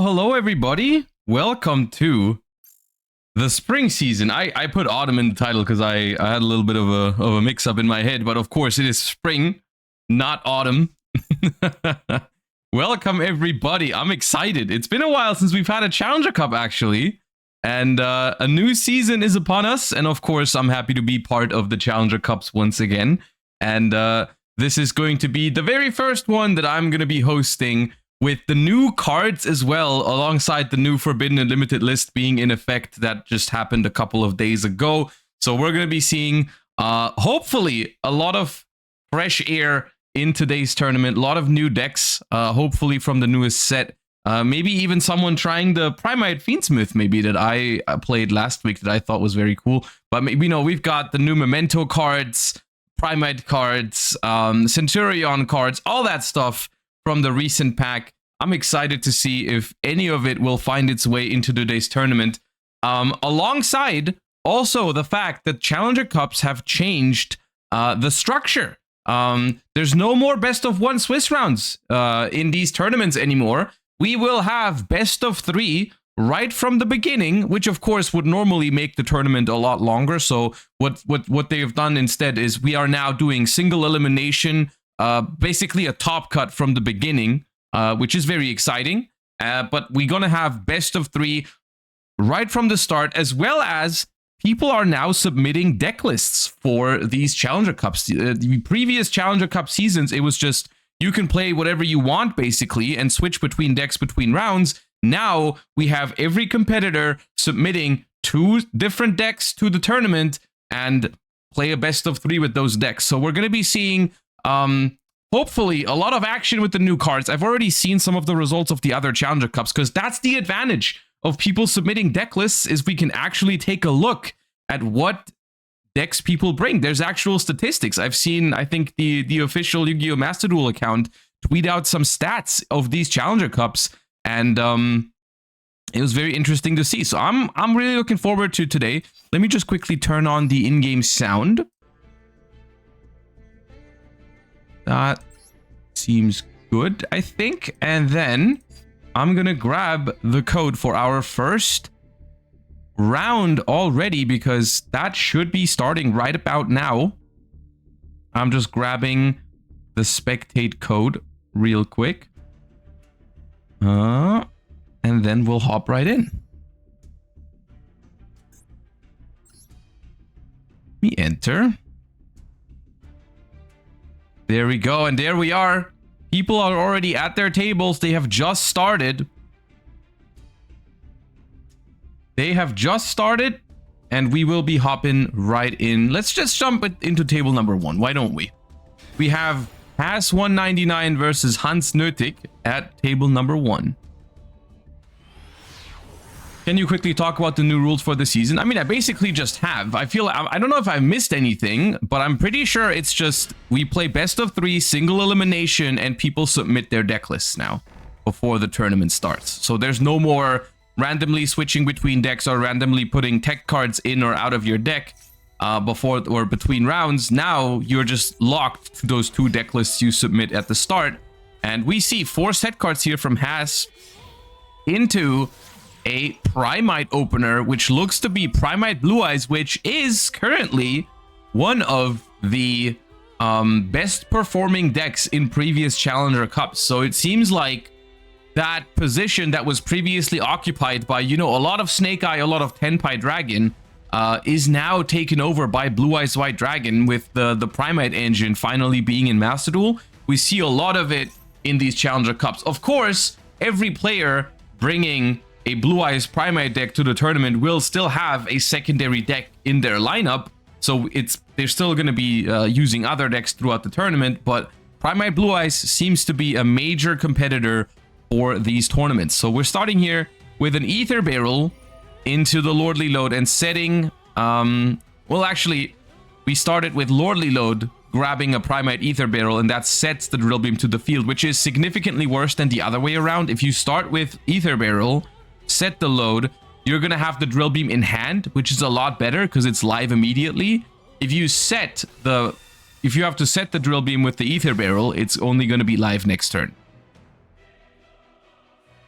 Hello, everybody. Welcome to the spring season. I put autumn in the title because I had a little bit of a mix-up in my head, but of course it is spring, not autumn. Welcome, everybody. I'm excited. It's been a while since we've had a Challenger Cup, actually, and a new season is upon us, and of course I'm happy to be part of the Challenger Cups once again, and this is going to be the very first one that I'm going to be hosting with the new cards as well, alongside the new Forbidden and Limited list being in effect that just happened a couple of days ago. So we're going to be seeing, hopefully, a lot of fresh air in today's tournament. A lot of new decks, hopefully from the newest set. Maybe even someone trying the Primite Fiendsmith, maybe, that I played last week that I thought was very cool. But maybe, you know, we've got the new Memento cards, Primite cards, Centurion cards, all that stuff from the recent pack. I'm excited to see if any of it will find its way into today's tournament. Alongside also the fact that Challenger Cups have changed the structure. There's no more best of one Swiss rounds in these tournaments anymore. We will have best of three right from the beginning, which of course would normally make the tournament a lot longer. So what they have done instead is we are now doing single elimination, basically a top cut from the beginning, which is very exciting. But we're going to have best of three right from the start, as well as people are now submitting deck lists for these Challenger Cups. The previous Challenger Cup seasons, it was just you can play whatever you want, basically, and switch between decks between rounds. Now we have every competitor submitting 2 different decks to the tournament and play a best of 3 with those decks. So we're going to be seeing hopefully a lot of action with the new cards. I've already seen some of the results of the other Challenger Cups, because that's the advantage of people submitting deck lists, is we can actually take a look at what decks people bring. There's actual statistics. I've seen, I think, the official Yu-Gi-Oh! Master Duel account tweet out some stats of these Challenger Cups, and it was very interesting to see. So I'm really looking forward to today. Let me just quickly turn on the in-game sound. That seems good, I think. And then I'm gonna grab the code for our first round already, because that should be starting right about now. I'm just grabbing the spectate code real quick. And then we'll hop right in. We enter. There we go, and there we are. People are already at their tables. They have just started. They have just started. and we will be hopping right in. Let's just jump into table number 1. Why don't we? We have Has 199 versus Hans Nötig at table number 1. Can you quickly talk about the new rules for the season? I mean, I basically just have. I don't know if I missed anything, but I'm pretty sure it's just we play best of 3, single elimination, and people submit their deck lists now before the tournament starts. So there's no more randomly switching between decks or randomly putting tech cards in or out of your deck before or between rounds. Now you're just locked to those 2 deck lists you submit at the start. And we see 4 set cards here from Has into a Primite opener, which looks to be Primite Blue Eyes, which is currently one of the best performing decks in previous Challenger Cups. So it seems like that position that was previously occupied by, you know, a lot of Snake Eye, a lot of Tenpai Dragon, is now taken over by Blue Eyes White Dragon, with the Primite engine finally being in Master Duel. We see a lot of it in these Challenger Cups. Of course, every player bringing a Blue Eyes Primite deck to the tournament will still have a secondary deck in their lineup, so they're still going to be using other decks throughout the tournament, but Primite Blue Eyes seems to be a major competitor for these tournaments. So we're starting here with an Ether Barrel into the Lordly Load and setting, well, actually, we started with Lordly Load grabbing a Primite Ether Barrel, and that sets the Drill Beam to the field, which is significantly worse than the other way around. If you start with Ether Barrel, set the load, you're gonna have the Drill Beam in hand, which is a lot better because it's live immediately. If you have to set the Drill Beam with the Ether Barrel, it's only gonna be live next turn.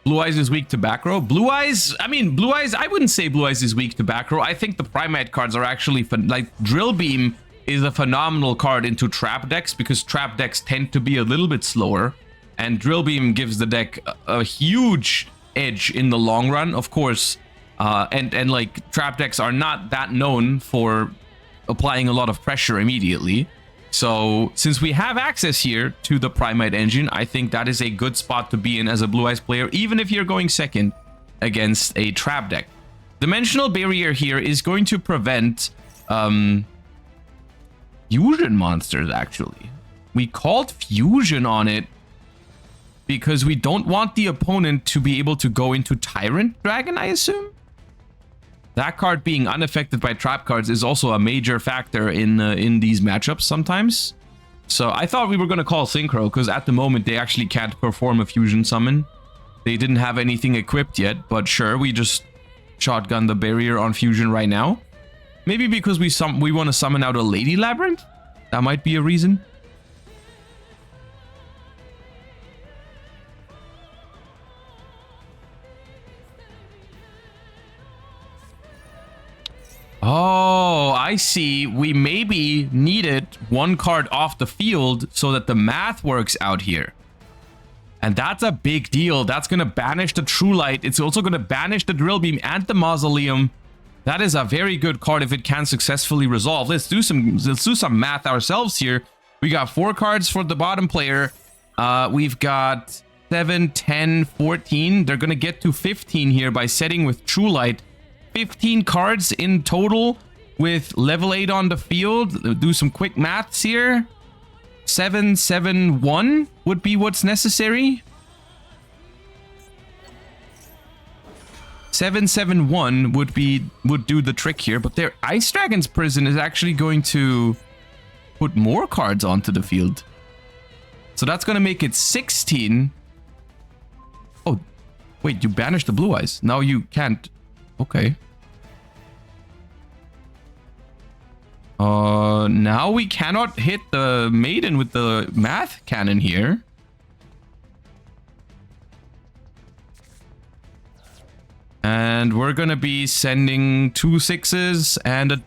Blue Eyes is weak to back row. Blue Eyes, I wouldn't say Blue Eyes is weak to back row. I think the Primite cards are actually like Drill Beam is a phenomenal card into trap decks, because trap decks tend to be a little bit slower, and Drill Beam gives the deck a huge edge in the long run. Of course, and like trap decks are not that known for applying a lot of pressure immediately. So since we have access here to the Primite engine, I think that is a good spot to be in as a Blue Eyes player, even if you're going second against a trap deck. Dimensional Barrier here is going to prevent fusion monsters, actually. We called fusion on it because we don't want the opponent to be able to go into Tyrant Dragon, I assume? That card being unaffected by trap cards is also a major factor in these matchups sometimes. So I thought we were going to call Synchro, because at the moment they actually can't perform a fusion summon. They didn't have anything equipped yet, but sure, we just shotgun the barrier on fusion right now. Maybe because we want to summon out a Lady Labyrinth? That might be a reason. Oh, I see. We maybe needed 1 card off the field so that the math works out here. And that's a big deal. That's going to banish the True Light. It's also going to banish the Drill Beam and the Mausoleum. That is a very good card if it can successfully resolve. Let's do some math ourselves here. We got 4 cards for the bottom player. We've got 7, 10, 14. They're going to get to 15 here by setting with True Light. 15 cards in total with level 8 on the field. Do some quick maths here. 7, 7, 1 would be what's necessary. 7, 7, 1 would do the trick here, but their Ice Dragon's Prison is actually going to put more cards onto the field. So that's going to make it 16. Oh, wait, you banished the Blue Eyes. Now you can't. Okay. Now we cannot hit the Maiden with the Math Cannon here. And we're gonna be sending 2 6s and a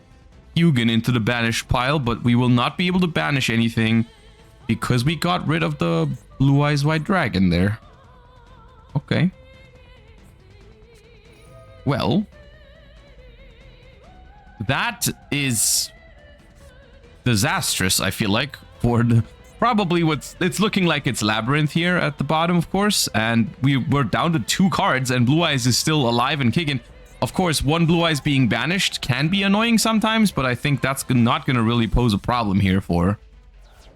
Hugin into the banish pile, but we will not be able to banish anything because we got rid of the Blue Eyes White Dragon there. Okay. Well, that is disastrous, I feel like, for the, probably it's looking like it's Labyrinth here at the bottom, of course, and we're down to 2 cards and Blue Eyes is still alive and kicking. Of course, one Blue Eyes being banished can be annoying sometimes, but I think that's not going to really pose a problem here for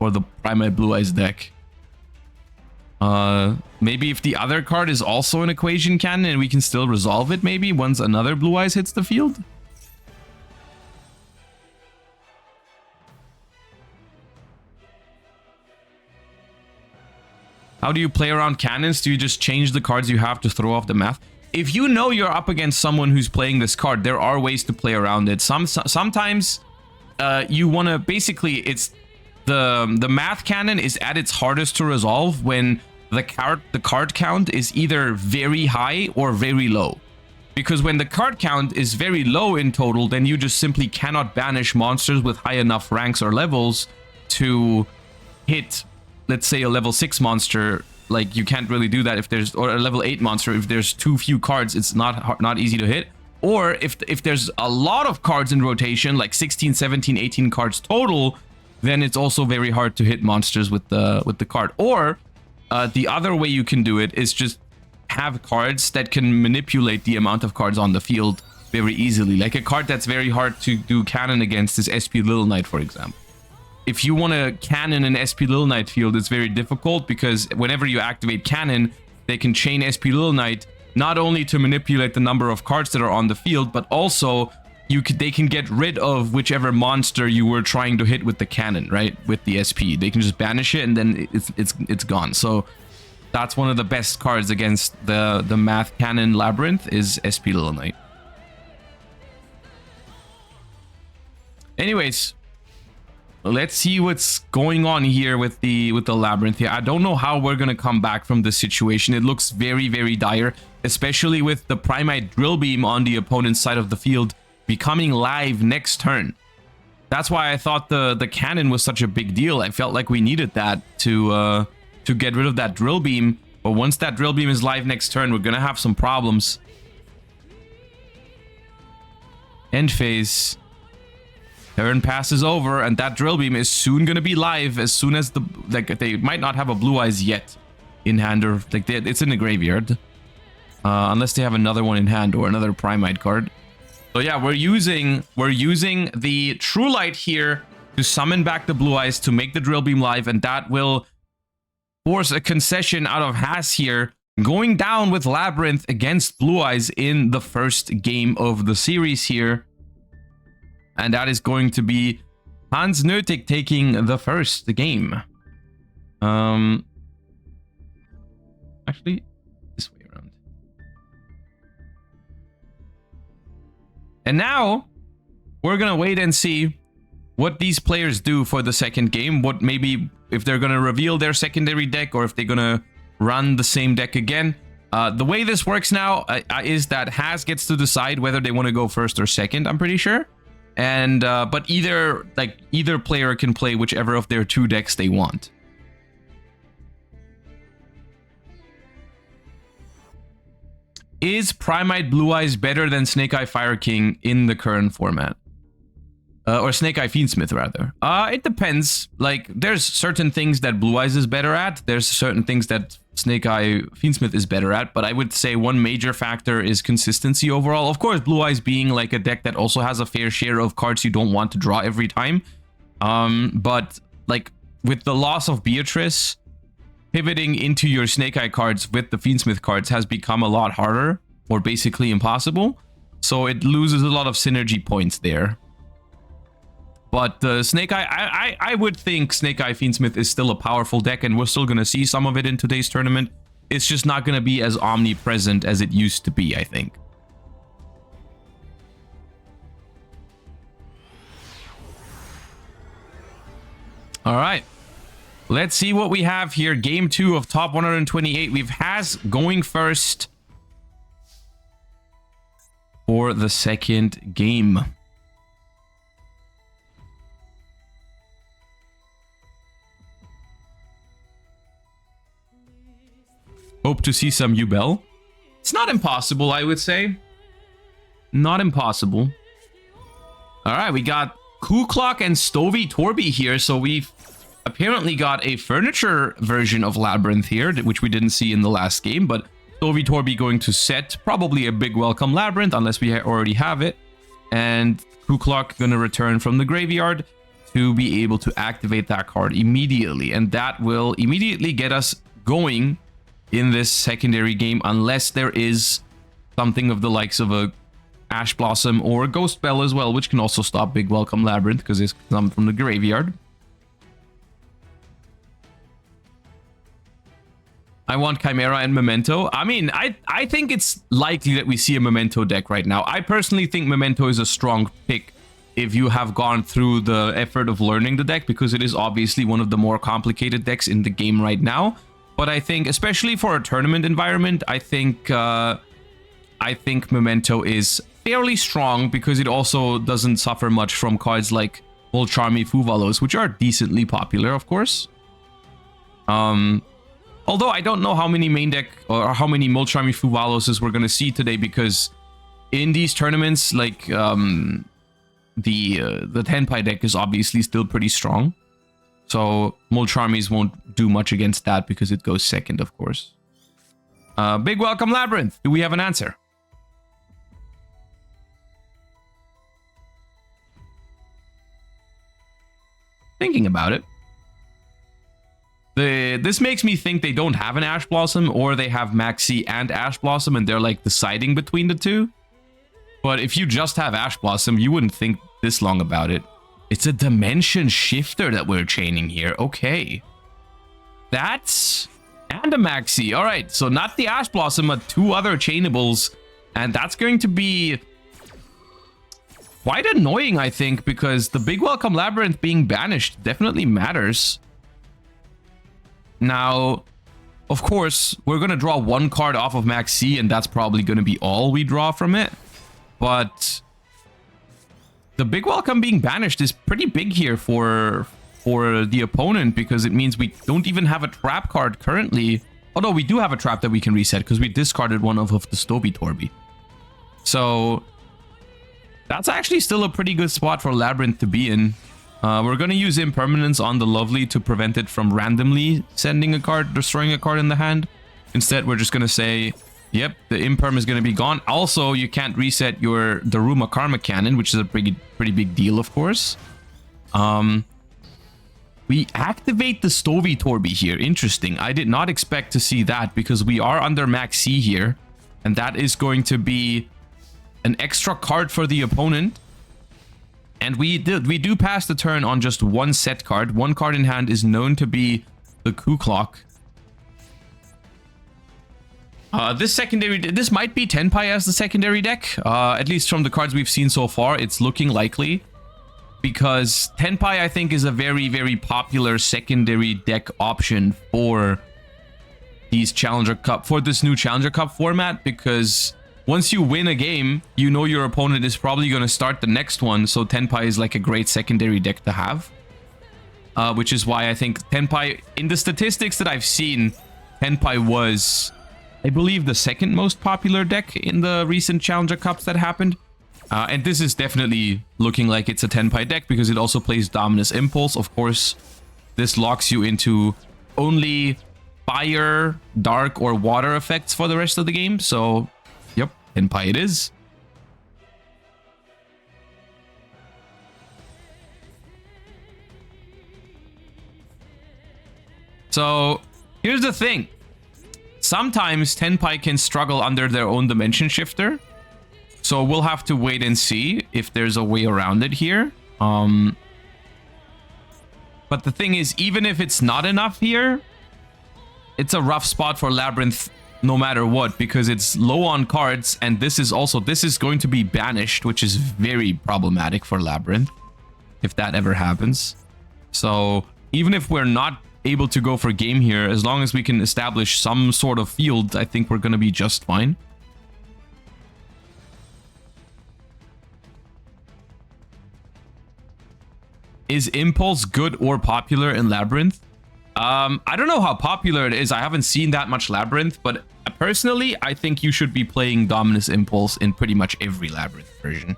the Primate Blue Eyes deck. Maybe if the other card is also an Equation Cannon and we can still resolve it maybe once another Blue Eyes hits the field. How do you play around cannons? Do you just change the cards you have to throw off the math? If you know you're up against someone who's playing this card, there are ways to play around it. Sometimes you want to basically, it's the math cannon is at its hardest to resolve when the card count is either very high or very low. Because when the card count is very low in total, then you just simply cannot banish monsters with high enough ranks or levels to hit, let's say, a level 6 monster. Like, you can't really do that if there's, or a level 8 monster, if there's too few cards, it's not easy to hit. Or if there's a lot of cards in rotation, like 16, 17, 18 cards total, then it's also very hard to hit monsters with the card. Or the other way you can do it is just have cards that can manipulate the amount of cards on the field very easily. Like a card that's very hard to do cannon against is SP Little Knight, for example. If you want to cannon an SP Little Knight field, it's very difficult because whenever you activate cannon, they can chain SP Little Knight not only to manipulate the number of cards that are on the field, but also they can get rid of whichever monster you were trying to hit with the cannon, right? With the SP, they can just banish it and then it's gone. So that's one of the best cards against the math cannon labyrinth is SP Little Knight. Anyways, let's see what's going on here with the labyrinth here. I don't know how we're gonna come back from this situation. It looks very, very dire, especially with the Primate Drill Beam on the opponent's side of the field becoming live next turn. That's why I thought the cannon was such a big deal. I felt like we needed that to get rid of that Drill Beam. But once that Drill Beam is live next turn, we're gonna have some problems. End phase. Turn passes over, and that Drill Beam is soon gonna be live as soon as they might not have a Blue Eyes yet in hand, or like it's in the graveyard, unless they have another one in hand or another Primate card. So yeah, we're using the True Light here to summon back the Blue Eyes to make the Drill Beam live, and that will force a concession out of Haas here, going down with Labyrinth against Blue Eyes in the first game of the series here. And that is going to be Hans Nötig taking the first game. Actually, this way around. And now, we're going to wait and see what these players do for the second game. What maybe if they're going to reveal their secondary deck or if they're going to run the same deck again. The way this works now is that Haas gets to decide whether they want to go first or second, I'm pretty sure. And but either player can play whichever of their two decks they want. Is Primate Blue Eyes better than Snake Eye Fire King in the current format? Or Snake Eye Fiendsmith, rather. It depends. Like, there's certain things that Blue Eyes is better at. There's certain things that Snake Eye Fiendsmith is better at. But I would say one major factor is consistency overall. Of course, Blue Eyes being like a deck that also has a fair share of cards you don't want to draw every time. But, like, with the loss of Beatrice, pivoting into your Snake Eye cards with the Fiendsmith cards has become a lot harder, or basically impossible. So it loses a lot of synergy points there. But Snake Eye, I would think Snake Eye Fiendsmith is still a powerful deck, and we're still going to see some of it in today's tournament. It's just not going to be as omnipresent as it used to be, I think. All right. Let's see what we have here. Game 2 of top 128. We've Haas going first for the second game. Hope to see some Yubel. It's not impossible, I would say. Not impossible. All right, we got Kuklock and Stovey Torby here. So we've apparently got a furniture version of Labyrinth here, which we didn't see in the last game. But Stovey Torby going to set. Probably a big welcome Labyrinth, unless we already have it. And Kuklok going to return from the graveyard to be able to activate that card immediately. And that will immediately get us going in this secondary game, unless there is something of the likes of a Ash Blossom or a Ghost Bell as well, which can also stop Big Welcome Labyrinth because it's come from the graveyard. I want Chimera and Memento. I mean, I think it's likely that we see a Memento deck right now. I personally think Memento is a strong pick if you have gone through the effort of learning the deck, because it is obviously one of the more complicated decks in the game right now. But I think, especially for a tournament environment, I think Memento is fairly strong because it also doesn't suffer much from cards like Volcharmy Fuvalos, which are decently popular, of course. Although I don't know how many main deck or how many Molcharmy Fuvaloses we're going to see today, because in these tournaments, like the Tenpai deck is obviously still pretty strong. So Molcharmies won't do much against that because it goes second, of course. Big welcome Labyrinth. Do we have an answer? Thinking about it. This makes me think they don't have an Ash Blossom, or they have Maxi and Ash Blossom and they're like deciding between the two. But if you just have Ash Blossom, you wouldn't think this long about it. It's a Dimension Shifter that we're chaining here. Okay. That's... and a Maxi. Alright, so not the Ash Blossom, but two other chainables. And that's going to be quite annoying, I think, because the Big Welcome Labyrinth being banished definitely matters. Now, of course, we're going to draw one card off of Max C, and that's probably going to be all we draw from it. But the Big Welcome being banished is pretty big here for the opponent, because it means we don't even have a trap card currently. Although we do have a trap that we can reset because we discarded one of the Stovey Torby. So that's actually still a pretty good spot for Labyrinth to be in. We're going to use Impermanence on the Lovely to prevent it from randomly sending a card, destroying a card in the hand. Instead, we're just going to say, yep, the Imperm is going to be gone. Also, you can't reset your Daruma Karma Cannon, which is a pretty big deal, of course. We activate the Stovey Torby here. Interesting. I did not expect to see that because we are under Max C here. And that is going to be an extra card for the opponent. And we do pass the turn on just one set card. One card in hand is known to be the Kuklok. This might be Tenpai as the secondary deck. At least from the cards we've seen so far, it's looking likely. Because Tenpai, I think, is a very, very popular secondary deck option for these for this new Challenger Cup format, because once you win a game, you know your opponent is probably going to start the next one, so Tenpai is like a great secondary deck to have. Which is why I think Tenpai, in the statistics that I've seen, Tenpai was, I believe, the second most popular deck in the recent Challenger Cups that happened. And this is definitely looking like it's a Tenpai deck because it also plays Dominus Impulse. Of course, this locks you into only fire, dark, or water effects for the rest of the game. So, yep, Tenpai it is. So, here's the thing. Sometimes Tenpai can struggle under their own Dimension Shifter. So we'll have to wait and see if there's a way around it here. But the thing is, even if it's not enough here, it's a rough spot for Labyrinth no matter what, because it's low on cards, and this is going to be banished, which is very problematic for Labyrinth if that ever happens. So even if we're not able to go for game here, as long as we can establish some sort of field, I think we're going to be just fine. Is Impulse good or popular in Labyrinth? I don't know how popular it is. I haven't seen that much Labyrinth, but personally, I think you should be playing Dominus Impulse in pretty much every Labyrinth version.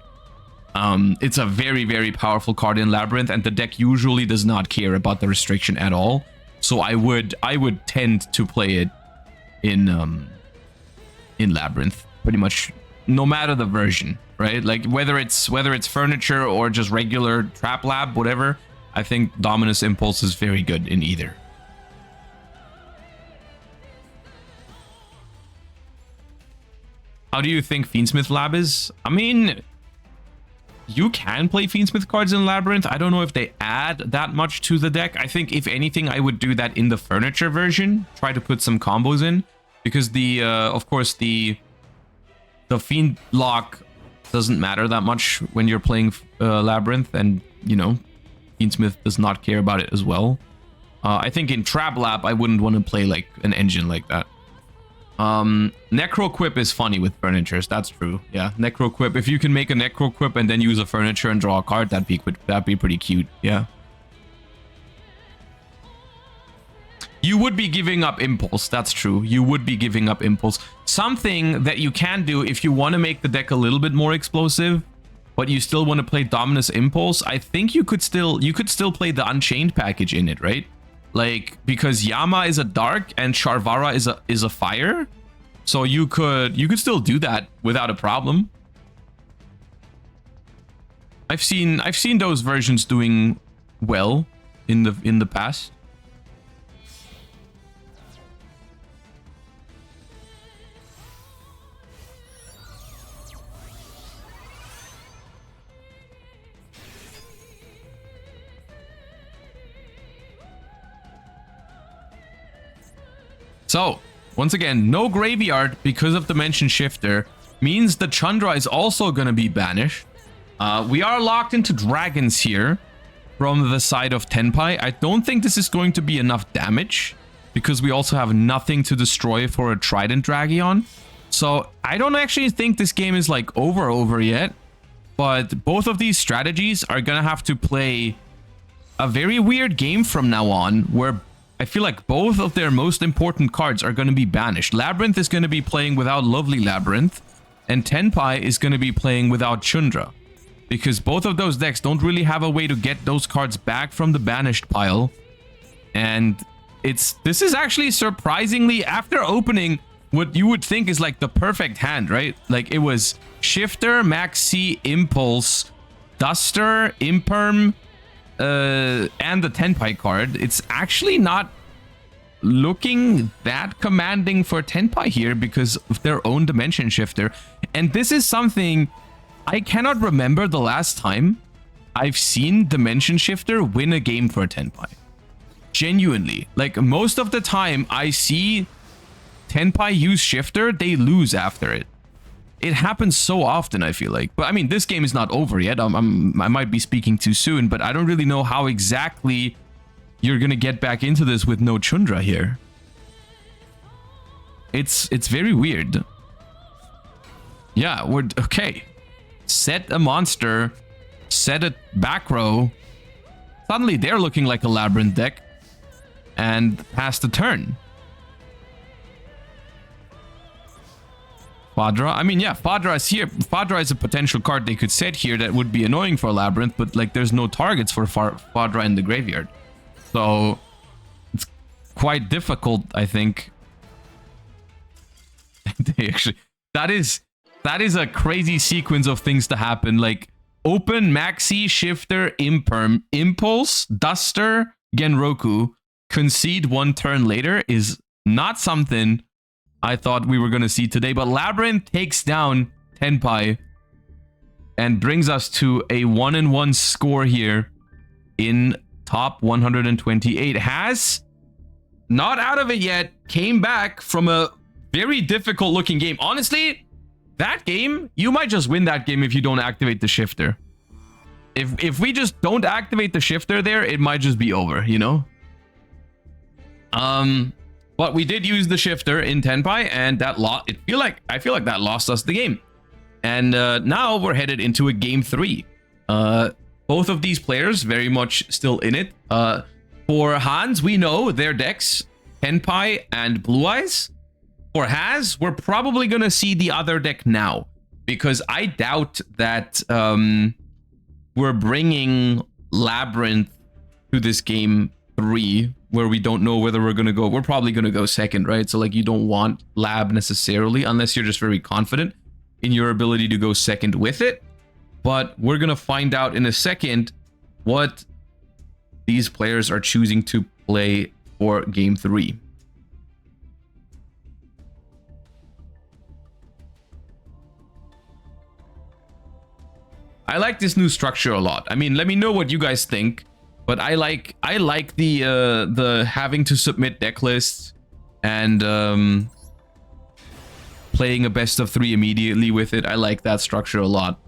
It's a very, very powerful card in Labyrinth, and the deck usually does not care about the restriction at all. So I would tend to play it in in Labyrinth, pretty much, no matter the version, right? Like whether it's furniture or just regular trap lab, whatever. I think Dominus Impulse is very good in either. How do you think Fiendsmith Lab is? I mean, you can play Fiendsmith cards in Labyrinth. I don't know if they add that much to the deck. I think if anything, I would do that in the furniture version. Try to put some combos in, because the of course the Fiend lock doesn't matter that much when you're playing Labyrinth, and you know, Fiendsmith does not care about it as well. I think in Trap Lab, I wouldn't want to play like an engine like that. Necro Quip is funny with furnitures. That's true. Yeah, Necro Quip. If you can make a Necro Quip and then use a furniture and draw a card, that'd be pretty cute. Yeah. You would be giving up Impulse. That's true. You would be giving up Impulse. Something that you can do if you want to make the deck a little bit more explosive, but you still want to play Dominus Impulse. I think you could still play the Unchained package in it, right? Like, because Yama is a dark and Sharvara is a fire, so you could still do that without a problem. I've seen those versions doing well in the past. So, once again, no graveyard because of Dimension Shifter means the Chandra is also going to be banished. We are locked into dragons here from the side of Tenpai. I don't think this is going to be enough damage because we also have nothing to destroy for a Trident Dragion. So, I don't actually think this game is like over yet. But both of these strategies are going to have to play a very weird game from now on, where I feel like both of their most important cards are going to be banished. Labyrinth is going to be playing without Lovely Labyrinth, and Tenpai is going to be playing without Chundra, because both of those decks don't really have a way to get those cards back from the banished pile. And this is actually surprisingly, after opening what you would think is like the perfect hand, right? Like it was Shifter, Maxi, Impulse, Duster, Imperm, and the Tenpai card. It's actually not looking that commanding for Tenpai here because of their own Dimension Shifter. And this is something I cannot remember the last time I've seen Dimension Shifter win a game for Tenpai. Genuinely. Like, most of the time I see Tenpai use Shifter, they lose after it. It happens so often, I feel like. But I mean, this game is not over yet. I might be speaking too soon, but I don't really know how exactly you're gonna get back into this with no Chundra here. It's very weird. Yeah, we're okay. Set a monster, set a back row. Suddenly they're looking like a Labyrinth deck, and pass the turn. Fadra. I mean, yeah, Fadra is here. Fadra is a potential card they could set here that would be annoying for Labyrinth, but like there's no targets for Fadra in the graveyard. So it's quite difficult, I think. They actually, that is a crazy sequence of things to happen. Like open Maxi, Shifter, Imperm, Impulse, Duster, Genroku, concede one turn later is not something I thought we were going to see today. But Labyrinth takes down Tenpai and brings us to a 1-1 score here in top 128. Has not out of it yet, came back from a very difficult looking game. Honestly, that game, you might just win that game if you don't activate the Shifter. If we just don't activate the Shifter there, it might just be over, you know? But we did use the Shifter in Tenpai, and that I feel like that lost us the game. And now we're headed into a game 3. Both of these players very much still in it. For Hans, we know their decks, Tenpai and Blue Eyes. For Haz, we're probably gonna see the other deck now, because I doubt that we're bringing Labyrinth to this game 3 where we don't know whether we're gonna go. We're probably gonna go second, right? So like you don't want lab necessarily unless you're just very confident in your ability to go second with it. But we're gonna find out in a second what these players are choosing to play for game 3. I like this new structure a lot. I mean, let me know what you guys think. But I like the having to submit deck lists and playing a best of 3 immediately with it. I like that structure a lot.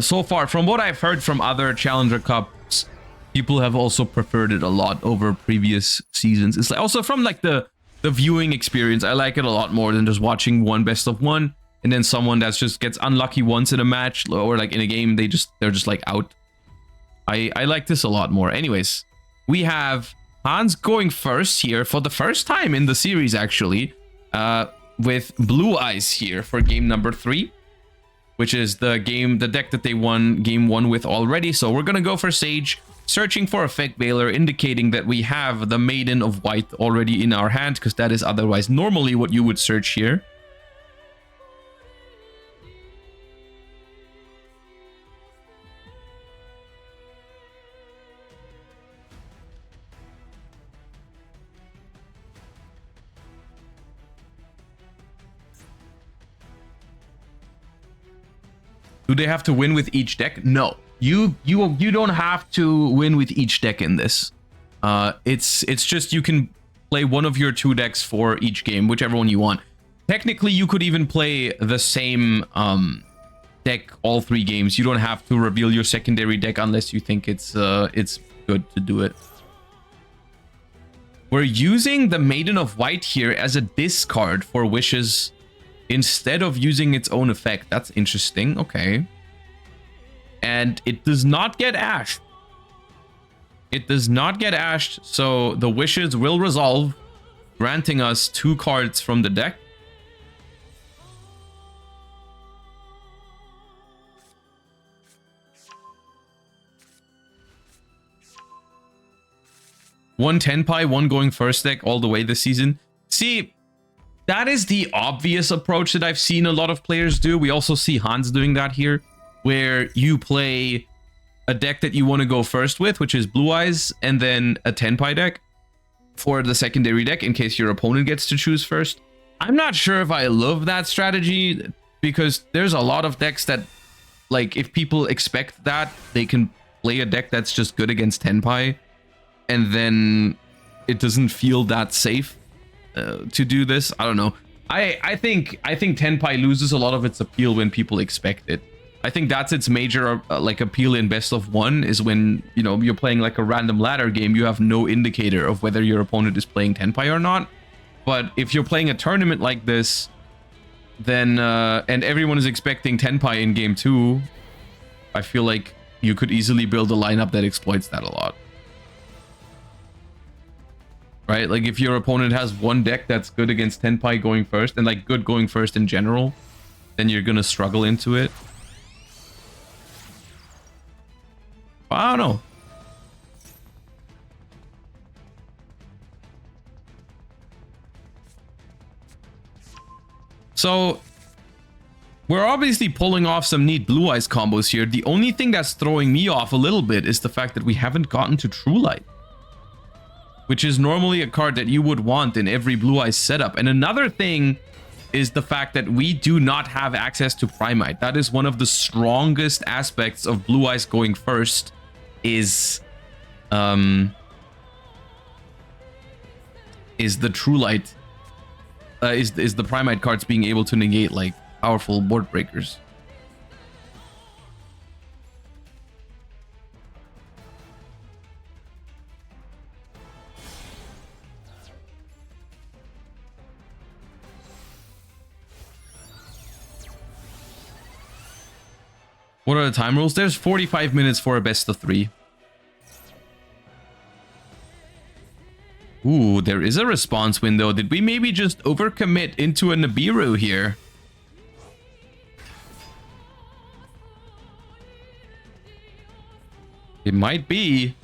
So far, from what I've heard from other Challenger Cups, people have also preferred it a lot over previous seasons. It's like also from like the viewing experience, I like it a lot more than just watching one best of 1 and then someone that just gets unlucky once in a match or like in a game they're just like out. I like this a lot more. Anyways, we have Hans going first here for the first time in the series, actually, with Blue Eyes here for game number 3, which is the deck that they won game 1 with already. So we're gonna go for Sage, searching for Effect Veiler, indicating that we have the Maiden of White already in our hand, because that is otherwise normally what you would search here. Do they have to win with each deck? No, you don't have to win with each deck in this. It's just you can play one of your 2 decks for each game, whichever one you want. Technically, you could even play the same deck all 3 games. You don't have to reveal your secondary deck unless you think it's good to do it. We're using the Maiden of White here as a discard for wishes instead of using its own effect. That's interesting. Okay. And it does not get ashed. It does not get ashed, so the wishes will resolve, granting us 2 cards from the deck. One Tenpai, one going first deck all the way this season. See, that is the obvious approach that I've seen a lot of players do. We also see Hans doing that here, where you play a deck that you want to go first with, which is Blue Eyes, and then a Tenpai deck for the secondary deck in case your opponent gets to choose first. I'm not sure if I love that strategy, because there's a lot of decks that, like, if people expect that, they can play a deck that's just good against Tenpai, and then it doesn't feel that safe to do this. I don't know. I think Tenpai loses a lot of its appeal when people expect it. I think that's its major like appeal in best of 1 is when, you know, you're playing like a random ladder game, you have no indicator of whether your opponent is playing Tenpai or not. But if you're playing a tournament like this, then and everyone is expecting Tenpai in game 2, I feel like you could easily build a lineup that exploits that a lot. Right? Like if your opponent has one deck that's good against Tenpai going first, and like good going first in general, then you're gonna struggle into it. I don't know. So we're obviously pulling off some neat Blue Eyes combos here. The only thing that's throwing me off a little bit is the fact that we haven't gotten to True Light, which is normally a card that you would want in every Blue Eyes setup. And another thing is the fact that we do not have access to Primite. That is one of the strongest aspects of Blue Eyes going first, is the True Light, is the Primite cards being able to negate like powerful board breakers. What are the time rules? There's 45 minutes for a best of 3. Ooh, there is a response window. Did we maybe just overcommit into a Nibiru here? It might be.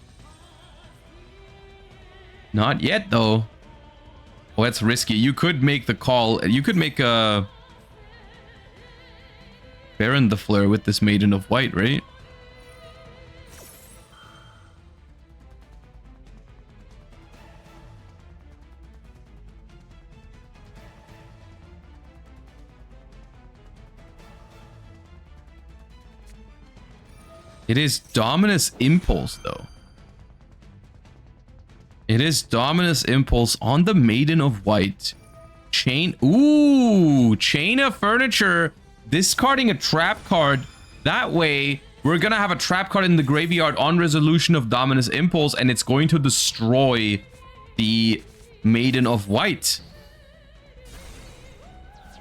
Not yet, though. Oh, that's risky. You could make the call. You could make a Baron the Fleur with this Maiden of White, right? It is Dominus Impulse, though. It is Dominus Impulse on the Maiden of White. Chain. Ooh, Chain of Furniture. Discarding a trap card. That way, we're going to have a trap card in the graveyard on resolution of Dominus Impulse, and it's going to destroy the Maiden of White.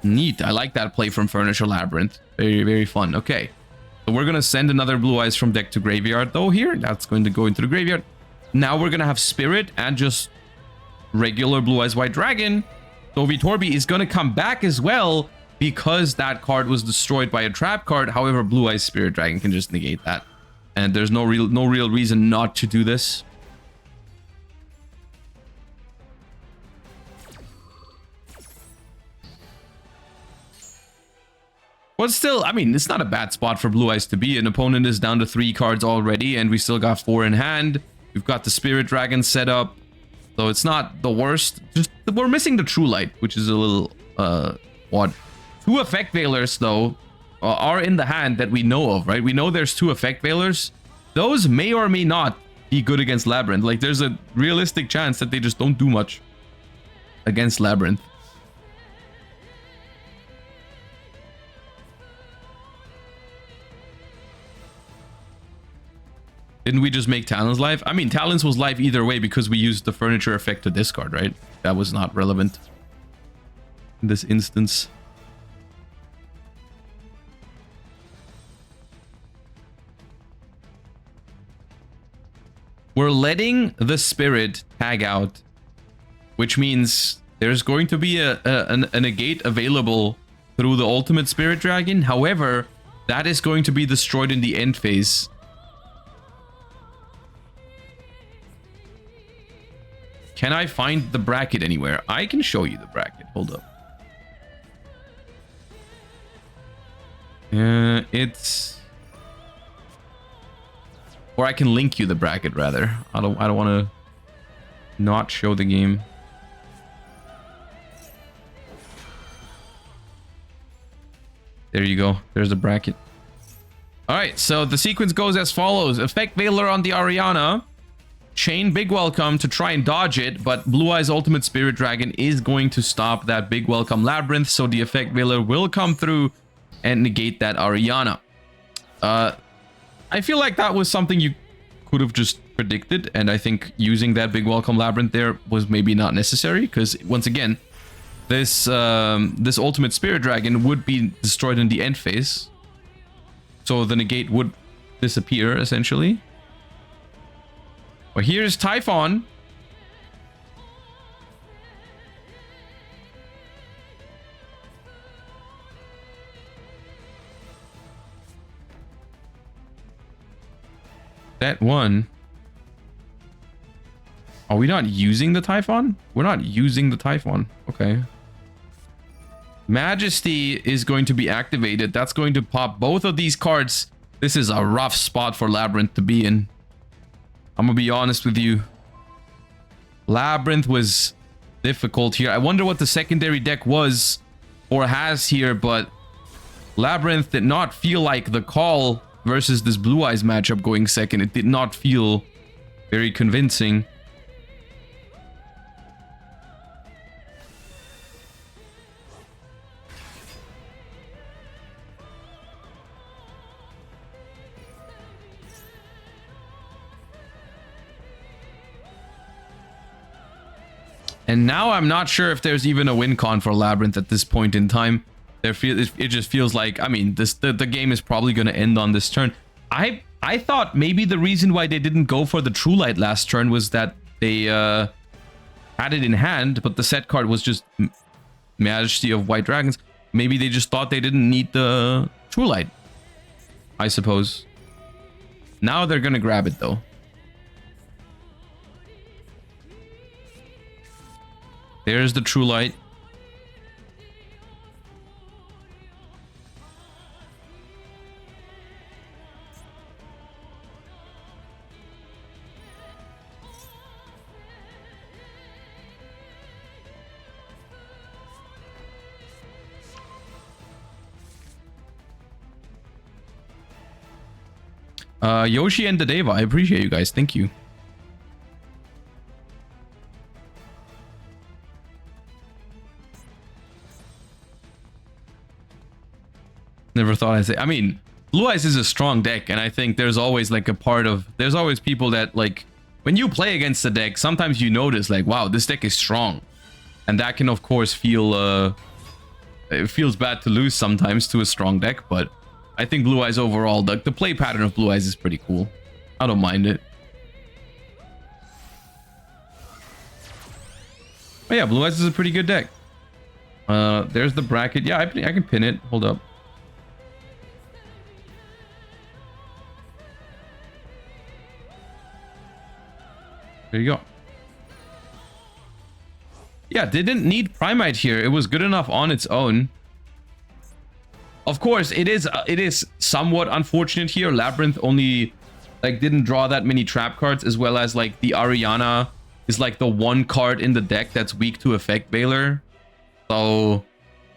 Neat. I like that play from Furniture Labyrinth. Very, very fun. Okay. So we're going to send another Blue Eyes from deck to graveyard, though, here. That's going to go into the graveyard. Now we're going to have Spirit and just regular Blue Eyes White Dragon. So Vitorbi is going to come back as well because that card was destroyed by a trap card. However, Blue Eyes Spirit Dragon can just negate that. And there's no real reason not to do this. But still, I mean, it's not a bad spot for Blue Eyes to be. An opponent is down to 3 cards already, and we still got 4 in hand. We've got the Spirit Dragon set up, so it's not the worst. Just we're missing the True Light, which is a little odd. 2 Effect Veilers, though, are in the hand that we know of, right? We know there's 2 Effect Veilers. Those may or may not be good against Labyrinth. Like, there's a realistic chance that they just don't do much against Labyrinth. Didn't we just make Talons live? I mean, Talons was live either way because we used the furniture effect to discard, right? That was not relevant in this instance. We're letting the Spirit tag out, which means there's going to be a negate available through the Ultimate Spirit Dragon. However, that is going to be destroyed in the end phase. Can I find the bracket anywhere? I can show you the bracket. Hold up. It's... Or I can link you the bracket, rather. I don't want to not show the game. There you go. There's the bracket. Alright, so the sequence goes as follows. Effect Veiler on the Ariana. Chain Big Welcome to try and dodge it, but Blue Eyes Ultimate Spirit Dragon is going to stop that Big Welcome Labyrinth, so the Effect Veiler will come through and negate that Ariana. I feel like that was something you could have just predicted, and I think using that Big Welcome Labyrinth there was maybe not necessary, because once again, this Ultimate Spirit Dragon would be destroyed in the end phase, so the negate would disappear, essentially. Well, here's Typhon. That one. Are we not using the Typhon? We're not using the Typhon. Okay. Majesty is going to be activated. That's going to pop both of these cards. This is a rough spot for Labyrinth to be in. I'm gonna be honest with you. Labyrinth was difficult here. I wonder what the secondary deck was or has here, but Labyrinth did not feel like the call versus this Blue Eyes matchup going second. It did not feel very convincing. And now I'm not sure if there's even a win con for Labyrinth at this point in time. It just feels like, I mean, the game is probably going to end on this turn. I thought maybe the reason why they didn't go for the True Light last turn was that they had it in hand, but the set card was just Majesty of White Dragons. Maybe they just thought they didn't need the True Light, I suppose. Now they're going to grab it, though. There's the True Light. Yoshi and the Deva, I appreciate you guys. Thank you. Never thought I'd say. I mean, Blue Eyes is a strong deck, and I think there's always like a part of. There's always people that like when you play against the deck, sometimes you notice like, wow, this deck is strong, and that can of course feel. It feels bad to lose sometimes to a strong deck, but I think Blue Eyes overall, the play pattern of Blue Eyes is pretty cool. I don't mind it. But yeah, Blue Eyes is a pretty good deck. There's the bracket. Yeah, I can pin it. Hold up. There you go. Yeah, they didn't need Primite here. It was good enough on its own. Of course, it is somewhat unfortunate here. Labyrinth only like didn't draw that many trap cards, as well as like the Ariana is like the one card in the deck that's weak to Effect Veiler. So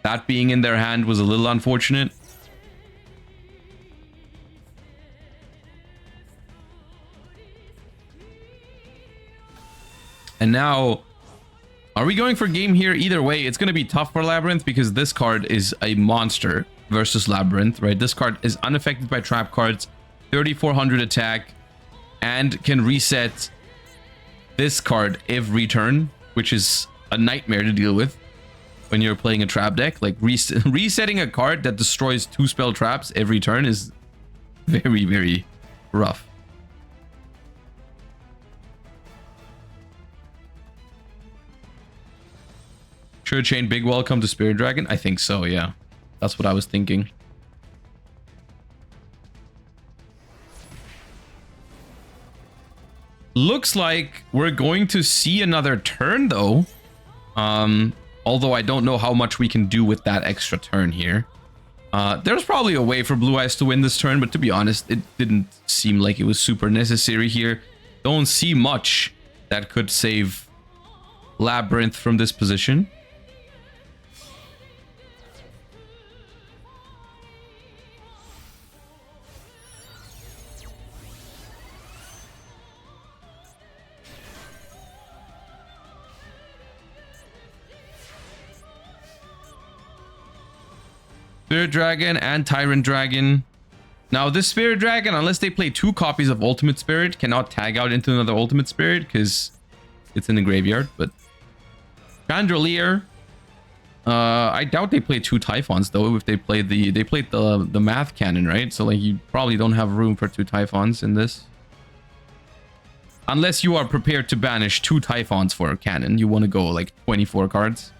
that being in their hand was a little unfortunate. And now, are we going for game here? Either way, it's going to be tough for Labyrinth because this card is a monster versus Labyrinth, right? This card is unaffected by trap cards, 3400 attack, and can reset this card every turn, which is a nightmare to deal with when you're playing a trap deck. Like resetting a card that destroys 2 spell traps every turn is very, very rough. Should chain Big Welcome to Spirit Dragon? I think so, yeah. That's what I was thinking. Looks like we're going to see another turn, though. Although I don't know how much we can do with that extra turn here. There's probably a way for Blue Eyes to win this turn, but to be honest, it didn't seem like it was super necessary here. Don't see much that could save Labyrinth from this position. Spirit Dragon and Tyrant Dragon. Now, this Spirit Dragon, unless they play 2 copies of Ultimate Spirit, cannot tag out into another Ultimate Spirit because it's in the graveyard. But Chandelier, I doubt they play 2 Typhons though. If they play they played the Math Cannon, right? So like you probably don't have room for 2 Typhons in this, unless you are prepared to banish 2 Typhons for a cannon. You want to go like 24 cards.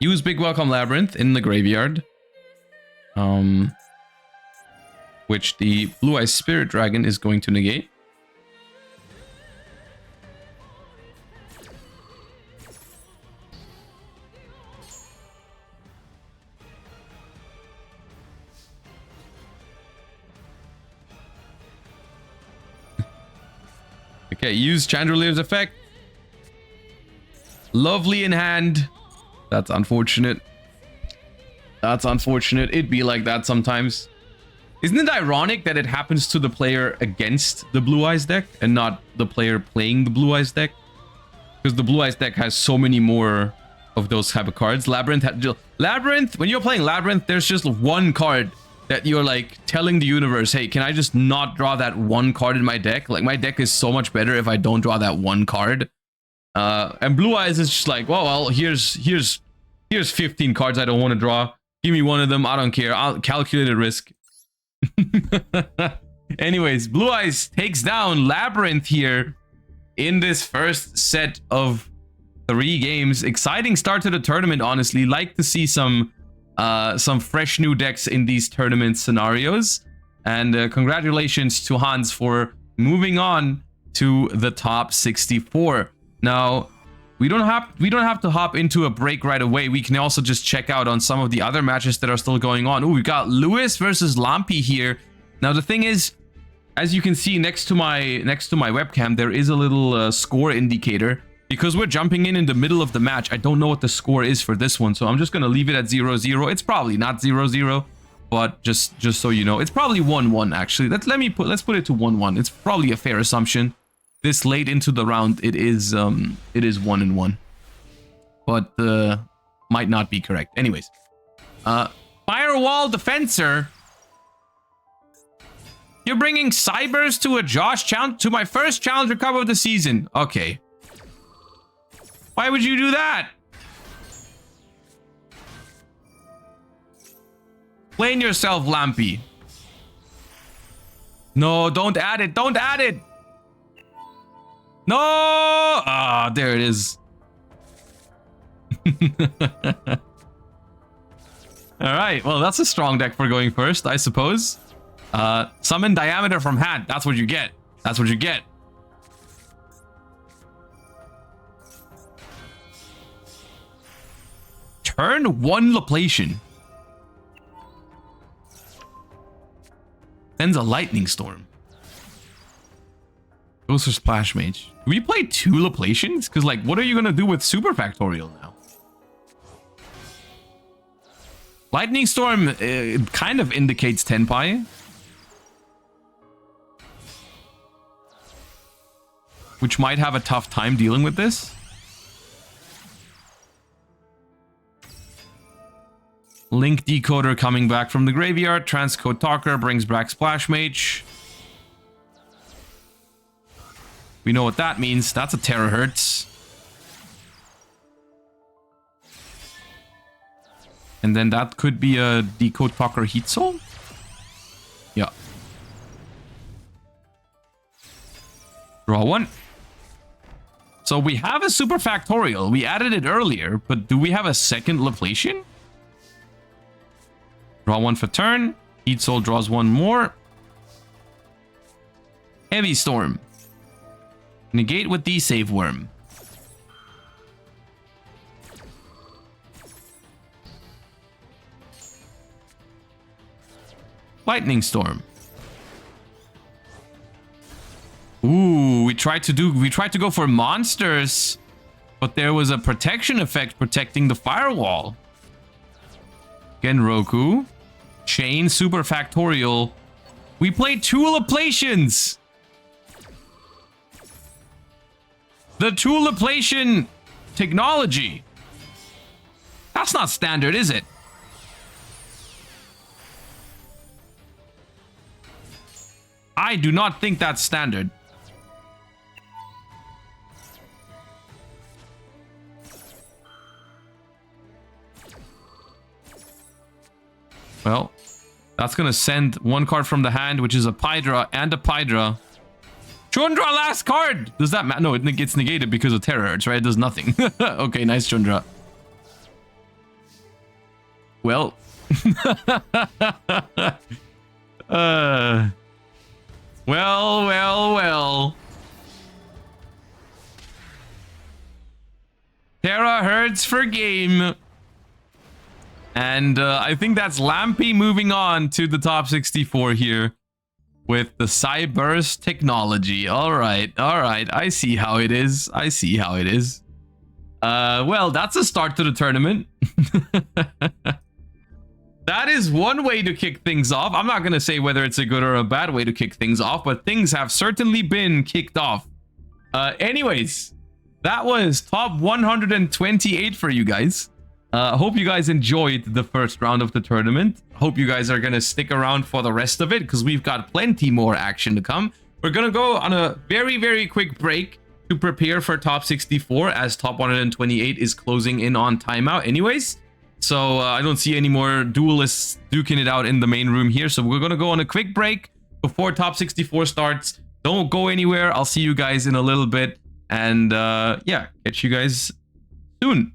Use Big Welcome Labyrinth in the graveyard. Which the Blue Eyes Spirit Dragon is going to negate. Okay, use Chandelier's effect. Lovely in hand. That's unfortunate. That's unfortunate. It'd be like that sometimes. Isn't it ironic that it happens to the player against the Blue Eyes deck and not the player playing the Blue Eyes deck? Because the Blue Eyes deck has so many more of those type of cards. Labyrinth, when you're playing Labyrinth, there's just one card that you're like telling the universe, hey, can I just not draw that one card in my deck? Like my deck is so much better if I don't draw that one card. And Blue Eyes is just like, well, here's 15 cards I don't want to draw. Give me one of them. I don't care. I'll calculate a risk. Anyways, Blue Eyes takes down Labyrinth here in this first set of 3 games. Exciting start to the tournament, honestly. Like to see some some fresh new decks in these tournament scenarios. And congratulations to Hans for moving on to the top 64. Now, we don't have to hop into a break right away. We can also just check out on some of the other matches that are still going on. Oh, we've got Lewis versus Lampy here. Now, the thing is, as you can see next to my webcam, there is a little score indicator. Because we're jumping in the middle of the match, I don't know what the score is for this one, so I'm just gonna leave it at 0-0. It's probably not 0-0, but just so you know, it's probably 1-1 actually. Let's put it to 1-1. It's probably a fair assumption. This late into the round, it is 1-1, but might not be correct. Anyways, Firewall Defensor. You're bringing Cybers to a Josh challenge, to my first Challenger Cup of the season. Okay. Why would you do that? Explain yourself, Lampy. No, don't add it. Don't add it. No! Ah, there it is. Alright, well, that's a strong deck for going first, I suppose. Summon Diameter from hand. That's what you get. That's what you get. Turn 1 Laplacian. Sends a Lightning Storm. Goes for Splash Mage. Do we play 2 Laplacians? Because, like, what are you going to do with Super Factorial now? Lightning Storm kind of indicates Tenpai. Which might have a tough time dealing with this. Link Decoder coming back from the graveyard. Transcode Talker brings back Splash Mage. We know what that means. That's a Terahertz. And then that could be a Decode Talker Heat Soul? Yeah. Draw 1. So we have a Super Factorial. We added it earlier, but do we have a second Laplacian? Draw 1 for turn. Heat Soul draws 1 more. Heavy Storm. Negate with the Save Worm. Lightning Storm. Ooh, we tried to go for monsters, but there was a protection effect protecting the firewall. Genroku. Chain Super Factorial. We played 2 Laplacians. The 2 Laplacian technology. That's not standard, is it? I do not think that's standard. Well, that's going to send 1 card from the hand, which is a Pydra and a Pydra. Chundra, last card! Does that matter? No, it gets negated because of Terahertz, right? It does nothing. Okay, nice Chundra. Well. Well. Terahertz for game. And I think that's Lampy moving on to the top 64 here with the Cyburst technology. All right. I see how it is. Well, that's a start to the tournament. That is one way to kick things off. I'm not going to say whether it's a good or a bad way to kick things off, but things have certainly been kicked off. Anyways, that was top 128 for you guys. Hope you guys enjoyed the first round of the tournament. Hope you guys are going to stick around for the rest of it because we've got plenty more action to come. We're going to go on a very, very quick break to prepare for top 64 as top 128 is closing in on timeout anyways. So I don't see any more duelists duking it out in the main room here. So we're going to go on a quick break before top 64 starts. Don't go anywhere. I'll see you guys in a little bit. And yeah, catch you guys soon.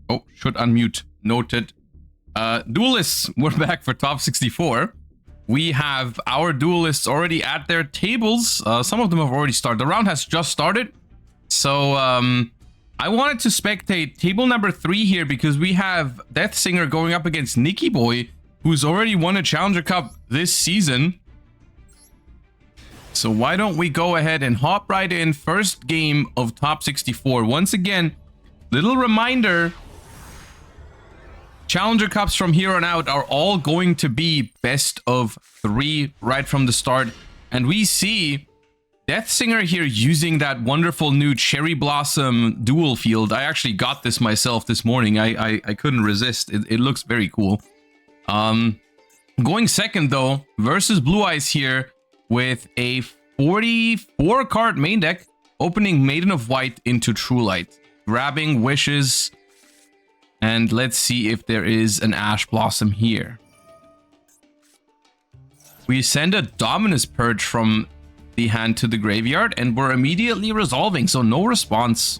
Oh, should unmute. Noted. Duelists, we're back for top 64. We have our duelists already at their tables. Some of them have already started. The round has just started. So, I wanted to spectate table number 3 here because we have Death Singer going up against Nicky Boy, who's already won a Challenger Cup this season. So why don't we go ahead and hop right in. First game of top 64. Once again, little reminder, Challenger Cups from here on out are all going to be best of 3 right from the start. And we see Death Singer here using that wonderful new Cherry Blossom dual field. I actually got this myself this morning. I couldn't resist. It looks very cool. Going second though, versus Blue Eyes here with a 44 card main deck, opening Maiden of White into True Light, grabbing Wishes, and let's see if there is an Ash Blossom here. We send a Dominus Purge from the hand to the graveyard, and we're immediately resolving, so no response.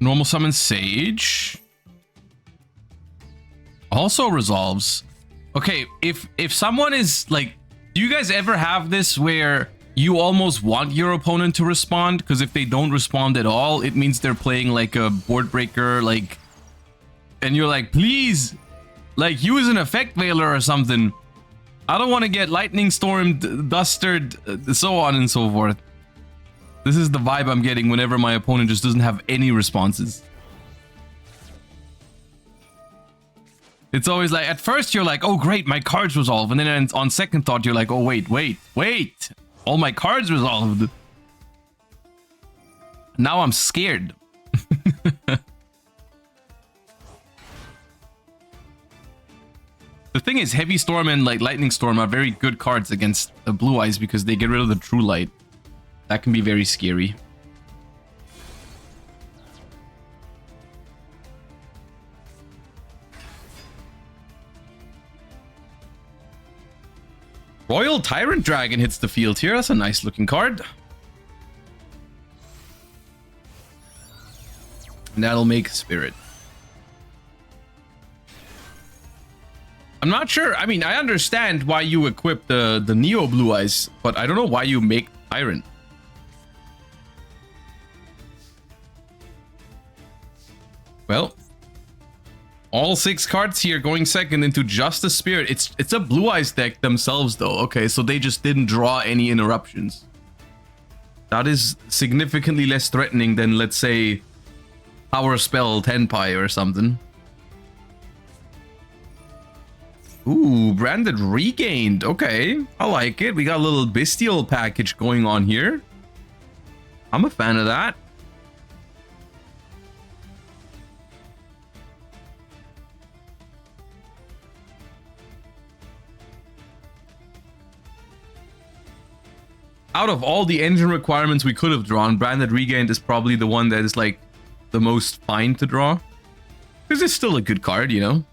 Normal summon Sage. Also resolves. Okay, if someone is like, do you guys ever have this where you almost want your opponent to respond? Because if they don't respond at all, it means they're playing like a board breaker, like, and you're like, please, like, use an effect veiler or something. I don't want to get lightning stormed, dustered, so on and so forth. This is the vibe I'm getting whenever my opponent just doesn't have any responses. It's always like, at first you're like, oh great, my cards resolve. And then on second thought, you're like, oh wait. All my cards resolved. Now I'm scared. The thing is, Heavy Storm and like Lightning Storm are very good cards against the Blue Eyes because they get rid of the True Light. That can be very scary. Royal Tyrant Dragon hits the field here. That's a nice looking card. And that'll make Spirit. I'm not sure. I mean, I understand why you equip the Neo Blue Eyes, but I don't know why you make Tyrant. Well, all 6 cards here going second into Justice Spirit. It's a Blue Eyes deck themselves though. Okay, so they just didn't draw any interruptions. That is significantly less threatening than, let's say, Power Spell Tenpai or something. Ooh, Branded Regained. Okay, I like it. We got a little Bestial package going on here. I'm a fan of that. Out of all the engine requirements we could have drawn, Branded Regained is probably the one that is like the most fine to draw. Because it's still a good card, you know?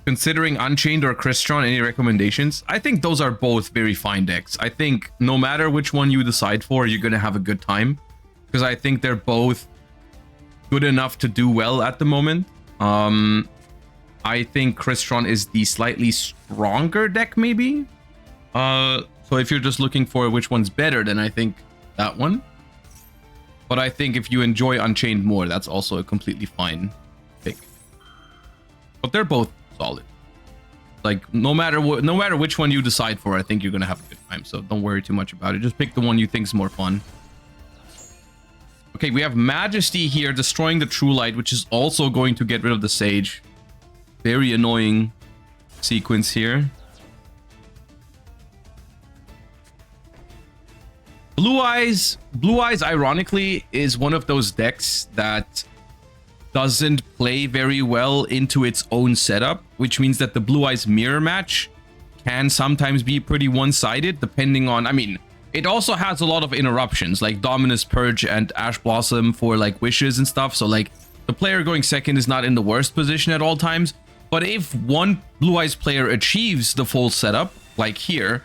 Considering Unchained or Crystron, any recommendations? I think those are both very fine decks. I think no matter which one you decide for, you're going to have a good time. Because I think they're both good enough to do well at the moment. I think Crystron is the slightly stronger deck, maybe. So if you're just looking for which one's better, then I think that one. But I think if you enjoy Unchained more, that's also a completely fine pick. But they're both solid. Like no matter which one you decide for, I think you're gonna have a good time. So don't worry too much about it. Just pick the one you think's more fun. Okay, we have Majesty here destroying the True Light, which is also going to get rid of the Sage. Very annoying sequence here. Blue Eyes, ironically, is one of those decks that doesn't play very well into its own setup, which means that the Blue Eyes mirror match can sometimes be pretty one-sided depending on, I mean, it also has a lot of interruptions like Dominus Purge and Ash Blossom for like wishes and stuff. So like the player going second is not in the worst position at all times. But if one Blue Eyes player achieves the full setup, like here,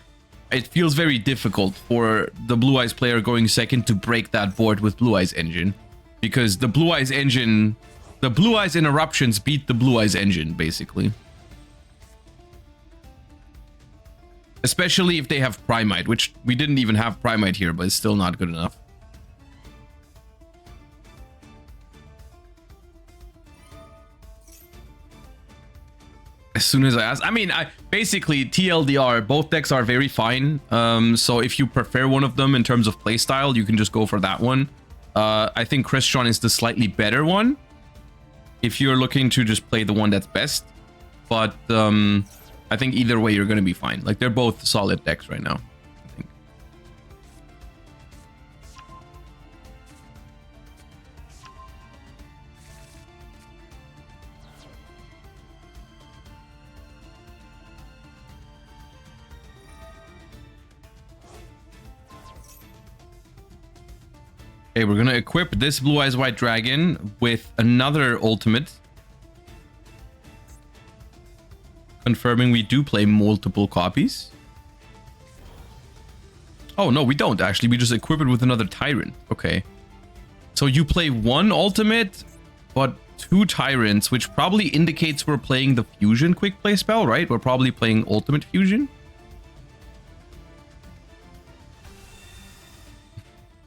it feels very difficult for the Blue Eyes player going second to break that board with Blue Eyes engine. Because the Blue Eyes engine, the Blue Eyes interruptions beat the Blue Eyes engine, basically. Especially if they have Primite, which we didn't even have Primite here, but it's still not good enough. As soon as I ask, I mean, basically TLDR, both decks are very fine. So if you prefer one of them in terms of playstyle, you can just go for that one. I think Crystron is the slightly better one if you're looking to just play the one that's best. But I think either way, you're going to be fine. Like, they're both solid decks right now, I think. Okay, we're going to equip this Blue Eyes White Dragon with another ultimate. Confirming we do play multiple copies. Oh, no, we don't, actually. We just equip it with another Tyrant. Okay. So you play one ultimate, but two Tyrants, which probably indicates we're playing the Fusion quick play spell, right? We're probably playing Ultimate Fusion.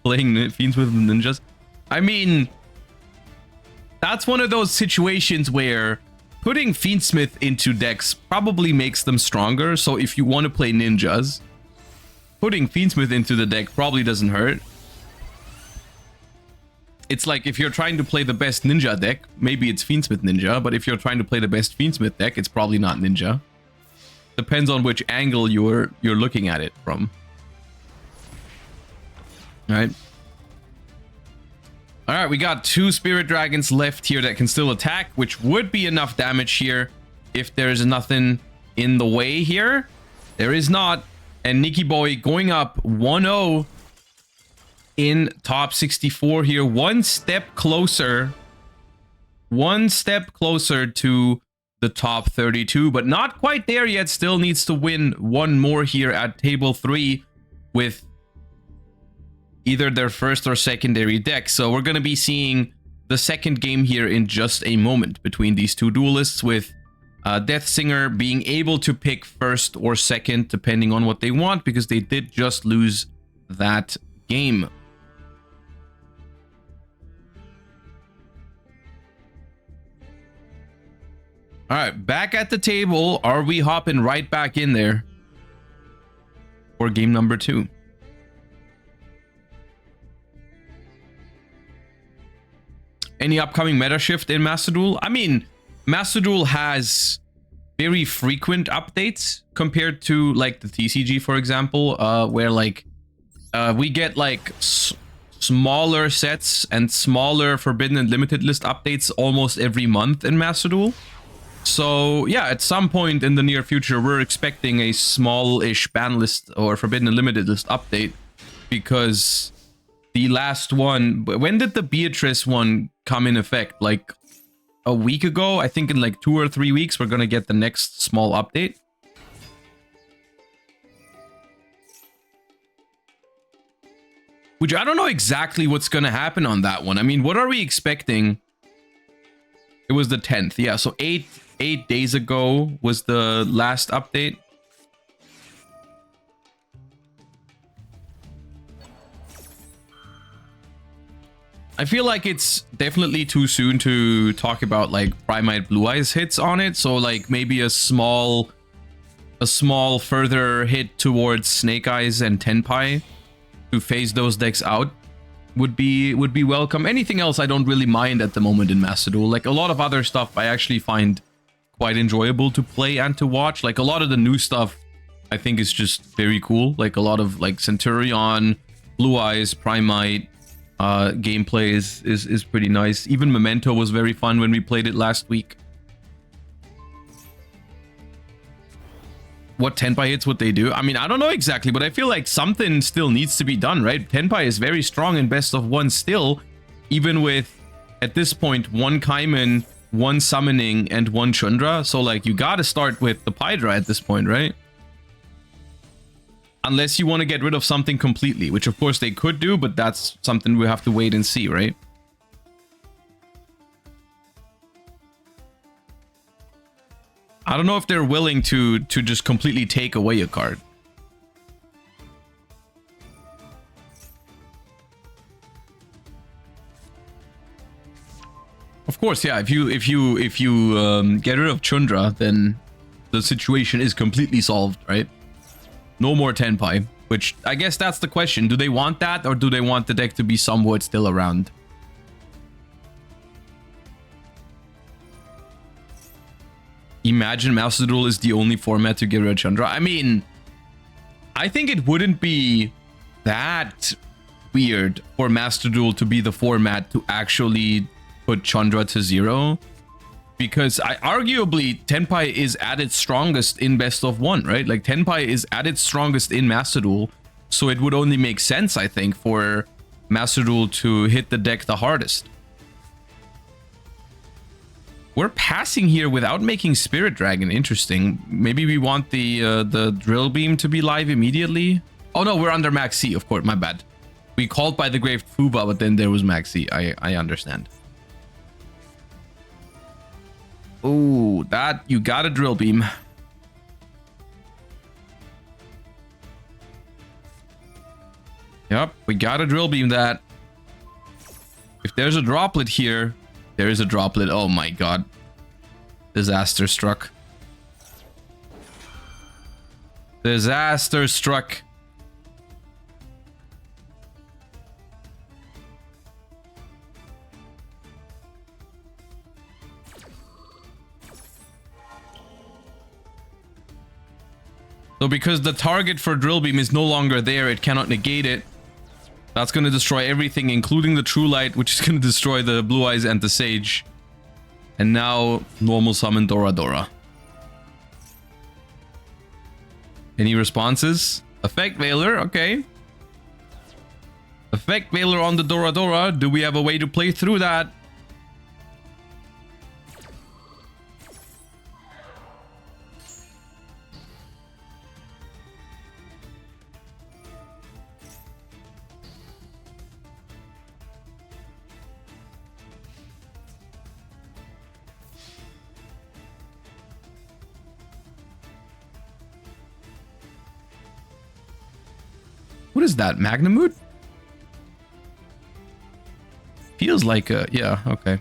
Playing Fiends with Ninjas. I mean, that's one of those situations where putting Fiendsmith into decks probably makes them stronger. So if you want to play ninjas, putting Fiendsmith into the deck probably doesn't hurt. It's like if you're trying to play the best ninja deck, maybe it's Fiendsmith Ninja. But if you're trying to play the best Fiendsmith deck, it's probably not ninja. Depends on which angle you're looking at it from. All right, we got two Spirit Dragons left here that can still attack, which would be enough damage here if there's nothing in the way here. There is not. And Nikki Boy going up 1-0 in top 64 here. One step closer to the top 32, but not quite there yet. Still needs to win one more here at table 3 with either their first or secondary deck. So we're going to be seeing the second game here in just a moment between these two duelists, with Death Singer being able to pick first or second depending on what they want, because they did just lose that game. All right, back at the table. Are we hopping right back in there for game number 2? Any upcoming meta shift in Master Duel? I mean, Master Duel has very frequent updates compared to like the TCG, for example, where like we get like smaller sets and smaller Forbidden and Limited list updates almost every month in Master Duel. So yeah, at some point in the near future, we're expecting a small-ish ban list or Forbidden and Limited list update, because the last one, when did the Beatrice one come in effect? Like a week ago? I think in like 2 or 3 weeks, we're gonna get the next small update. Which I don't know exactly what's gonna happen on that one. I mean, what are we expecting? It was the 10th. Yeah, so 8 days ago was the last update. I feel like it's definitely too soon to talk about like Primite Blue Eyes hits on it. So like maybe a small further hit towards Snake Eyes and Tenpai to phase those decks out would be welcome. Anything else I don't really mind at the moment in Master Duel. Like a lot of other stuff I actually find quite enjoyable to play and to watch. Like a lot of the new stuff I think is just very cool. Like a lot of like Centurion, Blue Eyes, Primite gameplay is pretty nice. Even Memento was very fun when we played it last week. what Tenpai hits would they do? I mean, I don't know exactly, but I feel like something still needs to be done, right? Tenpai is very strong in best of one still, even with, at this point, 1 Kaiman, 1 Summoning, and 1 Chundra. So, like, you gotta start with the Pydra at this point, right? Unless you want to get rid of something completely, which of course they could do, but that's something we have to wait and see, right? I don't know if they're willing to just completely take away a card. Of course, yeah. If you get rid of Chundra, then the situation is completely solved, right? No more Tenpai, which I guess that's the question. Do they want that, or do they want the deck to be somewhat still around? Imagine Master Duel is the only format to get rid of Chundra. I mean, I think it wouldn't be that weird for Master Duel to be the format to actually put Chundra to 0. Because arguably, Tenpai is at its strongest in best of 1, right? Like, Tenpai is at its strongest in Master Duel. So it would only make sense, I think, for Master Duel to hit the deck the hardest. We're passing here without making Spirit Dragon. Interesting. Maybe we want the Drill Beam to be live immediately. Oh no, we're under Max C, of course. My bad. We called by the Grave Fuba, but then there was Max C. I understand. Oh, that you got a Drill Beam. Yep, we got a Drill Beam that. If there's a droplet here, there is a droplet. Oh my god. Disaster struck. Disaster struck. So because the target for Drill Beam is no longer there, it cannot negate it. That's going to destroy everything, including the True Light, which is going to destroy the Blue Eyes and the Sage. And now, normal summon Dora Dora. Any responses? Effect Veiler, okay. Effect Veiler on the Dora Dora. Do we have a way to play through that? What is that? Magnamoot? Feels like a... Yeah, okay.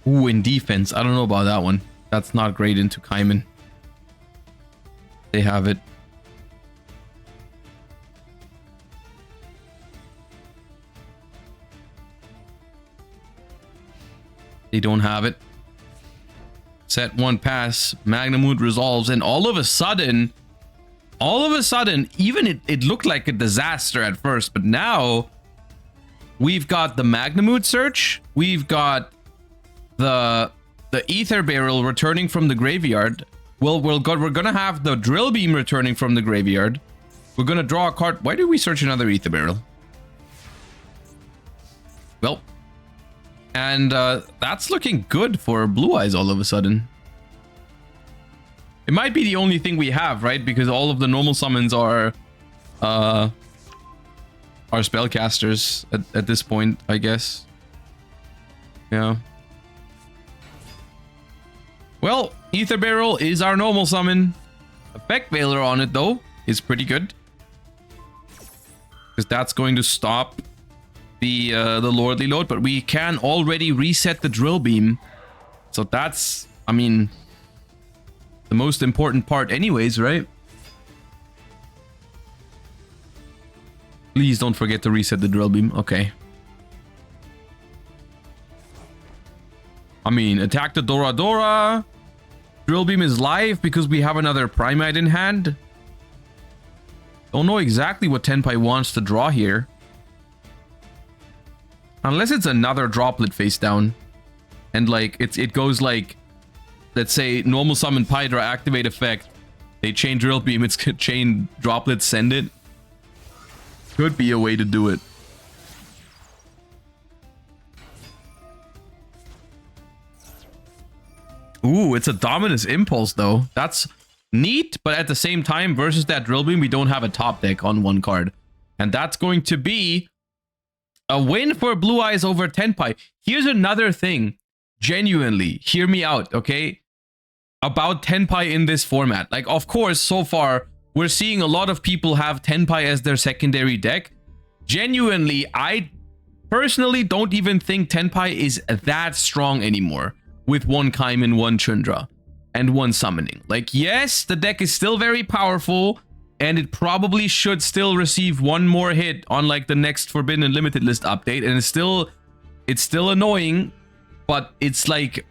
Ooh, in defense. I don't know about that one. That's not great into Kaiman. They have it. They don't have it. Set 1 pass, Magnamoot resolves, and all of a sudden, even it looked like a disaster at first, but now we've got the Magnamoot search, we've got the Ether Barrel returning from the graveyard. Well, we're gonna have the Drill Beam returning from the graveyard. We're gonna draw a card. Why did we search another Ether Barrel? Well. And that's looking good for Blue Eyes all of a sudden. It might be the only thing we have, right? Because all of the normal summons are spellcasters at this point, I guess. Yeah. Well, Ether Barrel is our normal summon. Effect Veiler on it, though, is pretty good. Because that's going to stop the Lordly Load, but we can already reset the Drill Beam. So that's, I mean, the most important part anyways, right? Please don't forget to reset the Drill Beam. Okay. I mean, attack the Dora Dora. Drill Beam is live because we have another Primite in hand. Don't know exactly what Tenpai wants to draw here. Unless it's another droplet face down. And like it goes like, let's say normal summon Hydra, activate effect. They chain drill beam, it's chain droplet, send it. Could be a way to do it. Ooh, it's a Dominus Impulse though. That's neat, but at the same time, versus that drill beam, we don't have a top deck on one card. And that's going to be a win for Blue Eyes over Tenpai. Here's another thing. Genuinely, hear me out, okay? About Tenpai in this format. Like, of course, so far, we're seeing a lot of people have Tenpai as their secondary deck. Genuinely, I personally don't even think Tenpai is that strong anymore with one Kaiman, one Chundra, and one summoning. Like, yes, the deck is still very powerful, and it probably should still receive one more hit on like the next Forbidden and Limited List update, and it's still annoying, but it's like,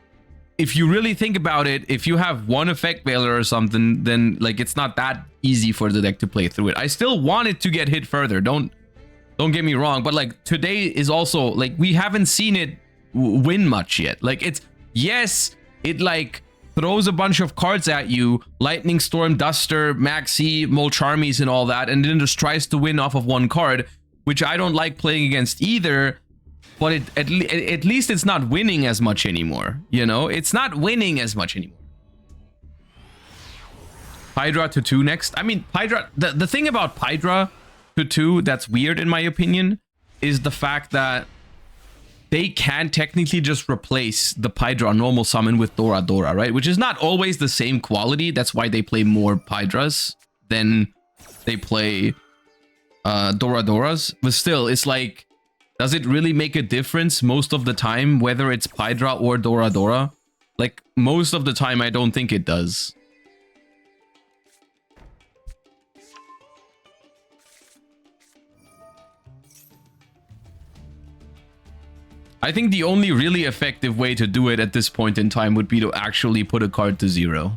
if you really think about it, if you have one effect veiler or something, then like it's not that easy for the deck to play through it. I still want it to get hit further, don't get me wrong, but like today is also like, we haven't seen it win much yet. Like, it's, yes, it like throws a bunch of cards at you, Lightning Storm, Duster, Maxi, Molcharmies and all that, and then just tries to win off of one card, which I don't like playing against either. But at least it's not winning as much anymore, you know? It's not winning as much anymore. Hydra to 2 next. I mean, Hydra, the thing about Hydra to 2 that's weird in my opinion is the fact that they can technically just replace the Hydra normal summon with Dora Dora, right? Which is not always the same quality. That's why they play more Hydras than they play Dora Doras. But still, it's like, does it really make a difference most of the time, whether it's Hydra or Dora Dora? Like, most of the time, I don't think it does. I think the only really effective way to do it at this point in time would be to actually put a card to 0.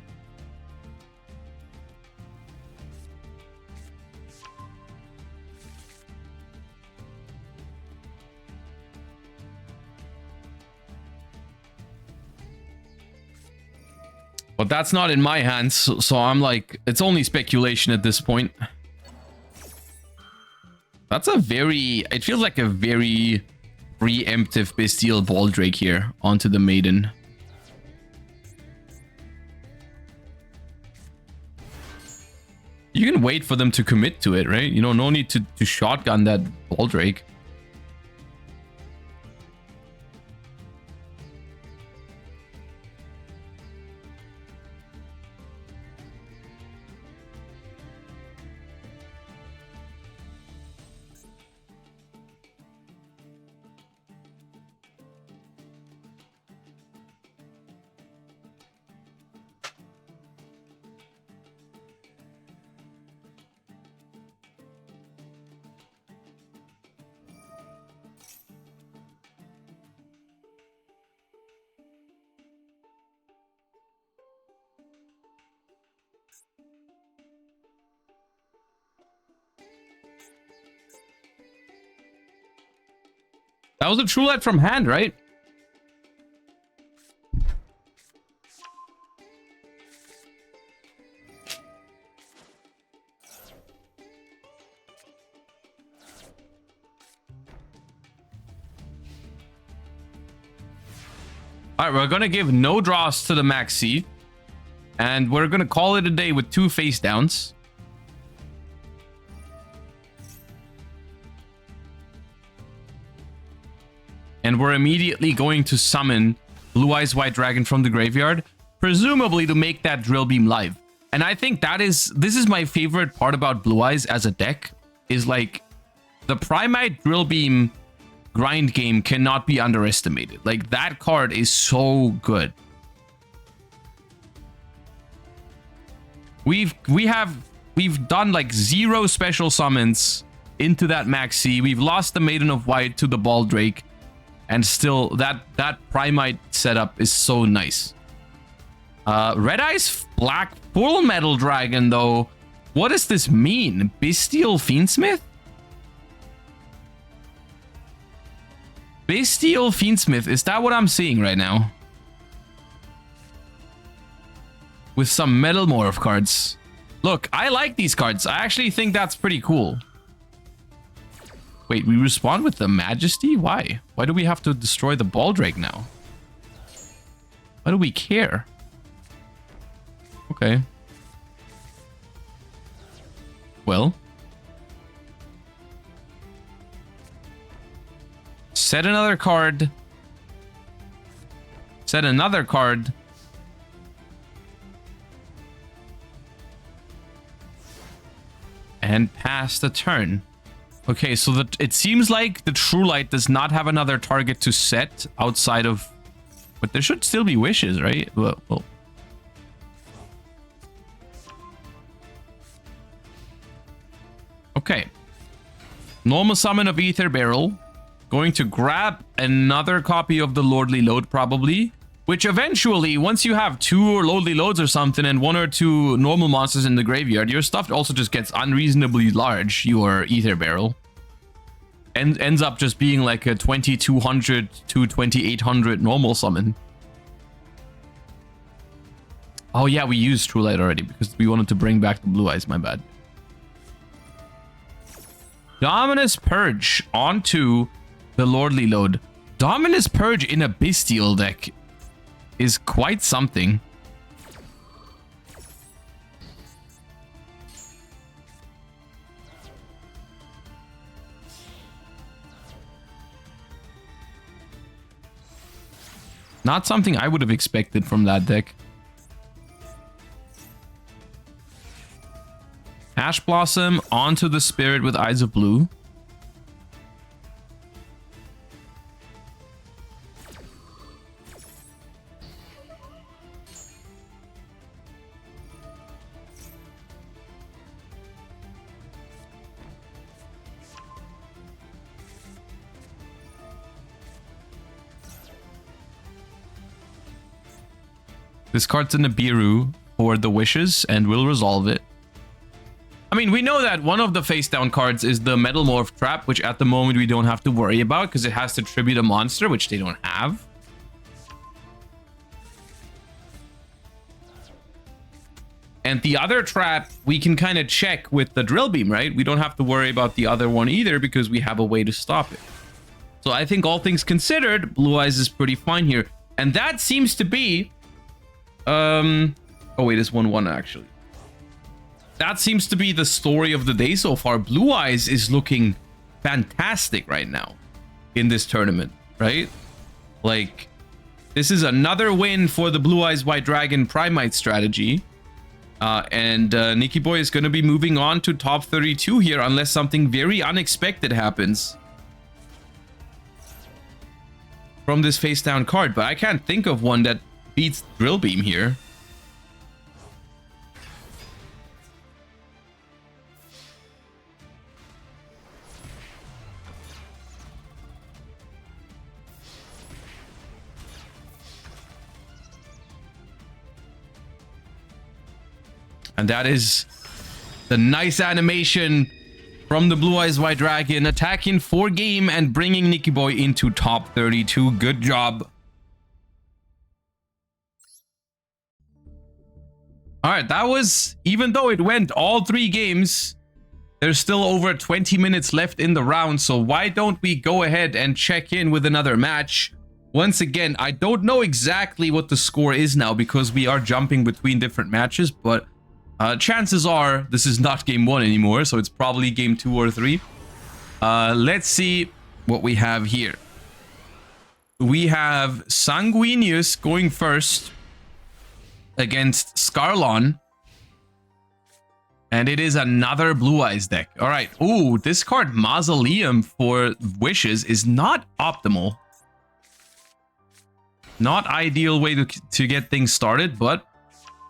But that's not in my hands, so I'm like, it's only speculation at this point. That's a very, it feels like a very preemptive Bestial Baldrake here onto the Maiden. You can wait for them to commit to it, right? You know, no need to shotgun that Baldrake. That was a True Light from hand, right? All right, we're going to give no draws to the Maxi. And we're going to call it a day with 2 face downs. And we're immediately going to summon Blue Eyes White Dragon from the graveyard, presumably to make that Drill Beam live. And I think this is my favorite part about Blue Eyes as a deck, is like the Primite Drill Beam grind game cannot be underestimated. Like, that card is so good. We've done like 0 special summons into that Maxi. We've lost the Maiden of White to the Baldrake. And still, that Primite setup is so nice. Red Eyes Black Full Metal Dragon, though. What does this mean? Bestial Fiendsmith? Bestial Fiendsmith. Is that what I'm seeing right now? With some Metal Morph cards. Look, I like these cards. I actually think that's pretty cool. Wait, we respond with the Majesty? Why? Why do we have to destroy the Baldrake now? Why do we care? Okay. Well. Set another card. Set another card. And pass the turn. Okay, so that it seems like the True Light does not have another target to set outside of... But there should still be wishes, right? Well. Okay. Normal summon of Ether Barrel. Going to grab another copy of the Lordly Load, probably. Which eventually, once you have 2 Lordly Loads or something and 1 or 2 normal monsters in the graveyard, your stuff also just gets unreasonably large, your Ether Barrel. And ends up just being like a 2200 to 2800 normal summon. Oh yeah, we used True Light already because we wanted to bring back the Blue Eyes, my bad. Dominus Purge onto the Lordly Load. Dominus Purge in a Bestial deck is quite something. Not something I would have expected from that deck. Ash Blossom onto the Spirit with Eyes of Blue. This card's in the Biru for the wishes and will resolve it. I mean, we know that one of the face down cards is the Metal Morph Trap, which at the moment we don't have to worry about because it has to tribute a monster, which they don't have. And the other trap we can kind of check with the Drill Beam, right? We don't have to worry about the other one either because we have a way to stop it. So I think all things considered, Blue Eyes is pretty fine here. And that seems to be... Oh wait, it's 1-1 actually. That seems to be the story of the day so far. Blue Eyes is looking fantastic right now in this tournament, right? Like, this is another win for the Blue Eyes White Dragon Primite strategy. And Nikki Boy is going to be moving on to top 32 here unless something very unexpected happens from this face down card. But I can't think of one that beats Drill Beam here. And that is the nice animation from the Blue Eyes White Dragon, attacking 4 game and bringing Nikki Boy into top 32. Good job. All right, that was, even though it went all 3 games, there's still over 20 minutes left in the round. So why don't we go ahead and check in with another match? Once again, I don't know exactly what the score is now because we are jumping between different matches, but chances are this is not game 1 anymore, so it's probably game 2 or 3. Let's see what we have here. We have Sanguinius going first against Scarlon. And it is another Blue Eyes deck. All right. Ooh, this card, Mausoleum for Wishes, is not optimal. Not ideal way to get things started, but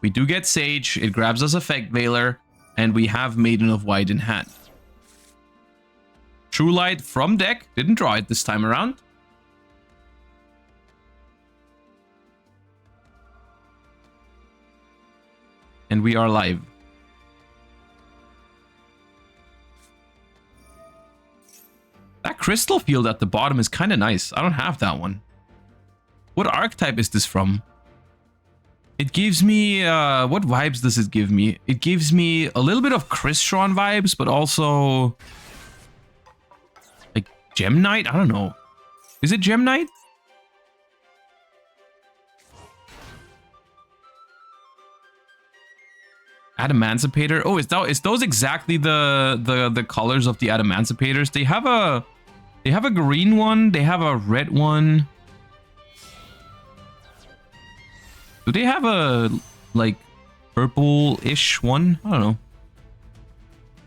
we do get Sage. It grabs us Effect Veiler, and we have Maiden of White in hand. True Light from deck. Didn't draw it this time around. And we are live. That crystal field at the bottom is kind of nice. I don't have that one. What archetype is this from? It gives me, what vibes does it give me? It gives me a little bit of Crystron vibes, but also like Gem Knight? I don't know. Is it Gem Knight? Adamancipator. Oh, is those exactly the colors of the Adamancipators? They have a green one, they have a red one. Do they have a like purple-ish one? I don't know.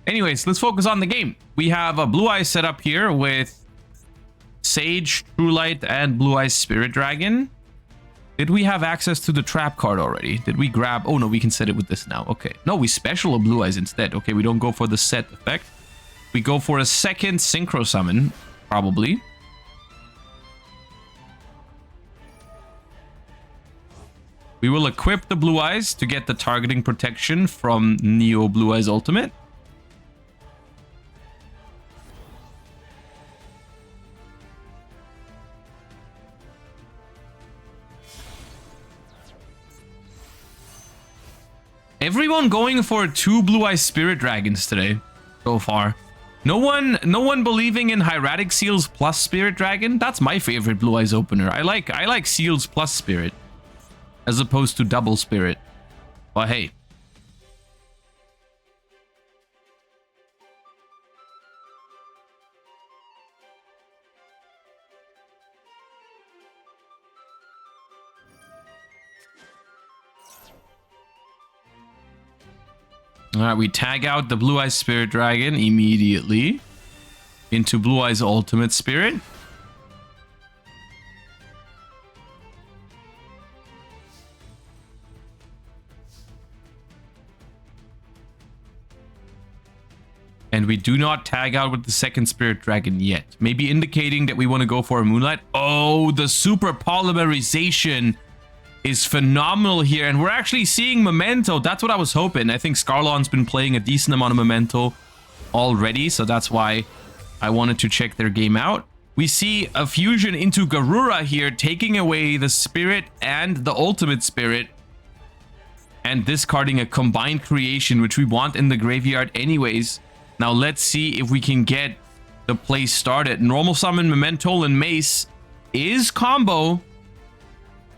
Anyways, let's focus on the game. We have a Blue Eyes set up here with Sage, True Light, and Blue Eyes Spirit Dragon. Did we have access to the trap card already? Did we grab... Oh, no, we can set it with this now. Okay. No, we special a Blue Eyes instead. Okay, we don't go for the set effect. We go for a second Synchro Summon, probably. We will equip the Blue Eyes to get the targeting protection from Neo Blue Eyes Ultimate. Everyone going for 2 Blue Eyes Spirit Dragons today, so far. No one believing in Hieratic Seals plus Spirit Dragon. That's my favorite Blue Eyes opener. I like Seals plus Spirit, as opposed to double Spirit. But hey. Alright, we tag out the Blue Eyes Spirit Dragon immediately into Blue Eyes Ultimate Spirit. And we do not tag out with the second Spirit Dragon yet. Maybe indicating that we want to go for a Moonlight. Oh, the Super Polymerization is phenomenal here. And we're actually seeing Memento. That's what I was hoping. I think Scarlon's been playing a decent amount of Memento already. So that's why I wanted to check their game out. We see a fusion into Garura here, taking away the Spirit and the Ultimate Spirit. And discarding a combined creation, which we want in the graveyard anyways. Now let's see if we can get the play started. Normal Summon Memento and Mace is combo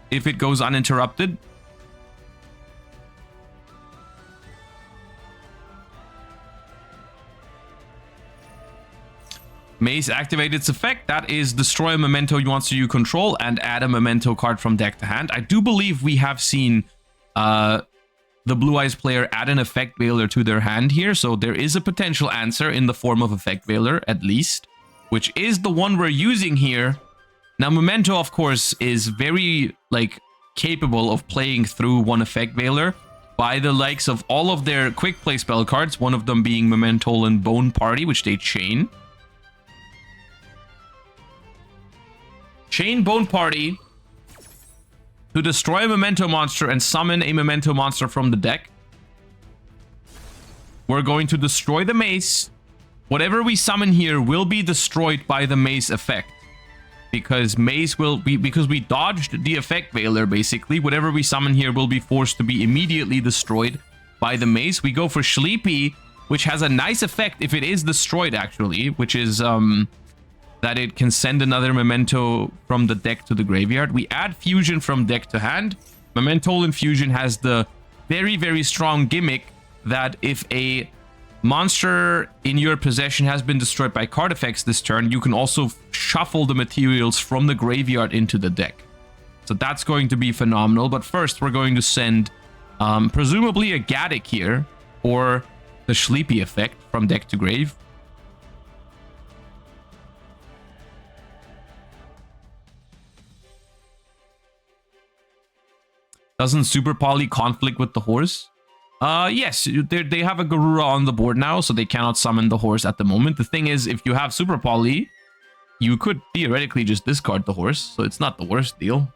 if it goes uninterrupted. Mace activated its effect. That is destroy a Memento monster you control and add a Memento card from deck to hand. I do believe we have seen the Blue Eyes player add an Effect Veiler to their hand here. So there is a potential answer in the form of Effect Veiler, at least, which is the one we're using here. Now, Memento, of course, is very, like, capable of playing through one Effect Veiler by the likes of all of their quick play spell cards, one of them being Memento and Bone Party, which they chain. Chain Bone Party to destroy a Memento monster and summon a Memento monster from the deck. We're going to destroy the Mace. Whatever we summon here will be destroyed by the Mace effect. Because Mace will be, because we dodged the Effect Veiler, basically. Whatever we summon here will be forced to be immediately destroyed by the Mace. We go for Sleepy, which has a nice effect if it is destroyed, actually. Which is, that it can send another Memento from the deck to the graveyard. We add Fusion from deck to hand. Memento and Fusion has the very, very strong gimmick that if a monster in your possession has been destroyed by card effects this turn, you can also shuffle the materials from the graveyard into the deck. So that's going to be phenomenal. But first, we're going to send presumably a Gaddock here, or the Sleepy effect from deck to grave. Doesn't Super Poly conflict with the horse? Yes, they have a Garura on the board now, so they cannot summon the horse at the moment. The thing is, if you have Super Poly, you could theoretically just discard the horse, so it's not the worst deal.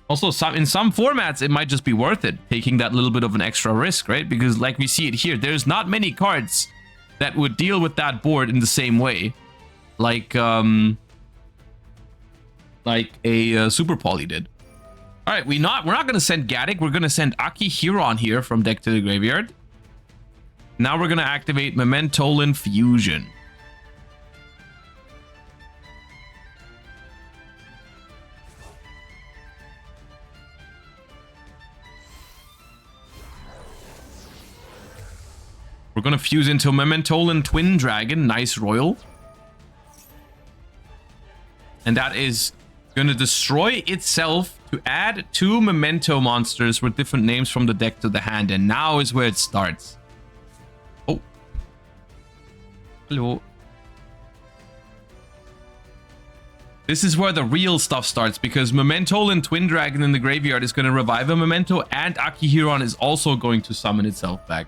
Also, in some formats, it might just be worth it, taking that little bit of an extra risk, right? Because like we see it here, there's not many cards that would deal with that board in the same way. like a Super Poly did. All right, we're not gonna send Gaddock. We're gonna send Akihiron here from deck to the graveyard. Now we're gonna activate Mementolin Fusion. We're gonna fuse into Mementolin Twin Dragon, nice royal. And that is gonna destroy itself to add 2 memento monsters with different names from the deck to the hand. And now is where it starts. Oh. Hello. This is where the real stuff starts, because Mementolin Twin Dragon in the graveyard is gonna revive a memento, and Akihiron is also going to summon itself back.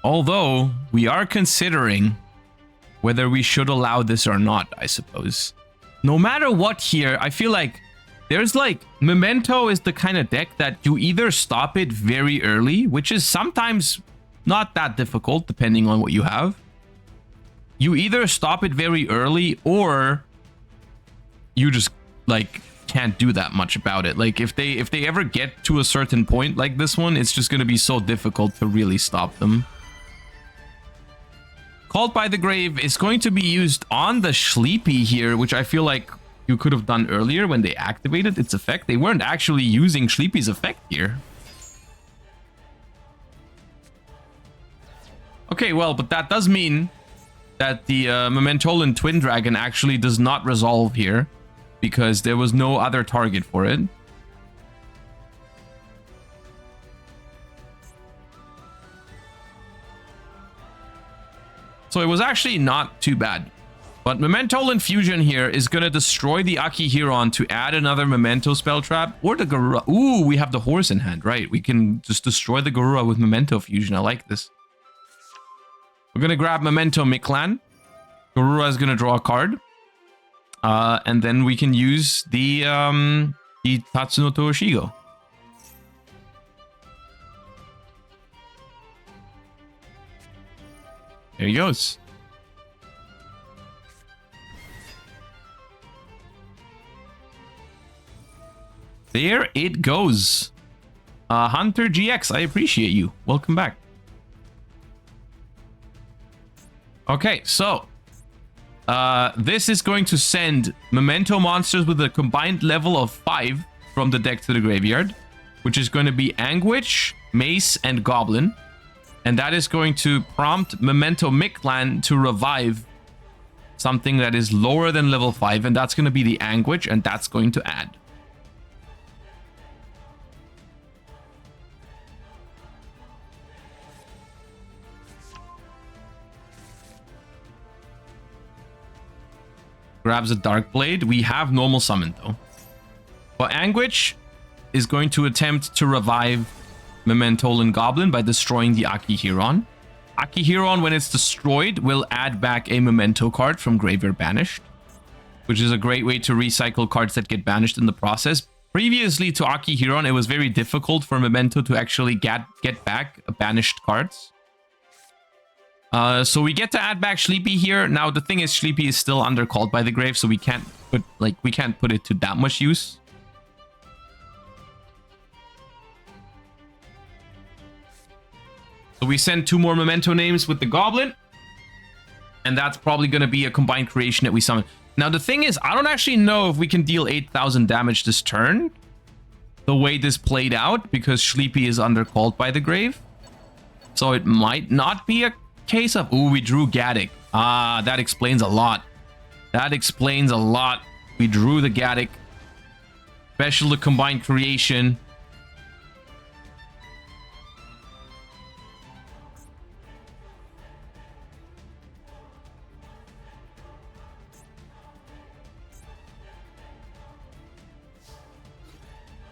Although, we are considering whether we should allow this or not, I suppose. No matter what here, I feel like there's like... Memento is the kind of deck that you either stop it very early, which is sometimes not that difficult, depending on what you have. You either stop it very early, or you just, like, can't do that much about it. Like, if they ever get to a certain point like this one, it's just going to be so difficult to really stop them. Called by the Grave is going to be used on the Sleepy here, which I feel like you could have done earlier when they activated its effect. They weren't actually using Sleepy's effect here. Okay, well, but that does mean that the Mementolin Twin Dragon actually does not resolve here, because there was no other target for it. So it was actually not too bad. But Mementolin Fusion here is going to destroy the Akihiron to add another Memento spell trap, or the Garura. Ooh, we have the horse in hand, right? We can just destroy the Garura with Memento Fusion. I like this. We're going to grab Memento Miklan. Garura is going to draw a card. And then we can use the Tatsuno Toshigo. There he goes. There it goes. Hunter GX, I appreciate you. Welcome back. Okay, so this is going to send Memento monsters with a combined level of 5 from the deck to the graveyard, which is going to be Anguish, Mace, and Goblin. And that is going to prompt Memento Miklan to revive something that is lower than level 5, and that's going to be the Anguish, and that's going to add. Grabs a Dark Blade. We have normal summon though. But Anguish is going to attempt to revive Mementolin Goblin by destroying the Akihiron. Akihiron, when it's destroyed, will add back a Memento card from Graveyard Banished, which is a great way to recycle cards that get banished in the process. Previously to Akihiron, it was very difficult for Memento to actually get back banished cards. So we get to add back Sleepy here. Now the thing is, Sleepy is still under Called by the Grave, so we can't put it to that much use. So we send 2 more Memento names with the Goblin, and that's probably going to be a combined creation that we summon. Now the thing is, I don't actually know if we can deal 8,000 damage this turn, the way this played out, because Sleepy is under Called by the Grave. So it might not be a case of... Ooh, we drew Gaddock. Ah, that explains a lot. That explains a lot. We drew the Gaddock. Special to combined creation.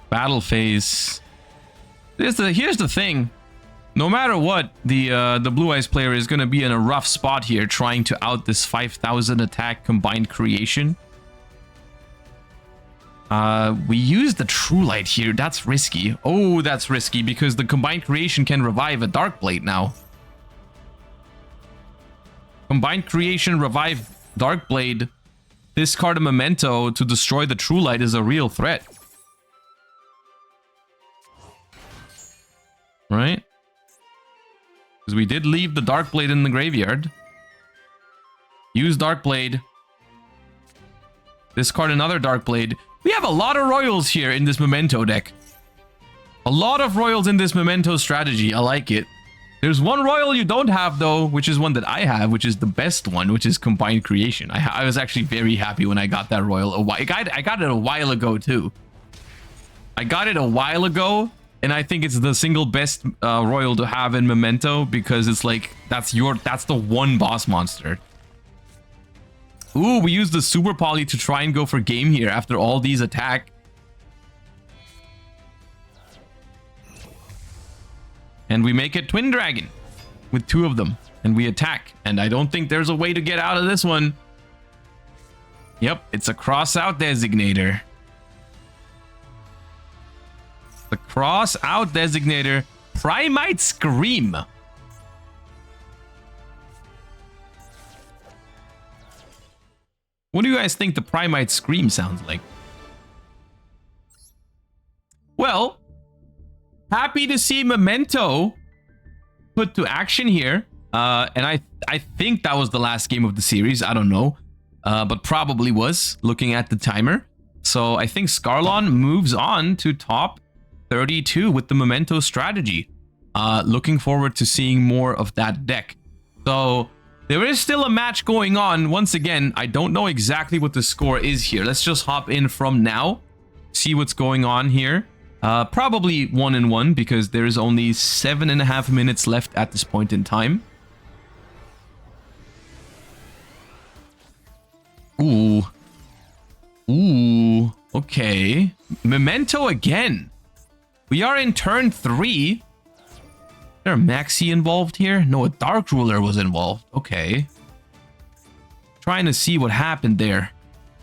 Battle phase. Here's the thing. no matter what, the Blue Eyes player is going to be in a rough spot here trying to out this 5,000 attack combined creation. We use the True Light here. That's risky. Oh, that's risky because the combined creation can revive a Dark Blade now. Combined creation, revive Dark Blade, discard a memento to destroy the True Light is a real threat. Right? Because we did leave the Dark Blade in the graveyard. Use Dark Blade. Discard another Dark Blade. We have a lot of Royals here in this Memento deck. A lot of Royals in this Memento strategy. I like it. There's one Royal you don't have, though, which is one that I have, which is the best one, which is Combined Creation. I was actually very happy when I got that Royal. I got it a while ago, too. I got it a while ago, and I think it's the single best Royal to have in Memento, because it's like, that's the one boss monster. Ooh, we used the Super Poly to try and go for game here after all these attack. And we make it Twin Dragon with 2 of them. And we attack. And I don't think there's a way to get out of this one. Yep, it's a cross-out designator. The cross-out designator. Primite Scream. What do you guys think the Primite Scream sounds like? Well, happy to see Memento put to action here. And I think that was the last game of the series. I don't know. But probably was, looking at the timer. So I think Scarlon moves on to top 32 with the Memento strategy. Looking forward to seeing more of that deck. So there is still a match going on. Once again, I don't know exactly what the score is here. Let's just hop in from now. See what's going on here. Probably 1-1 because there is only 7.5 minutes left at this point in time. Ooh. Ooh. Okay. Memento again. We are in turn 3. Is there a Maxi involved here? No, a Dark Ruler was involved. Okay. Trying to see what happened there.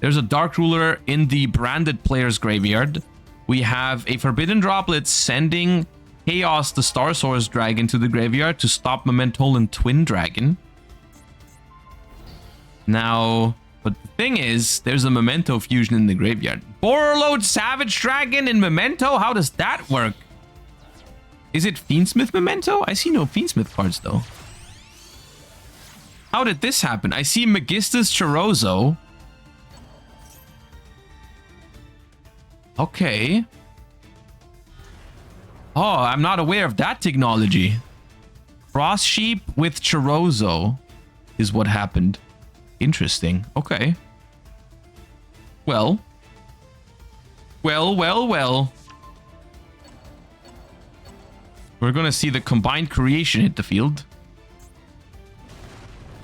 There's a Dark Ruler in the branded player's graveyard. We have a Forbidden Droplet sending Chaos the Star Source Dragon to the graveyard to stop Memento and Twin Dragon. Now, but the thing is, there's a Memento fusion in the graveyard. Borrowload Savage Dragon in Memento? How does that work? Is it Fiendsmith Memento? I see no Fiendsmith cards, though. How did this happen? I see Magistus Chorozo. Okay. Oh, I'm not aware of that technology. Cross Sheep with Chorozo is what happened. Interesting. Okay. Well. Well. We're going to see the combined creation hit the field.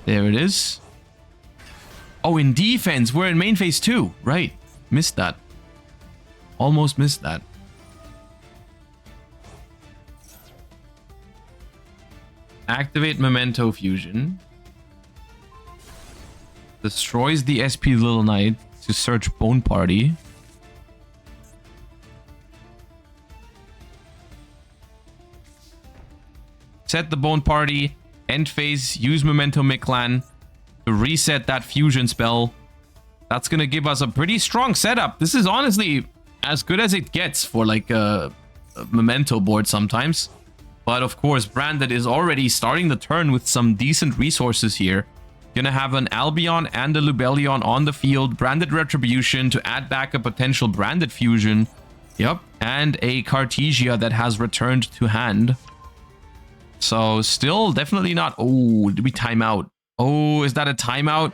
There it is. Oh, in defense. We're in main phase 2. Right. Missed that. Almost missed that. Activate Memento Fusion. Destroys the SP Little Knight to search Bone Party. Set the Bone Party. End phase. Use Memento Mictlan to reset that fusion spell. That's going to give us a pretty strong setup. This is honestly as good as it gets for like a Memento board sometimes. But of course, Branded is already starting the turn with some decent resources here. Gonna have an Albion and a Lubellion on the field. Branded Retribution to add back a potential Branded Fusion. Yep. And a Cartesia that has returned to hand. So still definitely not... Oh, did we time out? Oh, is that a timeout?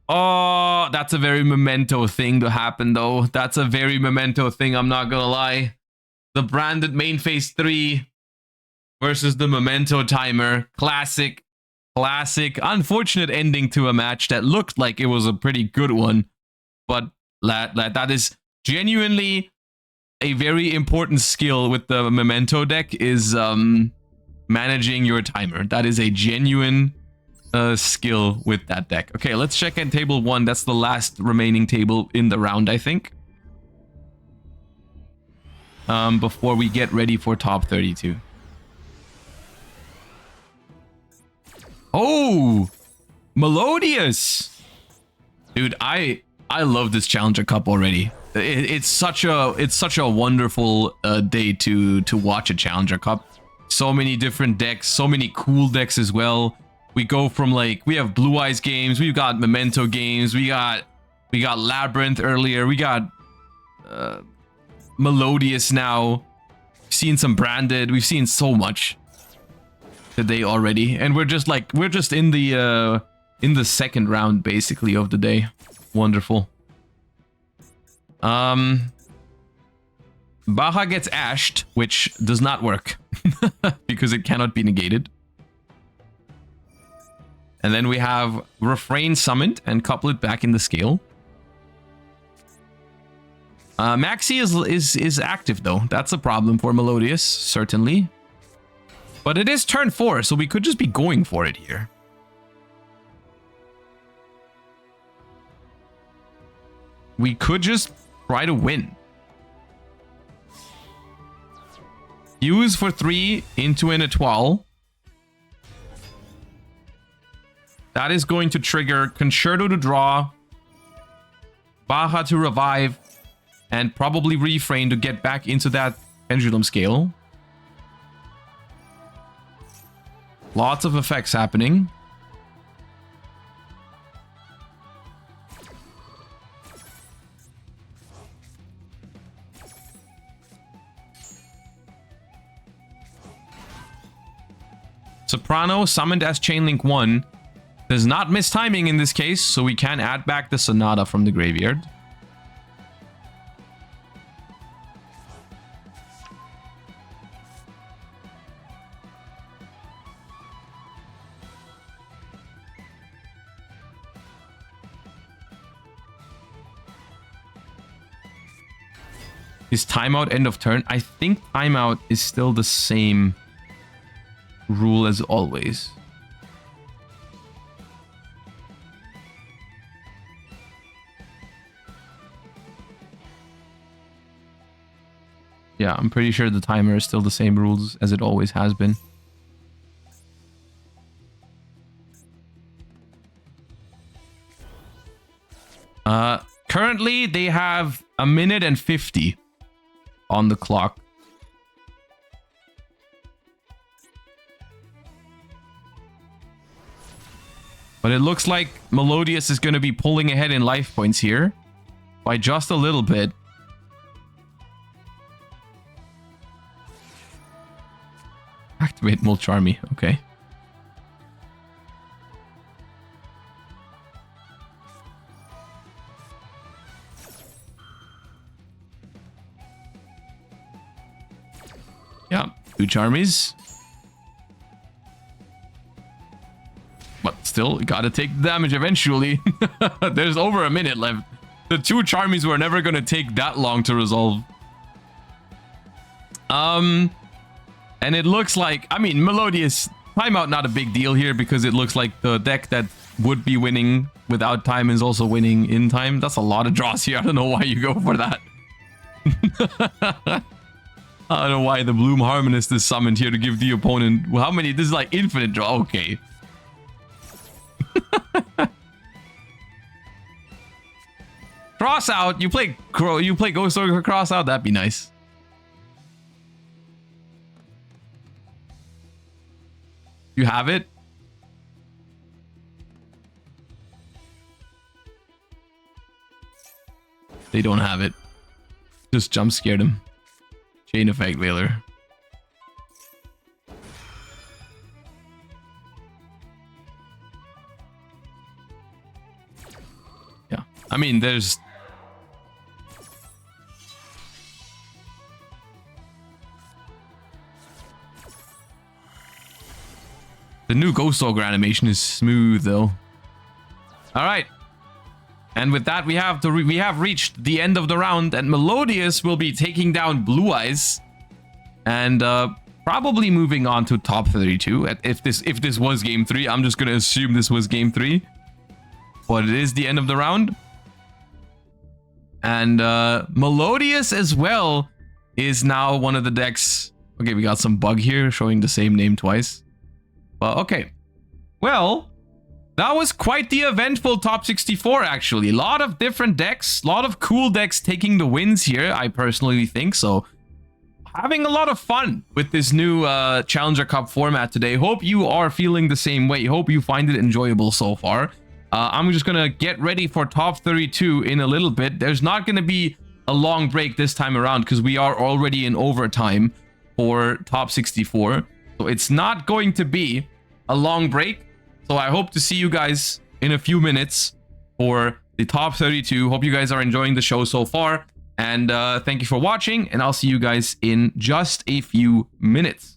Oh, that's a very Memento thing to happen, though. That's a very Memento thing, I'm not gonna lie. The Branded main phase 3 versus the Memento timer. Classic. Unfortunate ending to a match that looked like it was a pretty good one. But that is genuinely a very important skill with the Memento deck is managing your timer. That is a genuine skill with that deck. Okay, let's check in table 1. That's the last remaining table in the round, I think. Before we get ready for top 32. Oh, Melodious. Dude, I love this Challenger Cup already. It's such a wonderful day to watch a Challenger Cup. So many different decks, so many cool decks as well. We go from like, we have Blue Eyes games, we've got Memento games, we got Labyrinth earlier, we got Melodious now. We've seen some Branded, we've seen so much today already, and we're just in the second round basically of the day. Wonderful. Baja gets ashed, which does not work because it cannot be negated. And then we have Refrain summoned and Couplet back in the scale. Maxi is active though. That's a problem for Melodious, certainly. But it is turn 4, so we could just be going for it here. We could just try to win. Use for 3 into an Etoile. That is going to trigger Concerto to draw, Baja to revive, and probably Refrain to get back into that Pendulum scale. Lots of effects happening. Soprano summoned as Chainlink 1. Does not miss timing in this case, so we can add back the Sonata from the graveyard. Is timeout end of turn? I think timeout is still the same rule as always. Yeah, I'm pretty sure the timer is still the same rules as it always has been. Currently, they have 1 minute and 50 on the clock. But it looks like Melodious is going to be pulling ahead in life points here by just a little bit. Activate Mulcharmy, okay. Yeah, 2 Charmies. But still, gotta take the damage eventually. There's over 1 minute left. The 2 Charmies were never gonna take that long to resolve. And it looks like, I mean, Melodious, timeout not a big deal here because it looks like the deck that would be winning without time is also winning in time. That's a lot of draws here. I don't know why you go for that. I don't know why the Bloom Harmonist is summoned here to give the opponent... How many? This is like infinite draw. Okay. Cross out. You play Ghost Order cross out. That'd be nice. You have it? They don't have it. Just jump scared him. Chain effect Veiler. Yeah. I mean, there's... The new Ghost Ogre animation is smooth, though. Alright. And with that, we have reached the end of the round, and Melodious will be taking down Blue Eyes, and probably moving on to top 32. If this was game 3, I'm just gonna assume this was game 3, but it is the end of the round. And Melodious as well is now one of the decks. Okay, we got some bug here showing the same name twice. But okay, well, that was quite the eventful top 64, actually. A lot of different decks, a lot of cool decks taking the wins here, I personally think. So, having a lot of fun with this new Challenger Cup format today. Hope you are feeling the same way. Hope you find it enjoyable so far. I'm just going to get ready for top 32 in a little bit. There's not going to be a long break this time around because we are already in overtime for top 64. So, it's not going to be a long break. So I hope to see you guys in a few minutes for the top 32. Hope you guys are enjoying the show so far. And thank you for watching. And I'll see you guys in just a few minutes.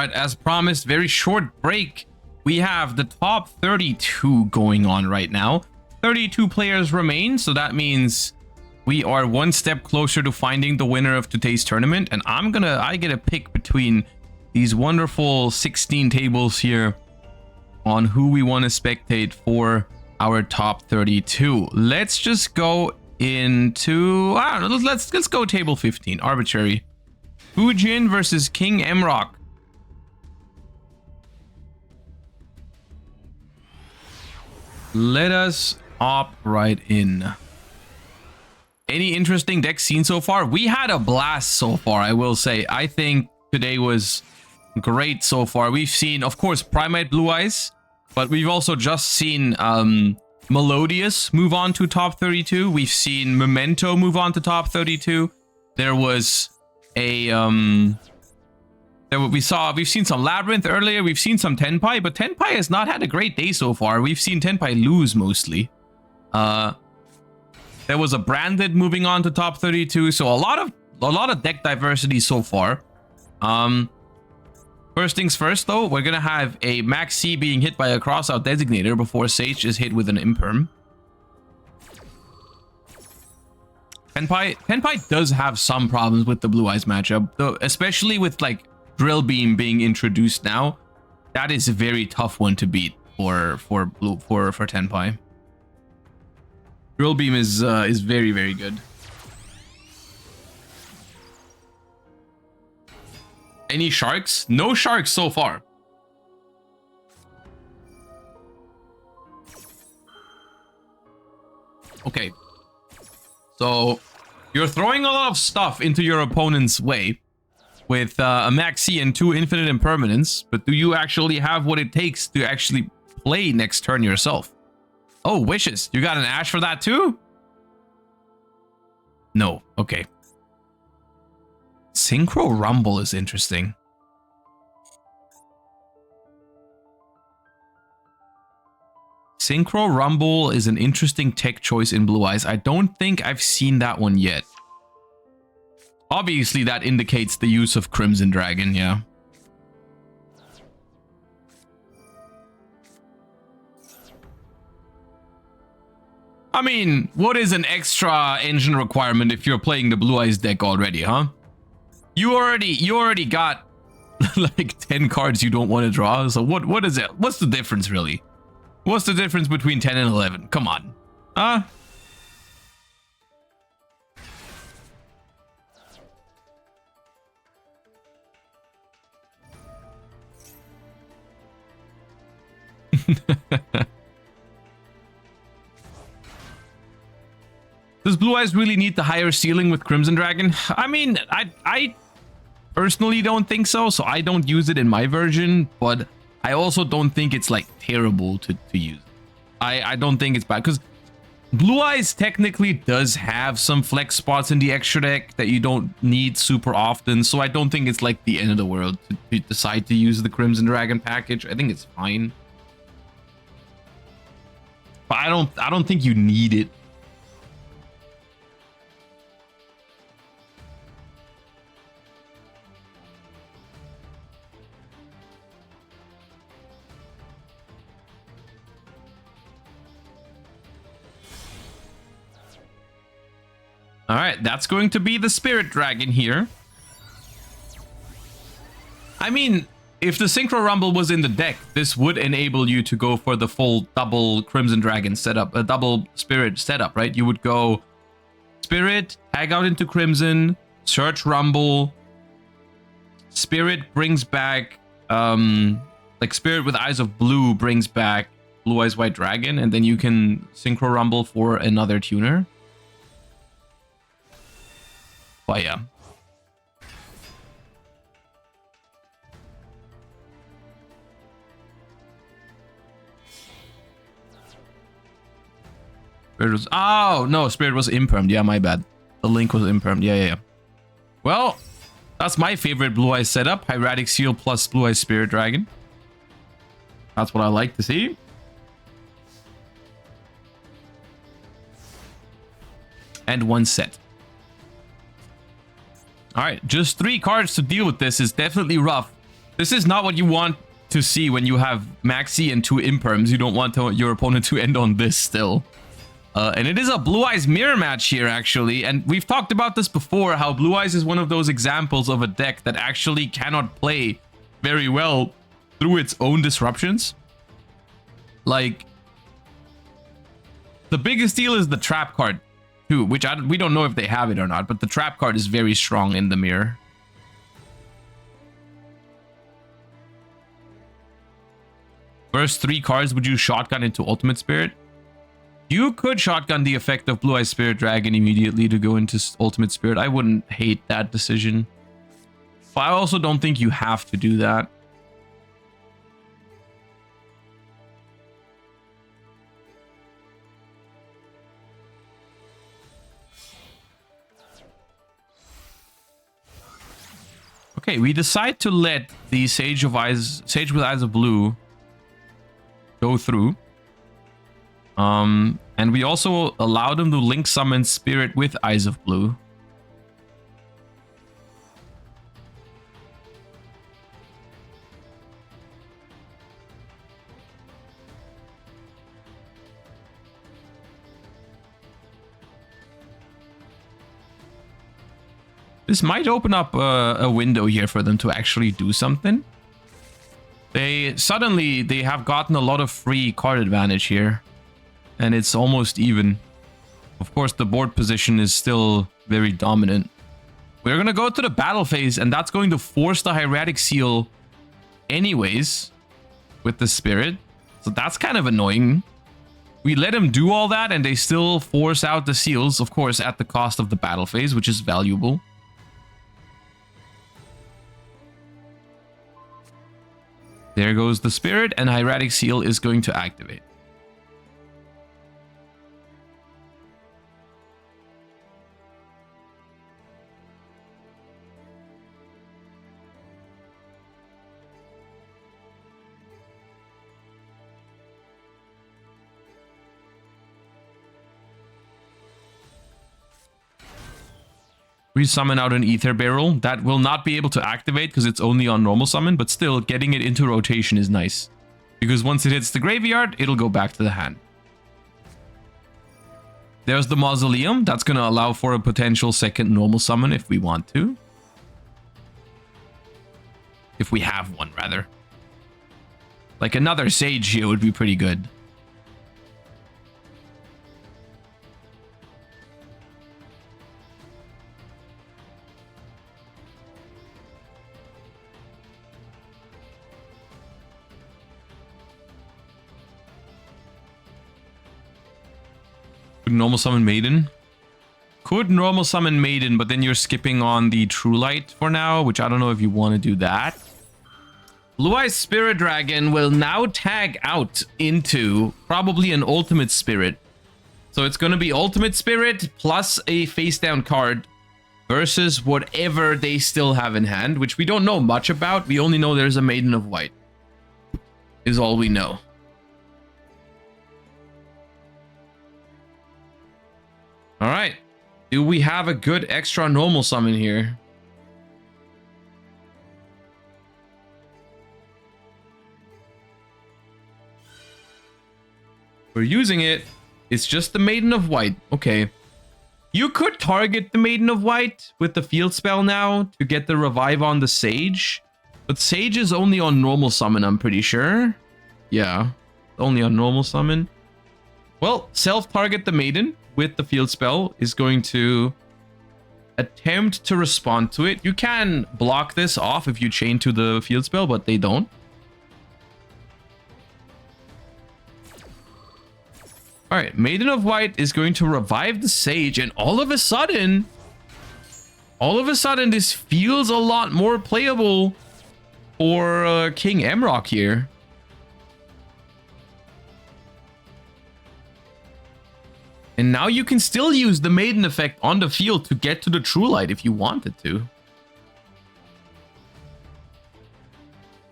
right, as promised, very short break. We have the top 32 going on right now. 32 players remain, so that means we are one step closer to finding the winner of today's tournament. And I get a pick between these wonderful 16 tables here on who we want to spectate for our top 32. Let's just go into, I don't know, let's go table 15, arbitrary. Fujin versus King Emrock. Let us hop right in. Any interesting decks seen so far? We had a blast so far, I will say. I think today was great so far. We've seen, of course, Primate Blue Eyes, but we've also just seen Melodious move on to top 32. We've seen Memento move on to top 32. There was a we've seen some Labyrinth earlier. We've seen some Tenpai, but Tenpai has not had a great day so far. We've seen Tenpai lose mostly. There was a Branded moving on to top 32, so a lot of deck diversity so far. First things first, though, we're gonna have a Max C being hit by a crossout designator before Sage is hit with an Imperm. Tenpai does have some problems with the Blue Eyes matchup, though, especially with like Drill Beam being introduced now. That is a very tough one to beat for Tenpai. Drill Beam is very, very good. Any sharks? No sharks so far. Okay. So you're throwing a lot of stuff into your opponent's way with a Max C and 2 infinite impermanence, but do you actually have what it takes to actually play next turn yourself? Oh, Wishes. You got an Ash for that too? No. Okay. Synchro Rumble is interesting. Synchro Rumble is an interesting tech choice in Blue Eyes. I don't think I've seen that one yet. Obviously, that indicates the use of Crimson Dragon, yeah. I mean, what is an extra engine requirement if you're playing the Blue Eyes deck already, huh? You already got like 10 cards you don't want to draw. So what is it? What's the difference really? What's the difference between 10 and 11? Come on. Huh? Does Blue Eyes really need the higher ceiling with Crimson Dragon? I mean, I personally don't think so, so I don't use it in my version, but I also don't think it's like terrible to use. I don't think it's bad, because Blue Eyes technically does have some flex spots in the extra deck that you don't need super often, so I don't think it's like the end of the world to decide to use the Crimson Dragon package. I think it's fine. But I don't think you need it. All right, that's going to be the Spirit Dragon here. I mean, if the Synchro Rumble was in the deck, this would enable you to go for the full double Crimson Dragon setup, a double Spirit setup, right? You would go Spirit, tag out into Crimson, search Rumble, Spirit brings back, like Spirit with Eyes of Blue brings back Blue Eyes White Dragon, and then you can Synchro Rumble for another tuner. But yeah. Spirit was, oh no, Spirit was impermed. Yeah, my bad. The link was impermed. Yeah. Well, that's my favorite Blue Eyes setup. Hieratic Seal plus Blue Eyes Spirit Dragon. That's what I like to see. And one set. All right, just 3 cards to deal with this is definitely rough. This is not what you want to see when you have Maxi and 2 Imperms. You don't want your opponent to end on this still. And it is a Blue Eyes mirror match here, actually. And we've talked about this before, how Blue Eyes is one of those examples of a deck that actually cannot play very well through its own disruptions. Like, the biggest deal is the trap card, too, which we don't know if they have it or not, but the trap card is very strong in the mirror. First 3 cards, would you shotgun into Ultimate Spirit? You could shotgun the effect of Blue Eyes Spirit Dragon immediately to go into Ultimate Spirit. I wouldn't hate that decision. But I also don't think you have to do that. Okay, we decide to let the Sage with Eyes of Blue go through. And we also allow them to link summon Spirit with Eyes of Blue. This might open up a window here for them to actually do something. They have gotten a lot of free card advantage here. And it's almost even. Of course, the board position is still very dominant. We're going to go to the battle phase, and that's going to force the Hieratic Seal anyways with the Spirit. So that's kind of annoying. We let them do all that, and they still force out the seals, of course, at the cost of the battle phase, which is valuable. There goes the Spirit, and Hieratic Seal is going to activate. We summon out an Ether Barrel. That will not be able to activate because it's only on normal summon, but still, getting it into rotation is nice. Because once it hits the graveyard, it'll go back to the hand. There's the Mausoleum. That's going to allow for a potential second normal summon if we want to. If we have one, rather. Like another Sage here would be pretty good. Normal summon Maiden. Could normal summon Maiden, but then you're skipping on the True Light for now, which I don't know if you want to do that. Blue Eyes Spirit Dragon will now tag out into probably an Ultimate Spirit. So it's going to be Ultimate Spirit plus a face down card versus whatever they still have in hand, which we don't know much about. We only know there's a Maiden of White. Is all we know. All right. Do we have a good extra normal summon here? We're using it. It's just the Maiden of White. Okay. You could target the Maiden of White with the field spell now to get the revive on the Sage. But Sage is only on normal summon, I'm pretty sure. Yeah. Only on normal summon. Well, self-target the Maiden with the field spell is going to attempt to respond to it. You can block this off if you chain to the field spell, but they don't. All right, Maiden of White is going to revive the Sage, and all of a sudden, this feels a lot more playable for King Emrock here. And now you can still use the Maiden effect on the field to get to the True Light if you wanted to.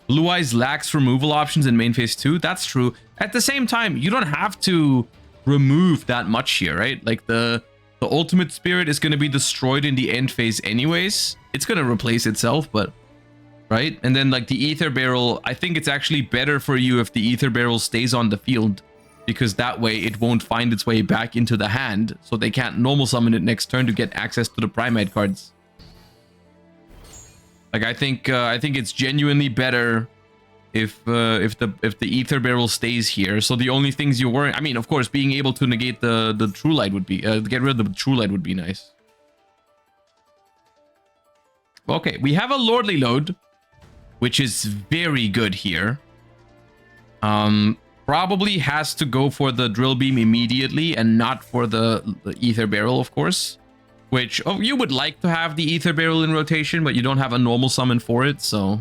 Blue Eyes lacks removal options in main phase 2. That's true. At the same time, you don't have to remove that much here, right? Like the Ultimate Spirit is going to be destroyed in the end phase anyways. It's going to replace itself, but right? And then like the Ether Barrel, I think it's actually better for you if the Ether Barrel stays on the field, because that way it won't find its way back into the hand, so they can't normal summon it next turn to get access to the Primate cards. Like I think it's genuinely better if the Ether Barrel stays here. So the only things you worry, I mean, of course, being able to negate the True Light would be get rid of the True Light would be nice. Okay, we have a Lordly Load, which is very good here. Probably has to go for the Drill Beam immediately and not for the Ether Barrel, of course. Which, oh, you would like to have the Ether Barrel in rotation, but you don't have a normal summon for it, so...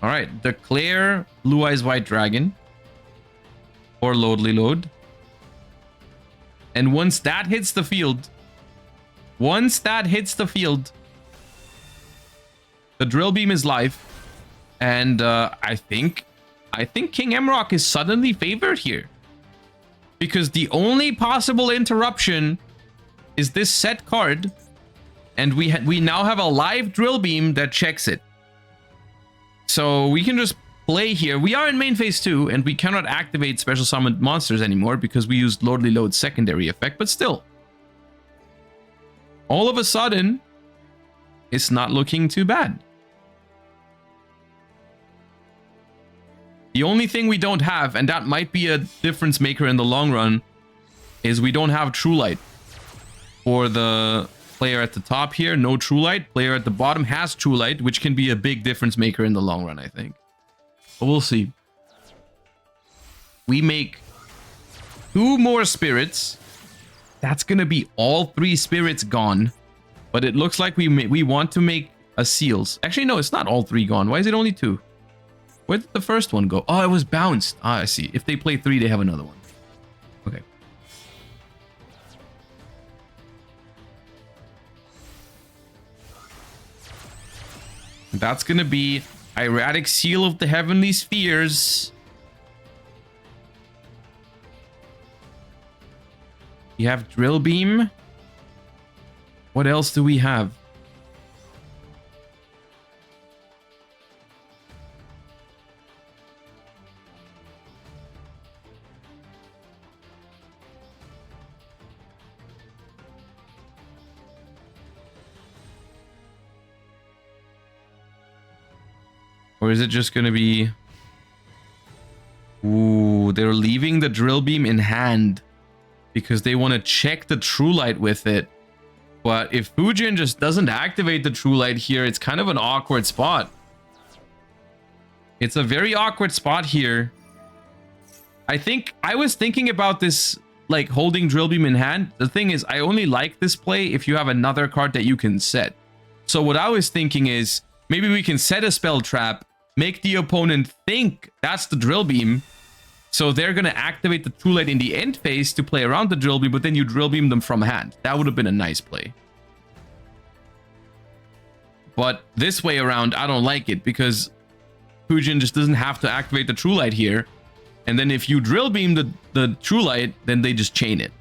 Alright, declare Blue Eyes White Dragon. Or Lordly Load. And once that hits the field... the Drill Beam is live, and I think King Emrock is suddenly favored here, because the only possible interruption is this set card, and we now have a live Drill Beam that checks it. So we can just play here. We are in main phase 2, and we cannot activate special summoned monsters anymore because we used Lordly Load's secondary effect, but still, all of a sudden, it's not looking too bad. The only thing we don't have, and that might be a difference maker in the long run, is we don't have True Light. For the player at the top here, no True Light. Player at the bottom has True Light, which can be a big difference maker in the long run, I think. But we'll see. We make 2 more spirits. That's gonna be all 3 spirits gone. But it looks like we want to make a seals. Actually, no, it's not all 3 gone. Why is it only 2? Where did the first one go? Oh, it was bounced. Ah, I see. If they play 3, they have another one. Okay. That's gonna be Hieratic Seal of the Heavenly Spheres. You have Drill Beam. What else do we have? Or is it just going to be... Ooh, they're leaving the Drill Beam in hand because they want to check the True Light with it. But if Fujin just doesn't activate the True Light here, it's kind of an awkward spot. It's a very awkward spot here. I was thinking about this, like, holding Drill Beam in hand. The thing is, I only like this play if you have another card that you can set. So what I was thinking is, maybe we can set a spell trap, make the opponent think that's the Drill Beam, so they're going to activate the True Light in the end phase to play around the Drill Beam, but then you Drill Beam them from hand. That would have been a nice play. But this way around, I don't like it, because Fujin just doesn't have to activate the True Light here. And then if you Drill Beam the True Light, then they just chain it.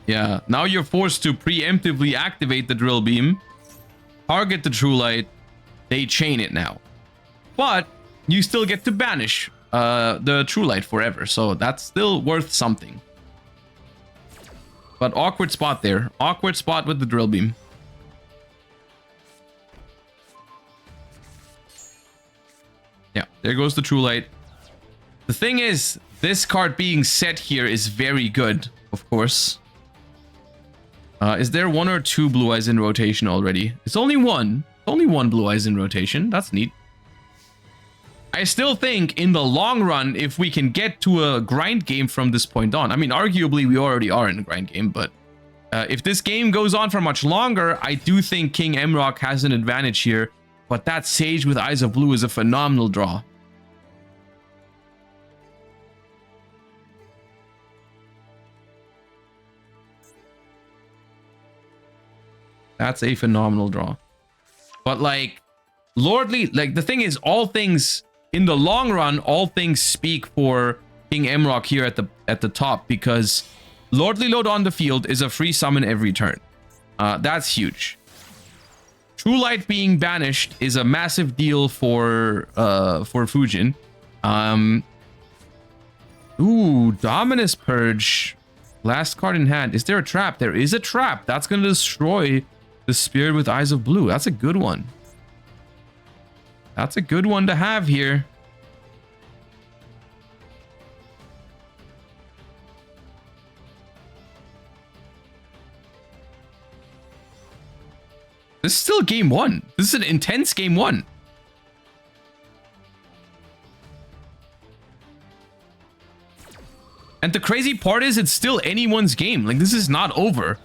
Yeah, now you're forced to preemptively activate the Drill Beam, target the True Light, they chain it now. But you still get to banish the True Light forever, so that's still worth something. But awkward spot there. Awkward spot with the Drill Beam. Yeah, there goes the True Light. The thing is, this card being set here is very good, of course. Is there 1 or 2 Blue Eyes in rotation already? It's only 1. Only 1 Blue Eyes in rotation. That's neat. I still think in the long run, if we can get to a grind game from this point on, I mean, arguably we already are in a grind game, but if this game goes on for much longer, I do think King Emrock has an advantage here. But that Sage with Eyes of Blue is a phenomenal draw. That's a phenomenal draw. But like, Lordly, like the thing is, all things in the long run, all things speak for King Emrock here at the top, because Lordly Load on the field is a free summon every turn. That's huge. True Light being banished is a massive deal for Fujin. Ooh, Dominus Purge. Last card in hand. Is there a trap? There is a trap. That's going to destroy the Spirit with Eyes of Blue. That's a good one. That's a good one to have here. This is still game one. This is an intense game one. And the crazy part is it's still anyone's game. Like, this is not over.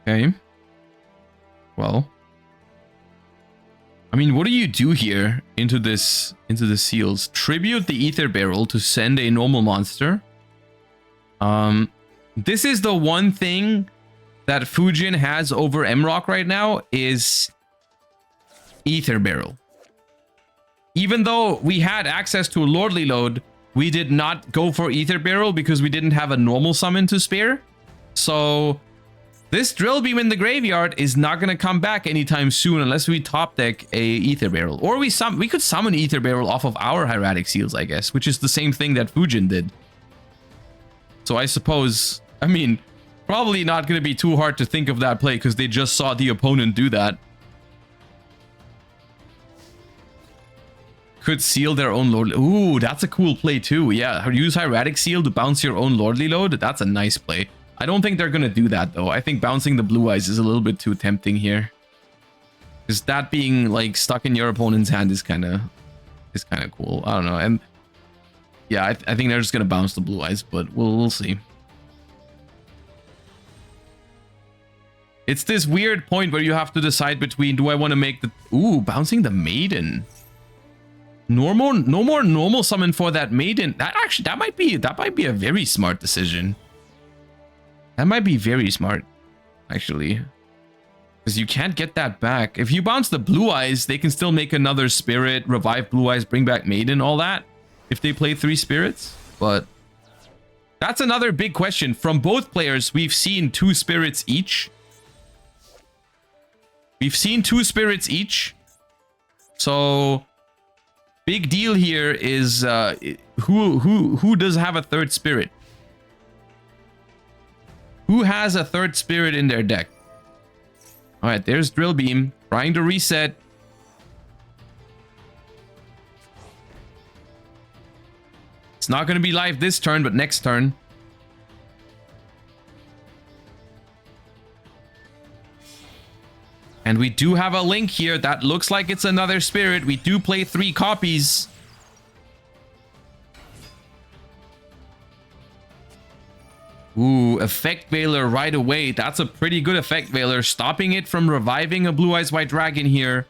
Okay. Well, I mean, what do you do here into the seals? Tribute the Ether Barrel to send a normal monster. This is the one thing that Fujin has over Emrock right now is Ether Barrel. Even though we had access to a Lordly Load, we did not go for Ether Barrel because we didn't have a normal summon to spare. So this Drill Beam in the graveyard is not going to come back anytime soon unless we top deck a Ether Barrel. Or we could summon Ether Barrel off of our Hieratic Seals, I guess, which is the same thing that Fujin did. So I suppose, I mean, probably not going to be too hard to think of that play because they just saw the opponent do that. Could seal their own Lord. Ooh, that's a cool play too. Yeah, use Hieratic Seal to bounce your own Lordly Load. That's a nice play. I don't think they're going to do that, though. I think bouncing the Blue Eyes is a little bit too tempting here. Because that being, like, stuck in your opponent's hand is kind of cool. I don't know. And yeah, I think they're just going to bounce the Blue Eyes, but we'll see. It's this weird point where you have to decide between, do I want to make the... Ooh, bouncing the Maiden. No more normal summon for that Maiden. That might be a very smart decision. That might be very smart, actually. Because you can't get that back. If you bounce the Blue Eyes, they can still make another Spirit, revive Blue Eyes, bring back Maiden, all that. If they play 3 Spirits. But that's another big question. From both players, we've seen 2 Spirits each. We've seen 2 Spirits each. So, big deal here is who does have a 3rd Spirit? Who has a 3rd Spirit in their deck? All right, there's Drill Beam trying to reset. It's not going to be live this turn, but next turn. And we do have a link here that looks like it's another Spirit. We do play 3 copies. Ooh, Effect Veiler right away. That's a pretty good Effect Veiler. Stopping it from reviving a Blue Eyes White Dragon here.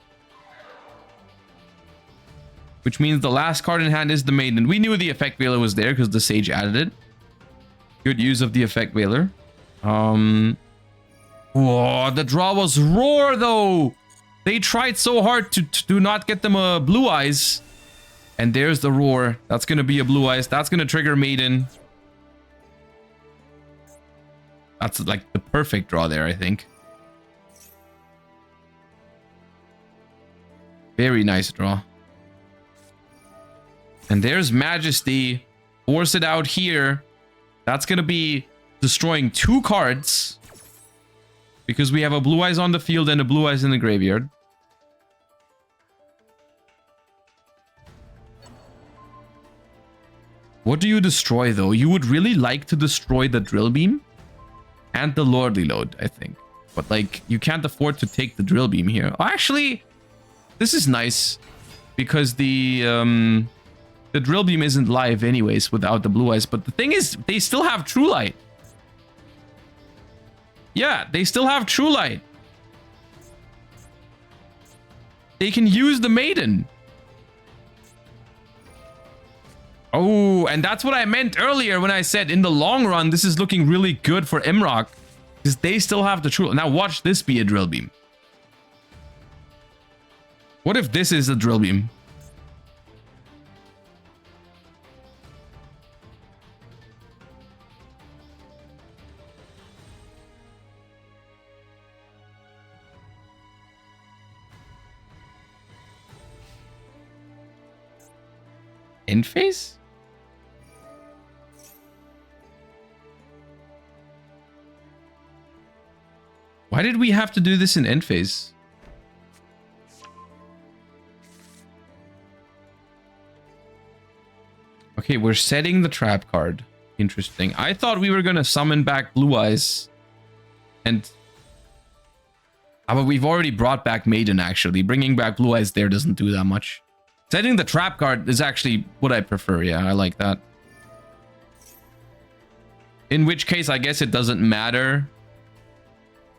Which means the last card in hand is the Maiden. We knew the Effect Veiler was there because the Sage added it. Good use of the Effect Veiler. Whoa, the draw was Roar though. They tried so hard to do not get them a Blue Eyes. And there's the Roar. That's going to be a Blue Eyes. That's going to trigger Maiden. That's like the perfect draw there, I think. Very nice draw. And there's Majesty. Force it out here. That's going to be destroying 2 cards. Because we have a Blue Eyes on the field and a Blue Eyes in the graveyard. What do you destroy, though? You would really like to destroy the Drill Beam? And the Lordly Load, I think. But, like, you can't afford to take the Drill Beam here. Oh, actually, this is nice. Because the Drill Beam isn't live anyways without the Blue Eyes. But the thing is, they still have True Light. Yeah, they still have True Light. They can use the Maiden. Oh, and that's what I meant earlier when I said in the long run, this is looking really good for Mrock. Because they still have the true... Now watch this be a drill beam. What if this is a drill beam? End phase? Why did we have to do this in end phase? Okay, we're setting the trap card. Interesting. I thought we were gonna summon back Blue Eyes. And... but we've already brought back Maiden, actually. Bringing back Blue Eyes there doesn't do that much. Setting the trap card is actually what I prefer. Yeah, I like that. In which case, I guess it doesn't matter.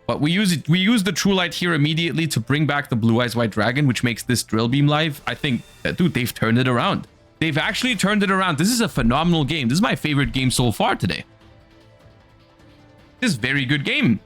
But we use the True Light here immediately to bring back the Blue Eyes White Dragon, which makes this drill beam live. I think, dude, they've turned it around. They've actually turned it around. This is a phenomenal game. This is my favorite game so far today. This is a very good game.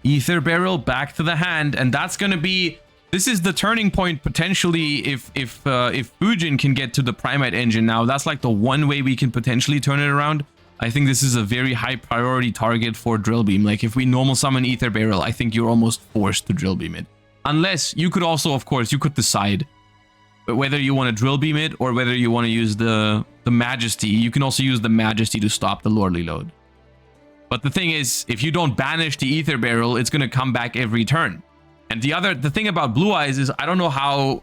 Ether Barrel back to the hand, and that's gonna be... This is the turning point potentially if Fujin can get to the Primite engine now. That's like the one way we can potentially turn it around. I think this is a very high priority target for Drill Beam. Like if we normal summon Ether Barrel, I think you're almost forced to Drill Beam it. Unless you could also, of course, you could decide whether you want to Drill Beam it or whether you want to use the Majesty. You can also use the Majesty to stop the Lordly Load. But the thing is, if you don't banish the Ether Barrel, it's going to come back every turn. And the thing about Blue Eyes is I don't know how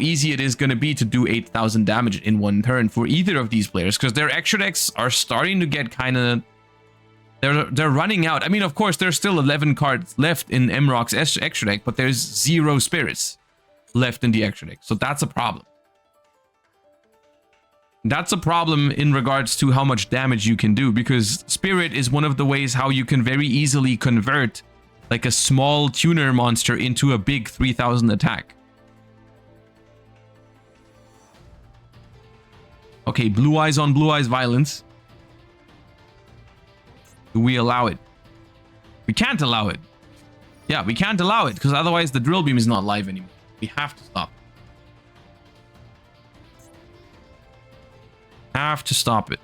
easy it is going to be to do 8,000 damage in one turn for either of these players, because their extra decks are starting to get kind of... They're running out. I mean, of course, there's still 11 cards left in Mrock's extra deck, but there's 0 spirits left in the extra deck. So that's a problem. That's a problem in regards to how much damage you can do, because Spirit is one of the ways how you can very easily convert like a small tuner monster into a big 3,000 attack. Okay, Blue Eyes on Blue Eyes violence. Do we allow it? We can't allow it. Yeah, we can't allow it, because otherwise the Drill Beam is not live anymore. We have to stop. Have to stop it.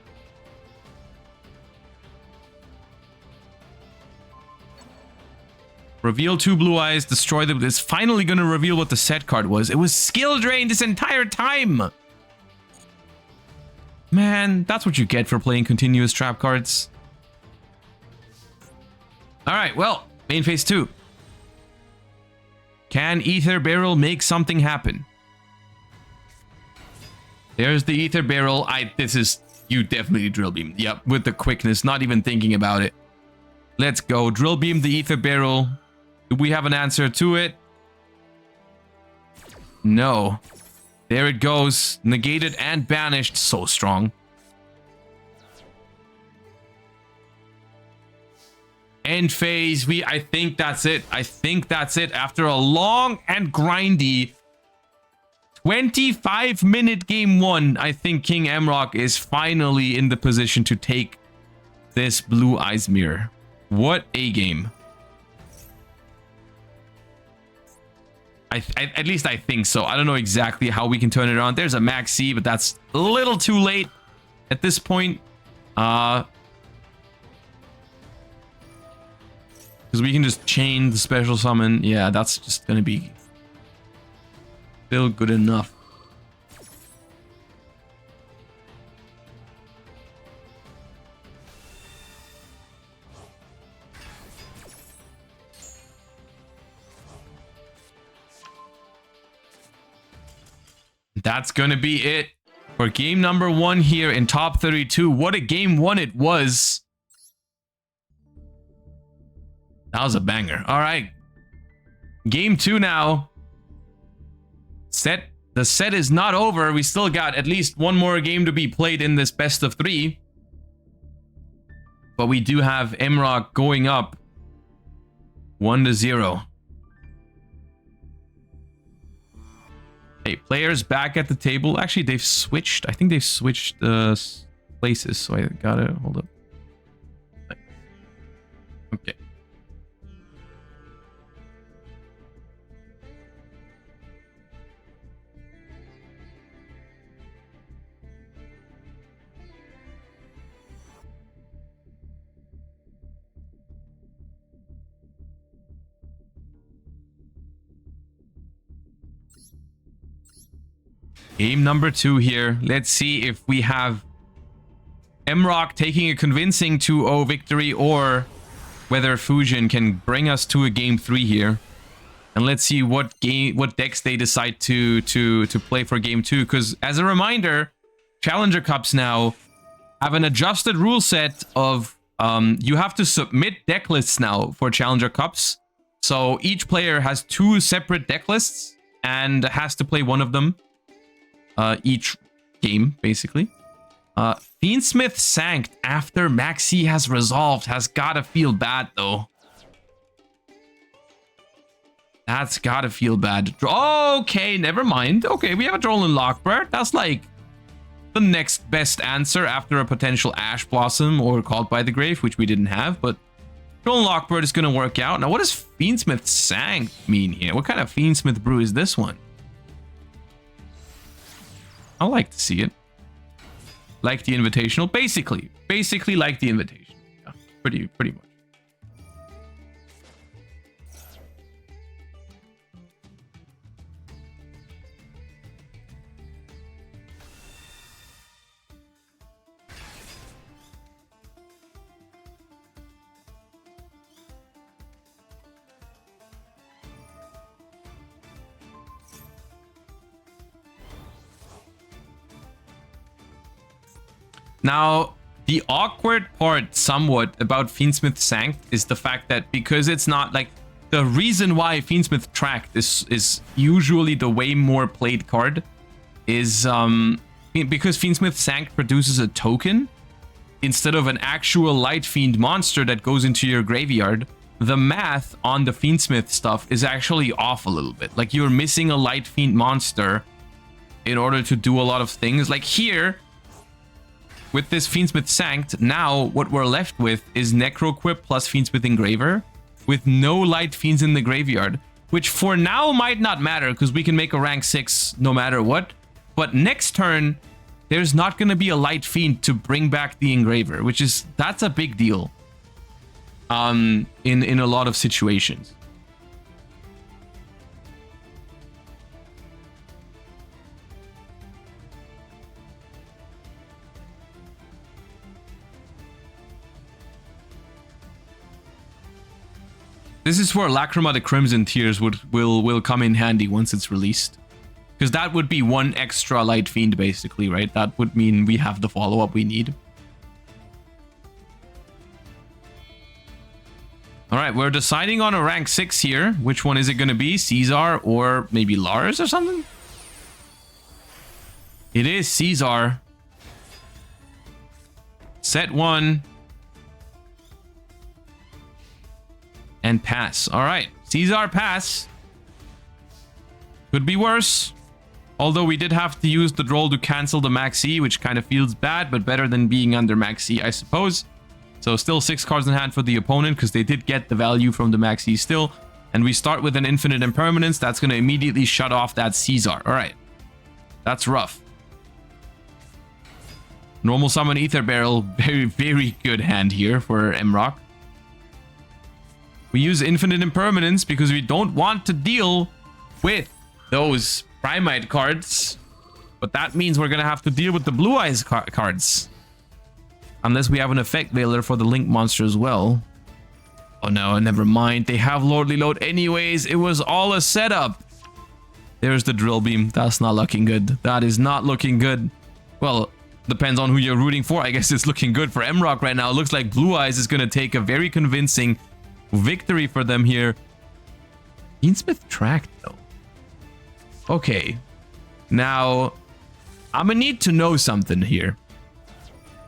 Reveal 2 Blue Eyes, destroy them. It's finally going to reveal what the set card was. It was skill drain this entire time. Man, that's what you get for playing continuous trap cards. Alright, well, main phase 2. Can Ether Barrel make something happen? There's the Ether Barrel. This is... You definitely Drill Beam. Yep, with the quickness, not even thinking about it. Let's go. Drill Beam the Ether Barrel. Do we have an answer to it? No. There it goes. Negated and banished. So strong. End phase. I think that's it. I think that's it. After a long and grindy 25-minute game 1, I think King Mrock is finally in the position to take this Blue Eyes mirror. What a game. At least I think so. I don't know exactly how we can turn it on. There's a Max C, but that's a little too late at this point. Because we can just chain the special summon. Yeah, that's just going to be still good enough. That's gonna be it for game number 1 here in top 32. What a game 1 it was. That was a banger. All right, game 2 now. The set is not over. We still got at least one more game to be played in this best of 3. But we do have Emrock going up 1-0. Hey, players back at the table. Actually, they've switched. I think they've switched places, so I gotta hold up. Okay. Game number 2 here. Let's see if we have Emrock taking a convincing 2-0 victory, or whether Fusion can bring us to a game 3 here. And let's see what decks they decide to play for game 2. Because as a reminder, Challenger Cups now have an adjusted rule set of you have to submit deck lists now for Challenger Cups. So each player has 2 separate deck lists and has to play one of them each game, basically. Fiendsmith Sanct after Maxi has resolved has gotta feel bad, though. That's gotta feel bad. Okay, never mind. Okay, we have a Drolan Lockbird. That's like the next best answer after a potential Ash Blossom or Called by the Grave, which we didn't have, but Drolan Lockbird is gonna work out. Now, what does Fiendsmith Sanct mean here? What kind of Fiendsmith brew is this one? I like to see it. Like the Invitational. Basically like the Invitational. Yeah, pretty much. Now, the awkward part somewhat about Fiendsmith Sanct is the fact that because it's not like the reason why Fiendsmith Tract is usually the way more played card is because Fiendsmith Sanct produces a token instead of an actual Light Fiend monster that goes into your graveyard. The math on the Fiendsmith stuff is actually off a little bit. Like, you're missing a Light Fiend monster in order to do a lot of things. Like here, with this Fiendsmith Sanct, now what we're left with is Necroquip plus Fiendsmith Engraver with no Light Fiends in the graveyard, which for now might not matter because we can make a rank 6 no matter what. But next turn, there's not going to be a Light Fiend to bring back the Engraver, that's a big deal in a lot of situations. This is where Lacrima the Crimson Tears will come in handy once it's released. Because that would be one extra Light Fiend, basically, right? That would mean we have the follow-up we need. Alright, we're deciding on a rank 6 here. Which one is it going to be? Caesar or maybe Lars or something? It is Caesar. Set 1. And pass. All right. Caesar pass. Could be worse. Although we did have to use the Droll to cancel the Maxi, which kind of feels bad, but better than being under Maxi, I suppose. So still 6 cards in hand for the opponent because they did get the value from the Maxi still. And we start with an Infinite Impermanence. That's going to immediately shut off that Caesar. All right. That's rough. Normal Summon Ether Barrel. Very, very good hand here for Emrock. We use Infinite Impermanence because we don't want to deal with those Primite cards. But that means we're going to have to deal with the Blue Eyes cards. Unless we have an Effect Veiler for the Link monster as well. Oh no, never mind. They have Lordly Load anyways. It was all a setup. There's the Drill Beam. That's not looking good. That is not looking good. Well, depends on who you're rooting for. I guess it's looking good for Emrock right now. It looks like Blue Eyes is going to take a very convincing victory for them here. Fiendsmith Tract, though. Okay. Now, I'm gonna need to know something here.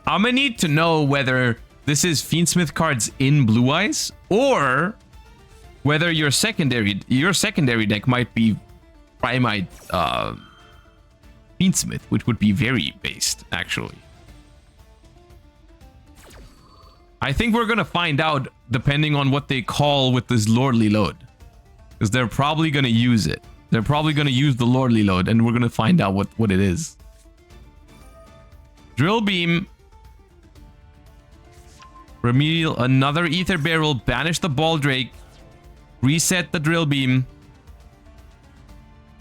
I'm gonna need to know whether this is Fiendsmith cards in Blue Eyes, or whether your secondary deck might be Primite Fiendsmith, which would be very based, actually. I think we're gonna find out depending on what they call with this Lordly Load, because they're probably gonna use it. They're probably gonna use the Lordly Load, and we're gonna find out what it is. Drill Beam. Remedial, another Ether Barrel, banish the Baldrake, reset the Drill Beam.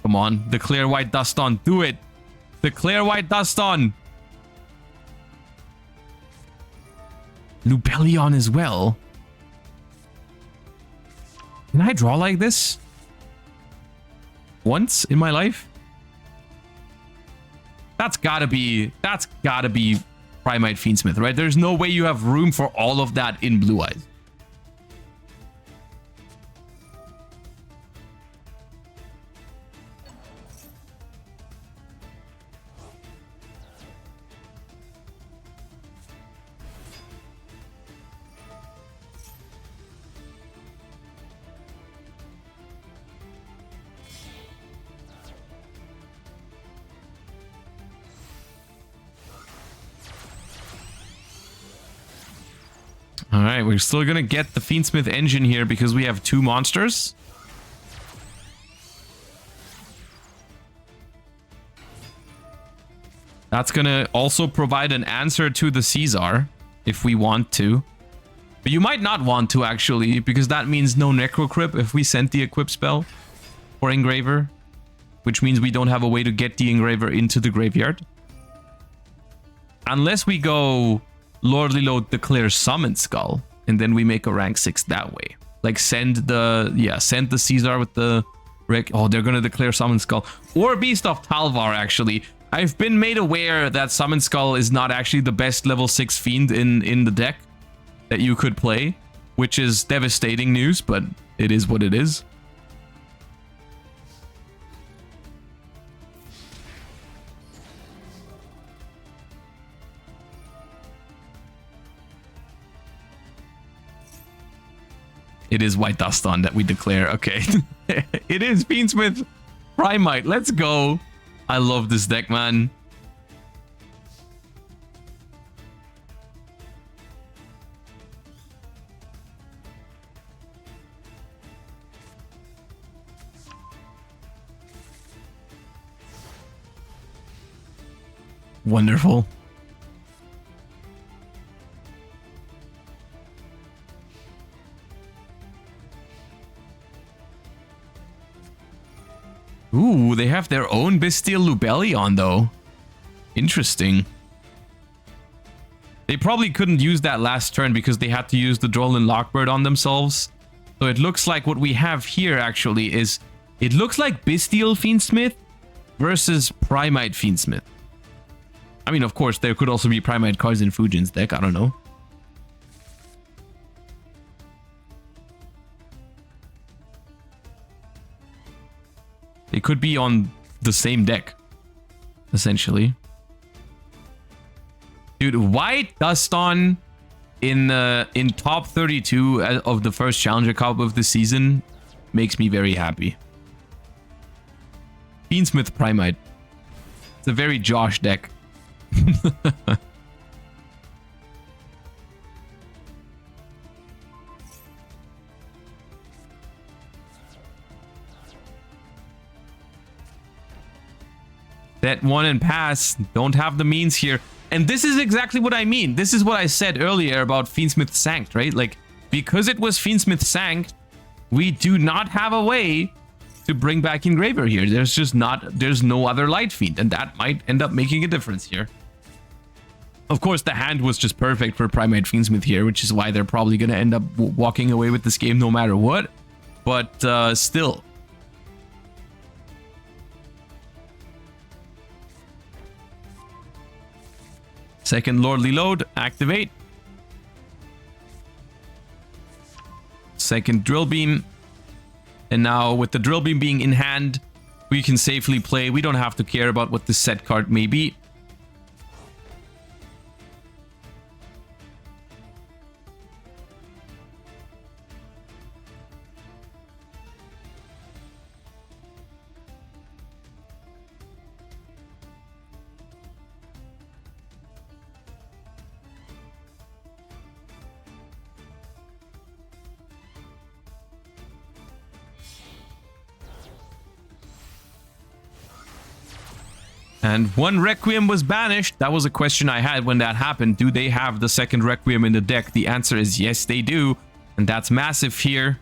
Come on, declare White Dust on, do it. Declare White Dust on. Lubellion as well. Can I draw like this? Once in my life? That's gotta be Primite Fiendsmith, right? There's no way you have room for all of that in Blue Eyes. Alright, we're still gonna get the Fiendsmith engine here because we have 2 monsters. That's gonna also provide an answer to the Caesar, if we want to. But you might not want to, actually, because that means no Necrocrypt if we send the Equip spell for Engraver. Which means we don't have a way to get the Engraver into the graveyard. Unless we go Lordly Load, declare Summon Skull, and then we make a rank 6 that way. Like send the Caesar with the oh, they're gonna declare Summon Skull. Or Beast of Talvar, actually. I've been made aware that Summon Skull is not actually the best level 6 fiend in the deck that you could play, which is devastating news, but it is what it is. It is White Dust on that we declare. Okay. It is Fiendsmith Primite. Let's go. I love this deck, man. Wonderful. Ooh, they have their own Bestial Lubellion, though. Interesting. They probably couldn't use that last turn because they had to use the Drollin Lockbird on themselves. So it looks like what we have here, actually, is... It looks like Bestial Fiendsmith versus Primite Fiendsmith. I mean, of course, there could also be Primite cards in Fujin's deck. I don't know. They could be on the same deck, essentially. Dude, White Dust on in top 32 of the first Challenger Cup of the season makes me very happy. Fiendsmith Primite. It's a very Josh deck. That one and pass, don't have the means here. And this is exactly what I mean. This is what I said earlier about Fiendsmith Sanct, right? Like, because it was Fiendsmith Sanct, we do not have a way to bring back Engraver here. There's no other Light Fiend, and that might end up making a difference here. Of course, the hand was just perfect for Primate Fiendsmith here, which is why they're probably going to end up walking away with this game no matter what. But still. Second Lordly Load, activate. Second Drill Beam. And now with the Drill Beam being in hand, we can safely play. We don't have to care about what the set card may be. And one Requiem was banished. That was a question I had when that happened. Do they have the second Requiem in the deck? The answer is yes, they do. And that's massive here.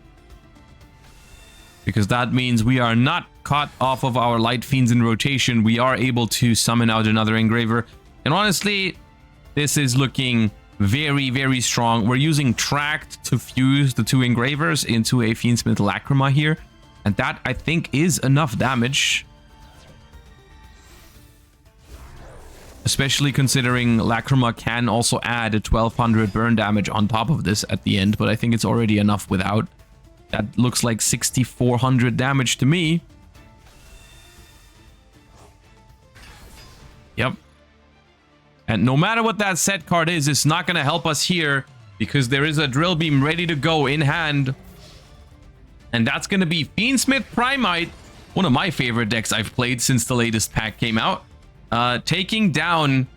Because that means we are not caught off of our Light Fiends in rotation. We are able to summon out another Engraver. And honestly, this is looking very, very strong. We're using Tract to fuse the two Engravers into a Fiendsmith Lacrima here. And that, I think, is enough damage. Especially considering Lacrima can also add a 1200 burn damage on top of this at the end. But I think it's already enough without. That looks like 6400 damage to me. Yep. And no matter what that set card is, it's not going to help us here. Because there is a Drill Beam ready to go in hand. And that's going to be Fiendsmith Primite. One of my favorite decks I've played since the latest pack came out. Taking down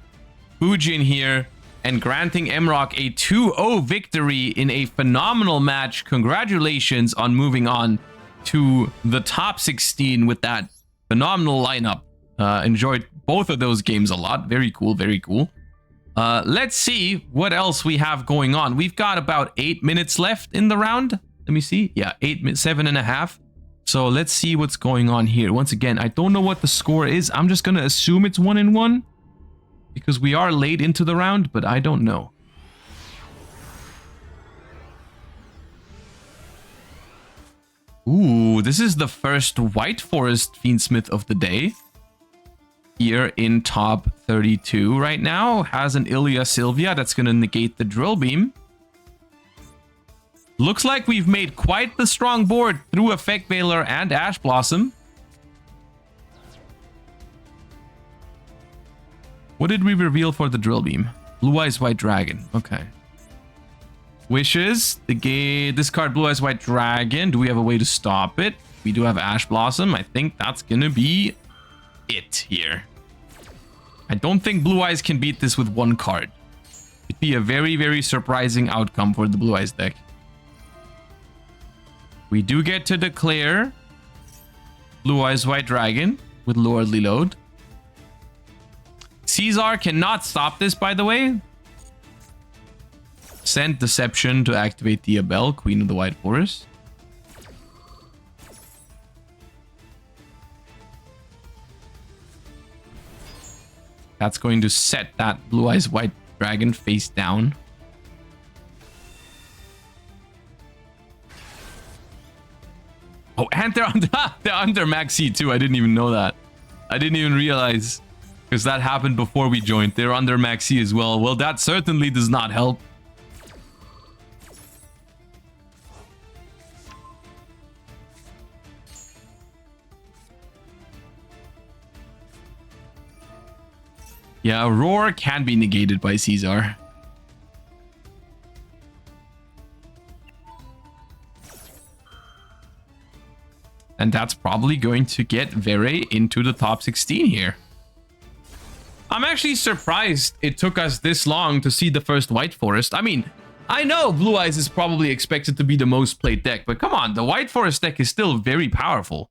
Fujin here and granting Emrock a 2-0 victory in a phenomenal match. Congratulations on moving on to the top 16 with that phenomenal lineup. Enjoyed both of those games a lot. Very cool, very cool. Let's see what else we have going on. We've got about 8 minutes left in the round. Let me see. Yeah, 7.5. So let's see what's going on here. Once again, I don't know what the score is. I'm just going to assume it's 1-1 because we are late into the round, but I don't know. Ooh, this is the first White Forest Fiendsmith of the day. Here in top 32 right now. Has an Ilya Sylvia that's going to negate the Drill Beam. Looks like we've made quite the strong board through Effect Veiler and Ash Blossom. What did we reveal for the Drill Beam? Blue Eyes White Dragon. Okay. Wishes. Discard Blue Eyes White Dragon. Do we have a way to stop it? We do have Ash Blossom. I think that's gonna be it here. I don't think Blue Eyes can beat this with one card. It'd be a very, very surprising outcome for the Blue Eyes deck. We do get to declare Blue Eyes White Dragon with Lordly Load. Caesar cannot stop this, by the way. Send Deception to activate the Abel, Queen of the White Forest. That's going to set that Blue Eyes White Dragon face down. Oh, and they're under Max C too. I didn't even know that. I didn't even realize. Because that happened before we joined. They're under Max C as well. Well, that certainly does not help. Yeah, Roar can be negated by Caesar. And that's probably going to get Vere into the top 16 here. I'm actually surprised it took us this long to see the first White Forest. I mean, I know Blue Eyes is probably expected to be the most played deck, but come on, the White Forest deck is still very powerful.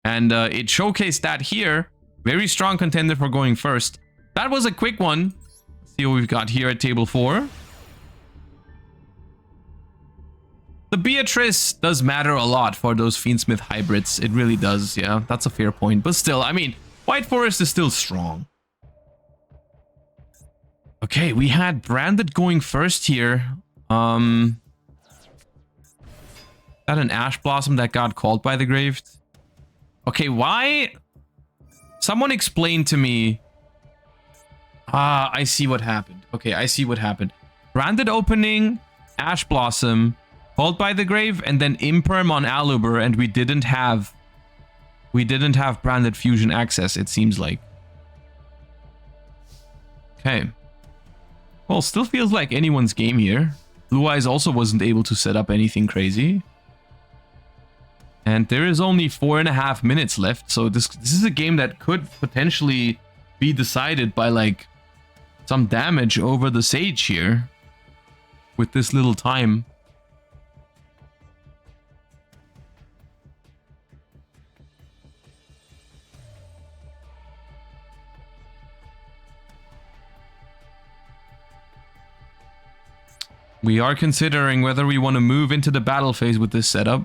And it showcased that here. Very strong contender for going first. That was a quick one. Let's see what we've got here at table 4. The Beatrice does matter a lot for those Fiendsmith hybrids. It really does, yeah. That's a fair point. But still, I mean, White Forest is still strong. Okay, we had Branded going first here. Is that an Ash Blossom that got called by the Grave? Okay, why? Someone explain to me. Ah, I see what happened. Okay, I see what happened. Branded opening, Ash Blossom, called by the Grave, and then Imperm on Aluber, and we didn't have Branded Fusion access, it seems like. Okay. Well, still feels like anyone's game here. Blue Eyes also wasn't able to set up anything crazy. And there is only 4.5 minutes left, so this is a game that could potentially be decided by like some damage over the Sage here with this little time. We are considering whether we want to move into the battle phase with this setup.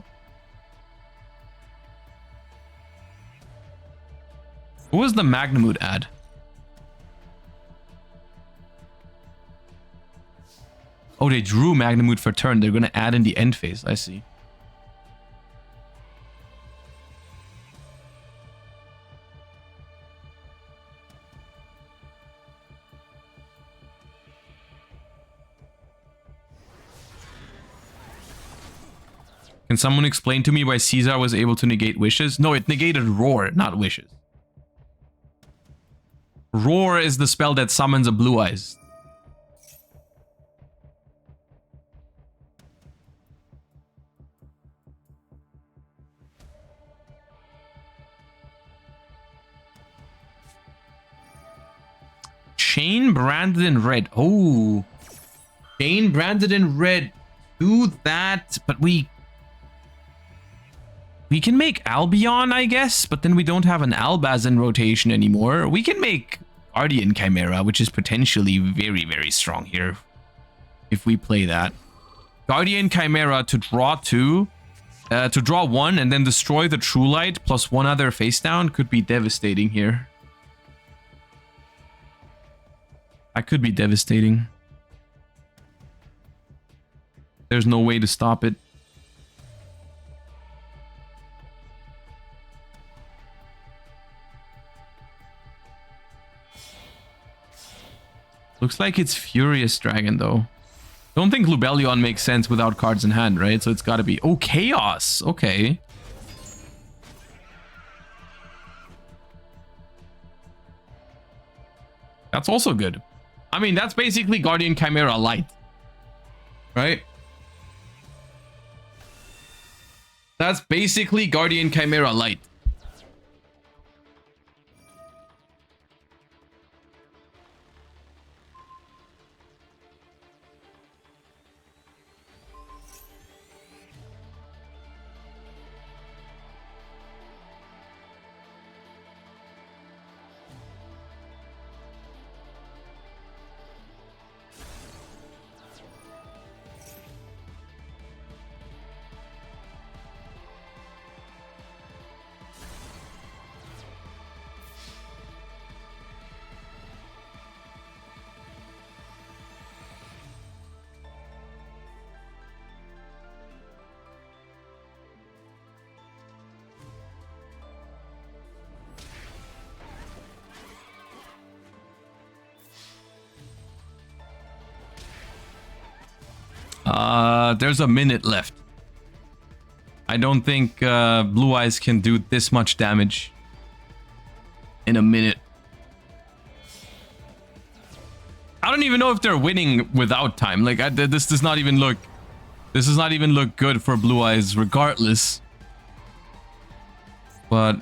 What was the Magnamut ad? Oh, they drew Magnamut for turn. They're going to add in the end phase. I see. Can someone explain to me why Caesar was able to negate wishes? No, it negated roar, not wishes. Roar is the spell that summons a blue eyes. Chain branded in red. Oh. Chain branded in red. Do that, but we can make Albion, I guess, but then we don't have an Albaz in rotation anymore. We can make Guardian Chimera, which is potentially very, very strong here if we play that. Guardian Chimera to draw 2, to draw 1 and then destroy the True Light plus 1 other face down could be devastating here. That could be devastating. There's no way to stop it. Looks like it's Furious Dragon, though. Don't think Lubellion makes sense without cards in hand, right? So it's got to be... Oh, Chaos! Okay. That's also good. I mean, that's basically Guardian Chimera Light. Right? That's basically Guardian Chimera Light. There's a minute left. I don't think Blue Eyes can do this much damage in a minute. I don't even know if they're winning without time. Like, this does not even look... This does not even look good for Blue Eyes regardless. But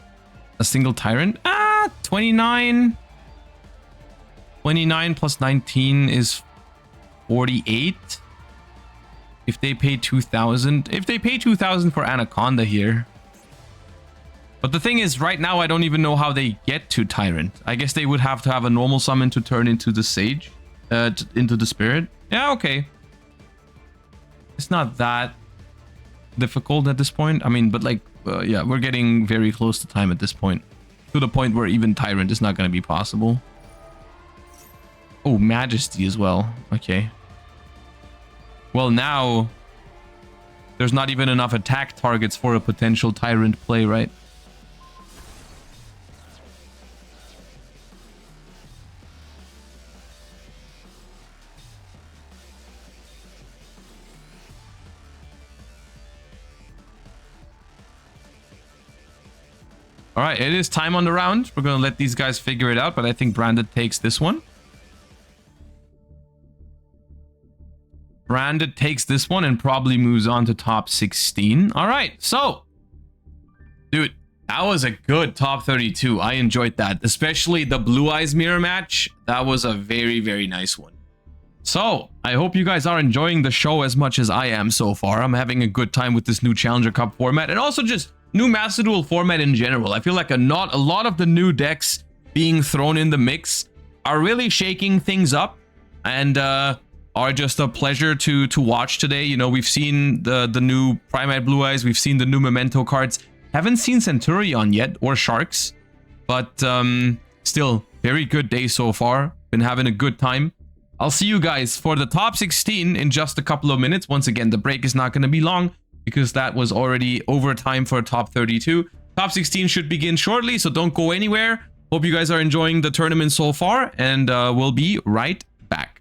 a single Tyrant? 29. 29 plus 19 is 48. If they pay 2,000. If they pay 2,000 for Anaconda here. But the thing is, right now, I don't even know how they get to Tyrant. I guess they would have to have a normal summon to turn into the Sage. Into the Spirit. Yeah, okay. It's not that difficult at this point. I mean, but like, yeah, we're getting very close to time at this point. To the point where even Tyrant is not going to be possible. Oh, Majesty as well. Okay. Well, now there's not even enough attack targets for a potential Tyrant play, right? All right, it is time on the round. We're going to let these guys figure it out, but I think Branded takes this one. Branded takes this one and probably moves on to top 16. All right, so, dude, that was a good top 32. I enjoyed that, especially the Blue Eyes mirror match. That was a very, very nice one. So, I hope you guys are enjoying the show as much as I am so far. I'm having a good time with this new Challenger Cup format and also just new Master Duel format in general. I feel like a lot of the new decks being thrown in the mix are really shaking things up. And are just a pleasure to watch today. You know, we've seen the new Primate Blue Eyes, we've seen the new Memento cards. Haven't seen Centurion yet, or Sharks, but still, very good day so far. Been having a good time. I'll see you guys for the top 16 in just a couple of minutes. Once again, the break is not going to be long because that was already overtime for top 32. Top 16 should begin shortly, so don't go anywhere. Hope you guys are enjoying the tournament so far, and we'll be right back.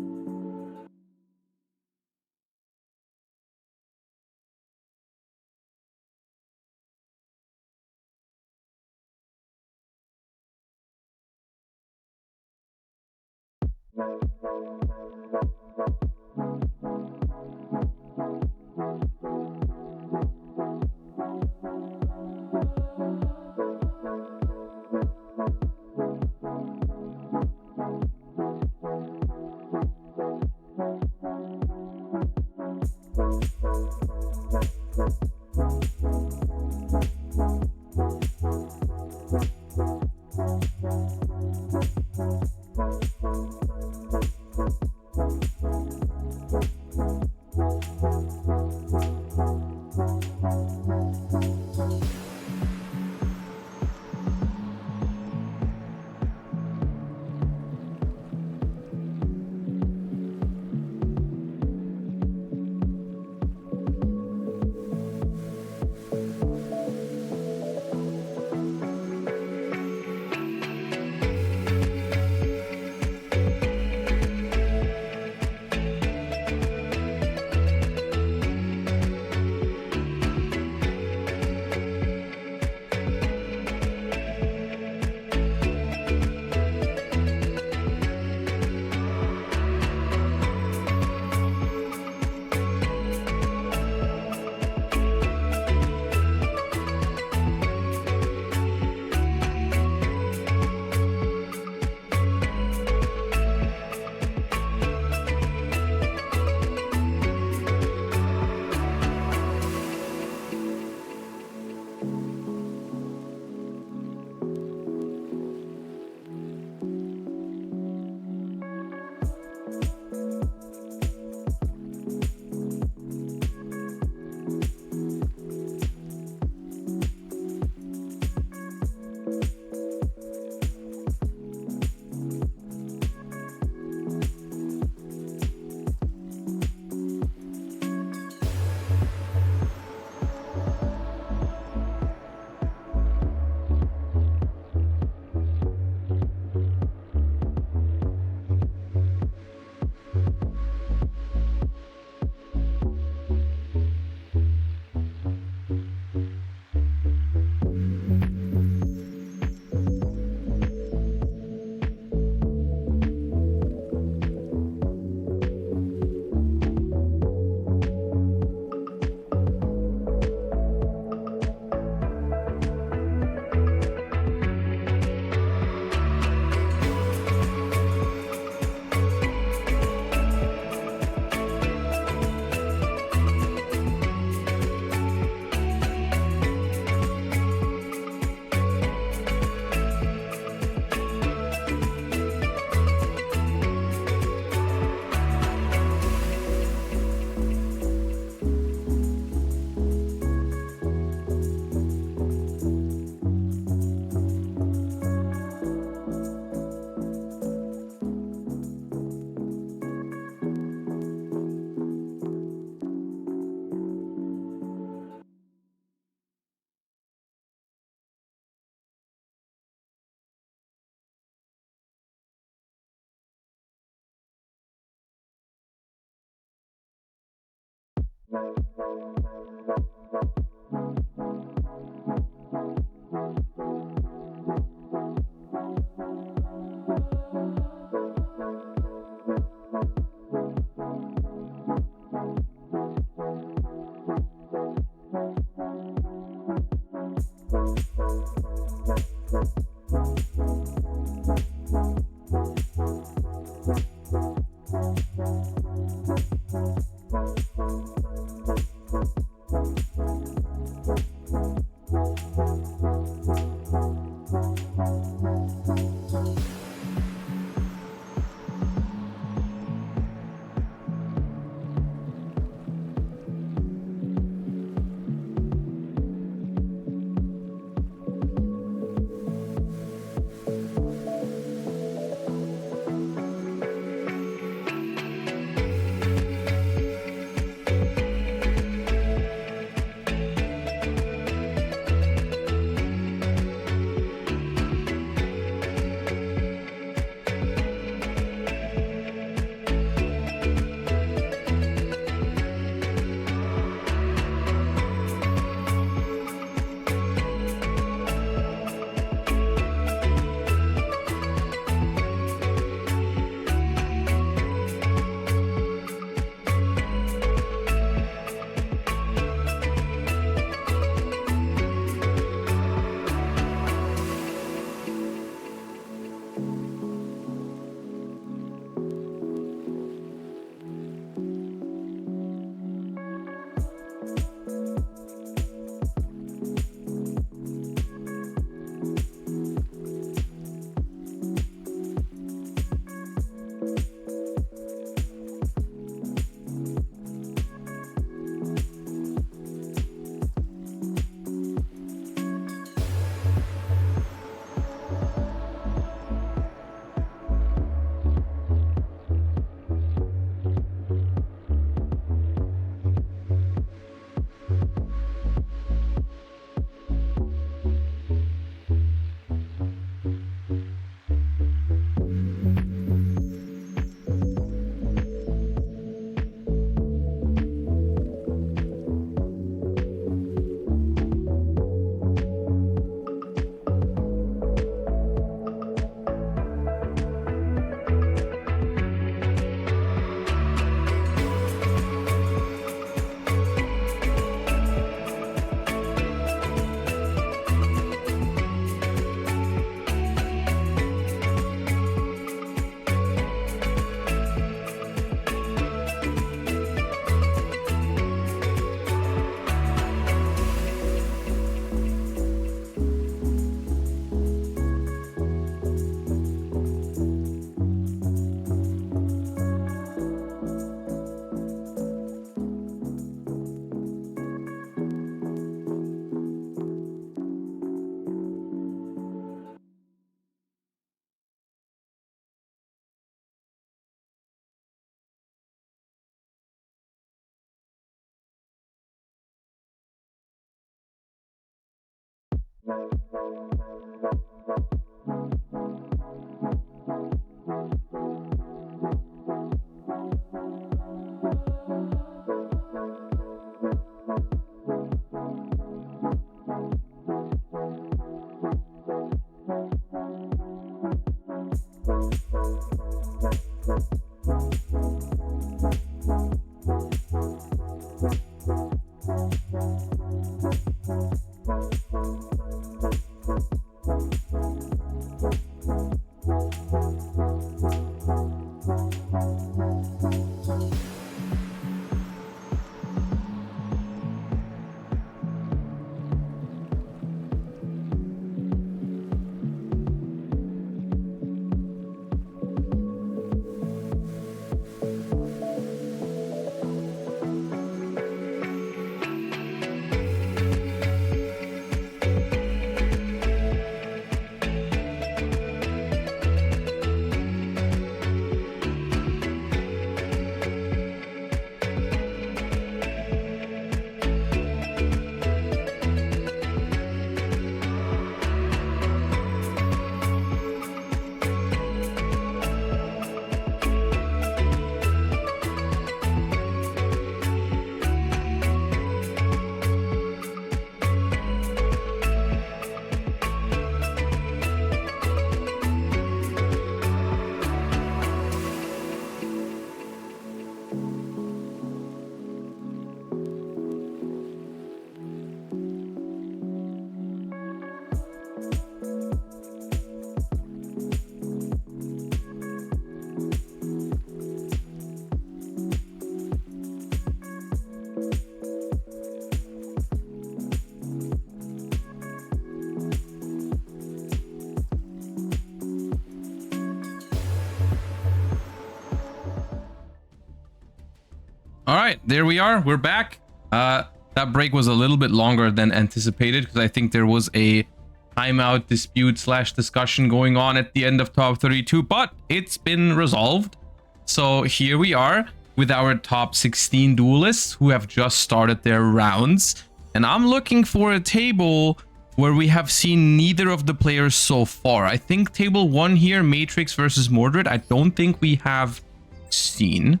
All right, there we are. We're back. That break was a little bit longer than anticipated because I think there was a timeout dispute / discussion going on at the end of top 32, but it's been resolved. So here we are with our top 16 duelists who have just started their rounds. And I'm looking for a table where we have seen neither of the players so far. I think table 1 here, Matrix versus Mordred, I don't think we have seen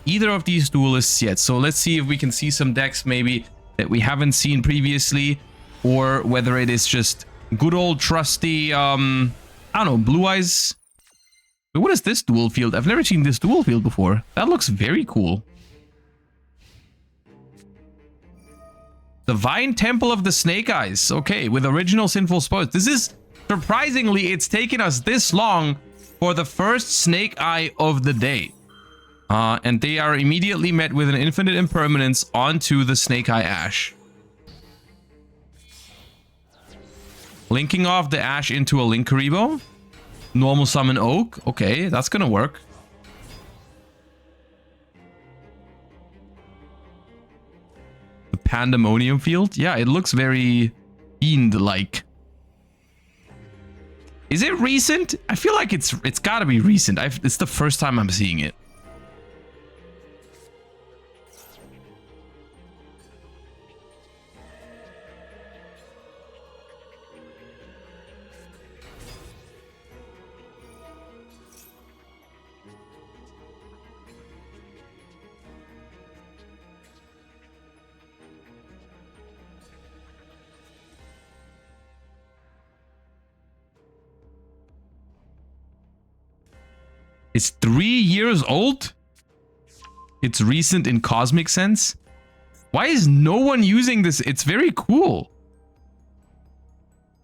either of these duelists yet. So let's see if we can see some decks maybe that we haven't seen previously, or whether it is just good old trusty, I don't know, Blue Eyes. Wait, what is this duel field? I've never seen this duel field before. That looks very cool. Divine Temple of the Snake Eyes. Okay, with original Sinful Spoils. This is, surprisingly, it's taken us this long for the first Snake Eye of the day. And they are immediately met with an infinite impermanence onto the Snake Eye Ash. Linking off the Ash into a Linkaribo. Normal summon Oak. Okay, that's gonna work. The Pandemonium Field. Yeah, it looks very Fiend-like. Is it recent? I feel like it's gotta be recent. It's the first time I'm seeing it. It's 3 years old? It's recent in cosmic sense? Why is no one using this? It's very cool.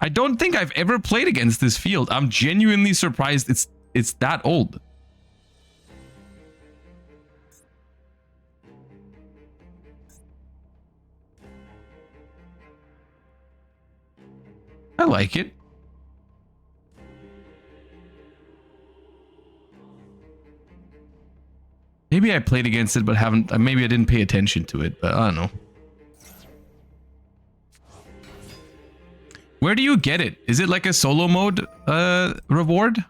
I don't think I've ever played against this field. I'm genuinely surprised it's that old. I like it. Maybe I played against it, but haven't. Maybe I didn't pay attention to it, but I don't know. Where do you get it? Is it like a solo mode reward?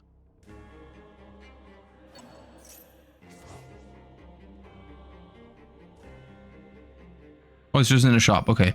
Oh, it's just in a shop. Okay.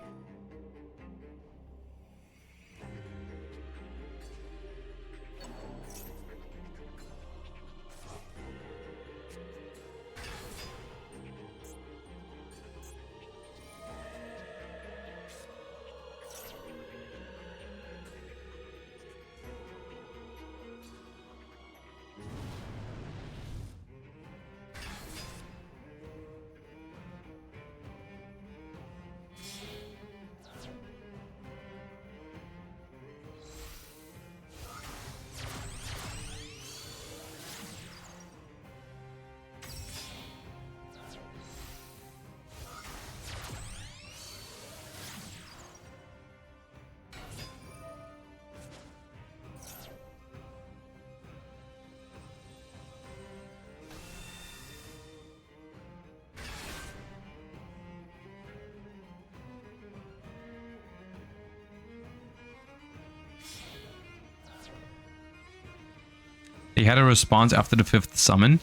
They had a response after the 5th summon.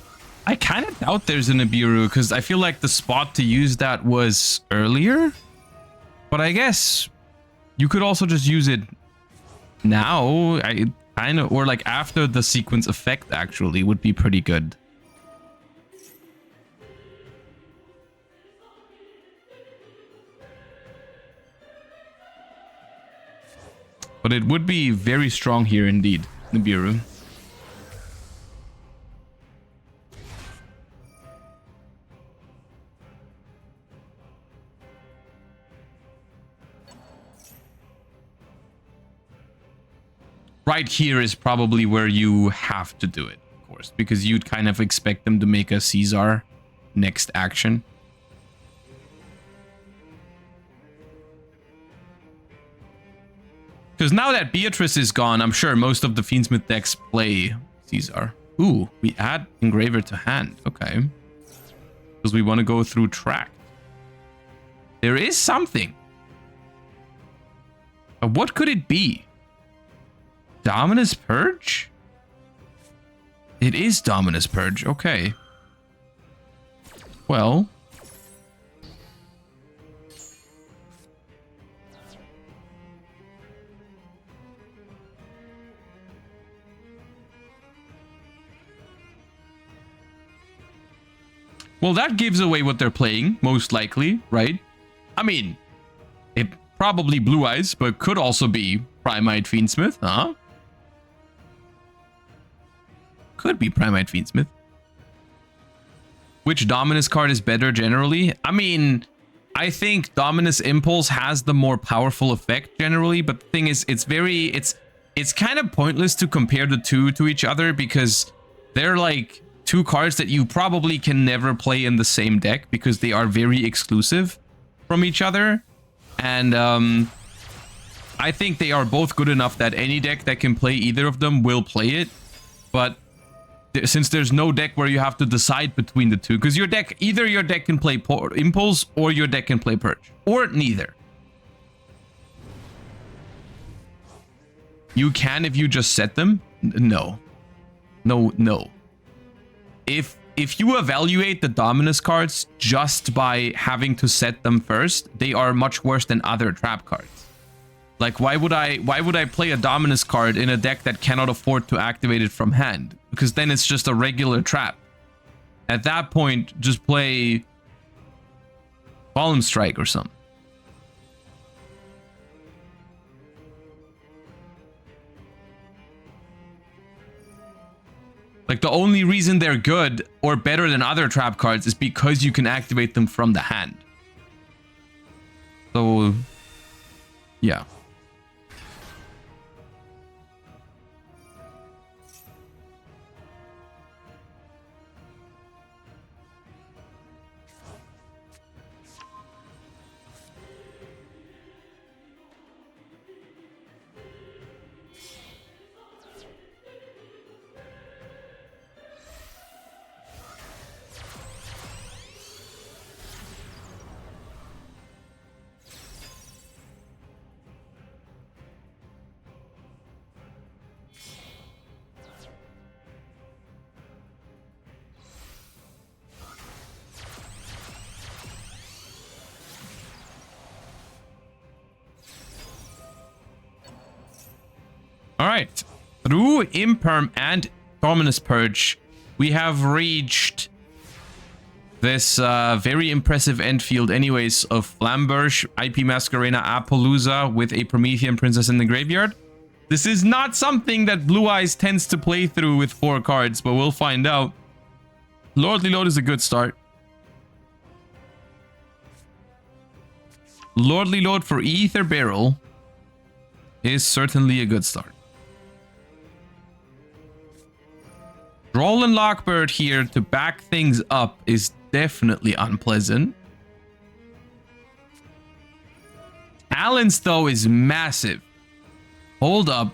I kind of doubt there's a Nibiru because I feel like the spot to use that was earlier. But I guess you could also just use it now. I kind of, or like after the sequence effect actually would be pretty good. But it would be very strong here indeed, Nibiru. Right here is probably where you have to do it, of course, because you'd kind of expect them to make a Caesar next action. Because now that Beatrice is gone, I'm sure most of the Fiendsmith decks play Caesar. Ooh, we add Engraver to hand. Okay. Because we want to go through track. There is something. What could it be? Dominus Purge? It is Dominus Purge. Okay. Well. Well, that gives away what they're playing, most likely, right? I mean, it probably Blue Eyes, but could also be Primite Fiendsmith, huh? Could be Primite Fiendsmith. Which Dominus card is better generally? I mean, I think Dominus Impulse has the more powerful effect generally, but the thing is, it's kind of pointless to compare the two to each other because they're like two cards that you probably can never play in the same deck because they are very exclusive from each other. And I think they are both good enough that any deck that can play either of them will play it. But since there's no deck where you have to decide between the two, because either your deck can play Impulse or your deck can play Purge, or neither. You can if you just set them. No. If you evaluate the Dominus cards just by having to set them first, they are much worse than other trap cards. Like, why would I play a Dominus card in a deck that cannot afford to activate it from hand? Because then it's just a regular trap. At that point, just play Column Strike or something. Like, the only reason they're good or better than other trap cards is because you can activate them from the hand. So, yeah. All right, through Imperm and Dominus Purge, we have reached this very impressive end field anyways of Flamberge, IP Masquerena, Apollousa with a Promethean Princess in the graveyard. This is not something that Blue Eyes tends to play through with 4 cards, but we'll find out. Lordly Load is a good start. Lordly Load for Ether Barrel is certainly a good start. Droll and Lockbird here to back things up is definitely unpleasant. Allen's, though, is massive. Hold up.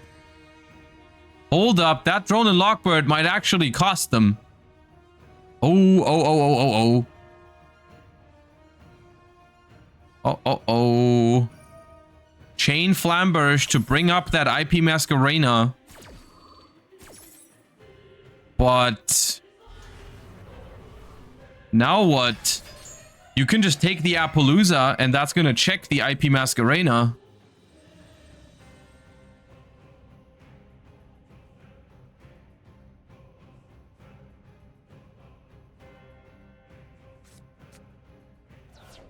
Hold up. That Drone and Lockbird might actually cost them. Oh. Chain Flamberge to bring up that IP Masquerena. But now what? You can just take the Appaloosa, and that's going to check the IP Masquerena.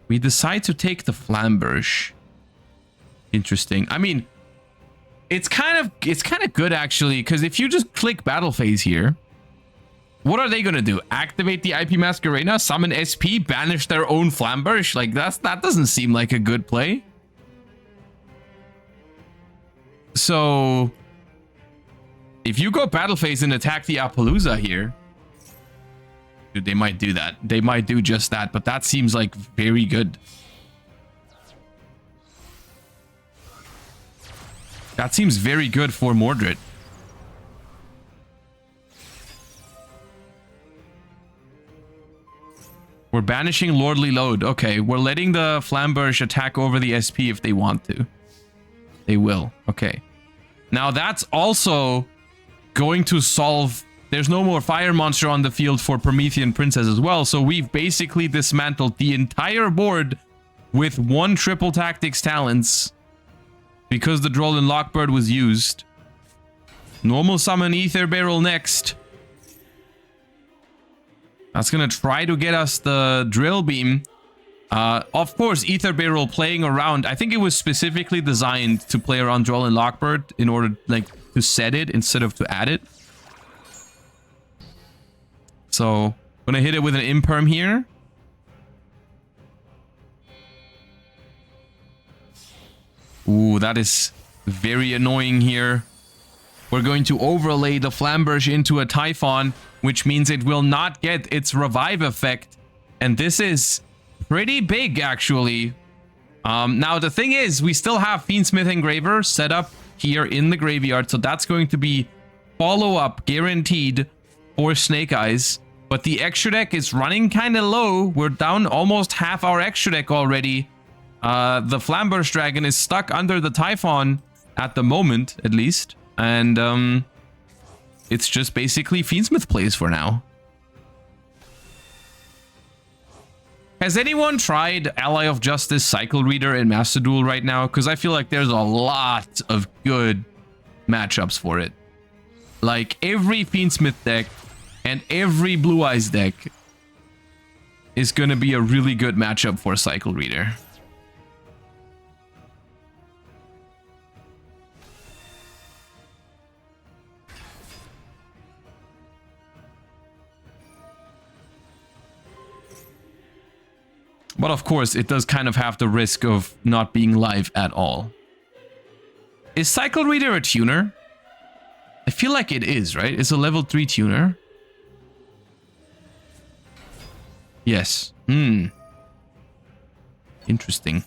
We decide to take the Flamberge. Interesting. I mean, it's kind of good actually, because if you just click battle phase here, what are they gonna do? Activate the IP Masquerena, summon SP, banish their own Flamberge? Like that doesn't seem like a good play. So if you go battle phase and attack the Appaloosa here, dude, they might do that. They might do just that, but that seems like very good. That seems very good for Mordred. We're banishing Lordly Load. Okay, we're letting the Flamberge attack over the SP if they want to. They will. Okay. Now that's also going to solve... There's no more fire monster on the field for Promethean Princess as well, so we've basically dismantled the entire board with one triple tactics talents because the Droll and Lockbird was used. Normal summon Ether Barrel next. That's gonna try to get us the Drill Beam. Of course, Ether Barrel playing around. I think it was specifically designed to play around Droll and Lockbird in order like to set it instead of to add it. So, gonna hit it with an Imperm here. Ooh, that is very annoying here. We're going to overlay the Flamberge into a Typhon, which means it will not get its revive effect. And this is pretty big, actually. Now, the thing is, we still have Fiendsmith Engraver set up here in the graveyard, so that's going to be follow-up guaranteed for Snake Eyes. But the extra deck is running kind of low. We're down almost half our extra deck already. The Flamberge Dragon is stuck under the Typhon at the moment, at least. And it's just basically Fiendsmith plays for now. Has anyone tried Ally of Justice Cycle Reader in Master Duel right now? Because I feel like there's a lot of good matchups for it. Like every Fiendsmith deck and every Blue Eyes deck is going to be a really good matchup for Cycle Reader. But of course, it does kind of have the risk of not being live at all. Is Cycle Reader a tuner? I feel like it is, right? It's a level 3 tuner. Yes. Interesting.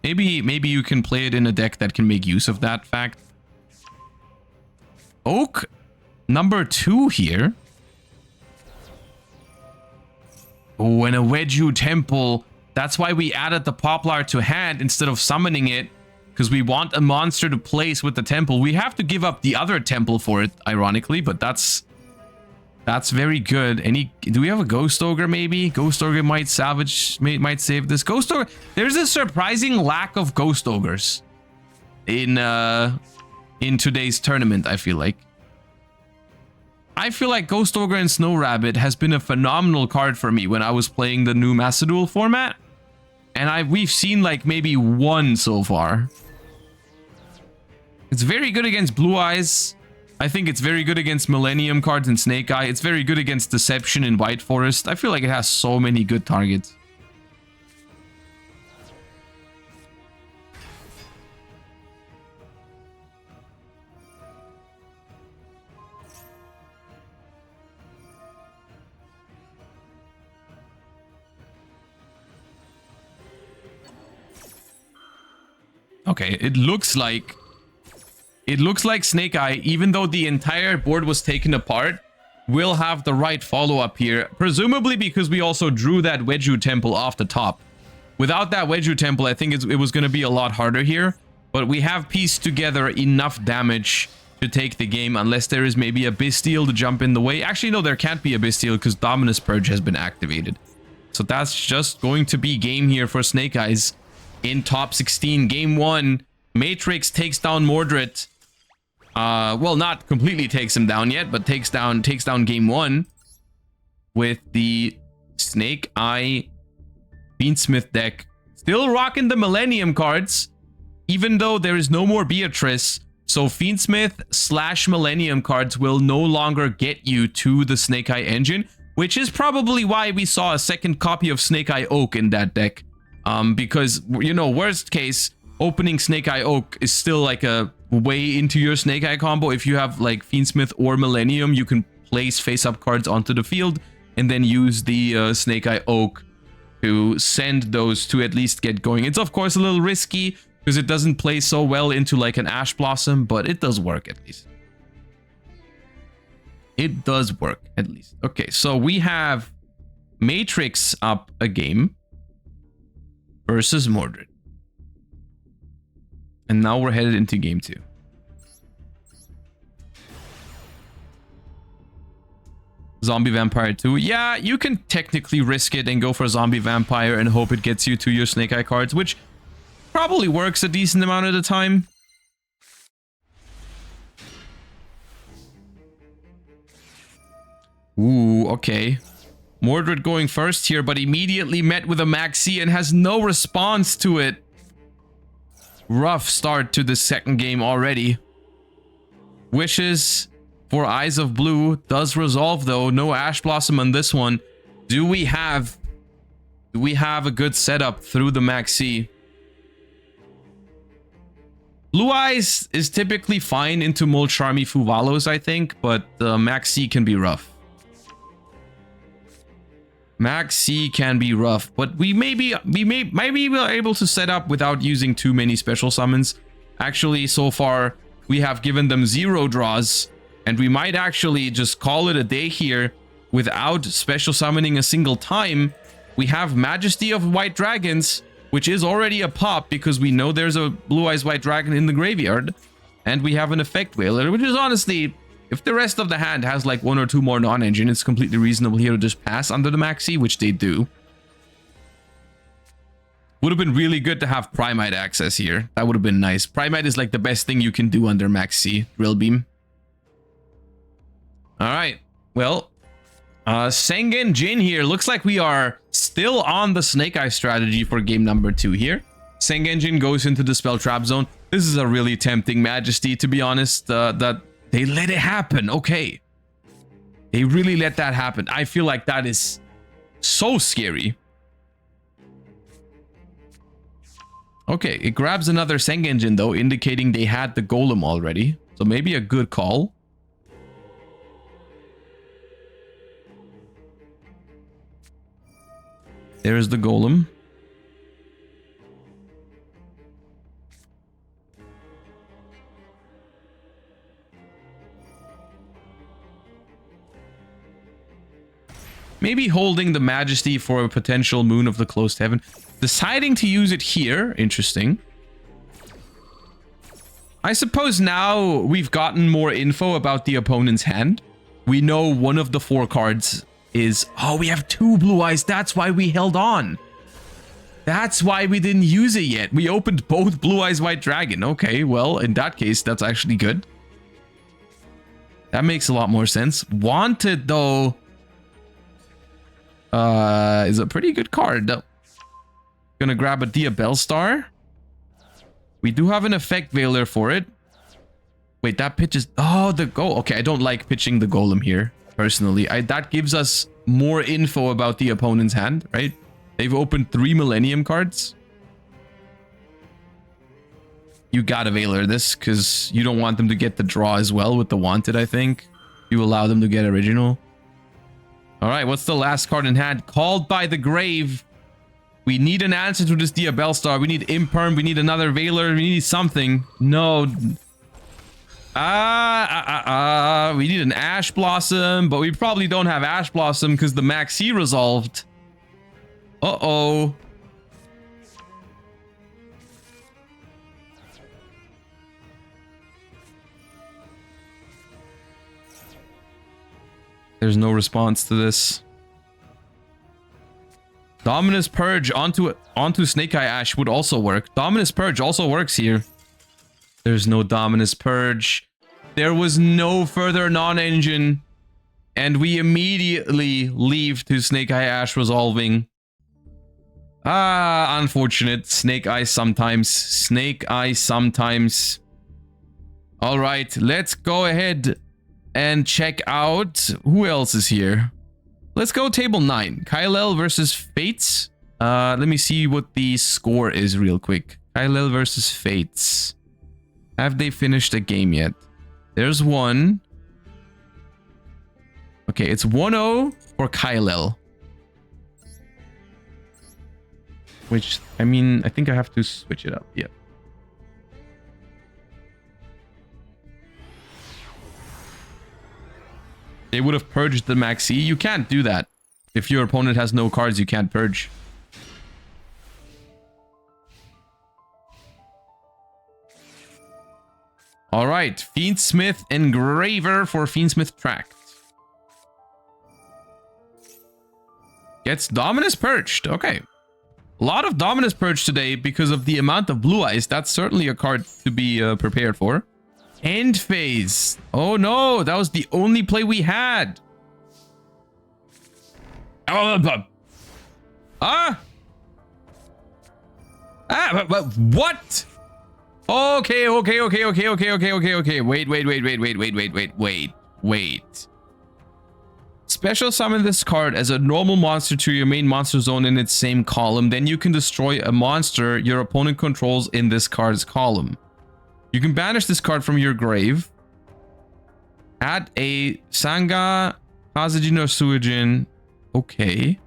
Maybe you can play it in a deck that can make use of that fact. Oak number 2 here. Oh, and a Wedju Temple. That's why we added the Poplar to hand instead of summoning it. Because we want a monster to place with the temple. We have to give up the other temple for it, ironically. But that's very good. Do we have a Ghost Ogre maybe? Ghost Ogre might might save this. Ghost Ogre. There's a surprising lack of Ghost Ogres in today's tournament, I feel like. I feel like Ghost Ogre and Snow Rabbit has been a phenomenal card for me when I was playing the new Master Duel format. And we've seen like maybe one so far. It's very good against Blue Eyes. I think it's very good against Millennium cards and Snake Eye. It's very good against Deception in White Forest. I feel like it has so many good targets. Okay, it looks like Snake Eye, even though the entire board was taken apart, will have the right follow-up here. Presumably because we also drew that Wedju Temple off the top. Without that Wedju Temple, I think it was going to be a lot harder here. But we have pieced together enough damage to take the game unless there is maybe a Bastille to jump in the way. Actually, no, there can't be a Bastille because Dominus Purge has been activated. So that's just going to be game here for Snake Eyes in top 16. Game 1, Matrix takes down Mordred. Well, not completely takes him down yet, but takes down game 1 with the Snake Eye Fiendsmith deck. Still rocking the Millennium cards, even though there is no more Beatrice. So Fiendsmith / Millennium cards will no longer get you to the Snake Eye engine, which is probably why we saw a second copy of Snake Eye Oak in that deck. Because, you know, worst case, opening Snake Eye Oak is still like a way into your Snake Eye combo. If you have like Fiendsmith or Millennium, you can place face-up cards onto the field and then use the Snake Eye Oak to send those to at least get going. It's of course a little risky because it doesn't play so well into like an Ash Blossom, but it does work at least. It does work at least. Okay, so we have Matrix up a game versus Mordred. And now we're headed into game 2. Zombie Vampire 2. Yeah, you can technically risk it and go for Zombie Vampire and hope it gets you to your Snake Eye cards, which probably works a decent amount of the time. Ooh, okay. Mordred going first here, but immediately met with a Maxi and has no response to it. Rough start to the second game already. Wishes for Eyes of Blue does resolve though. No Ash Blossom on this one. Do we have a good setup through the Maxi? Blue Eyes is typically fine into Molcharmi Fuvalos, I think, but Maxi can be rough. Maxi can be rough, but maybe we're able to set up without using too many special summons. Actually, so far we have given them 0 draws, and we might actually just call it a day here without special summoning a single time. We have Majesty of White Dragons, which is already a pop because we know there's a Blue Eyes White Dragon in the graveyard, and we have an Effect Whaler, which is honestly, if the rest of the hand has like 1 or 2 more non-engine, it's completely reasonable here to just pass under the Maxi, which they do. Would have been really good to have Primite access here. That would have been nice. Primite is like the best thing you can do under Maxi Drill Beam. Alright, well, Sengen Jin here. Looks like we are still on the Snake Eye strategy for game number 2 here. Sengen Jin goes into the Spell Trap Zone. This is a really tempting Majesty, to be honest, that they let it happen. Okay. They really let that happen. I feel like that is so scary. Okay, it grabs another Sengen Jin though, indicating they had the Golem already. So maybe a good call. There's the Golem. Maybe holding the Majesty for a potential Moon of the Closed Heaven. Deciding to use it here. Interesting. I suppose now we've gotten more info about the opponent's hand. We know one of the 4 cards is... Oh, we have 2 Blue Eyes. That's why we held on. That's why we didn't use it yet. We opened both Blue Eyes White Dragon. Okay, well, in that case, that's actually good. That makes a lot more sense. Wanted, though... is a pretty good card though. Gonna grab a Diabell Star. We do have an Effect Veiler for it. Wait, that pitches... Oh, the go. Okay, I don't like pitching the Golem here, personally. That gives us more info about the opponent's hand, right? They've opened 3 Millennium cards. You gotta Veiler this, because you don't want them to get the draw as well with the Wanted, I think. You allow them to get Original. Alright, what's the last card in hand? Called by the Grave. We need an answer to this Diabell Star. We need Imperm. We need another Veiler. We need something. No. We need an Ash Blossom, but we probably don't have Ash Blossom because the Maxi resolved. Uh-oh. There's no response to this. Dominus Purge onto Snake Eye Ash would also work. Dominus Purge also works here. There's no Dominus Purge. There was no further non-engine. And we immediately leave to Snake Eye Ash resolving. Ah, unfortunate. Snake Eye sometimes. Snake Eye sometimes. All right, let's go ahead and check out who else is here. Let's go table 9. Kyle versus Fates. Let me see what the score is real quick. Kyle versus Fates. Have they finished a game yet? There's one. Okay, it's 1-0 for Kyle. Which, I mean, I think I have to switch it up. Yeah. They would have purged the Maxi. You can't do that. If your opponent has no cards, you can't purge. All right. Fiendsmith Engraver for Fiendsmith Tract. Gets Dominus Purged. Okay. A lot of Dominus Purge today because of the amount of blue eyes. That's certainly a card to be prepared for. End phase. Oh no, that was the only play we had. But what? Okay. Wait. Special summon this card as a normal monster to your main monster zone in its same column. Then you can destroy a monster your opponent controls in this card's column. You can banish this card from your grave. Add a Sanga, Hazajin, or Suijin. Okay.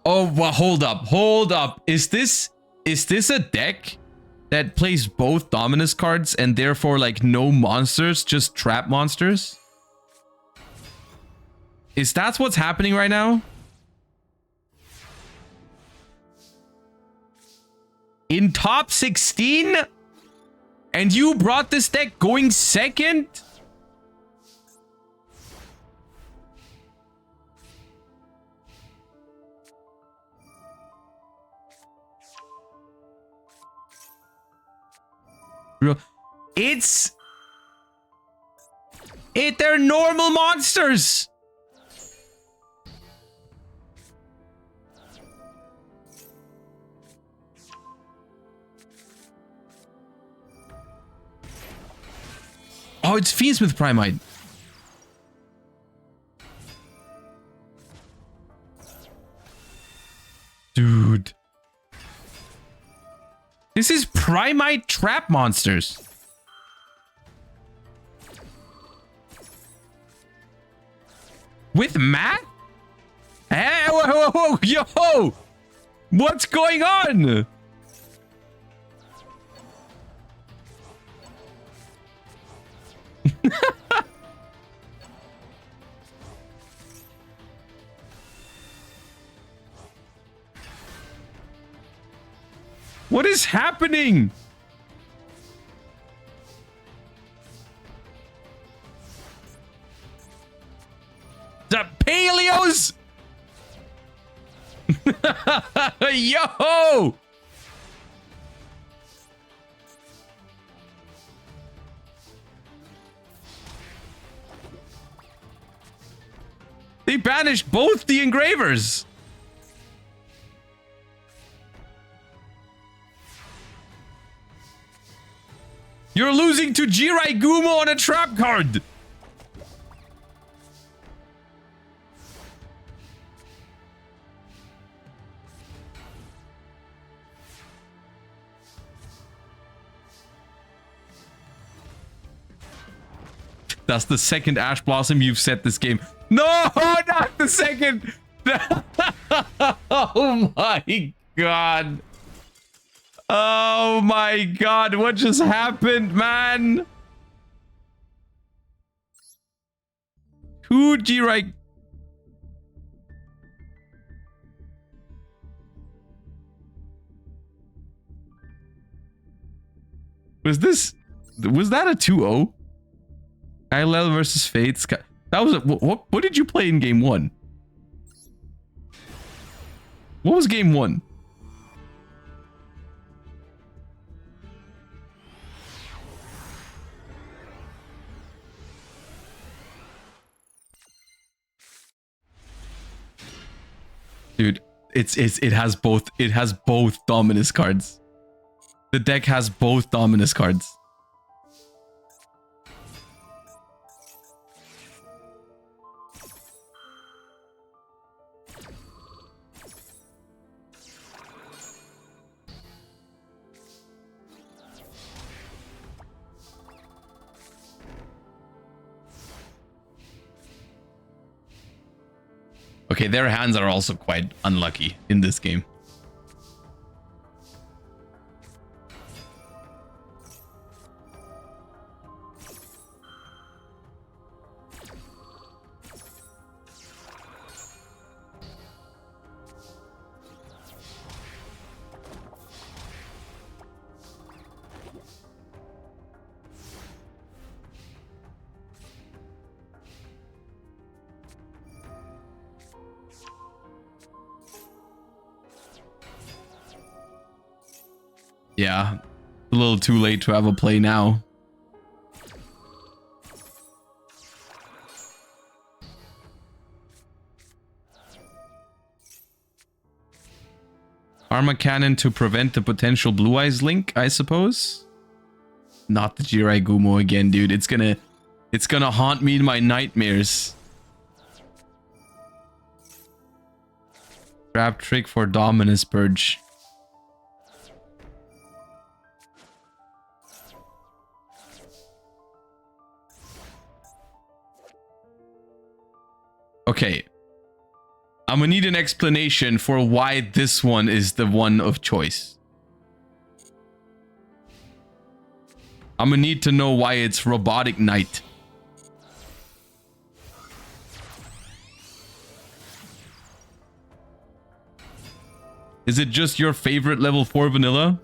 Oh, well, hold up. Is this a deck that plays both Dominus cards and therefore like no monsters, just trap monsters? Is that what's happening right now? In top 16? And you brought this deck going second? They're normal monsters. Oh, it's Fiendsmith Primite. Dude. This is Primite Trap Monsters. With math? Hey, whoa, yo! What's going on? What is happening? The Paleos? Yo! They banished both the engravers. You're losing to Jirai Gumo on a trap card. That's the second Ash Blossom you've set this game. No, not the second. Oh my god. Oh my god, what just happened, man? Two G-Right. Was that a 2-0? Kylel versus Fates. That was what did you play in game 1? What was game 1? Dude, it has both Dominus cards. The deck has both Dominus cards. Okay, their hands are also quite unlucky in this game. Yeah, a little too late to have a play now. Arma Cannon to prevent the potential Blue Eyes link, I suppose. Not the Jirai Gumo again, dude. It's gonna haunt me in my nightmares. Trap trick for Dominus Purge. Okay. I'm gonna need an explanation for why this one is the one of choice. I'm gonna need to know why it's Robotic Knight. Is it just your favorite level 4 vanilla?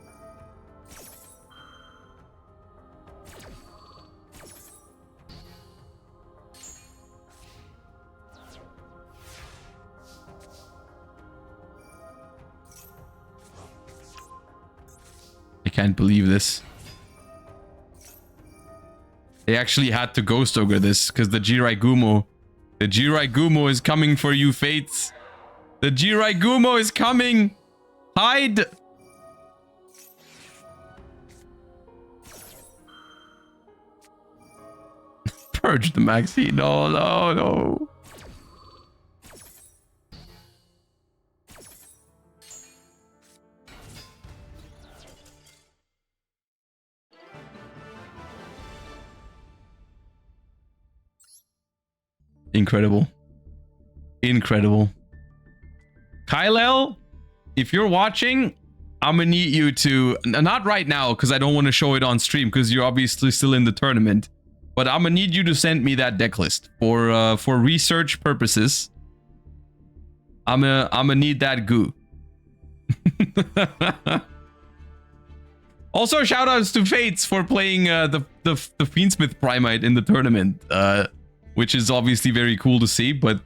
I can't believe this. They actually had to Ghost Ogre this because the Jirai Gumo is coming for you, Fates. The Jirai Gumo is coming. Hide. Purge the Maxi. No, no, no. Incredible. Incredible. Kylel, if you're watching, I'm gonna need you to, not right now because I don't want to show it on stream because you're obviously still in the tournament, but I'm gonna need you to send me that deck list for research purposes. I'm gonna need that goo. Also, shout outs to Fates for playing the Fiendsmith Primite in the tournament, which is obviously very cool to see. But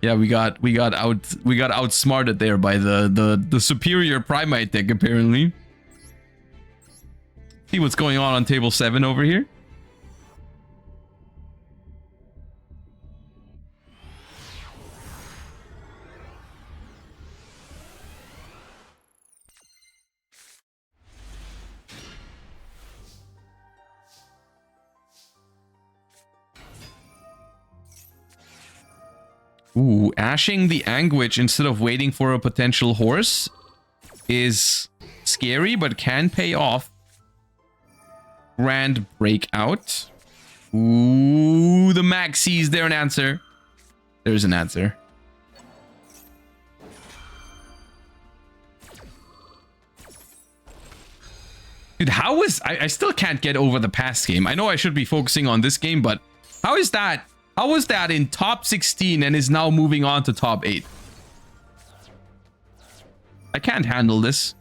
yeah, we got outsmarted there by the superior Primite deck apparently. See what's going on table 7 over here. Ooh, ashing the Anguish instead of waiting for a potential horse is scary, but can pay off. Grand Breakout. Ooh, the Maxi. Is there an answer? There's an answer. Dude, how is... I still can't get over the past game. I know I should be focusing on this game, but how is that... How was that in top 16 and is now moving on to top 8? I can't handle this.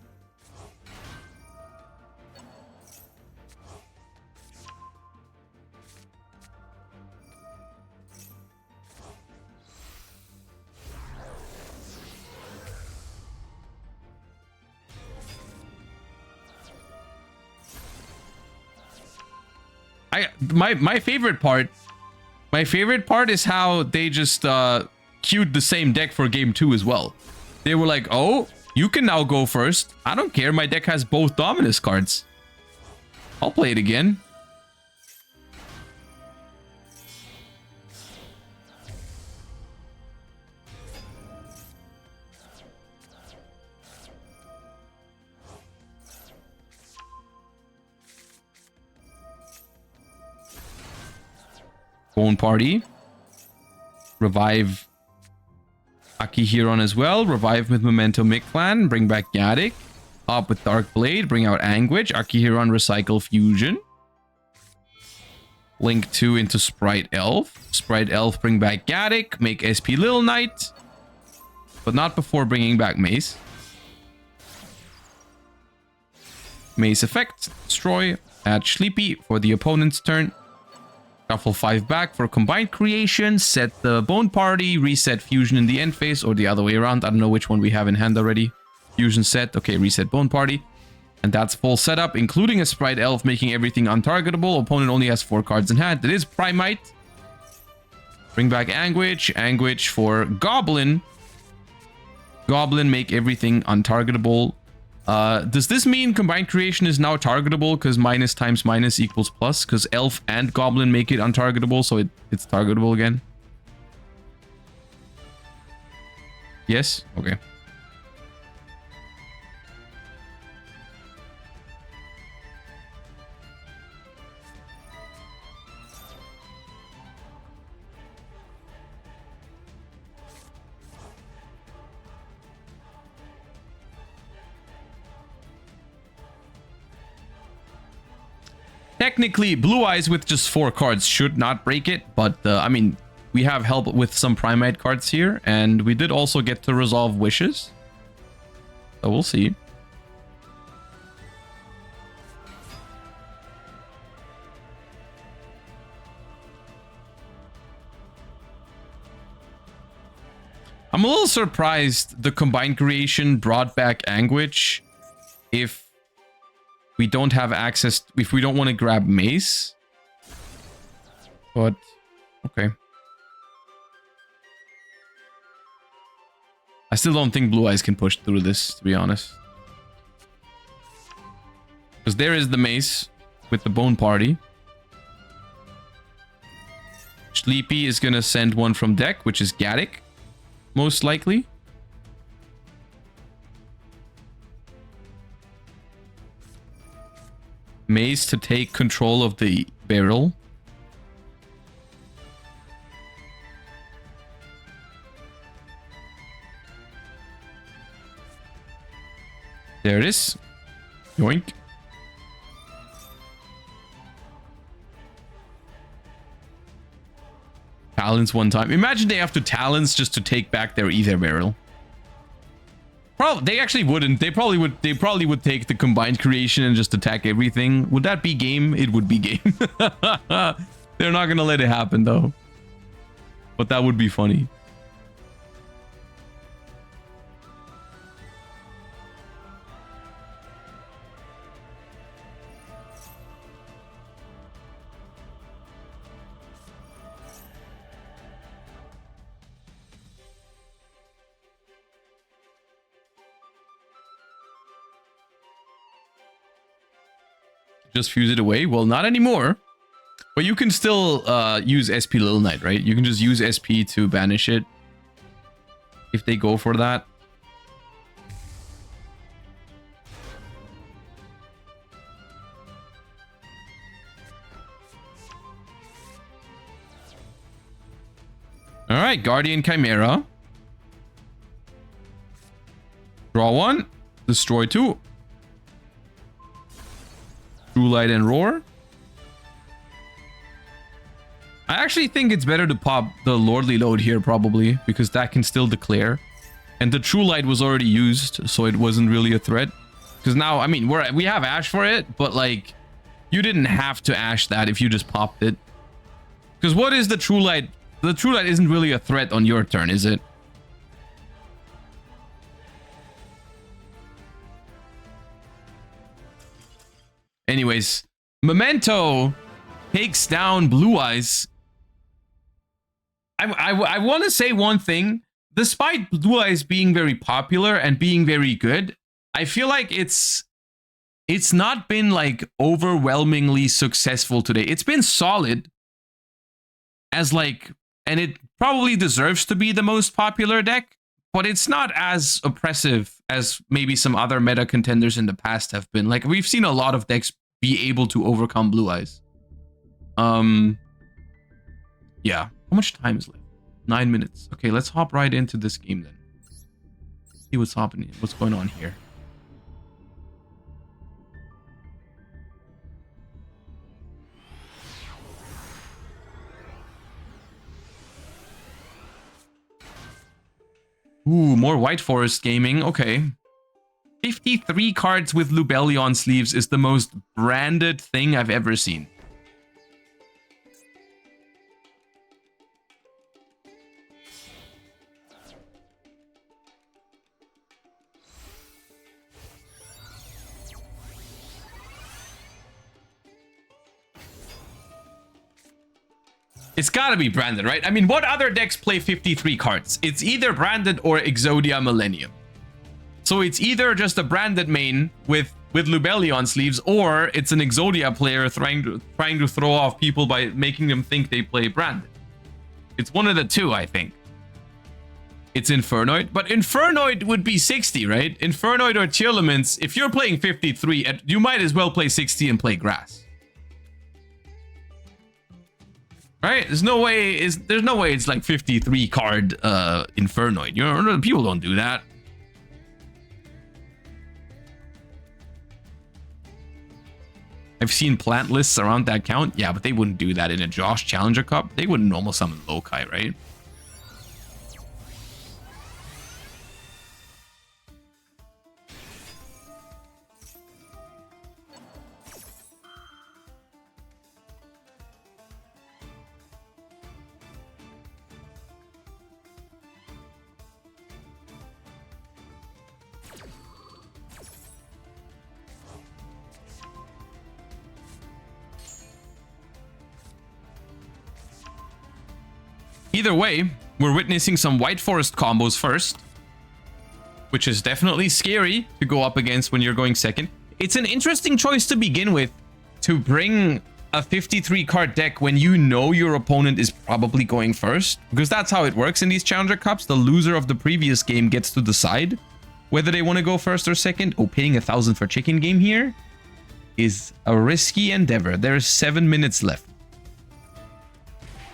My favorite part. My favorite part is how they just queued the same deck for game 2 as well. They were like, oh, you can now go first. I don't care. My deck has both Dominus cards. I'll play it again. Bone Party. Revive Akihiron as well. Revive with Memento Mictlan. Bring back Gaddick. Up with Dark Blade. Bring out Anguish. Akihiron Recycle Fusion. Link 2 into Sprite Elf. Sprite Elf bring back Gaddick. Make SP Little Knight. But not before bringing back Mace. Mace effect. Destroy. Add Sleepy for the opponent's turn. Shuffle 5 back for combined creation. Set the Bone Party. Reset Fusion in the end phase. Or the other way around. I don't know which one we have in hand already. Fusion set. Okay, reset Bone Party. And that's full setup, including a Sprite Elf, making everything untargetable. Opponent only has 4 cards in hand. That is Primite. Bring back Anguish. Anguish for Goblin. Goblin, make everything untargetable. Does this mean combined creation is now targetable because minus times minus equals plus? Because Elf and Goblin make it untargetable, so it's targetable again? Yes? Okay. Technically, Blue Eyes with just 4 cards should not break it, but I mean, we have help with some Primite cards here, and we did also get to resolve Wishes. So we'll see. I'm a little surprised the combined creation brought back Anguish if we don't have access, if we don't want to grab Mace. But, okay. I still don't think Blue Eyes can push through this, to be honest. Because there is the Mace with the Bone Party. Sleepy is going to send one from deck, which is Gaddick, most likely. Mace to take control of the barrel. There it is. Yoink. Talons one time. Imagine they have to Talons just to take back their Ether Barrel. Probably they actually wouldn't. They probably would. They probably would take the combined creation and just attack everything. Would that be game? It would be game. They're not gonna let it happen though. But that would be funny. Just fuse it away? Well, not anymore. But you can still use SP Little Knight, right? You can just use SP to banish it if they go for that. All right, Guardian Chimera. Draw 1, destroy 2. True Light and Roar. I actually think it's better to pop the Lordly Load here probably, because that can still declare. And the True Light was already used, so it wasn't really a threat. Because now, I mean, we have Ash for it, but like, you didn't have to Ash that if you just popped it. Because what is the True Light? The True Light isn't really a threat on your turn, is it? Anyways, Memento takes down Blue Eyes. I want to say one thing. Despite Blue Eyes being very popular and being very good, I feel like it's not been like overwhelmingly successful today. It's been solid as like, and it probably deserves to be the most popular deck, but it's not as oppressive as maybe some other meta contenders in the past have been. Like, we've seen a lot of decks be able to overcome Blue Eyes. Yeah. How much time is left? 9 minutes. Okay, let's hop right into this game then. See what's happening, what's going on here. Ooh, more White Forest gaming. Okay. 53 cards with Lubellion sleeves is the most branded thing I've ever seen. It's gotta be branded, right? I mean, what other decks play 53 cards? It's either branded or Exodia Millennium. So it's either just a branded main with Lubellion sleeves, or it's an Exodia player trying to throw off people by making them think they play branded. It's one of the two, I think. It's Infernoid, but Infernoid would be 60, right? Infernoid or Tearlaments, if you're playing 53, you might as well play 60 and play grass. Right? There's no way it's like 53 card Infernoid. People don't do that. I've seen plant lists around that count. Yeah, but they wouldn't do that in a Josh Challenger Cup. They wouldn't normal summon Lokai, right? Either way, we're witnessing some White Forest combos first, which is definitely scary to go up against when you're going second. It's an interesting choice to begin with, to bring a 53 card deck when you know your opponent is probably going first, because that's how it works in these Challenger Cups. The loser of the previous game gets to decide whether they want to go first or second. Oh, paying 1,000 for chicken game here is a risky endeavor. There's 7 minutes left.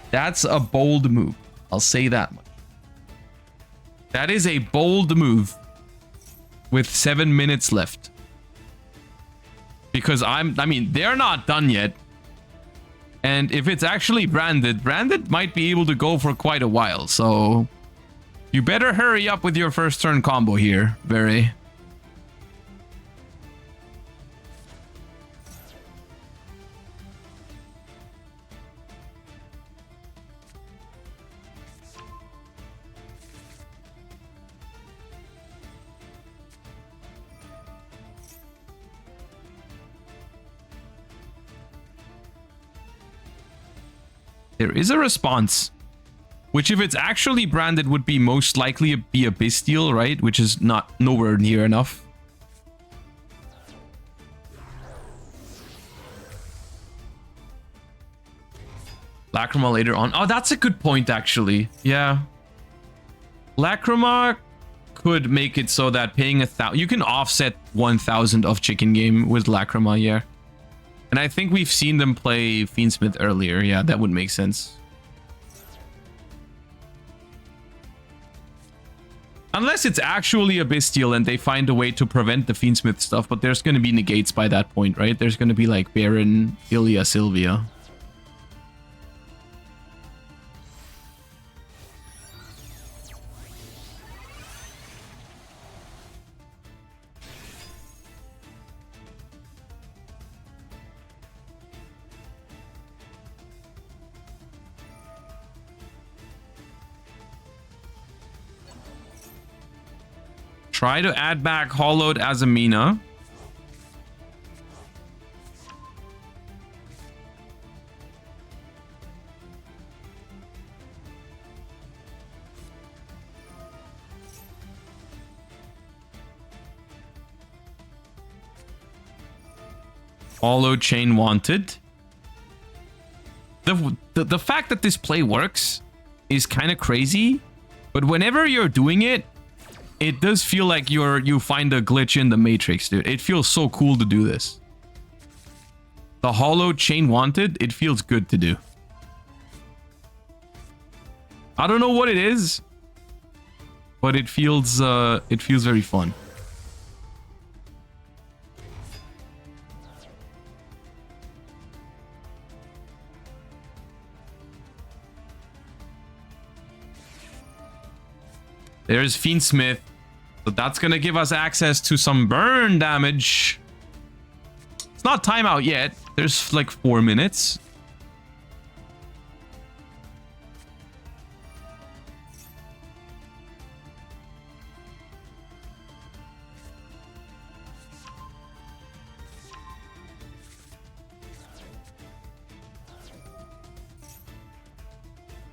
That's a bold move. I'll say that much. That is a bold move with 7 minutes left. Because I mean, they're not done yet. And if it's actually branded might be able to go for quite a while. So you better hurry up with your first turn combo here, Very. There is a response, which if it's actually branded would be most likely be a Bestial, right? Which is nowhere near enough. Lacrima later on. Oh, that's a good point, actually. Yeah. Lacrima could make it so that paying 1,000... You can offset 1,000 of chicken game with Lacrima, yeah. And I think we've seen them play Fiendsmith earlier. Yeah, that would make sense. Unless it's actually a Bestial and they find a way to prevent the Fiendsmith stuff, but there's going to be negates by that point, right? There's going to be like Baron, Ilya, Sylvia. Try to add back Hollowed Azamina. Hollow Chain wanted. The fact that this play works is kind of crazy, but whenever you're doing it, it does feel like you find a glitch in the matrix, dude. It feels so cool to do this. The Hollow Chain wanted, it feels good to do. I don't know what it is, but it feels very fun. There's Schmidt. So that's going to give us access to some burn damage. It's not timeout yet. There's like 4 minutes.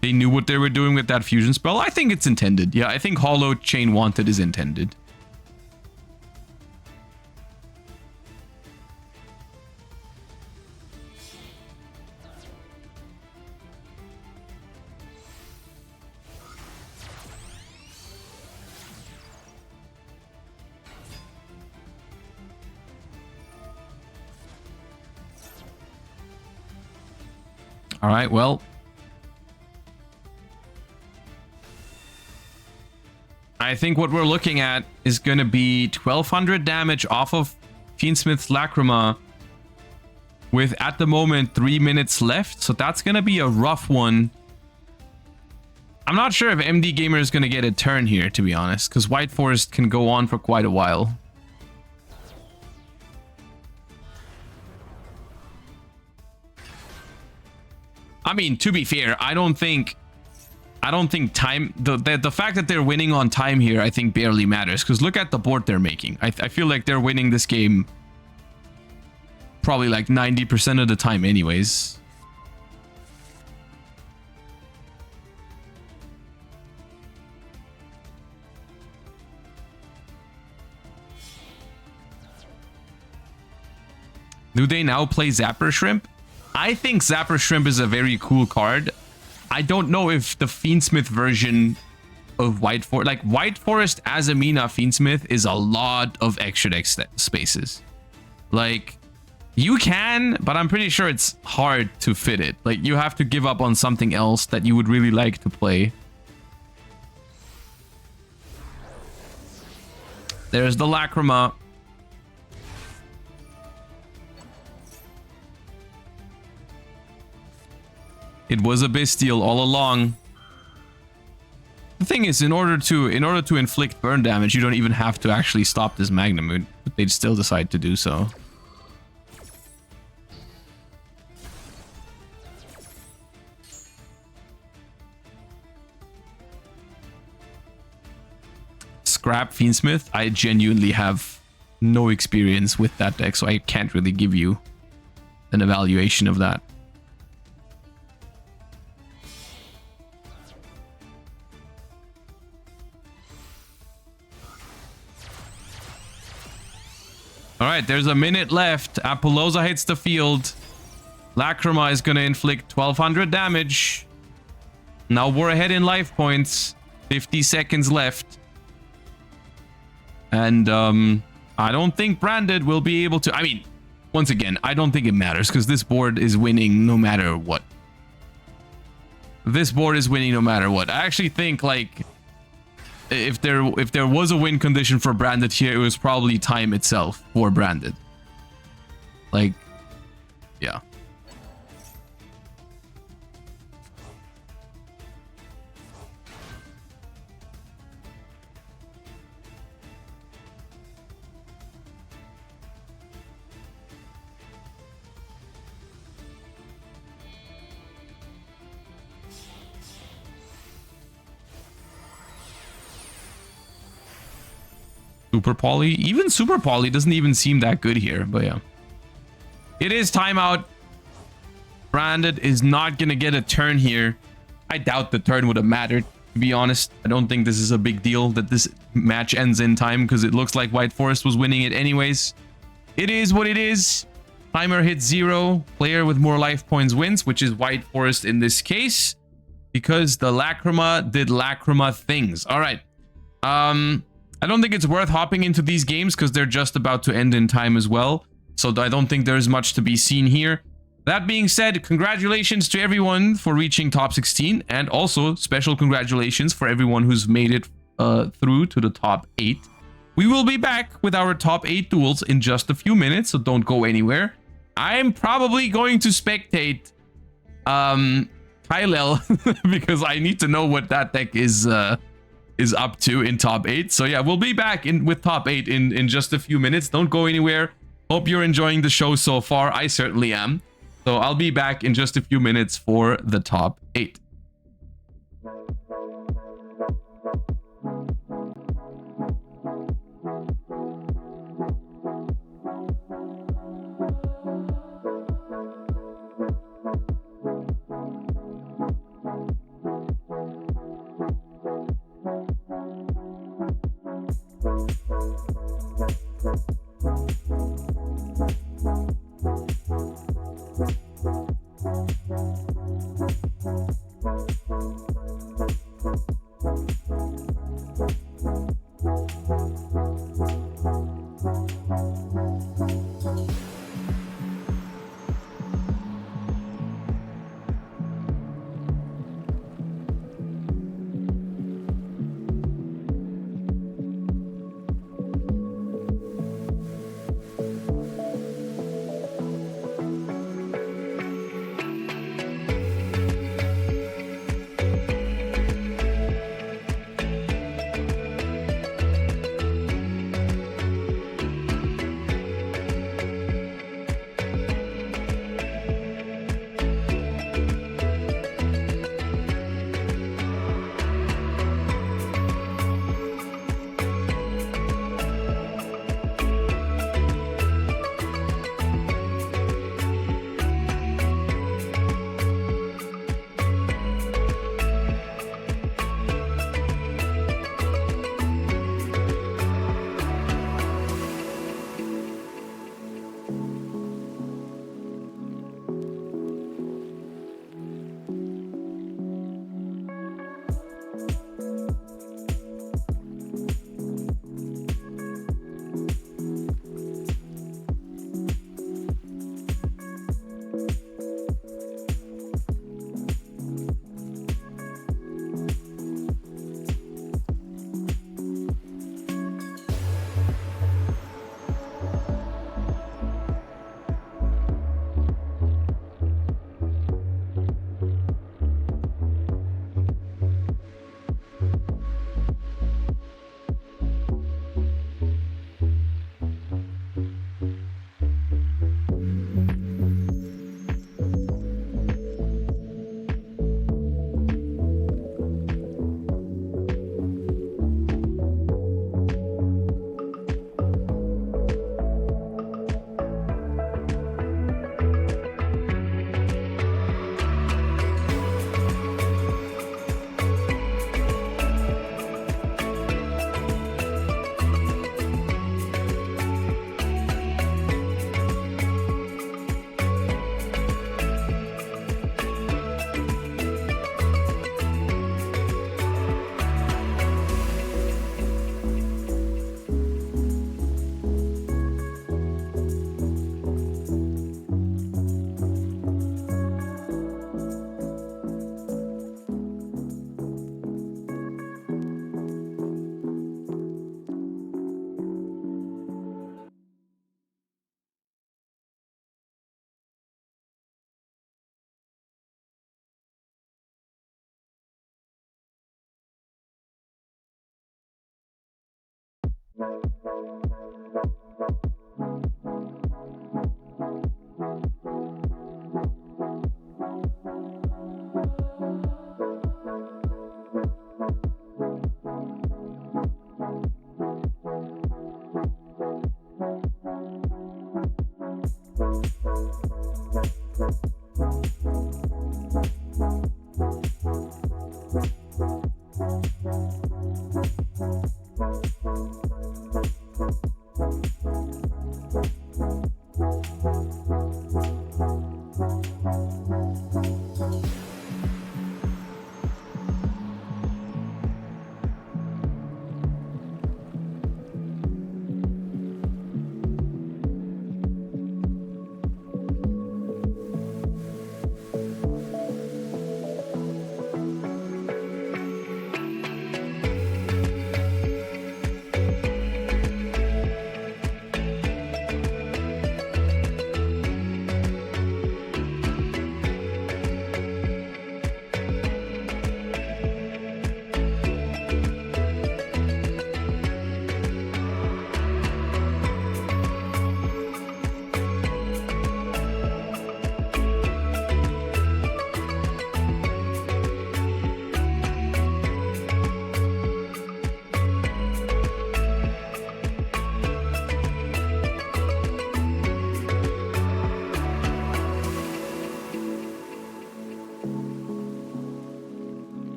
They knew what they were doing with that fusion spell. I think it's intended. Yeah, I think Hollow Chain wanted is intended. All right, well. I think what we're looking at is going to be 1200 damage off of Schmidt's Lacrima with, at the moment, 3 minutes left. So that's going to be a rough one. I'm not sure if MD Gamer is going to get a turn here, to be honest, because White Forest can go on for quite a while. I mean, to be fair, I don't think time, the fact that they're winning on time here, I think barely matters, because look at the board they're making. I feel like they're winning this game probably like 90% of the time anyways. Do they now play Zapper Shrimp? I think Zapper Shrimp is a very cool card. I don't know if the Fiendsmith version of White Forest, like White Forest as a Mina Fiendsmith, is a lot of extra deck spaces. Like, you can, but I'm pretty sure it's hard to fit it. Like, you have to give up on something else that you would really like to play. There's the Lacrima. It was a Bestial all along. The thing is, in order to inflict burn damage, you don't even have to actually stop this Magnamute, but they'd still decide to do so. Scrap Fiendsmith, I genuinely have no experience with that deck, so I can't really give you an evaluation of that. All right, there's a minute left. Apollosa hits the field. Lacrima is going to inflict 1200 damage. Now we're ahead in life points. 50 seconds left. And I don't think Branded will be able to... I mean, once again, I don't think it matters because this board is winning no matter what. This board is winning no matter what. I actually think, like... If there was a win condition for Branded here, it was probably time itself for Branded. Like, yeah. Super Poly. Even Super Poly doesn't even seem that good here, but yeah. It is timeout. Branded is not going to get a turn here. I doubt the turn would have mattered, to be honest. I don't think this is a big deal that this match ends in time because it looks like White Forest was winning it anyways. It is what it is. timer hits 0, player with more life points wins, which is White Forest in this case, because the Lacrima did Lacrima things. All right. I don't think it's worth hopping into these games because they're just about to end in time as well. So I don't think there's much to be seen here. That being said, congratulations to everyone for reaching top 16, and also special congratulations for everyone who's made it through to the top 8. We will be back with our top 8 duels in just a few minutes, so don't go anywhere. I'm probably going to spectate Kylel because I need to know what that deck is up to in top 8. So yeah, we'll be back with top 8 in just a few minutes. Don't go anywhere. Hope you're enjoying the show so far. I certainly am. So I'll be back in just a few minutes for the top 8.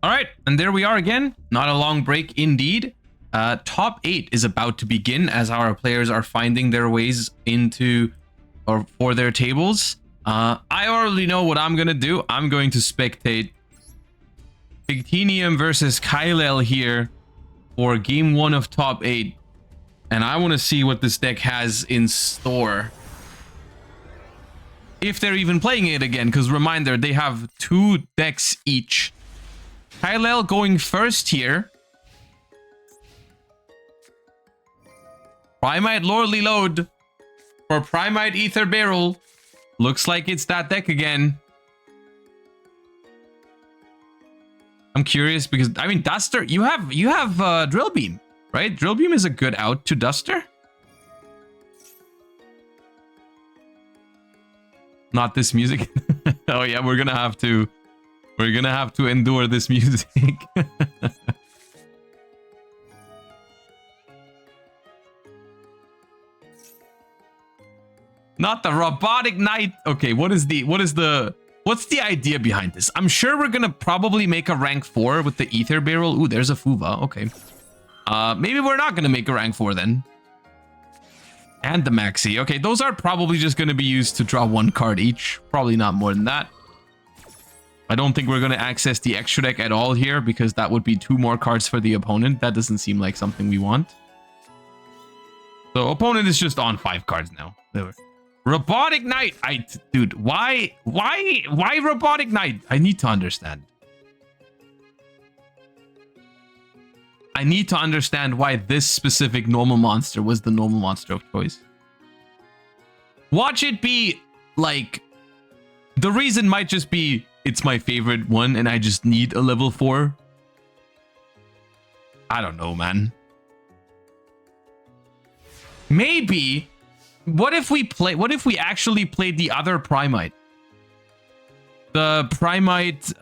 All right, and there we are again. Not a long break indeed. Top 8 is about to begin as our players are finding their ways into or for their tables. I already know what I'm gonna do. I'm going to spectate Pictinium versus Kylel here for game 1 of top 8. And I want to see what this deck has in store. If they're even playing it again, because reminder, they have 2 decks each. Kylel going first here. Primite Lordly Load for Primite Ether Barrel. Looks like it's that deck again. I'm curious because, I mean, Duster, you have Drill Beam, right? Drill Beam is a good out to Duster. Not this music. Oh yeah, we're gonna have to endure this music. Not the Robotic Knight. Okay, what's the idea behind this? I'm sure we're gonna probably make a rank 4 with the Ether Barrel. Ooh, there's a Fuva. Okay. Maybe we're not gonna make a rank 4 then. And the Maxi. Okay, those are probably just gonna be used to draw 1 card each. Probably not more than that. I don't think we're gonna access the extra deck at all here because that would be 2 more cards for the opponent. That doesn't seem like something we want. So opponent is just on 5 cards now. Robotic Knight. Dude, why Robotic Knight? I need to understand. I need to understand why this specific normal monster was the normal monster of choice. Watch it be like, the reason might just be it's my favorite one and I just need a level 4. I don't know, man. Maybe. What if we actually played the other Primite? The Primite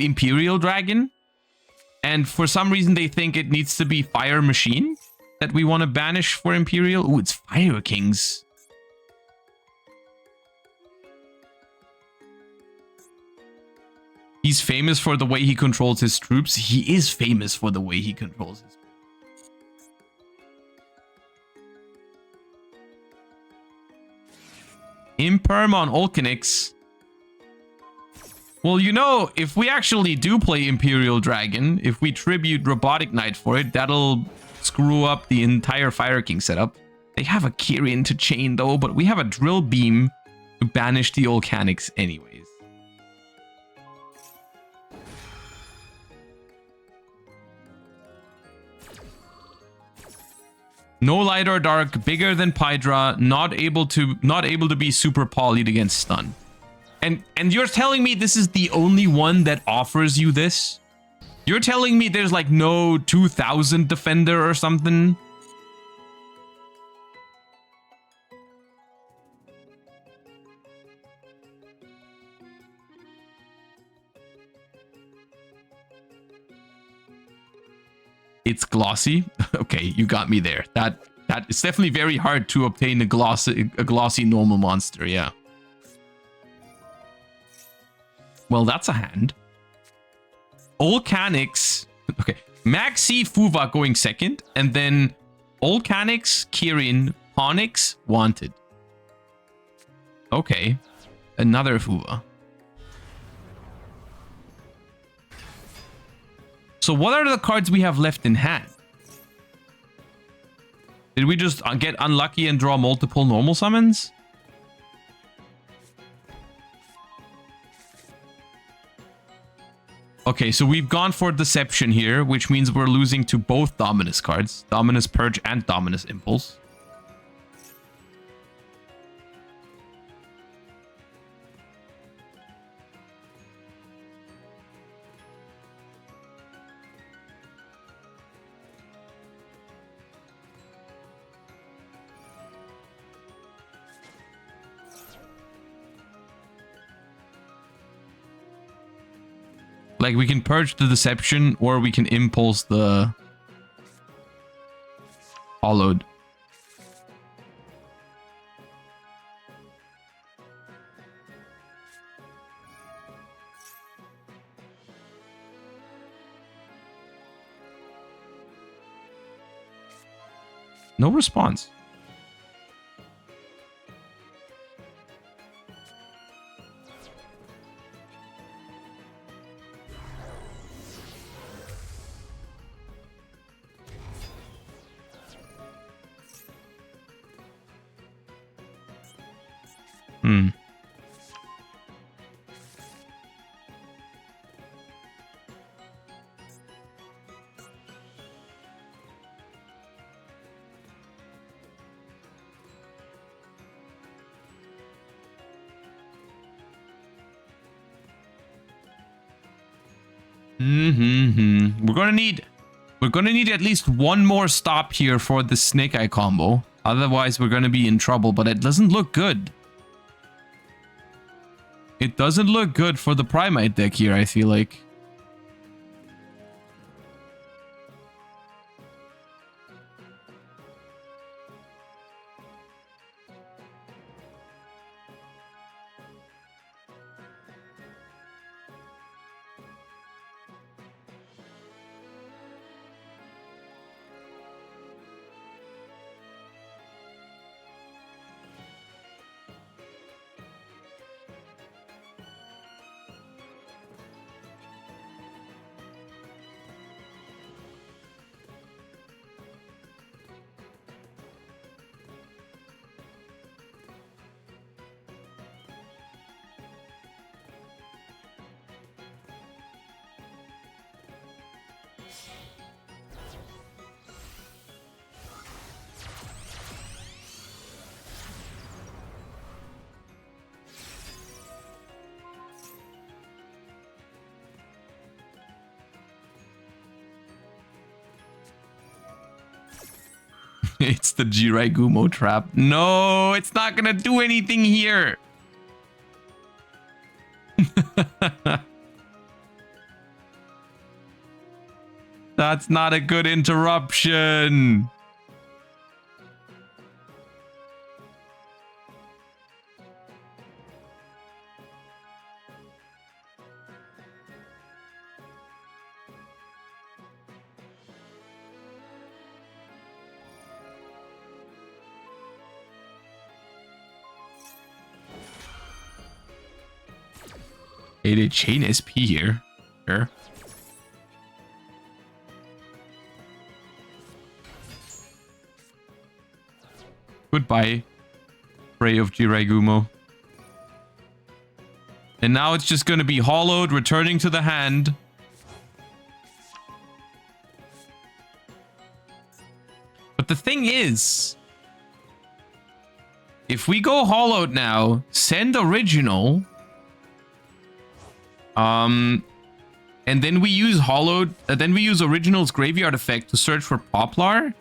Imperial Dragon? And for some reason they think it needs to be Fire Machine that we want to banish for Imperial. Ooh, it's Fire Kings. He's famous for the way he controls his troops. He is famous for the way he controls his troops. Imperm on Olcanix. Well, you know, if we actually do play Imperial Dragon, if we tribute Robotic Knight for it, that'll screw up the entire Fire King setup. They have a Kyrian to chain though, but we have a Drill Beam to banish the Olcanix anyways. No light or dark, bigger than Pydra, not able to be super polyed against stun. And you're telling me this is the only one that offers you this? You're telling me there's like no 2000 defender or something? It's glossy. Okay, you got me there. That it's definitely very hard to obtain a glossy normal monster, yeah. Well, that's a hand. Olcanix. Okay, Maxi Fuva going second, and then Olcanix, Kirin, Onyx, Wanted. Okay, another Fuva. So what are the cards we have left in hand? Did we just get unlucky and draw multiple normal summons? Okay, so we've gone for Deception here, which means we're losing to both Dominus cards. Dominus Purge and Dominus Impulse. Like, we can purge the Deception, or we can impulse the Hollowed. No response. Hmm. We're gonna need at least one more stop here for the Snake Eye combo. Otherwise, we're gonna be in trouble. But it doesn't look good. It doesn't look good for the Primate deck here, I feel like. It's the Jiraigumo trap. No, it's not gonna do anything here. That's not a good interruption. Hey, they chain SP here. Sure. Goodbye, Prey of Jiraigumo. And now it's just going to be hollowed, returning to the hand. But the thing is, if we go hollowed now, send original, and then we use hollowed, then we use original's graveyard effect to search for Poplar.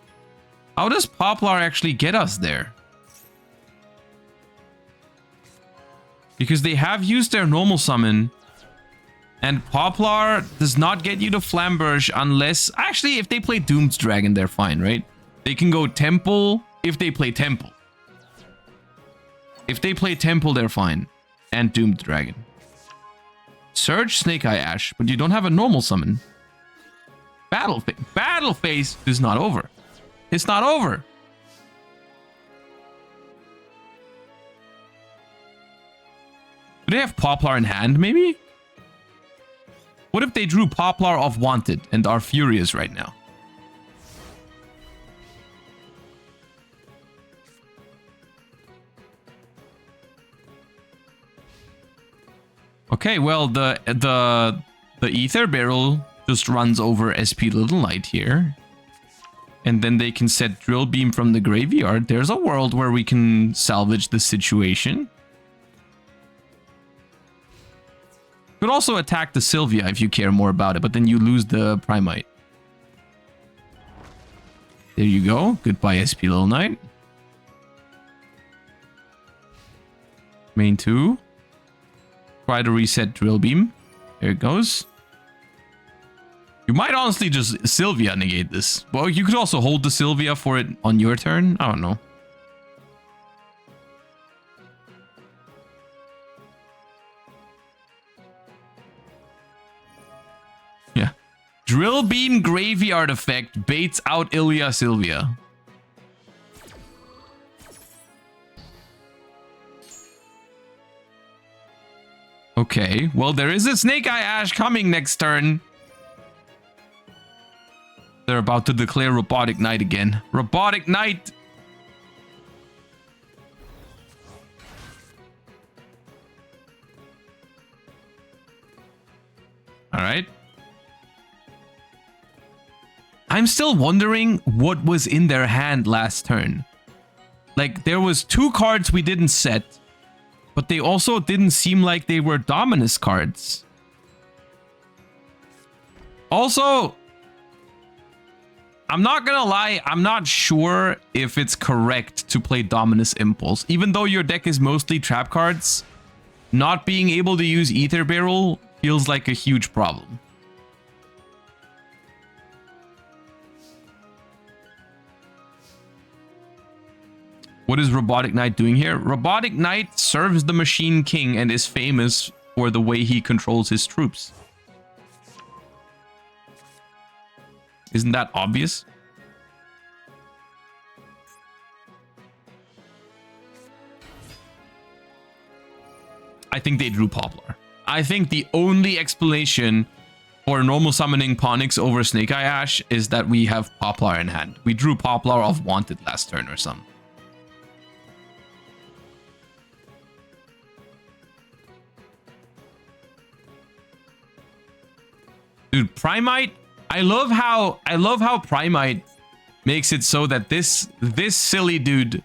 How does Poplar actually get us there? Because they have used their normal summon, and Poplar does not get you to Flamberge unless... Actually, if they play Doom's Dragon, they're fine, right? They can go Temple if they play Temple. If they play Temple, they're fine. And Doomed Dragon. Search Snake Eye Ash, but you don't have a normal summon. Battle Phase is not over. It's not over. Do they have Poplar in hand, maybe? What if they drew Poplar off Wanted and are furious right now? Okay, well, the Ether Barrel just runs over SP Little Knight here. And then they can set Drill Beam from the graveyard. There's a world where we can salvage the situation. Could also attack the Sylvia if you care more about it, but then you lose the Primite. There you go. Goodbye, SP Little Knight. Main 2. Try to reset Drill Beam. There it goes. You might honestly just Sylvia negate this. Well, you could also hold the Sylvia for it on your turn. I don't know. Yeah. Drill Beam Graveyard effect baits out Ilya Sylvia. Okay, well, there is a Snake Eye Ash coming next turn. They're about to declare Robotic Knight again. Robotic Knight! Alright. I'm still wondering what was in their hand last turn. Like, there was 2 cards we didn't set, but they also didn't seem like they were Dominus cards. Also, I'm not gonna lie, I'm not sure if it's correct to play Dominus Impulse. Even though your deck is mostly trap cards, not being able to use Ether Barrel feels like a huge problem. What is Robotic Knight doing here? Robotic Knight serves the Machine King and is famous for the way he controls his troops. Isn't that obvious? I think they drew Poplar. I think the only explanation for normal summoning Ponix over Snake Eye Ash is that we have Poplar in hand. We drew Poplar off Wanted last turn or something. Dude, Primite, I love how Primite makes it so that this silly dude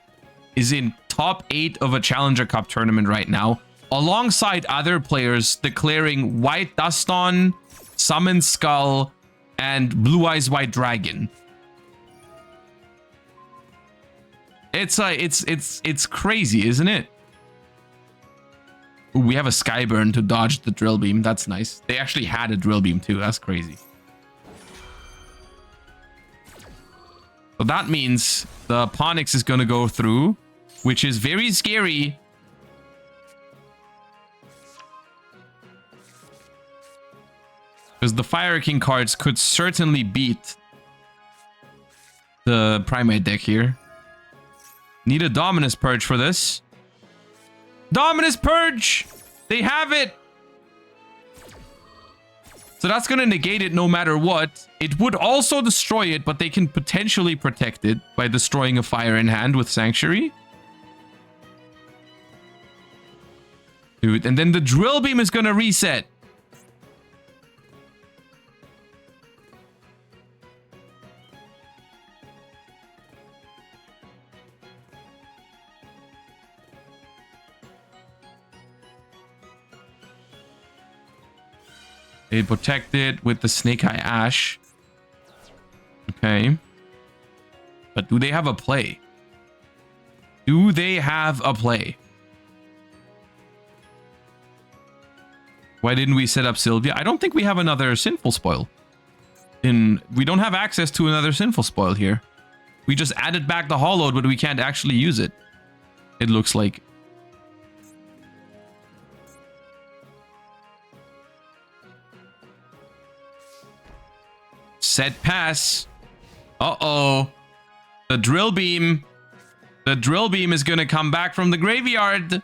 is in top 8 of a Challenger Cup tournament right now, alongside other players declaring White Duston, Summon Skull, and Blue Eyes White Dragon. It's like it's crazy, isn't it? Ooh, we have a Skyburn to dodge the Drill Beam. That's nice. They actually had a Drill Beam too. That's crazy. So that means the Ponix is going to go through, which is very scary. Because the Fire King cards could certainly beat the Primate deck here. Need a Dominus Purge for this. Dominus Purge! They have it! So that's going to negate it no matter what. It would also destroy it, but they can potentially protect it by destroying a Fire in hand with Sanctuary. Dude, and then the Drill Beam is going to reset. They protect it with the Snake Eye Ash. Okay. But do they have a play? Do they have a play? Why didn't we set up Sylvia? I don't think we have another Sinful Spoil. We don't have access to another Sinful Spoil here. We just added back the Hollowed, but we can't actually use it. It looks like. Set pass. Uh-oh. The Drill Beam. The Drill Beam is going to come back from the graveyard.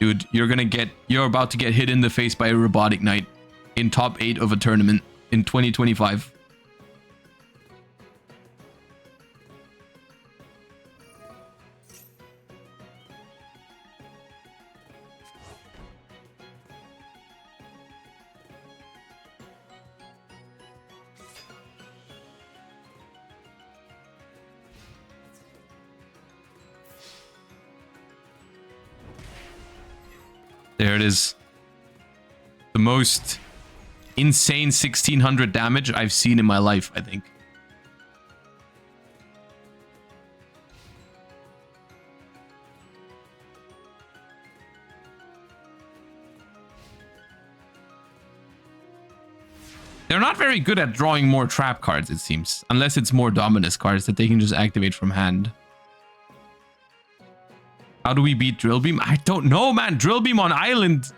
Dude, you're about to get hit in the face by a Robotic Knight in top 8 of a tournament in 2025. There it is. The most insane 1600 damage I've seen in my life, I think. They're not very good at drawing more trap cards, it seems. Unless it's more Dominus cards that they can just activate from hand. How do we beat Drill Beam? I don't know, man. Drill Beam on Island.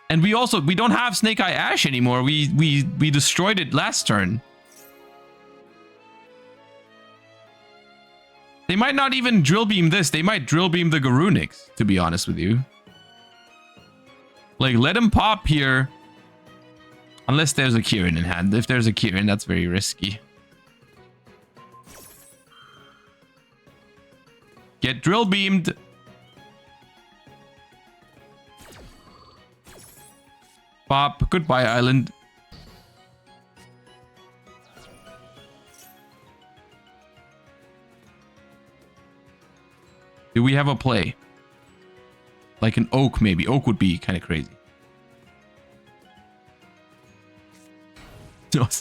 And we don't have Snake Eye Ash anymore. We destroyed it last turn. They might not even drill beam this. They might drill beam the Garunix, to be honest with you. Like, let him pop here. Unless there's a Kieran in hand. If there's a Kieran, that's very risky. Get drill beamed. Pop. Goodbye, island. Do we have a play? Like an oak, maybe. Oak would be kind of crazy.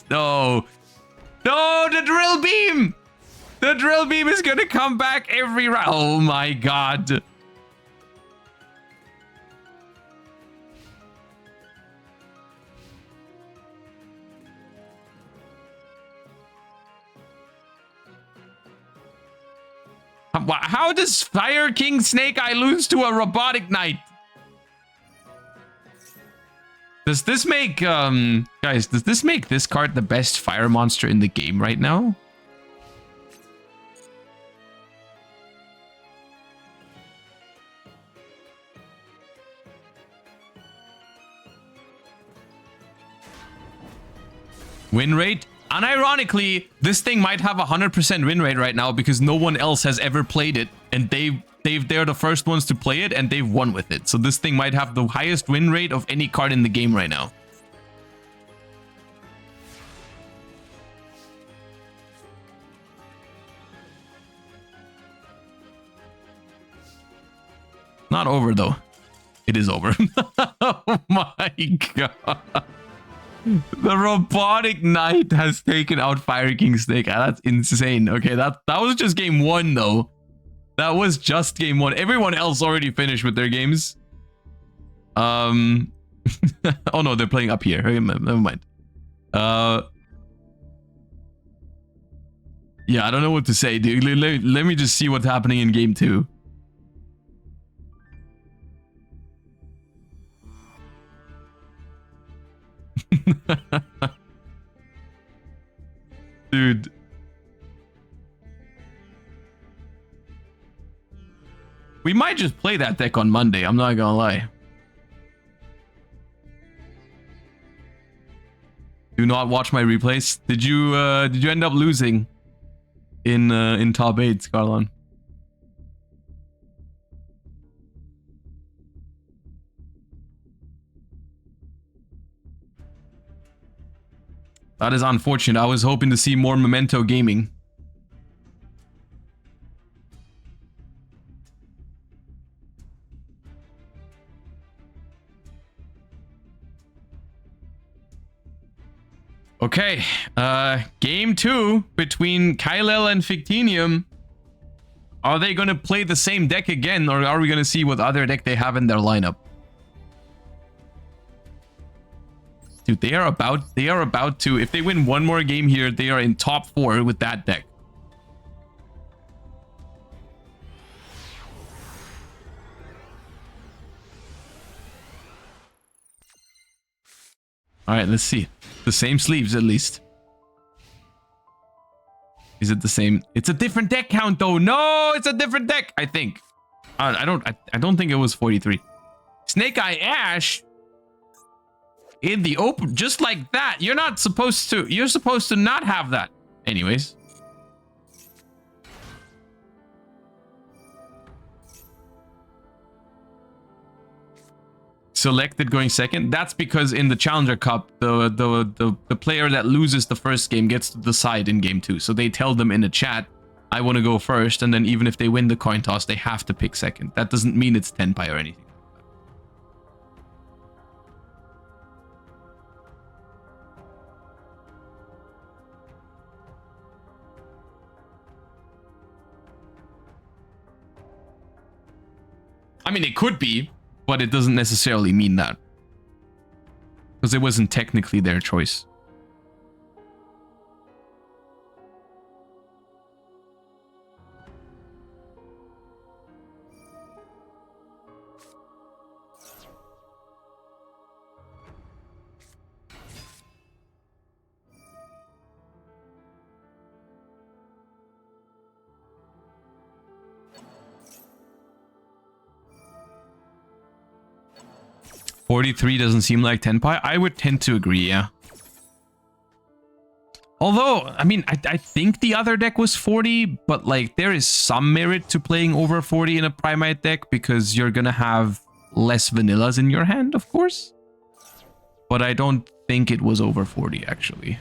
No. No, the drill beam! The drill beam is gonna come back every round. Oh my god. How does Fire King Snake Eye lose to a Robotic Knight? Does this make, guys, does this make this card the best fire monster in the game right now? Win rate? Unironically, this thing might have 100% win rate right now because no one else has ever played it, and they're the first ones to play it, and they've won with it. So this thing might have the highest win rate of any card in the game right now. Not over though. It is over. Oh my god. The Robotic Knight has taken out Fire King Snake. That's insane. Okay, that was just game one, though. That was just game one. Everyone else already finished with their games. Oh no, they're playing up here. Okay, never mind. Yeah, I don't know what to say, dude. Let me just see what's happening in game two. Dude. We might just play that deck on Monday, I'm not gonna lie. Do not watch my replays. Did you end up losing in top 8, Scarlon? That is unfortunate. I was hoping to see more Memento gaming. Okay, game 2 between Kylel and Fictinium. Are they going to play the same deck again, or are we going to see what other deck they have in their lineup? Dude, they are about to, if they win one more game here, they are in top 4 with that deck. All right, let's see. The same sleeves, at least. Is it the same? It's a different deck count, though. No, it's a different deck, I think. I don't think it was 43. Snake Eye Ash in the open, just like that. You're not supposed to. You're supposed to not have that. Anyways. Selected going second. That's because in the Challenger Cup, the player that loses the first game gets to decide in game 2. So they tell them in a chat, I want to go first, and then even if they win the coin toss, they have to pick second. That doesn't mean it's Tenpai or anything. I mean, it could be, but it doesn't necessarily mean that. Because it wasn't technically their choice. 43 doesn't seem like 10 pi. I would tend to agree, yeah. Although, I mean, I think the other deck was 40, but like there is some merit to playing over 40 in a Primite deck because you're gonna have less vanillas in your hand, of course. But I don't think it was over 40, actually.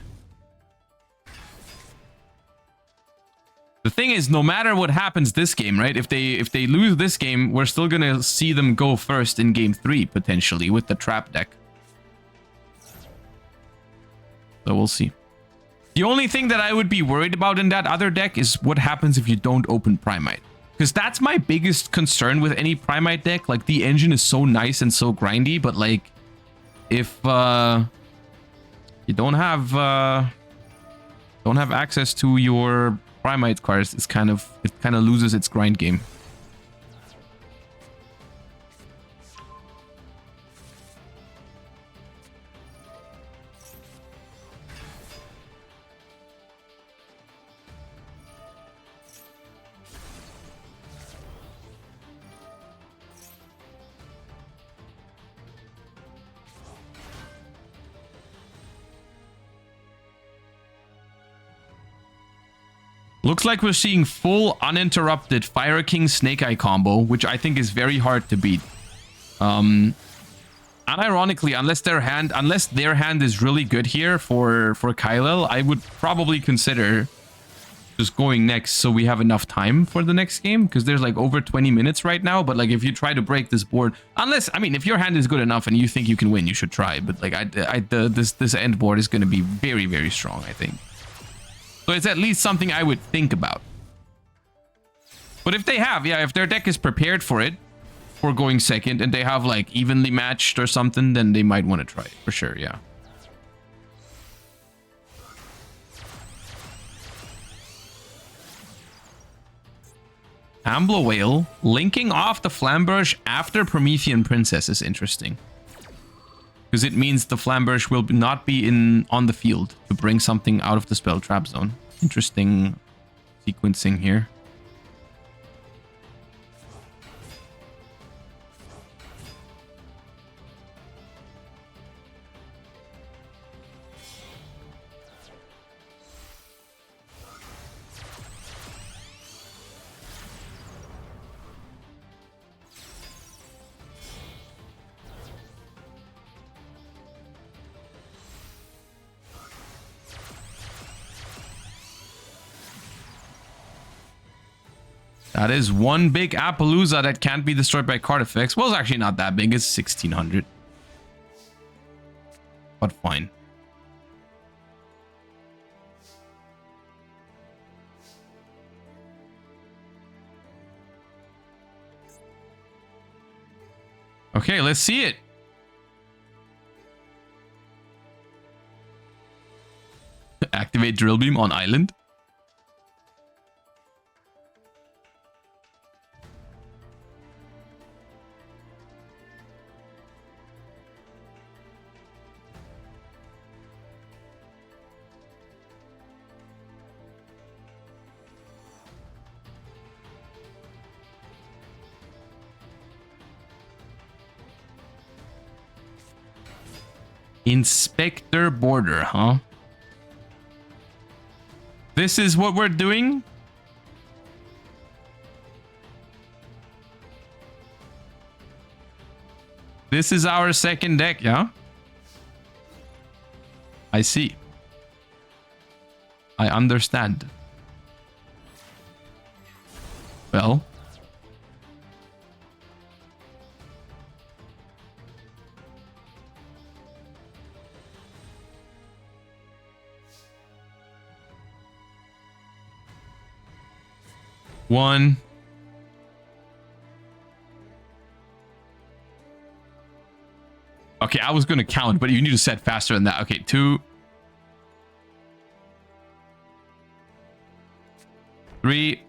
The thing is, no matter what happens this game, right? If they lose this game, we're still gonna see them go first in game 3, potentially, with the trap deck. So we'll see. The only thing that I would be worried about in that other deck is what happens if you don't open Primite. Because that's my biggest concern with any Primite deck. Like, the engine is so nice and so grindy, but like, if you don't have access to your Primite cards, it kind of loses its grind game. Looks like we're seeing full uninterrupted Fire King Snake Eye combo, which I think is very hard to beat. Unironically, unless their hand is really good here for Kylel, I would probably consider just going next so we have enough time for the next game, because there's like over 20 minutes right now. But like, if you try to break this board, unless, I mean, if your hand is good enough and you think you can win, you should try. But like, this end board is going to be very, very strong, I think. So it's at least something I would think about. But if they have, yeah, if their deck is prepared for it, for going second, and they have like evenly matched or something, then they might want to try it for sure, yeah. Ambler Whale linking off the Flamberge after Promethean Princess is interesting. Because it means the Flamberge will not be on the field to bring something out of the spell trap zone. Interesting sequencing here. That is one big Appaloosa that can't be destroyed by card effects. Well, it's actually not that big. It's 1600. But fine. Okay, let's see it. Activate Drill Beam on island. Inspector Border, huh? This is what we're doing? This is our second deck, yeah? I see. I understand. Well. One. Okay, I was going to count, but you need to set faster than that. Okay, 2. 3.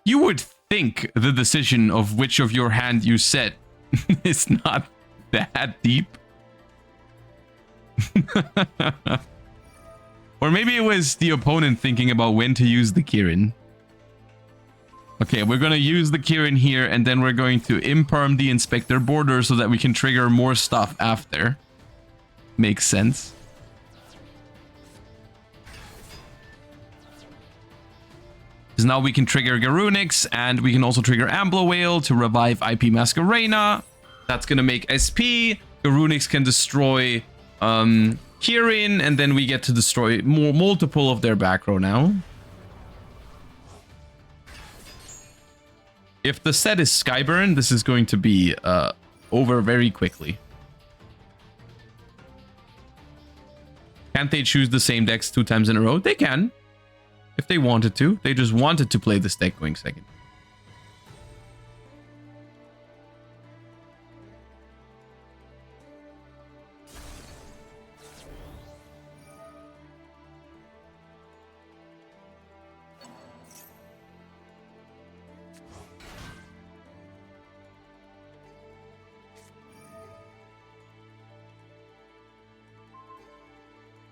You would think the decision of which of your hand you set is not that deep. Or maybe it was the opponent thinking about when to use the Kirin. Okay, we're going to use the Kirin here, and then we're going to imperm the Inspector border so that we can trigger more stuff after. Makes sense. Because now we can trigger Garunix, and we can also trigger Amblo Whale to revive IP Masquerena. That's going to make SP. Garunix can destroy Kirin, and then we get to destroy multiple of their back row now. If the set is Skyburn, this is going to be over very quickly. Can't they choose the same decks 2 times in a row? They can. If they wanted to. They just wanted to play this deck going second.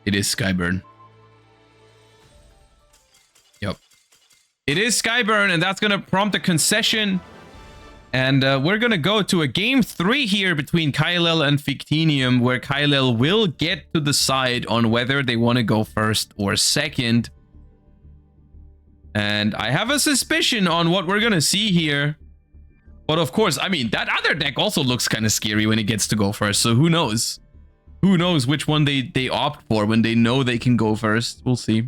It is Skyburn. Yep. It is Skyburn, and that's going to prompt a concession. And we're going to go to a game 3 here between Kylel and Fictinium, where Kylel will get to decide on whether they want to go first or second. And I have a suspicion on what we're going to see here. But of course, I mean, that other deck also looks kind of scary when it gets to go first, so who knows? Who knows which one they opt for when they know they can go first. We'll see.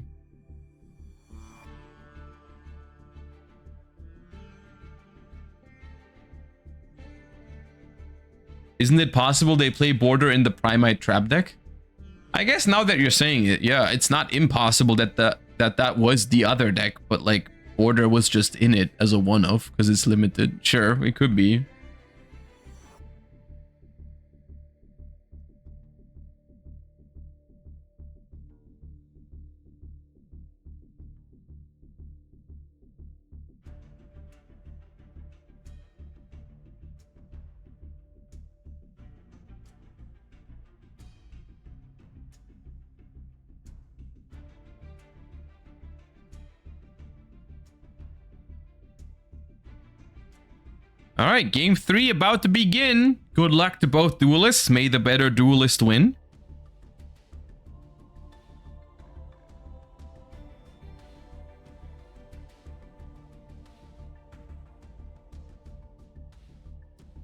Isn't it possible they play border in the Primite Trap deck? I guess now that you're saying it, yeah, it's not impossible that that was the other deck, but like border was just in it as a one-off because it's limited. Sure, it could be. All right, game 3 about to begin. Good luck to both duelists. May the better duelist win.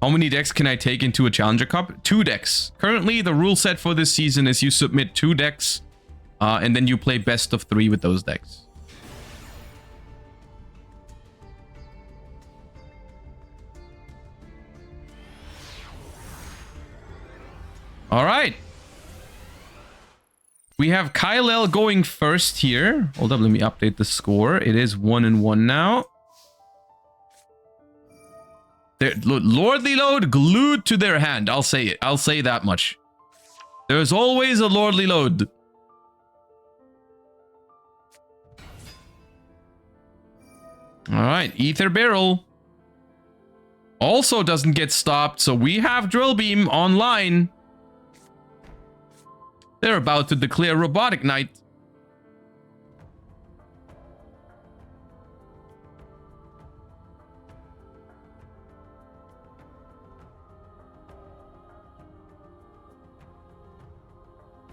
How many decks can I take into a Challenger Cup? 2 decks. Currently, the rule set for this season is you submit 2 decks, and then you play best of 3 with those decks. All right. We have Kylel going first here. Hold up, let me update the score. It is 1-1 now. Lordly Load glued to their hand. I'll say it. I'll say that much. There's always a Lordly Load. All right, Ether Barrel also doesn't get stopped, so we have Drill Beam online. They're about to declare Robotic Knight.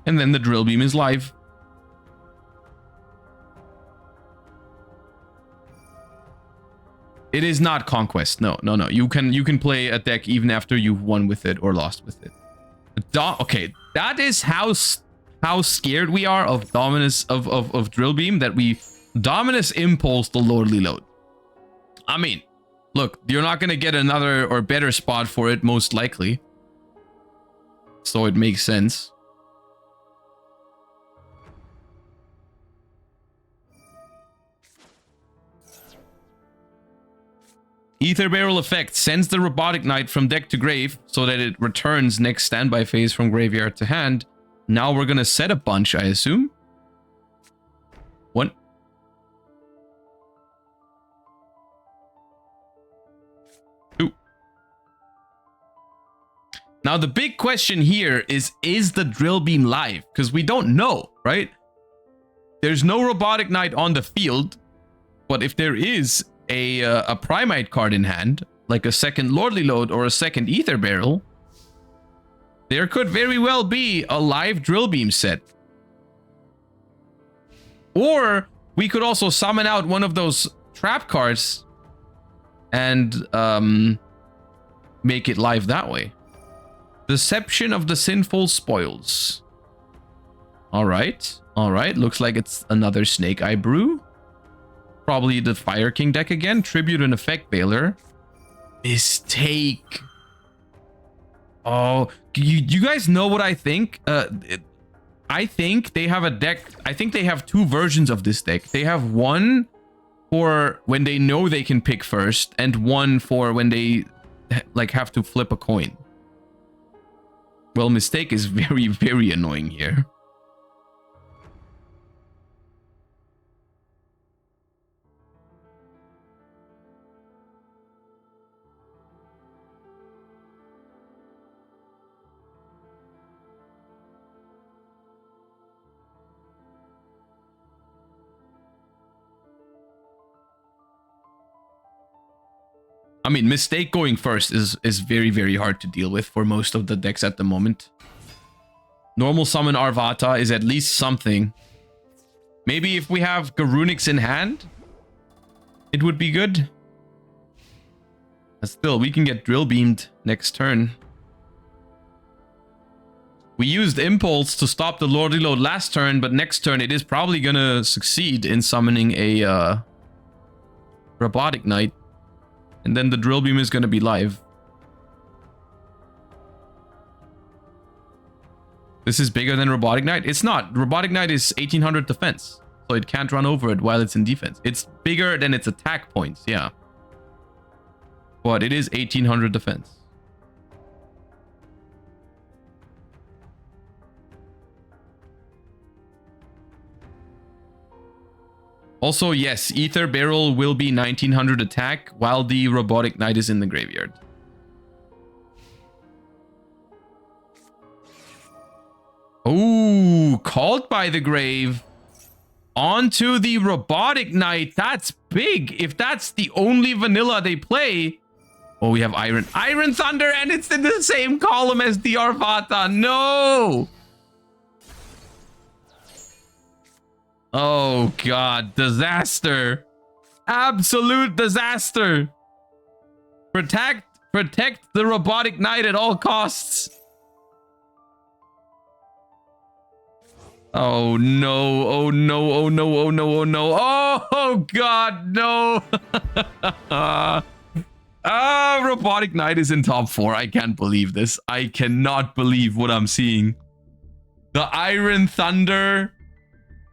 And then the Drill Beam is live. It is not Conquest. No. You can play a deck even after you've won with it or lost with it. Okay, that is how scared we are of Dominus of Drill Beam, that we Dominus Impulse the Lordly Load. I mean, look, you're not going to get another or better spot for it, most likely. So it makes sense. Ether Barrel effect sends the Robotic Knight from deck to grave so that it returns next standby phase from graveyard to hand. Now we're gonna set a bunch, I assume. 1. 2. Now, the big question here is the drill beam live? Because we don't know, right? There's no robotic knight on the field, but if there is a Primite card in hand, like a second Lordly Load or a second Ether Barrel, there could very well be a live drill beam set. Or we could also summon out one of those trap cards and make it live that way. Deception of the Sinful Spoils. All right. All right. Looks like it's another Snake Eye Brew. Probably the Fire King deck again. Tribute and Effect Bailer. Mistake. Oh, you guys know what I think? I think they have a deck. I think they have two versions of this deck. They have one for when they know they can pick first, and one for when they like have to flip a coin. Well, Mistake is very, very annoying here. I mean, Mistake going first is very, very hard to deal with for most of the decks at the moment. Normal summon Arvata is at least something. Maybe if we have Garunix in hand, it would be good. But still, we can get drill beamed next turn. We used Impulse to stop the Lordly Load last turn, but next turn it is probably gonna succeed in summoning a Robotic Knight. And then the drill beam is going to be live. This is bigger than Robotic Knight. It's not. Robotic Knight is 1800 defense. So it can't run over it while it's in defense. It's bigger than its attack points. Yeah. But it is 1800 defense. Also, yes, Ether Barrel will be 1900 attack while the Robotic Knight is in the graveyard. Oh, Called by the Grave onto the Robotic Knight. That's big. If that's the only vanilla they play. Oh, we have Iron Thunder, and it's in the same column as the Arvata. No! Oh god, disaster. Absolute disaster. Protect the Robotic Knight at all costs. Oh no, oh no, oh no, oh no, oh no. Oh god, no. Robotic Knight is in top 4. I can't believe this. I cannot believe what I'm seeing. The Iron Thunder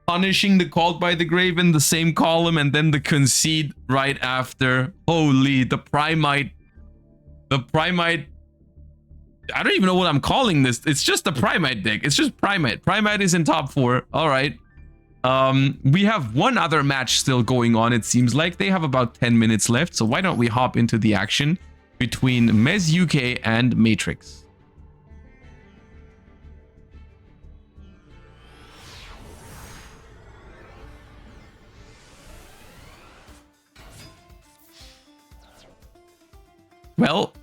punishing the Called by the Grave in the same column, and then the Concede right after. Holy, the Primite. The Primite. I don't even know what I'm calling this. It's just a Primite deck. It's just Primite. Primite is in top 4. All right. We have one other match still going on. It seems like they have about 10 minutes left. So why don't we hop into the action between Mez UK and Matrix. Well,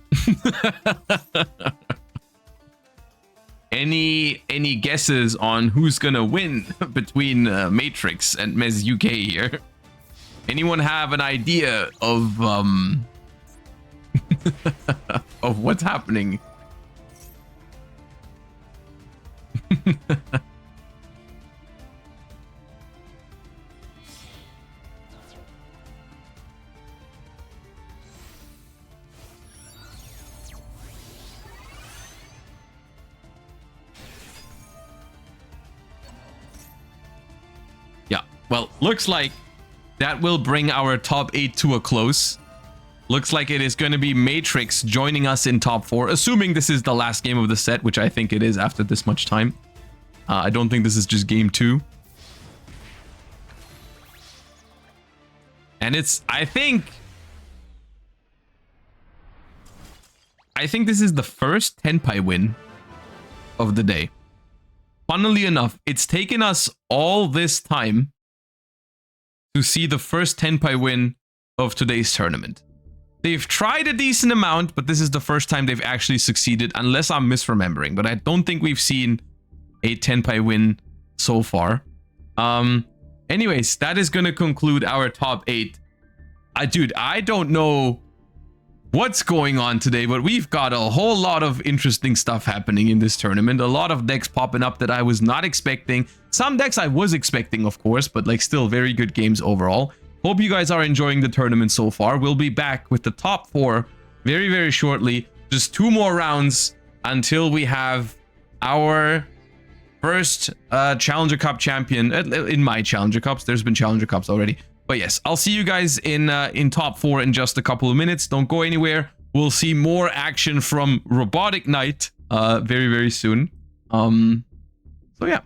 any guesses on who's gonna win between Matrix and Mez UK here? Anyone have an idea of of what's happening? Well, looks like that will bring our top 8 to a close. Looks like it is going to be Matrix joining us in top 4, assuming this is the last game of the set, which I think it is after this much time. I don't think this is just game 2. And it's, I think I think this is the first Tenpai win of the day. Funnily enough, it's taken us all this time to see the first Tenpai win of today's tournament. They've tried a decent amount, but this is the first time they've actually succeeded, unless I'm misremembering. But I don't think we've seen a Tenpai win so far. Anyways, that is going to conclude our top 8. Dude, I don't know what's going on today, but we've got a whole lot of interesting stuff happening in this tournament. A lot of decks popping up that I was not expecting. Some decks I was expecting, of course, but like still very good games overall. Hope you guys are enjoying the tournament so far. We'll be back with the top 4 very, very shortly. Just 2 more rounds until we have our first Challenger Cup champion. In my Challenger Cups, there's been Challenger Cups already. But yes, I'll see you guys in top 4 in just a couple of minutes. Don't go anywhere. We'll see more action from Robotic Knight very, very soon. So yeah.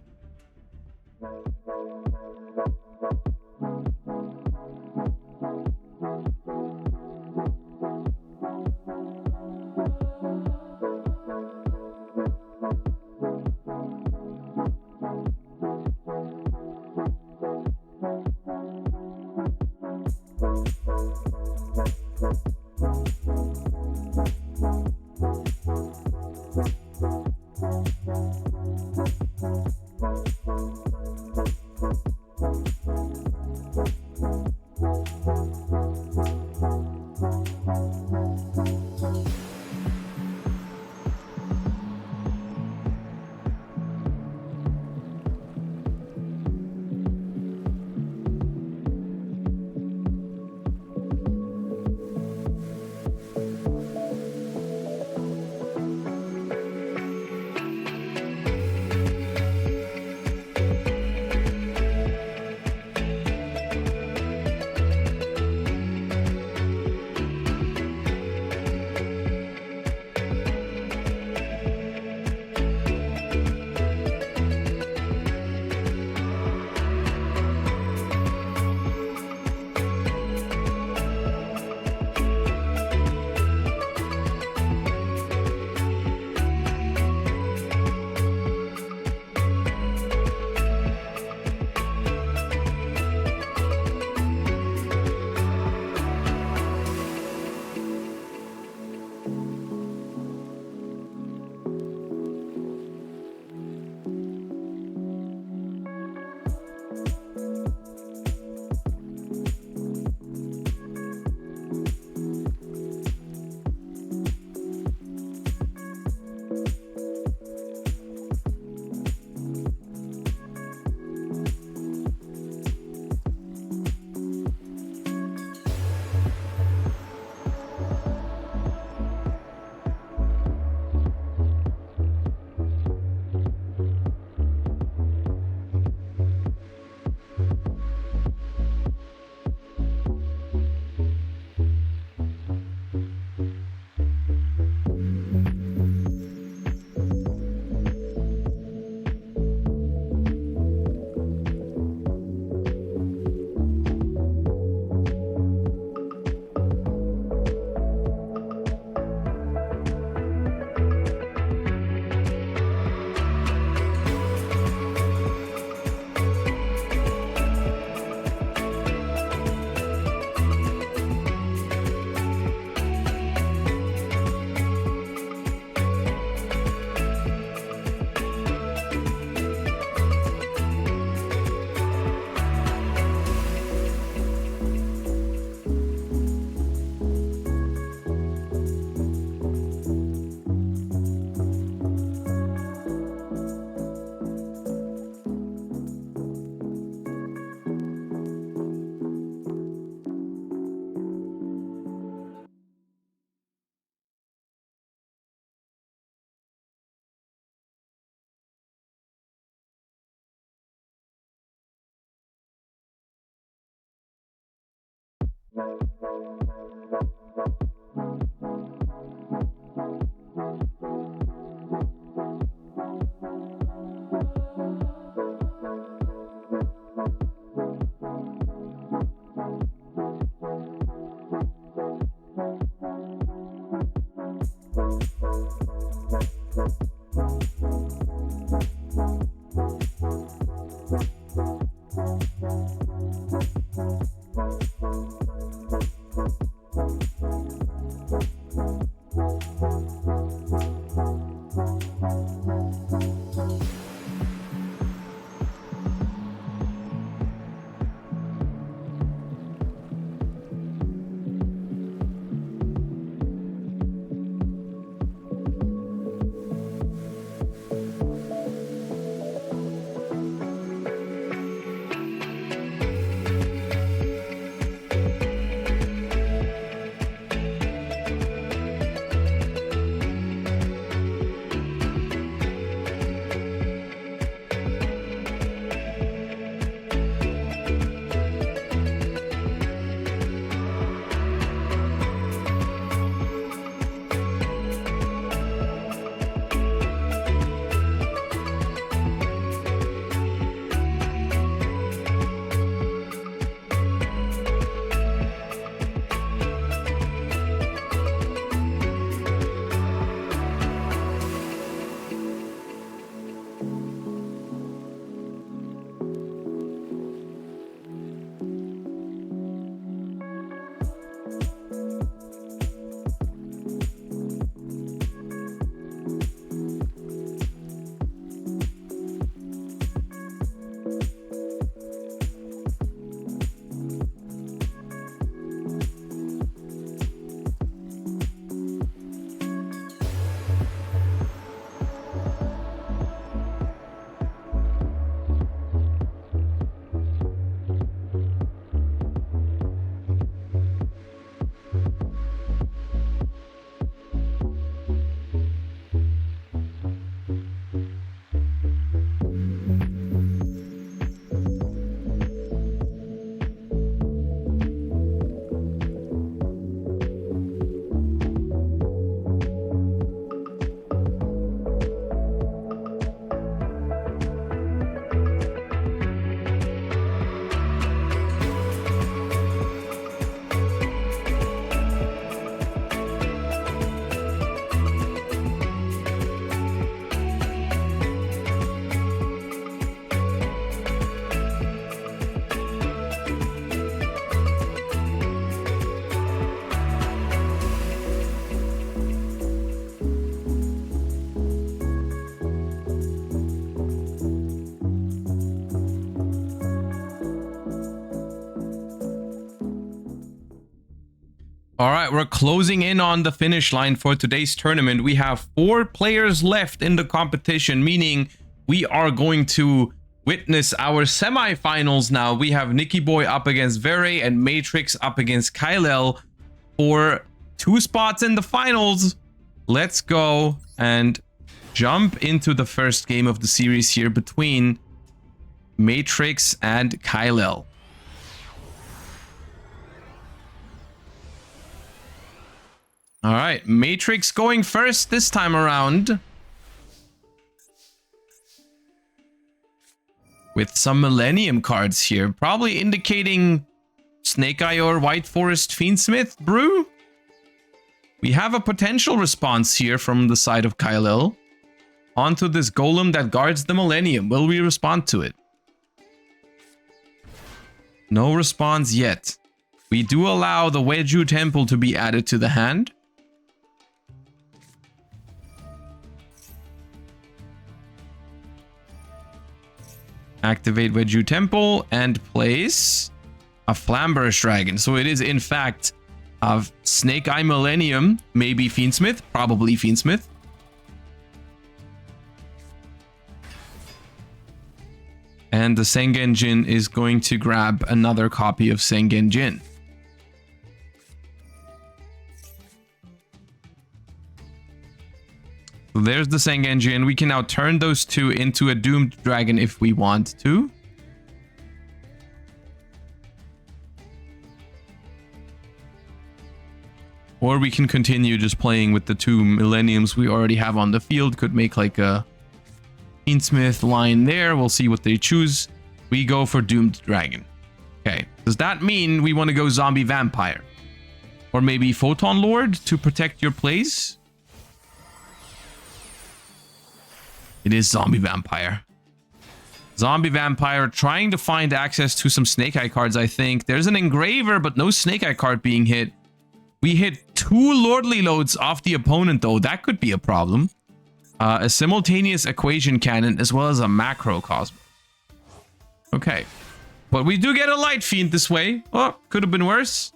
All right, we're closing in on the finish line for today's tournament. We have 4 players left in the competition, meaning we are going to witness our semifinals now. We have Nicky Boy up against Vere and Matrix up against Kylel for 2 spots in the finals. Let's go and jump into the first game of the series here between Matrix and Kylel. All right, Matrix going first this time around. With some Millennium cards here, probably indicating Snake Eye or White Forest Fiendsmith brew. We have a potential response here from the side of Kylel. Onto this golem that guards the Millennium. Will we respond to it? No response yet. We do allow the Yugioh Temple to be added to the hand. Activate Yugioh Temple and place a Flamberge Dragon. So it is in fact of Snake Eye Millennium, maybe Fiendsmith, probably Fiendsmith. And the Sengen Jin is going to grab another copy of Sengen Jin. So there's the Sengen Jin. We can now turn those 2 into a Doomed Dragon if we want to. Or we can continue just playing with the 2 Millenniums we already have on the field. Could make like a Fiendsmith line there. We'll see what they choose. We go for Doomed Dragon. Okay. Does that mean we want to go Zombie Vampire? Or maybe Photon Lord to protect your place? It is Zombie Vampire. Zombie Vampire trying to find access to some Snake Eye cards, I think. There's an Engraver, but no Snake Eye card being hit. We hit 2 Lordly Loads off the opponent, though. That could be a problem. A Simultaneous Equation Cannon, as well as a Macro Cosmo. Okay. But we do get a Light Fiend this way. Oh, could have been worse.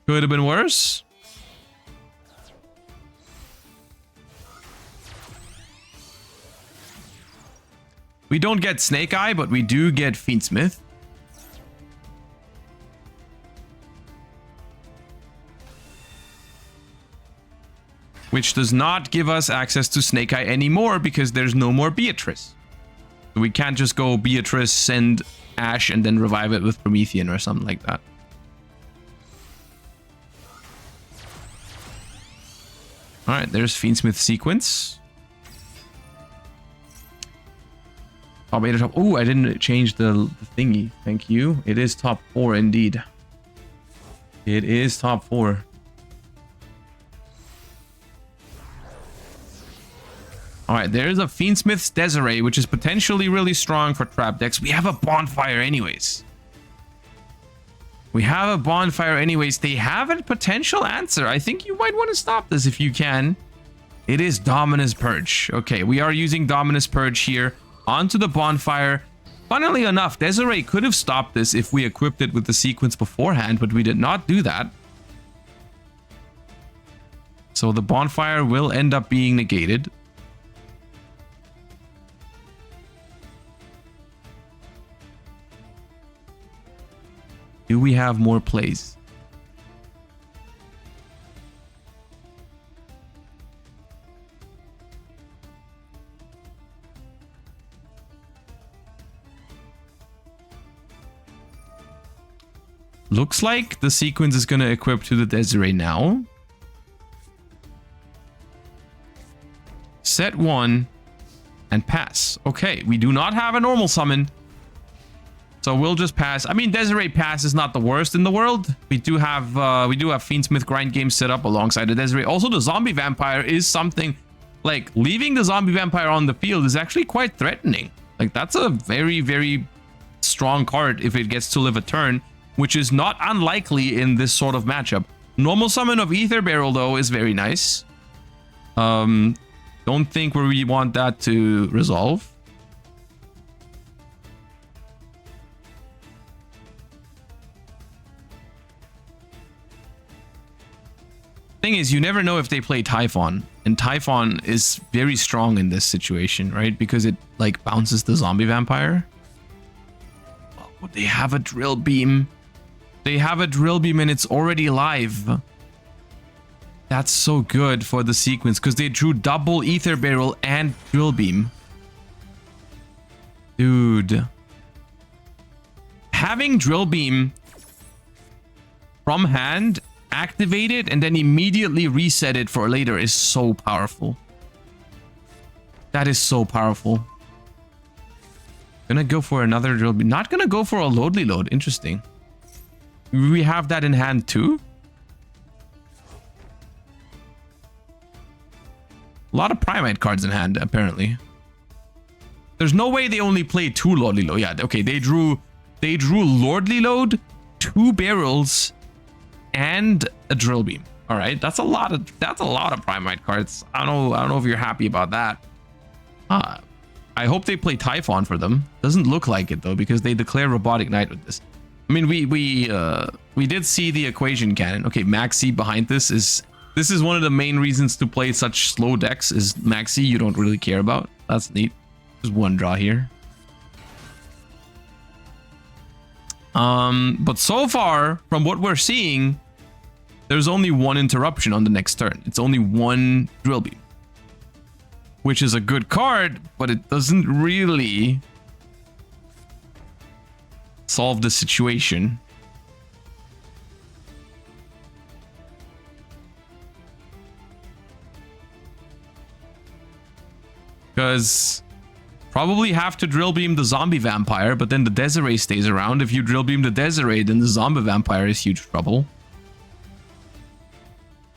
Could have been worse. We don't get Snake Eye, but we do get Fiendsmith. Which does not give us access to Snake Eye anymore because there's no more Beatrice. We can't just go Beatrice, send Ash, and then revive it with Promethean or something like that. Alright, there's Fiendsmith sequence. Top 8 or top... Oh, I didn't change the thingy. Thank you. It is top 4 indeed. It is top 4. Alright, there's a Fiendsmith's Desiree, which is potentially really strong for trap decks. We have a Bonfire anyways. We have a Bonfire anyways. They have a potential answer. I think you might want to stop this if you can. It is Dominus Purge. Okay, we are using Dominus Purge here onto the Bonfire. Funnily enough, Desiree could have stopped this if we equipped it with the sequence beforehand, but we did not do that. So the Bonfire will end up being negated. Do we have more plays? Looks like the sequence is going to equip to the Desiree now. Set 1 and pass. Okay, we do not have a normal summon. So we'll just pass. I mean, Desiree pass is not the worst in the world. We do have Fiendsmith grind game set up alongside the Desiree. Also, the Zombie Vampire is something like leaving the Zombie Vampire on the field is actually quite threatening. Like that's a very, very strong card if it gets to live a turn, which is not unlikely in this sort of matchup. Normal summon of Ether Barrel though is very nice. Don't think where we want that to resolve. Thing is, you never know if they play Typhon, and Typhon is very strong in this situation, right? Because it like bounces the Zombie Vampire. Oh, they have a Drill Beam. They have a Drill Beam and it's already live. That's so good for the sequence because they drew double Ether Barrel and Drill Beam. Dude. Having Drill Beam from hand, activate it, and then immediately reset it for later is so powerful. That is so powerful. Gonna go for another Drill Beam. Not gonna go for a Lordly Load. Interesting. We have that in hand too. A lot of Primite cards in hand, apparently. There's no way they only play 2 Lordly Load. Yeah, okay, they drew Lordly Load, 2 barrels, and a Drill Beam. All right, that's a lot of Primite cards. I don't know if you're happy about that. I hope they play Typhon for them. Doesn't look like it though, because they declare Robotic Knight with this. I mean, we did see the Equation Cannon. Okay, Maxi behind this is one of the main reasons to play such slow decks is Maxi you don't really care about. That's neat. There's one draw here. But so far, from what we're seeing, there's only one interruption on the next turn. It's only one Drill Beam, which is a good card, but it doesn't really solve the situation. Because probably have to Drill Beam the Zombie Vampire, but then the Desiree stays around. If you Drill Beam the Desiree, then the Zombie Vampire is huge trouble.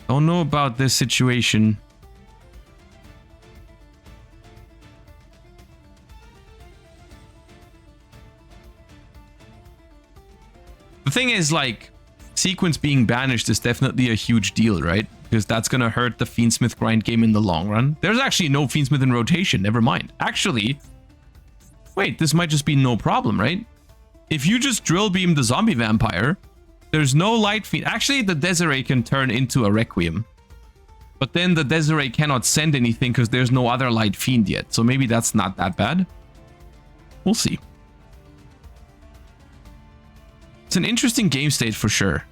Don't know about this situation. thing is, like, sequence being banished is definitely a huge deal, right? Because that's gonna hurt the Fiendsmith grind game in the long run. There's actually no Fiendsmith in rotation, never mind. Actually, wait, this might just be no problem, right? If you just drill beam the zombie vampire, there's no light fiend. Actually, the Desiree can turn into a Requiem. But then the Desiree cannot send anything because there's no other light fiend yet. So maybe that's not that bad. We'll see. It's an interesting game state for sure.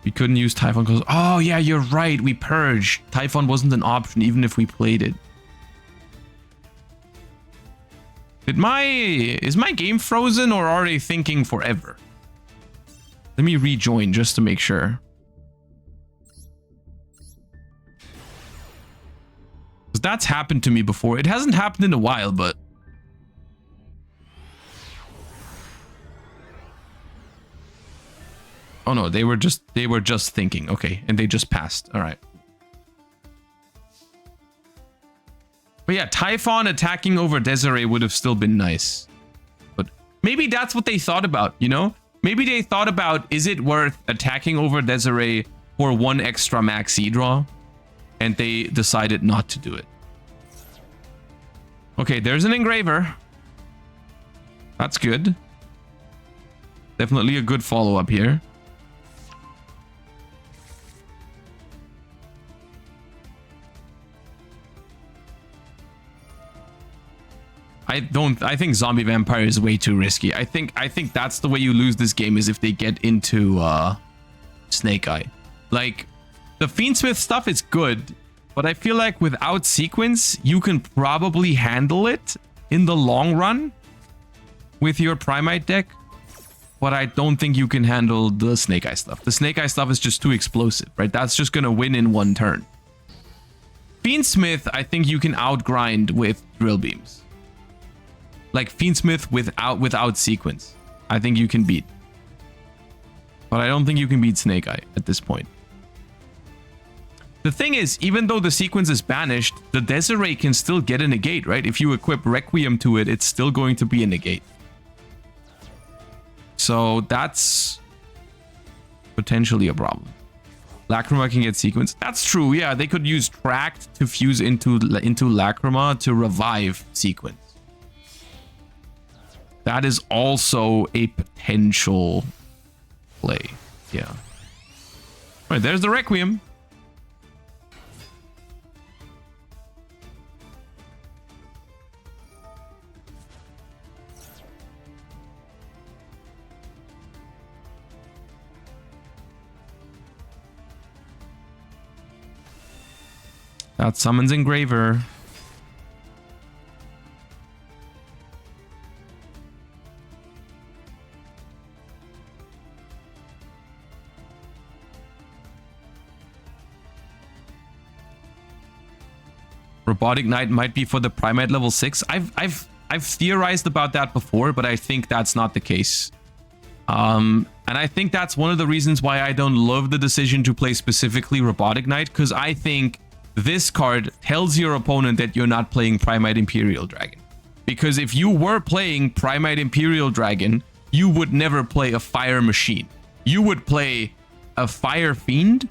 We couldn't use Typhon because... Oh, yeah, you're right. We purged. Typhon wasn't an option even if we played it. Is my game frozen or are they thinking forever? Let me rejoin just to make sure. Because that's happened to me before. It hasn't happened in a while, but... Oh no, they were just thinking. Okay, and they just passed. All right. But yeah, Typhon attacking over Desiree would have still been nice. But maybe that's what they thought about, you know? Maybe they thought about, is it worth attacking over Desiree for 1 extra max E-draw? And they decided not to do it. Okay, there's an engraver. That's good. Definitely a good follow-up here. I think zombie vampire is way too risky. I think that's the way you lose this game is if they get into Snake Eye. Like, the Fiendsmith stuff is good, but I feel like without sequence, you can probably handle it in the long run with your Primite deck. But I don't think you can handle the Snake Eye stuff. The Snake Eye stuff is just too explosive, right? That's just gonna win in 1 turn. Fiendsmith, I think you can outgrind with drill beams. Like Fiendsmith without sequence. I think you can beat. But I don't think you can beat Snake Eye at this point. The thing is, even though the sequence is banished, the Desiree can still get a negate, right? If you equip Requiem to it, it's still going to be a negate. So that's potentially a problem. Lacrima can get sequence. That's true, yeah. They could use Tract to fuse into Lacrima to revive sequence. That is also a potential play. Yeah. All right, there's the Requiem. That summons Engraver. Robotic Knight might be for the Primate level 6. I've theorized about that before, but I think that's not the case. And I think that's one of the reasons why I don't love the decision to play specifically Robotic Knight, because I think this card tells your opponent that you're not playing Primate Imperial Dragon. Because if you were playing Primate Imperial Dragon, you would never play a Fire Machine. You would play a Fire Fiend,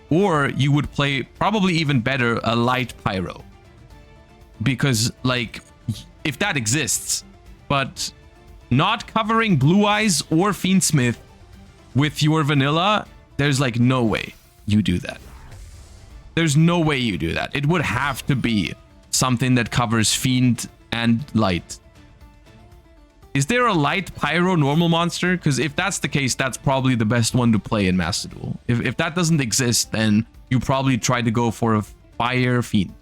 or you would play, probably even better, a Light Pyro. Because, like, if that exists, but not covering Blue Eyes or Fiendsmith with your vanilla, there's like no way you do that. There's no way you do that. It would have to be something that covers Fiend and Light. Is there a Light Pyro normal monster? Because if that's the case, that's probably the best one to play in Master Duel. If that doesn't exist, then you probably try to go for a Fire Fiend.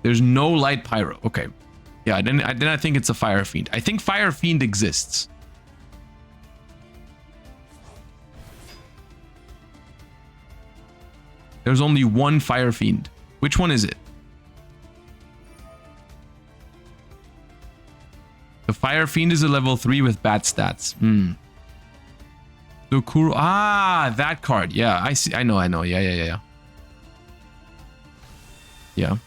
There's no Light Pyro. Okay. Yeah, then I think it's a Fire Fiend. I think Fire Fiend exists. There's only one Fire Fiend. Which one is it? The Fire Fiend is a level 3 with bad stats. The Kuro. Ah, that card. Yeah, I see. I know. Yeah. Yeah.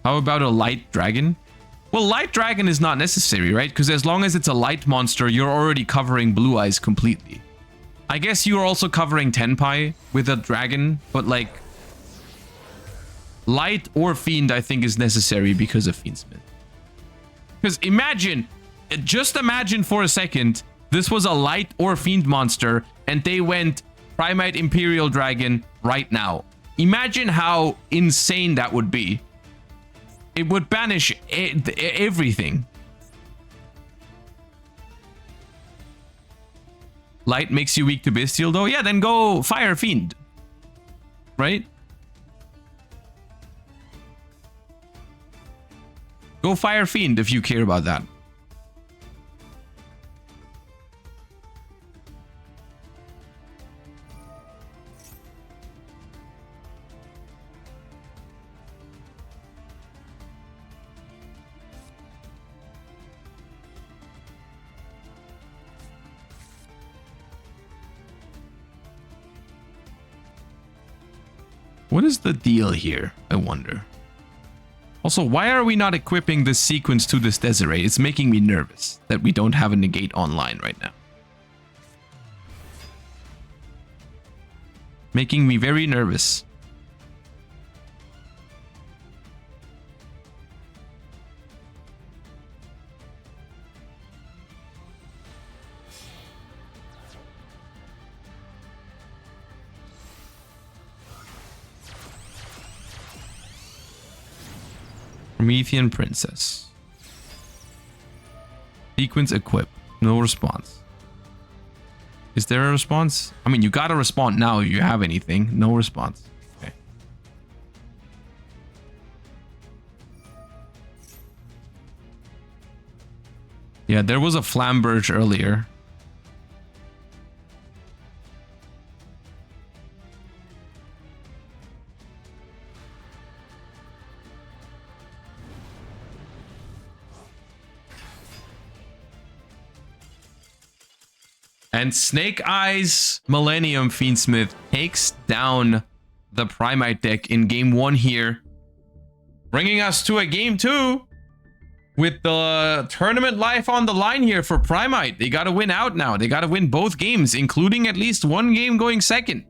How about a light dragon? Well, light dragon is not necessary, right? Because as long as it's a light monster, you're already covering Blue Eyes completely. I guess you're also covering Tenpai with a dragon, but like... Light or Fiend, I think, is necessary because of Fiendsmith. Because imagine, just imagine for a second, this was a light or Fiend monster, and they went Primite Imperial Dragon right now. Imagine how insane that would be. It would banish everything. Light makes you weak to Bestial though? Yeah, then go Fire Fiend. Right? Go Fire Fiend if you care about that. What is the deal here, I wonder? Also, why are we not equipping this sequence to this Desiree? It's making me nervous that we don't have a negate online right now. Making me very nervous. Promethean Princess. Sequence equip. No response. Is there a response? I mean, you gotta respond now if you have anything. No response. Okay. Yeah, there was a Flamberge earlier. And Snake Eyes Millennium Fiendsmith takes down the Primite deck in game 1 here. Bringing us to a game 2 with the tournament life on the line here for Primite. They gotta win out now. They gotta win both games, including at least one game going second.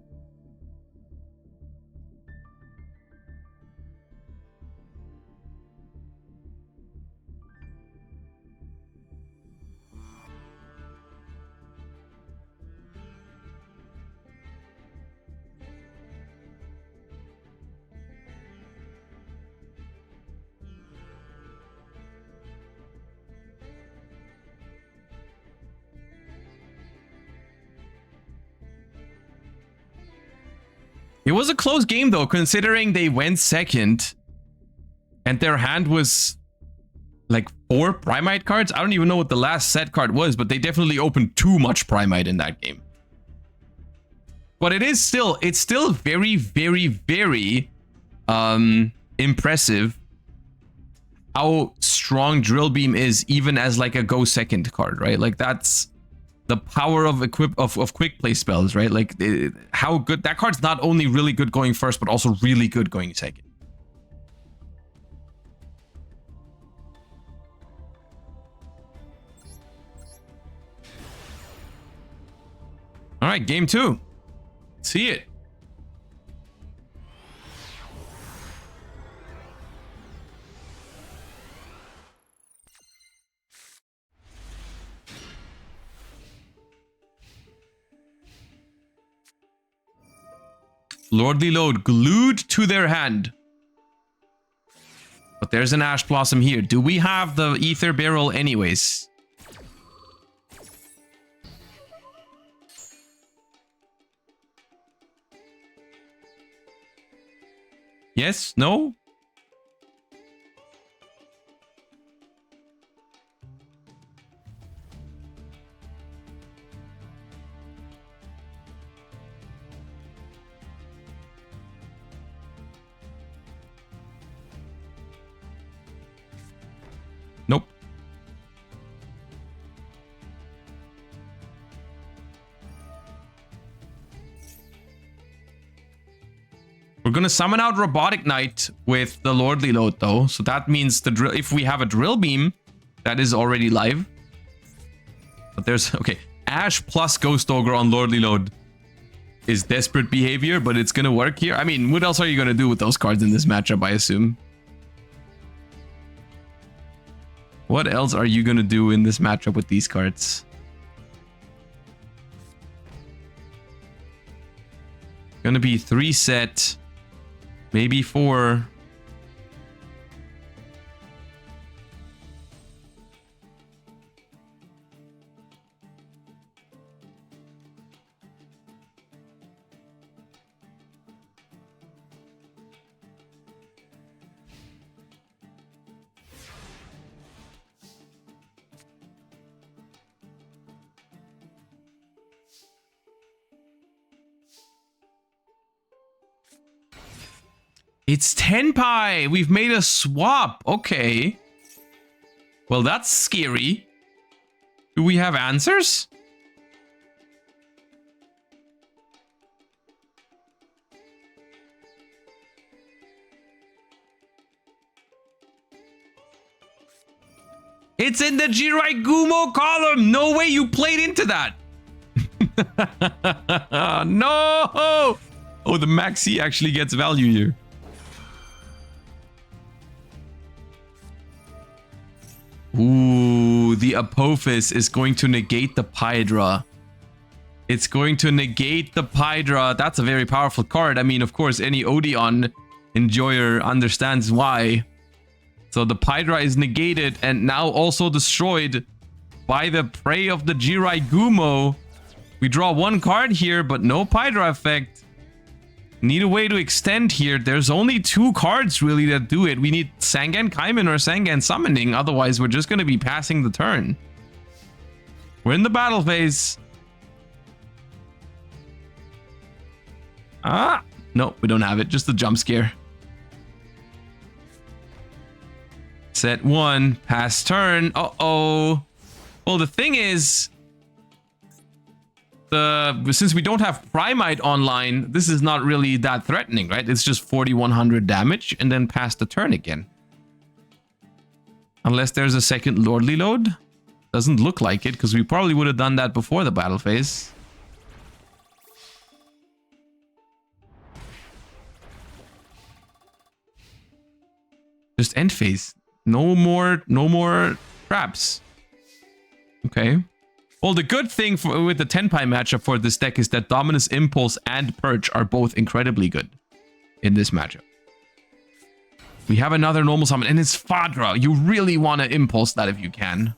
It was a close game though, considering they went second and their hand was like 4 Primite cards. I don't even know what the last set card was, but they definitely opened too much Primite in that game. But it's still very, very, very impressive how strong Drill Beam is, even as like a go second card, right? Like that's the power of quick play spells, right? Like how good that card's not only really good going first, but also really good going second. All right, game 2. See it. Lordly Load glued to their hand. But there's an Ash Blossom here. Do we have the Ether Barrel anyways? Yes? No? Nope. We're gonna summon out Robotic Knight with the Lordly Load though. So that means the drill, if we have a Drill Beam, that is already live. But there's, okay, Ash plus Ghost Ogre on Lordly Load is desperate behavior, but it's gonna work here. I mean, what else are you gonna do with those cards in this matchup, I assume? What else are you gonna do in this matchup with these cards? Gonna be 3 set, maybe 4. It's Tenpai. We've made a swap. Okay. Well, that's scary. Do we have answers? It's in the Jirai Gumo column. No way you played into that. No. Oh, the Maxi actually gets value here. Ooh, the Apophis is going to negate the Pydra. It's going to negate the Pydra. That's a very powerful card. I mean, of course, any Odeon enjoyer understands why. So the Pydra is negated and now also destroyed by the prey of the Jirai Gumo. We draw 1 card here, but no Pydra effect. Need a way to extend here. There's only 2 cards really that do it. We need Sangan Kaiman or Sangan Summoning. Otherwise, we're just going to be passing the turn. We're in the battle phase. Ah, no, we don't have it. Just the jump scare. Set 1, pass turn. Uh-oh. Well, the thing is, since we don't have Primite online, this is not really that threatening, right? It's just 4100 damage and then pass the turn again. Unless there's a second Lordly Load. Doesn't look like it, because we probably would have done that before the battle phase. Just end phase. No more traps. Okay. Well, the good thing with the Tenpai matchup for this deck is that Dominus Impulse and Purge are both incredibly good in this matchup. We have another normal summon, and it's Fadra. You really want to Impulse that if you can.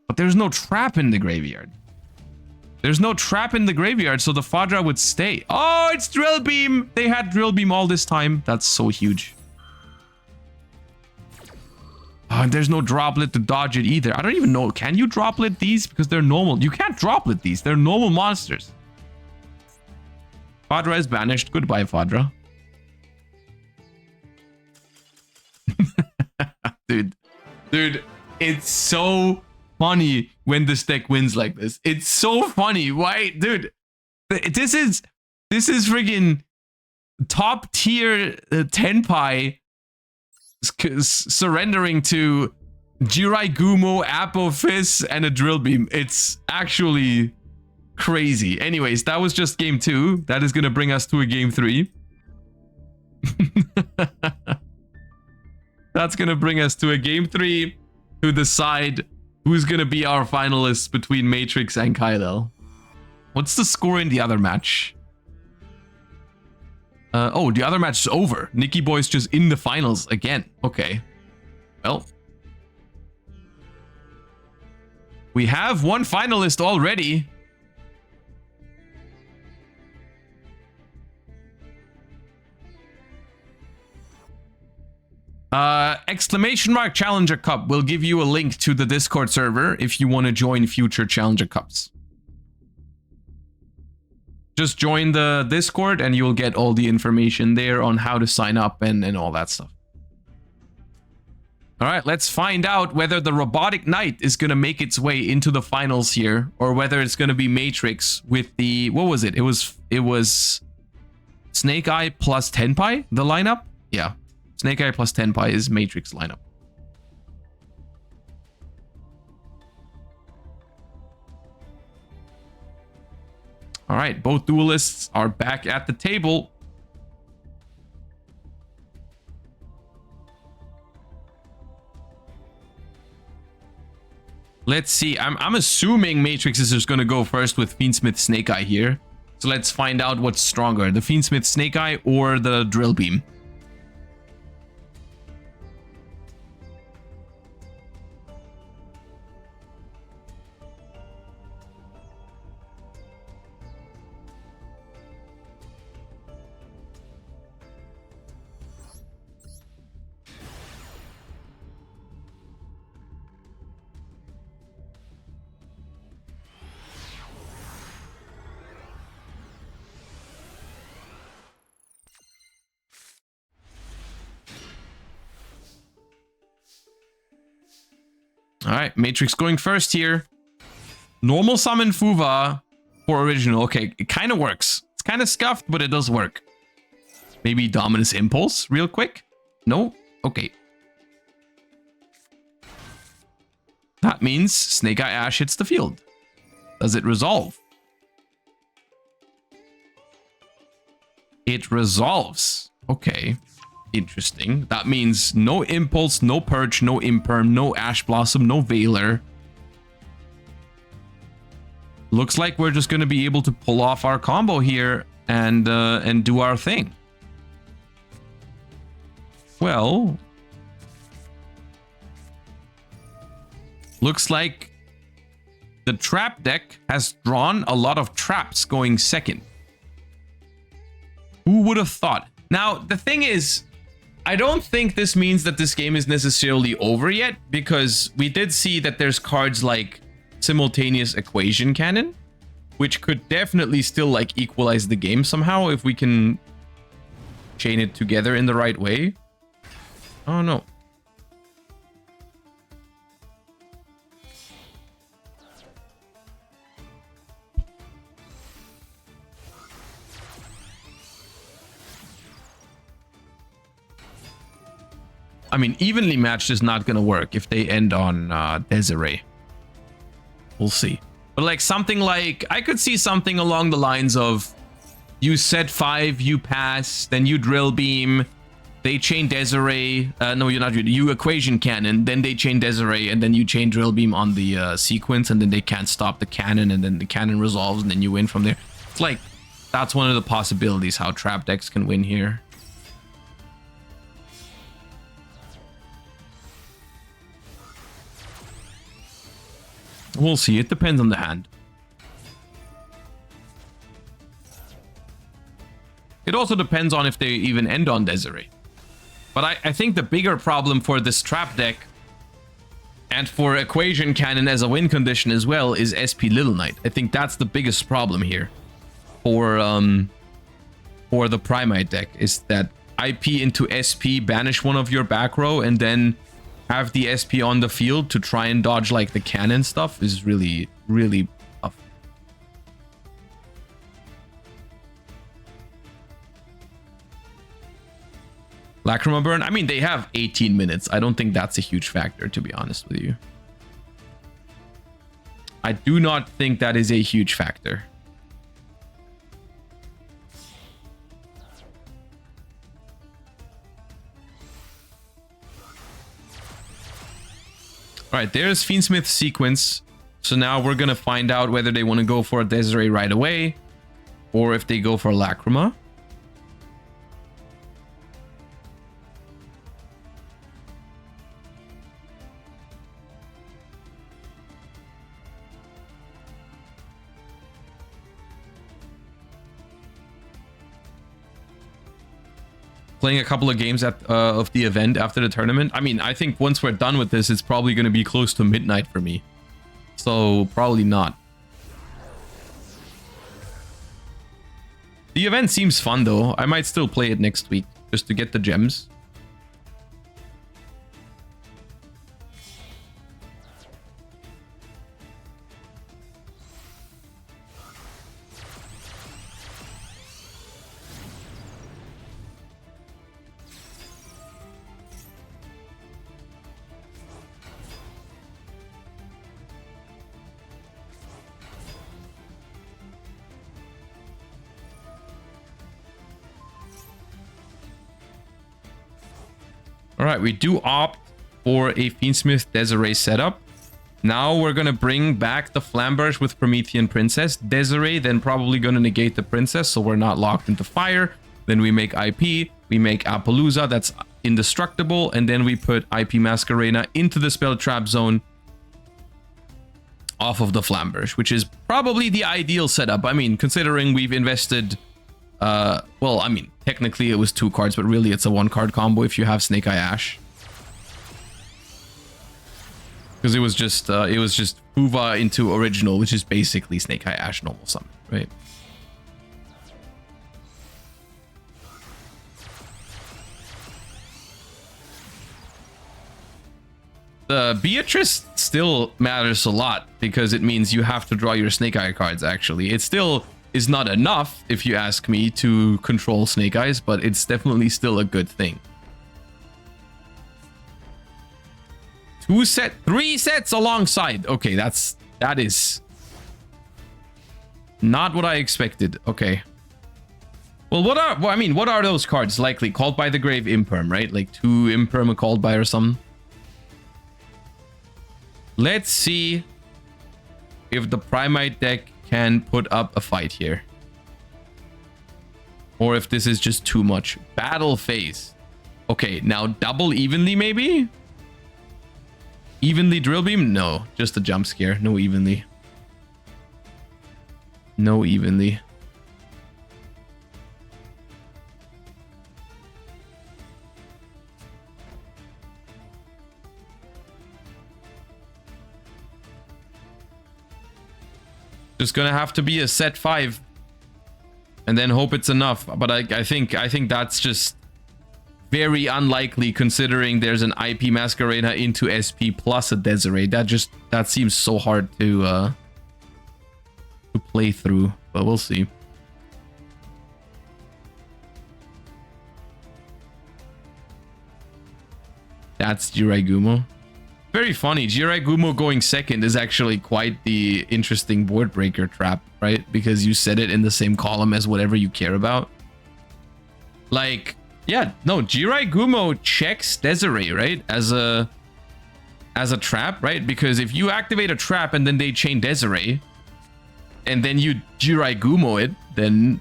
But there's no trap in the graveyard. There's no trap in the graveyard, so the Fadra would stay. Oh, it's Drill Beam! They had Drill Beam all this time. That's so huge. Oh, and there's no droplet to dodge it either. I don't even know. Can you droplet these? Because they're normal. You can't droplet these. They're normal monsters. Fadra is banished. Goodbye, Fadra. Dude, it's so funny when this deck wins like this. It's so funny. Why? Dude, this is friggin' top tier Tenpai surrendering to Jirai Gumo, Apophis, and a Drill Beam. It's actually crazy. Anyways, that was just game 2. That is going to bring us to a game 3. That's going to bring us to a game 3 to decide who's going to be our finalists between Matrix and Kyle. What's the score in the other match? Oh, the other match is over. Nikki Boy's just in the finals again. Okay. Well. We have 1 finalist already. Exclamation mark Challenger Cup will give you a link to the Discord server if you want to join future Challenger Cups. Just join the Discord and you'll get all the information there on how to sign up and all that stuff. All right, let's find out whether the Robotic Knight is going to make its way into the finals here, or whether it's going to be Matrix with the, what was it? It was Snake Eye plus Tenpai, the lineup? Yeah. Snake Eye plus Tenpai is Matrix lineup. All right, both duelists are back at the table. Let's see. I'm assuming Matrix is just going to go first with Fiendsmith Snake Eye here. So let's find out what's stronger, the Fiendsmith Snake Eye or the Drill Beam. All right, Matrix going first here. Normal summon Fuva for original. Okay, it kind of works. It's kind of scuffed, but it does work. Maybe Dominus Impulse real quick? No? Okay. That means Snake Eye Ash hits the field. Does it resolve? It resolves. Okay. Interesting. That means no Impulse, no Purge, no Imperm, no Ash Blossom, no Veiler. Looks like we're just going to be able to pull off our combo here and do our thing. Well, looks like the trap deck has drawn a lot of traps going second. Who would have thought? Now, the thing is, I don't think this means that this game is necessarily over yet, because we did see that there's cards like Simultaneous Equation Cannon, which could definitely still like equalize the game somehow if we can chain it together in the right way. Oh no. I mean, evenly matched is not going to work if they end on Desiree. We'll see. But like something like, I could see something along the lines of you set 5, you pass, then you Drill Beam, they chain Desiree. No, you're not. You Equation Cannon, then they chain Desiree, and then you chain Drill Beam on the sequence, and then they can't stop the cannon, and then the cannon resolves, and then you win from there. It's like, that's one of the possibilities how trap decks can win here. We'll see. It depends on the hand. It also depends on if they even end on Desiree. But I think the bigger problem for this trap deck and for Equation Cannon as a win condition as well is SP Little Knight. I think that's the biggest problem here for the Primite deck, is that IP into SP, banish one of your back row, and then have the SP on the field to try and dodge like the cannon stuff is really, really tough. Lacrima Burn, I mean, they have 18 minutes. I don't think that's a huge factor, to be honest with you. I do not think that is a huge factor. All right, there's Fiendsmith sequence. So now we're going to find out whether they want to go for a Desiree right away or if they go for Lacrima. playing a couple of games of the event after the tournament. I mean, I think once we're done with this, it's probably going to be close to midnight for me. So probably not. The event seems fun though. I might still play it next week just to get the gems. All right, we do opt for a Fiendsmith Desiree setup. Now we're going to bring back the Flamberge with Promethean Princess. Desiree then probably going to negate the Princess, so we're not locked into fire. Then we make IP, we make Appaloosa, that's indestructible, and then we put IP Masquerena into the spell trap zone off of the Flamberge, which is probably the ideal setup. I mean, considering we've invested... well, I mean, technically it was 2 cards, but really it's a 1-card combo if you have Snake Eye Ash. Because it was just Uva into original, which is basically Snake Eye Ash normal summon, right? The Beatrice still matters a lot because it means you have to draw your Snake Eye cards, actually. It still is not enough, if you ask me, to control Snake Eyes, but it's definitely still a good thing. 3 sets alongside. Okay, that is not what I expected. Okay. Well, what are those cards likely? Called by the Grave Imperm, right? Like 2 Imperm called by or something. Let's see if the Primite deck can put up a fight here. Or if this is just too much. Battle phase. Okay, now double evenly maybe? Evenly drill beam? No, just a jump scare. No evenly. No evenly. Just gonna have to be a set 5 and then hope it's enough. But I think that's just very unlikely considering there's an IP Masquerena into SP plus a Desiree. That seems so hard to play through, but we'll see. That's Jirai Gumo. Very funny. Jirai Gumo going second is actually quite the interesting board breaker trap, right? Because you set it in the same column as whatever you care about. Like, yeah, no, Jirai Gumo checks Desiree, right? As a trap, right? Because if you activate a trap and then they chain Desiree, and then you Jirai Gumo it, then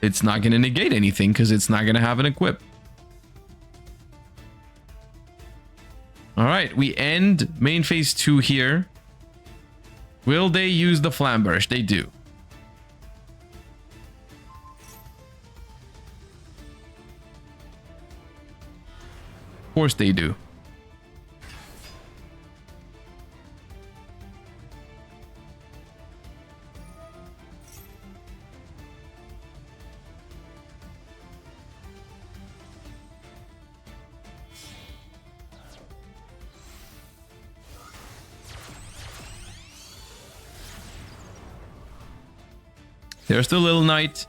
it's not going to negate anything because it's not going to have an equip. All right, we end main phase 2 here. Will they use the Flamberge? They do. Of course they do. There's the Little Knight.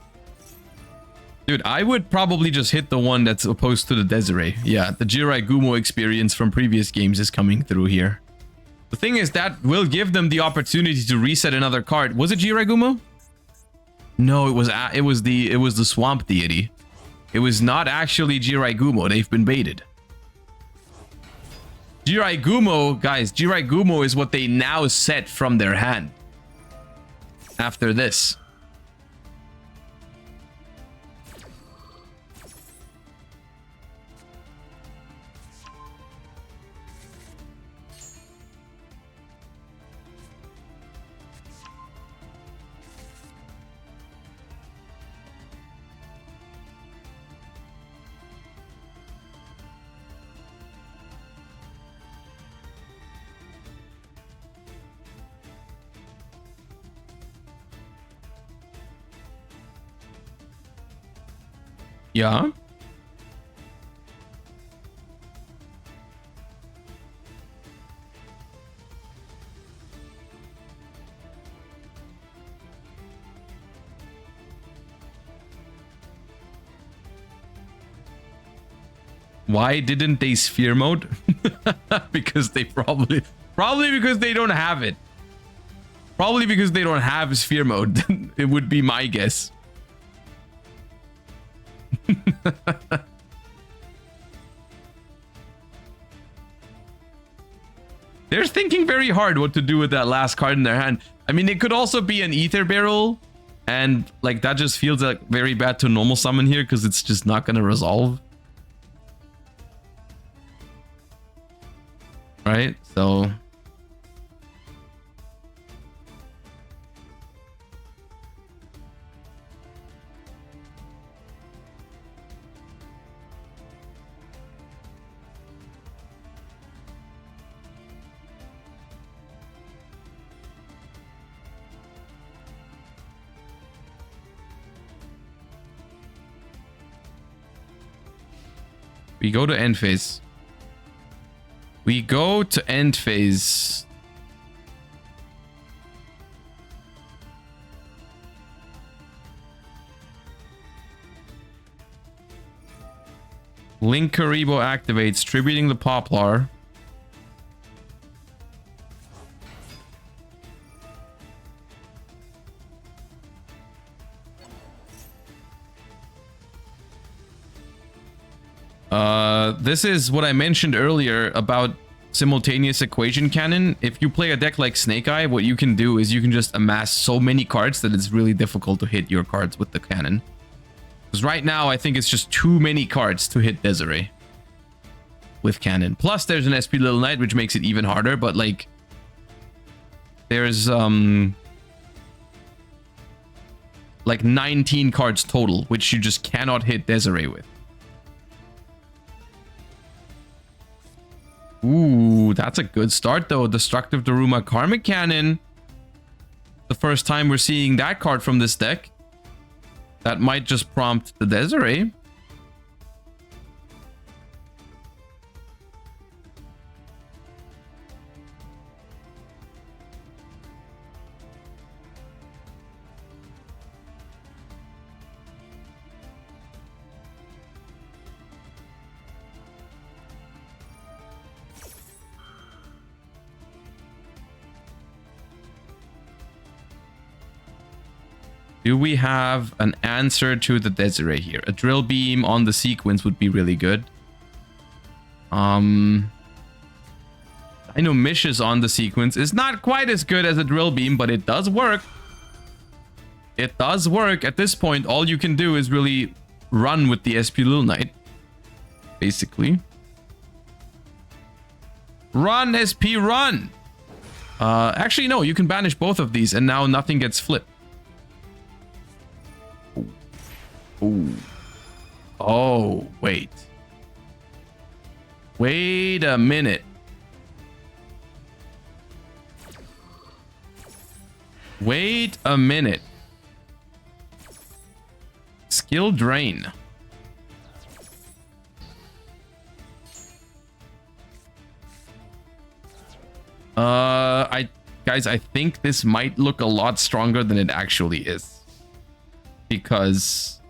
Dude, I would probably just hit the one that's opposed to the Desiree. Yeah, the Jirai Gumo experience from previous games is coming through here. The thing is, that will give them the opportunity to reset another card. Was it Jirai Gumo? No, it was the Swamp Deity. It was not actually Jirai Gumo. They've been baited. Jirai Gumo, guys, Jirai Gumo is what they now set from their hand. After this. Yeah. Why didn't they sphere mode? Because they probably because they don't have it. Probably because they don't have sphere mode. It would be my guess. They're thinking very hard what to do with that last card in their hand. I mean, it could also be an ether barrel, and like that just feels like very bad to normal summon here because it's just not gonna resolve. Right, so we go to end phase. We go to end phase. Link Karibo activates, tributing the Poplar. This is what I mentioned earlier about simultaneous equation cannon. If you play a deck like Snake Eye, what you can do is you can just amass so many cards that it's really difficult to hit your cards with the cannon. Because right now, I think it's just too many cards to hit Desiree with cannon. Plus, there's an SP Little Knight, which makes it even harder. But like, there's like 19 cards total, which you just cannot hit Desiree with. Ooh, that's a good start though. Destructive Daruma Karmic Cannon. The first time we're seeing that card from this deck. That might just prompt the Desiree. Do we have an answer to the Desiree here? A Drill Beam on the sequence would be really good. I know Mish's on the sequence is not quite as good as a Drill Beam, but it does work. It does work. At this point, all you can do is really run with the SP Little Knight. Basically. Run, SP, run! Actually, no, you can banish both of these, and now nothing gets flipped. Ooh. Oh, wait. Wait a minute. Wait a minute. Skill drain. Guys, I think this might look a lot stronger than it actually is. Because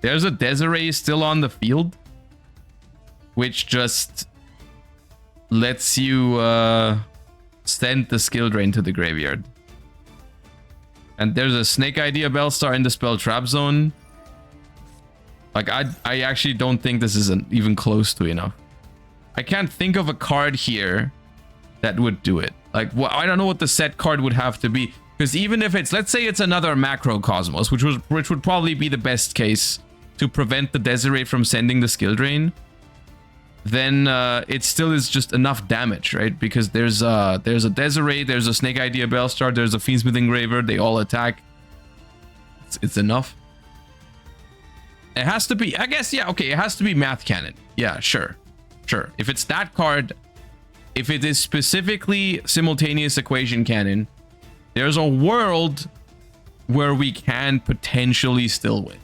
there's a Desiree still on the field, which just lets you send the skill drain to the graveyard. And there's a Snake Idea Bellstar in the spell trap zone. Like, I actually don't think this is even close to enough. I can't think of a card here that would do it. Like, I don't know what the set card would have to be. Because even if it's, let's say it's another Macro Cosmos, which would probably be the best case to prevent the Desiree from sending the skill drain, then it still is just enough damage, right? Because there's a Desiree, there's a Snake Idea Bellstar, there's a Fiendsmith Engraver, they all attack. It's enough. It has to be, I guess, yeah, okay, it has to be Math Cannon. Yeah, sure. Sure. If it's that card, if it is specifically Simultaneous Equation Cannon, there's a world where we can potentially still win.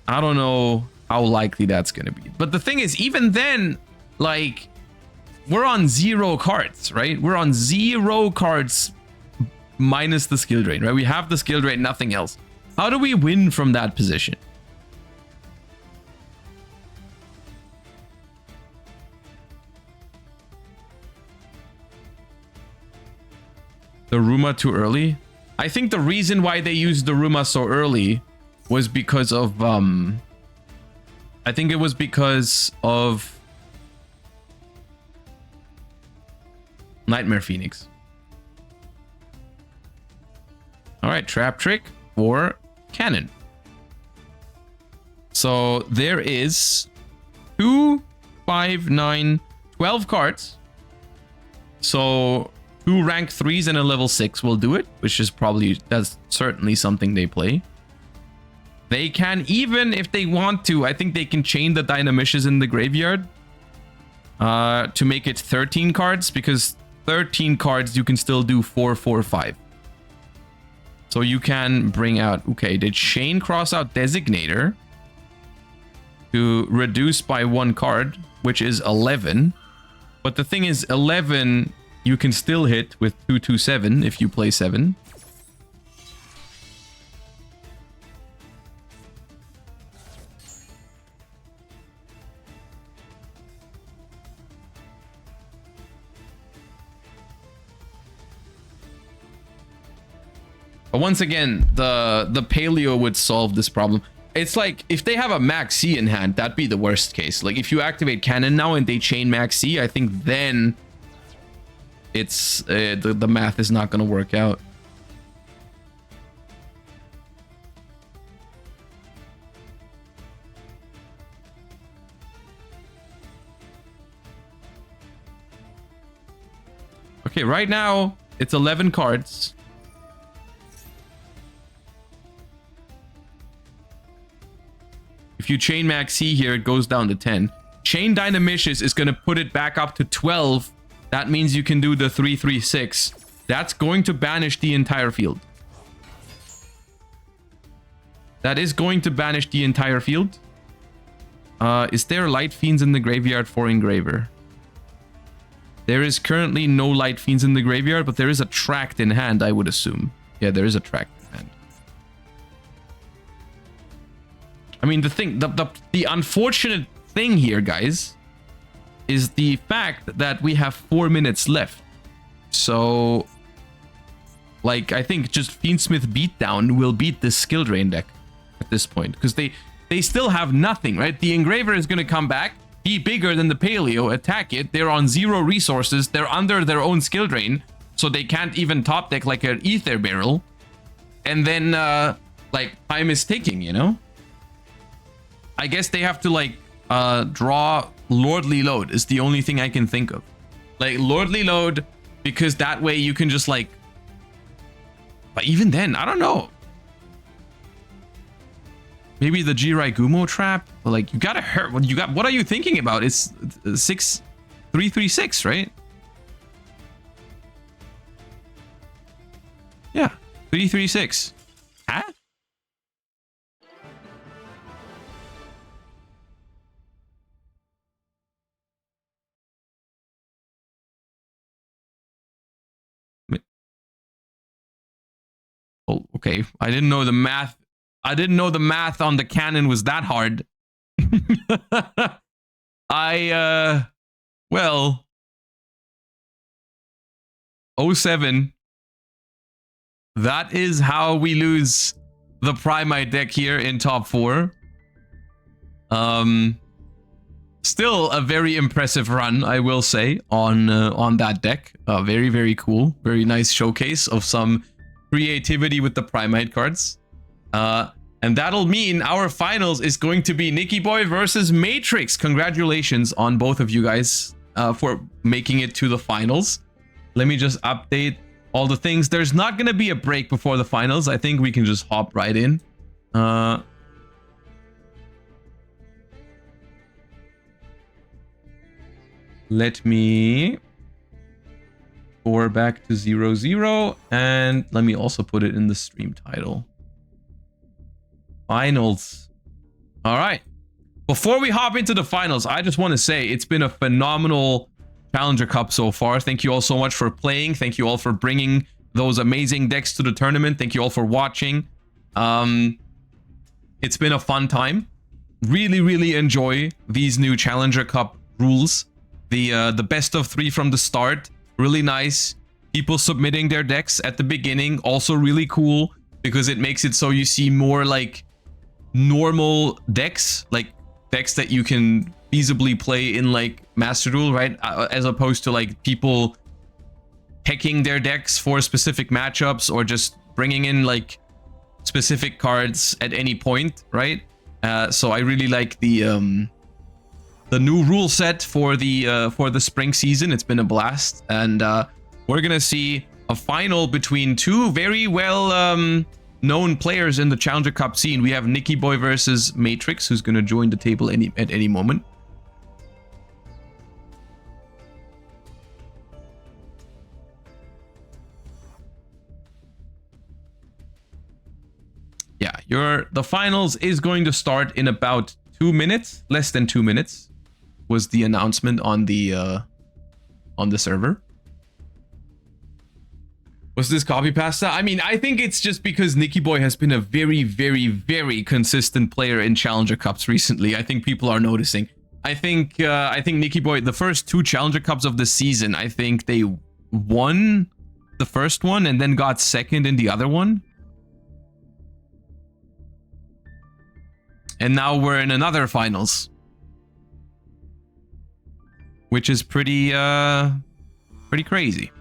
I don't know how likely that's going to be. But the thing is, even then, like, we're on 0 cards, right? We're on 0 cards minus the skill drain, right? We have the skill drain, nothing else. How do we win from that position? The Ruma too early? I think the reason why they used the Ruma so early was because of I think it was because of Nightmare Phoenix. All right, trap trick or cannon. So there is 2, 5, 9, 12 cards. So 2 rank 3s and a level 6 will do it, which is probably, that's certainly something they play. They can, even if they want to, I think they can chain the Dynamishes in the graveyard to make it 13 cards, because 13 cards you can still do 4, 4, 5. So you can bring out, okay, they chain cross out Designator to reduce by 1 card, which is 11. But the thing is, 11 you can still hit with 2, 2, 7 if you play 7. But once again, the Paleo would solve this problem. It's like, if they have a Max C in hand, that'd be the worst case. Like, if you activate Cannon now and they chain Max C, I think then it's the math is not going to work out. Okay, right now it's 11 cards. If you chain Max C here, it goes down to 10. Chain Dynamishes is going to put it back up to 12. That means you can do the 3, 3, 6. That's going to banish the entire field. That is going to banish the entire field. Is there Light Fiends in the graveyard for Engraver? There is currently no Light Fiends in the graveyard, but there is a Tract in hand, I would assume. Yeah, there is a Tract in hand. I mean, the unfortunate thing here, guys, is the fact that we have 4 minutes left. So, like, I think just Fiendsmith Beatdown will beat this skill drain deck at this point, because they still have nothing, right? The Engraver is going to come back, be bigger than the Paleo, attack it. They're on 0 resources. They're under their own skill drain, so they can't even top deck like an Ether Barrel. And then, like, time is ticking, you know? I guess they have to, like, draw Lordly Load is the only thing I can think of. Like, Lordly Load, because that way you can just, like... But even then, I don't know. Maybe the Jirai Gumo trap? But, like, you gotta hurt. What are you thinking about? It's 6... 3, 3, 6, right? Yeah. 3, 3, 6. Huh? Oh, okay. I didn't know the math. I didn't know the math on the cannon was that hard. Well, 07. That is how we lose the Primite deck here in top 4. Still a very impressive run, I will say, on that deck. Very, very cool. Very nice showcase of some creativity with the Primite cards. And that'll mean our finals is going to be Nicky Boy versus Matrix. Congratulations on both of you guys for making it to the finals. Let me just update all the things. There's not going to be a break before the finals. I think we can just hop right in. Let me score back to 0-0, and let me also put it in the stream title. Finals. All right. Before we hop into the finals, I just want to say it's been a phenomenal Challenger Cup so far. Thank you all so much for playing. Thank you all for bringing those amazing decks to the tournament. Thank you all for watching. It's been a fun time. Really, really enjoy these new Challenger Cup rules. The best of 3 from the start. Really nice. People submitting their decks at the beginning. Also really cool because it makes it so you see more like normal decks. Like decks that you can feasibly play in like Master Duel, right? As opposed to like people picking their decks for specific matchups or just bringing in like specific cards at any point, right? So I really like the new rule set for the spring season. It's been a blast, and we're gonna see a final between two very well known players in the Challenger Cup scene. We have Nicky Boy versus Matrix, who's gonna join the table at any moment. Yeah, the finals is going to start in about 2 minutes. Less than 2 minutes was the announcement on the server. Was this copy pasta? I mean, I think it's just because Nicky Boy has been a very, very, very consistent player in Challenger Cups recently. I think people are noticing. I think Nicky Boy, the first 2 Challenger Cups of the season, I think they won the first one and then got second in the other one. And now we're in another finals, which is pretty crazy.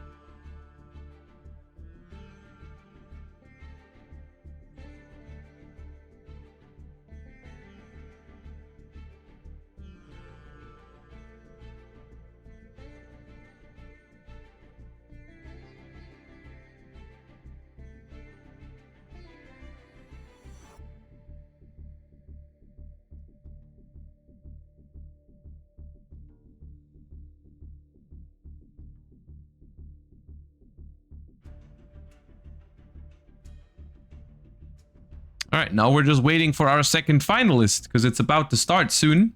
All right, now we're just waiting for our second finalist because it's about to start soon.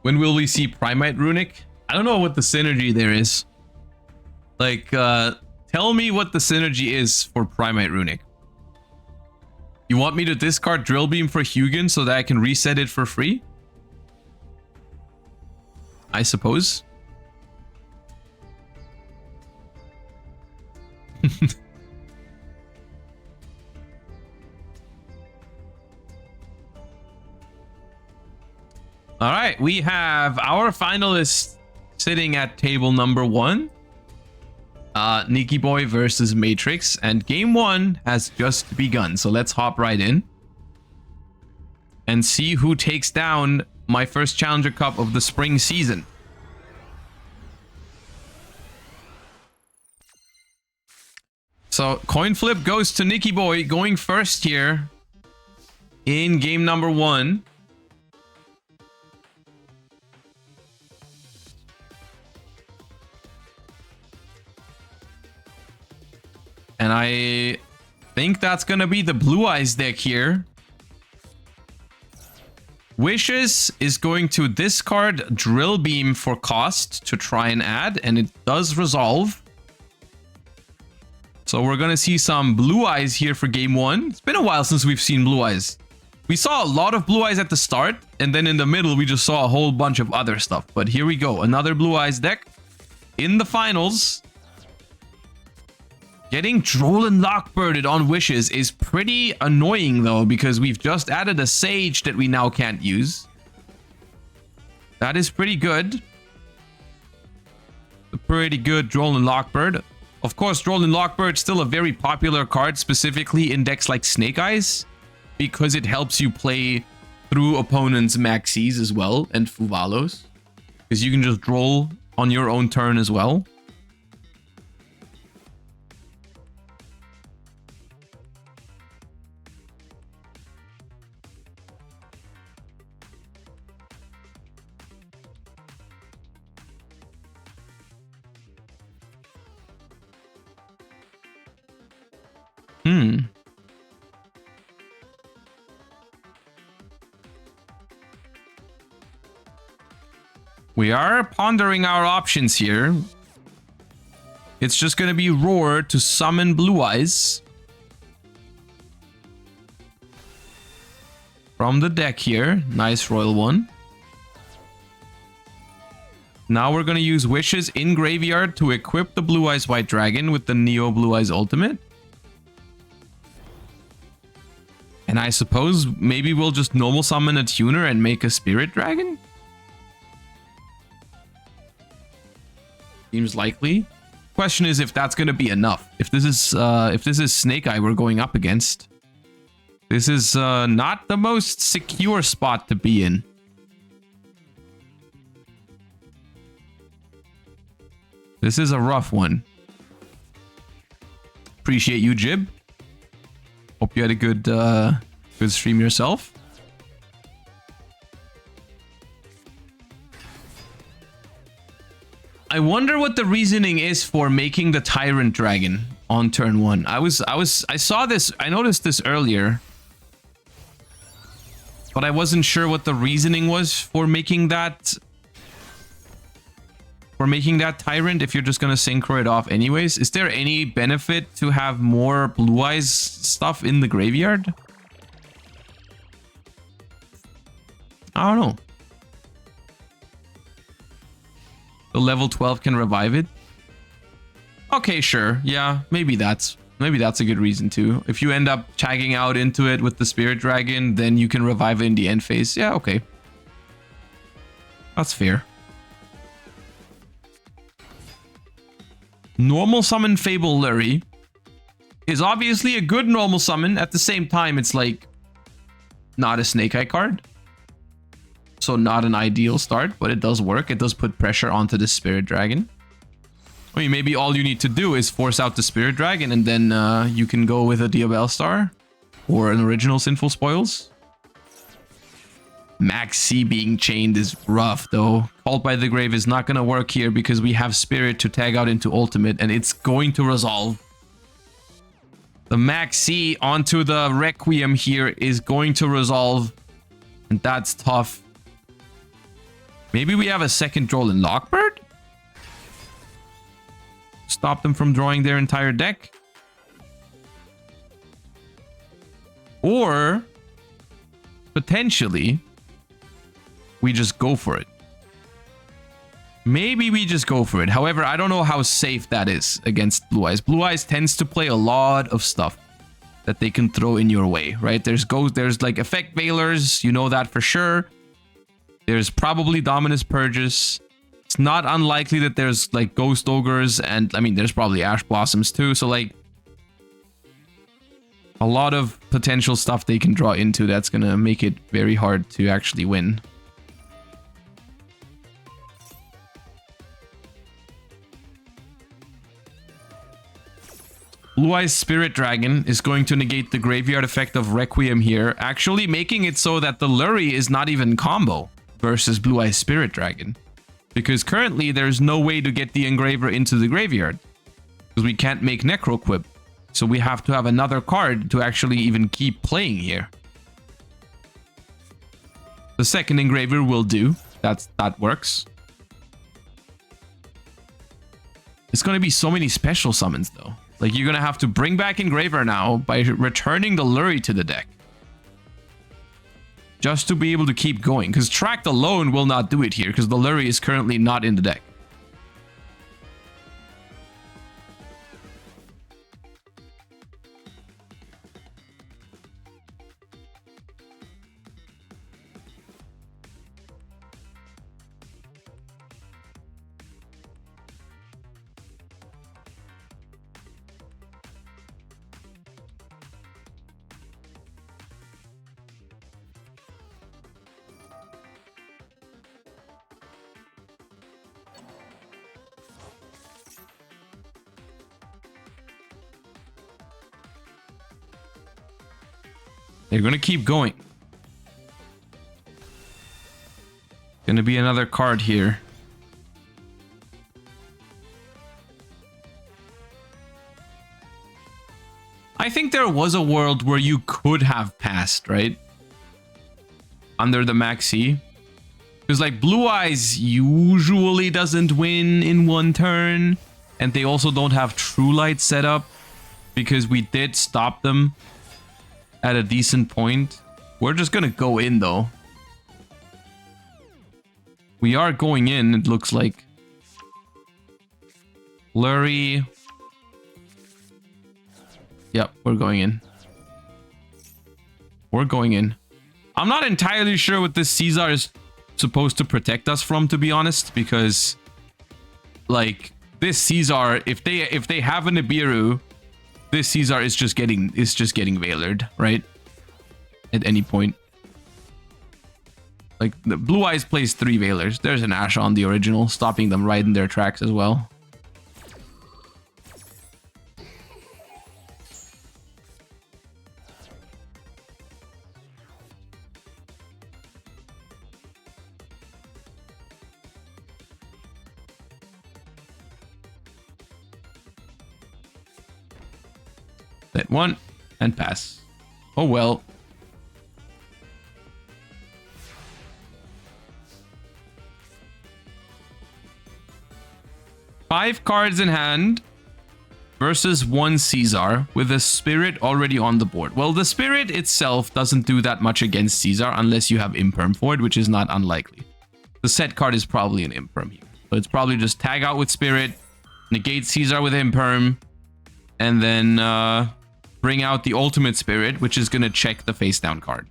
When will we see Primite Runic? I don't know what the synergy there is. Like, tell me what the synergy is for Primite Runic. You want me to discard Drill Beam for Hugin so that I can reset it for free? I suppose. All right, we have our finalists sitting at table number 1. Nicky Boy versus Matrix, and game 1 has just begun. So let's hop right in and see who takes down my first Challenger Cup of the spring season. So coin flip goes to Nicky Boy, going first here in game number 1. And I think that's going to be the Blue Eyes deck here. Wishes is going to discard Drill Beam for cost to try and add, and it does resolve. So we're going to see some Blue Eyes here for game 1. It's been a while since we've seen Blue Eyes. We saw a lot of Blue Eyes at the start, and then in the middle we just saw a whole bunch of other stuff. But here we go. Another Blue Eyes deck in the finals. Getting Droll and Lockbirded on Wishes is pretty annoying though, because we've just added a Sage that we now can't use. That is pretty good. A pretty good Droll and Lockbird. Of course, Droll and Lockbird still a very popular card, specifically in decks like Snake Eyes, because it helps you play through opponents' Maxis as well, and Fuvalos. Because you can just Droll on your own turn as well. Hmm. We are pondering our options here. It's just going to be Roar to summon Blue Eyes from the deck here. Nice Royal one. Now we're going to use Wishes in Graveyard to equip the Blue Eyes White Dragon with the Neo Blue Eyes Ultimate. And I suppose maybe we'll just normal summon a Tuner and make a Spirit Dragon? Seems likely. Question is if that's going to be enough. If this is Snake Eye we're going up against, this is not the most secure spot to be in. This is a rough one. Appreciate you, Jib. Hope you had a good stream yourself. I wonder what the reasoning is for making the Tyrant Dragon on turn 1. I saw this, I noticed this earlier, but I wasn't sure what the reasoning was for making that Tyrant if you're just gonna synchro it off anyways. Is there any benefit to have more Blue Eyes stuff in the graveyard? I don't know. The level 12 can revive it. Okay, sure. Yeah, maybe that's a good reason too. If you end up tagging out into it with the Spirit Dragon, then you can revive it in the end phase. Yeah, okay. That's fair. Normal summon Fable Lurie is obviously a good normal summon. At the same time, it's like not a Snake Eye card. So not an ideal start, but it does work. It does put pressure onto the Spirit Dragon. I mean, maybe all you need to do is force out the Spirit Dragon and then you can go with a Diabell Star or an original Sinful Spoils. Max C being chained is rough though. Called by the Grave is not going to work here because we have Spirit to tag out into Ultimate and it's going to resolve. The Max C onto the Requiem here is going to resolve and that's tough. Maybe we have a second Droll in Lockbird? Stop them from drawing their entire deck? Or potentially we just go for it. Maybe we just go for it. However, I don't know how safe that is against Blue Eyes. Blue Eyes tends to play a lot of stuff that they can throw in your way, right? There's like Effect Veilers, you know that for sure. There's probably Dominus Purges. It's not unlikely that there's like Ghost Ogres and I mean there's probably Ash Blossoms too. So like a lot of potential stuff they can draw into that's gonna make it very hard to actually win. Blue Eyes Spirit Dragon is going to negate the graveyard effect of Requiem here, actually making it so that the Lurie is not even combo versus Blue Eyes Spirit Dragon. Because currently there's no way to get the Engraver into the graveyard. Because we can't make Necroquip. So we have to have another card to actually even keep playing here. The second Engraver will do. That works. It's going to be so many special summons though. Like you're going to have to bring back Engraver now by returning the Lurie to the deck. Just to be able to keep going. Because Tract alone will not do it here. Because the Lurie is currently not in the deck. They're going to keep going. Going to be another card here. I think there was a world where you could have passed, right? Under the maxi. Because like Blue Eyes usually doesn't win in one turn. And they also don't have True Light set up. Because we did stop them at a decent point. We're just gonna go in though. We are going in, it looks like. Blurry. Yep, we're going in. We're going in. I'm not entirely sure what this Caesar is supposed to protect us from, to be honest, because like this Caesar, if they have a Nibiru, this Caesar is just getting Veilered, right? At any point. Like the Blue Eyes plays 3 Veilers. There's an Ashe on the original, stopping them right in their tracks as well. That one and pass. Oh well. Five cards in hand versus 1 Caesar with a Spirit already on the board. Well, the Spirit itself doesn't do that much against Caesar unless you have Imperm for it, which is not unlikely. The set card is probably an Imperm here. So it's probably just tag out with Spirit, negate Caesar with Imperm, and then bring out the ultimate Spirit, which is going to check the face down card.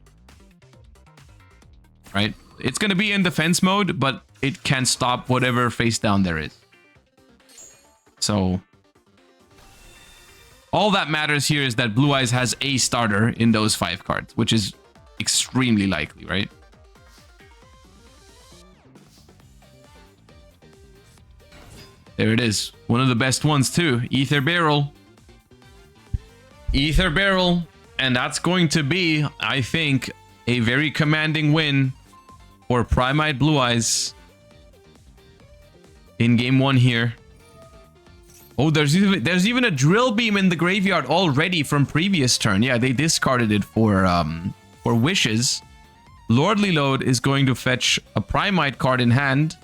Right? It's going to be in defense mode, but it can stop whatever face down there is. So all that matters here is that Blue Eyes has a starter in those 5 cards, which is extremely likely, right? There it is. One of the best ones too. Ether Barrel. Ether Barrel. And that's going to be, I think, a very commanding win for Prime-Eyed Blue Eyes in game 1 here. Oh, there's even a Drill Beam in the graveyard already from previous turn. Yeah, they discarded it for wishes. Lordly Load is going to fetch a Prime-Eyed card in hand.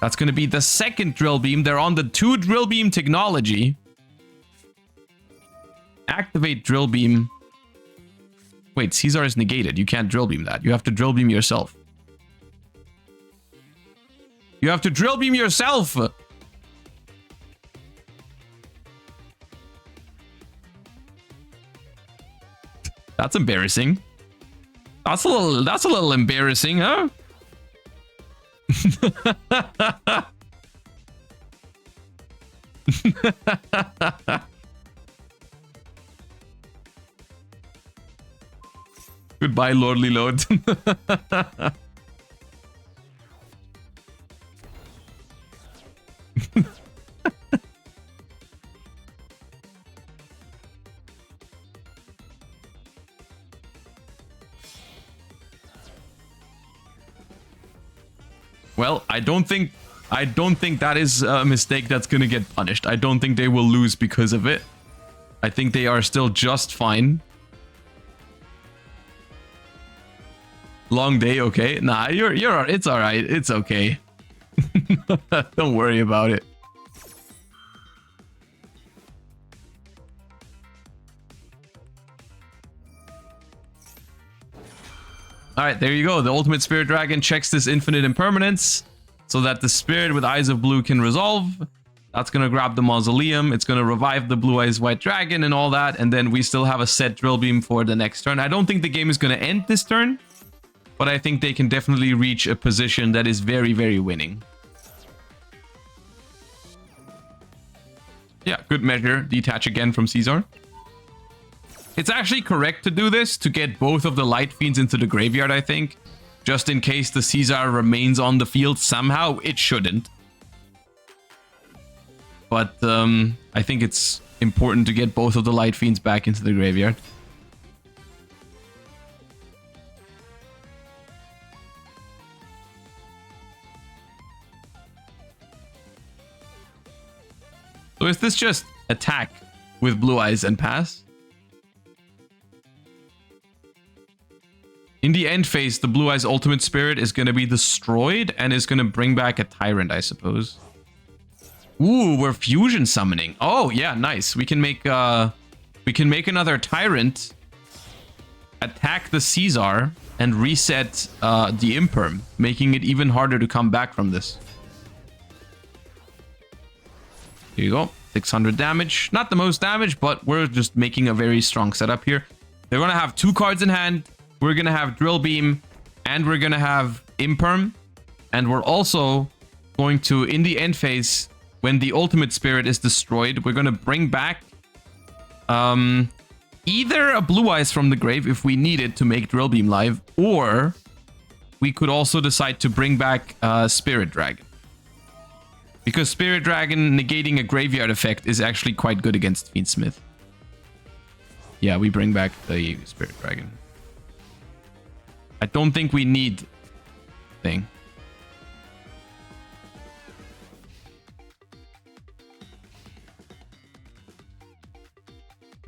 That's going to be the second Drill Beam. They're on the 2 Drill Beam technology. Activate Drill Beam. Wait, Caesar is negated. You can't Drill Beam that. You have to Drill Beam yourself. You have to Drill Beam yourself! That's embarrassing. That's a little embarrassing, huh? Goodbye, Lordly Lord. Well, I don't think that is a mistake that's gonna get punished. I don't think they will lose because of it. I think they are still just fine. Long day, okay? Nah, it's all right. It's okay. Don't worry about it. All right, there you go. The Ultimate Spirit Dragon checks this infinite impermanence so that the Spirit with Eyes of Blue can resolve. That's going to grab the Mausoleum. It's going to revive the Blue Eyes White Dragon and all that. And then we still have a set Drill Beam for the next turn. I don't think the game is going to end this turn, but I think they can definitely reach a position that is very, very winning. Yeah, good measure. Detach again from Caesar. It's actually correct to do this to get both of the Light Fiends into the graveyard, I think. Just in case the Caesar remains on the field somehow. It shouldn't. But I think it's important to get both of the Light Fiends back into the graveyard. So is this just attack with Blue Eyes and pass? In the end phase, the Blue Eyes Ultimate Spirit is going to be destroyed and is going to bring back a Tyrant, I suppose. Ooh, we're fusion summoning. Oh, yeah, nice. We can make another Tyrant, attack the Caesar, and reset the Imperm, making it even harder to come back from this. Here you go. 600 damage. Not the most damage, but we're just making a very strong setup here. They're going to have 2 cards in hand. We're going to have Drill Beam, and we're going to have Imperm. And we're also going to, in the end phase, when the Ultimate Spirit is destroyed, we're going to bring back either a Blue Eyes from the grave if we need it to make Drill Beam live, or we could also decide to bring back Spirit Dragon. Because Spirit Dragon negating a graveyard effect is actually quite good against Fiendsmith. Yeah, we bring back the Spirit Dragon. I don't think we need thing.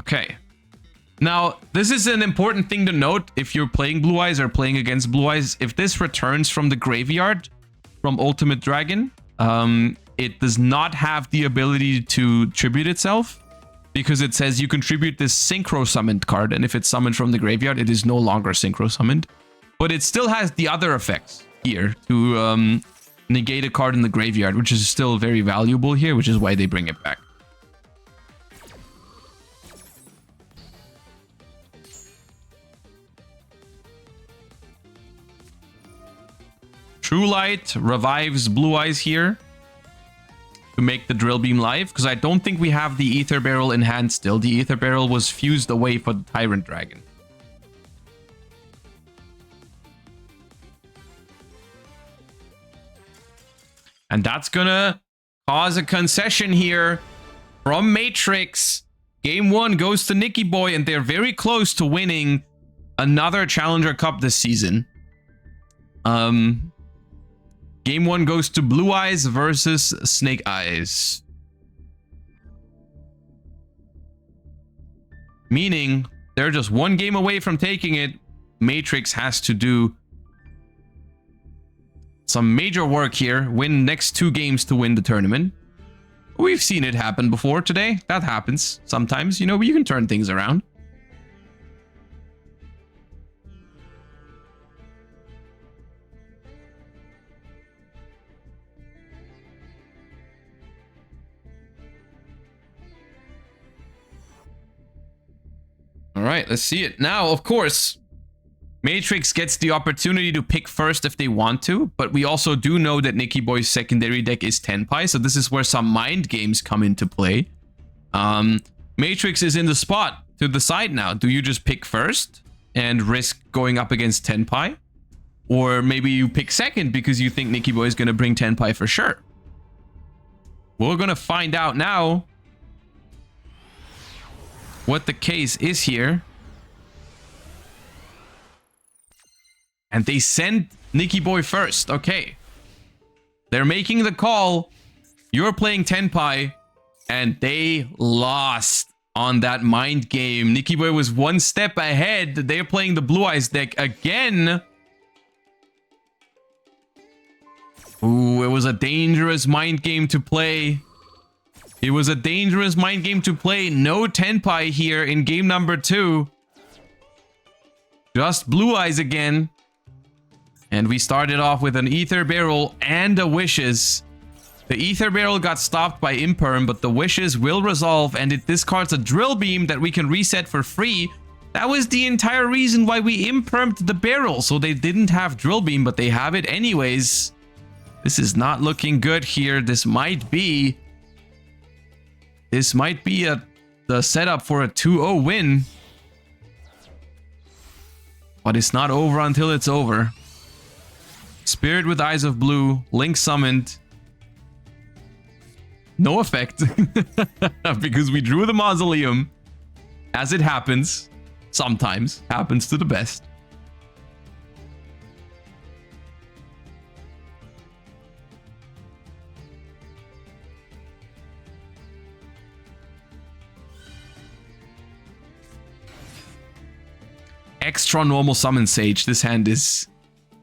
Okay. Now, this is an important thing to note if you're playing Blue Eyes or playing against Blue Eyes. If this returns from the graveyard from Ultimate Dragon, it does not have the ability to tribute itself, because it says you contribute this synchro summoned card, and if it's summoned from the graveyard, it is no longer synchro summoned. But it still has the other effects here to negate a card in the graveyard, which is still very valuable here, which is why they bring it back. True Light revives Blue Eyes here to make the Drill Beam live, because I don't think we have the Ether Barrel in hand still. The Ether Barrel was fused away for the Tyrant Dragon. And that's gonna cause a concession here from Matrix. Game 1 goes to Nicky Boy, and they're very close to winning another Challenger Cup this season. Game 1 goes to Blue Eyes versus Snake Eyes. Meaning, they're just one game away from taking it. Matrix has to do some major work here. Win next 2 games to win the tournament. We've seen it happen before today. That happens sometimes. You know, you can turn things around. All right, let's see it. Now, of course, Matrix gets the opportunity to pick first if they want to, but we also do know that Nicky Boy's secondary deck is Tenpai, so this is where some mind games come into play. Matrix is in the spot to decide now. Do you just pick first and risk going up against Tenpai? Or maybe you pick second because you think Nicky Boy is going to bring Tenpai for sure. We're going to find out now what the case is here. And they send Nicky Boy first. Okay. They're making the call. You're playing Tenpai. And they lost on that mind game. Nicky Boy was one step ahead. They're playing the Blue Eyes deck again. Ooh, it was a dangerous mind game to play. It was a dangerous mind game to play. No Tenpai here in game number 2. Just Blue Eyes again. And we started off with an Ether Barrel and a Wishes. The Ether Barrel got stopped by Imperm, but the Wishes will resolve, and it discards a Drill Beam that we can reset for free. That was the entire reason why we Impermed the Barrel. So they didn't have Drill Beam, but they have it anyways. This is not looking good here. This might be the setup for a 2-0 win. But it's not over until it's over. Spirit with Eyes of Blue, Link summoned. No effect. Because we drew the Mausoleum. As it happens. Sometimes. Happens to the best. extra normal summon Sage. This hand is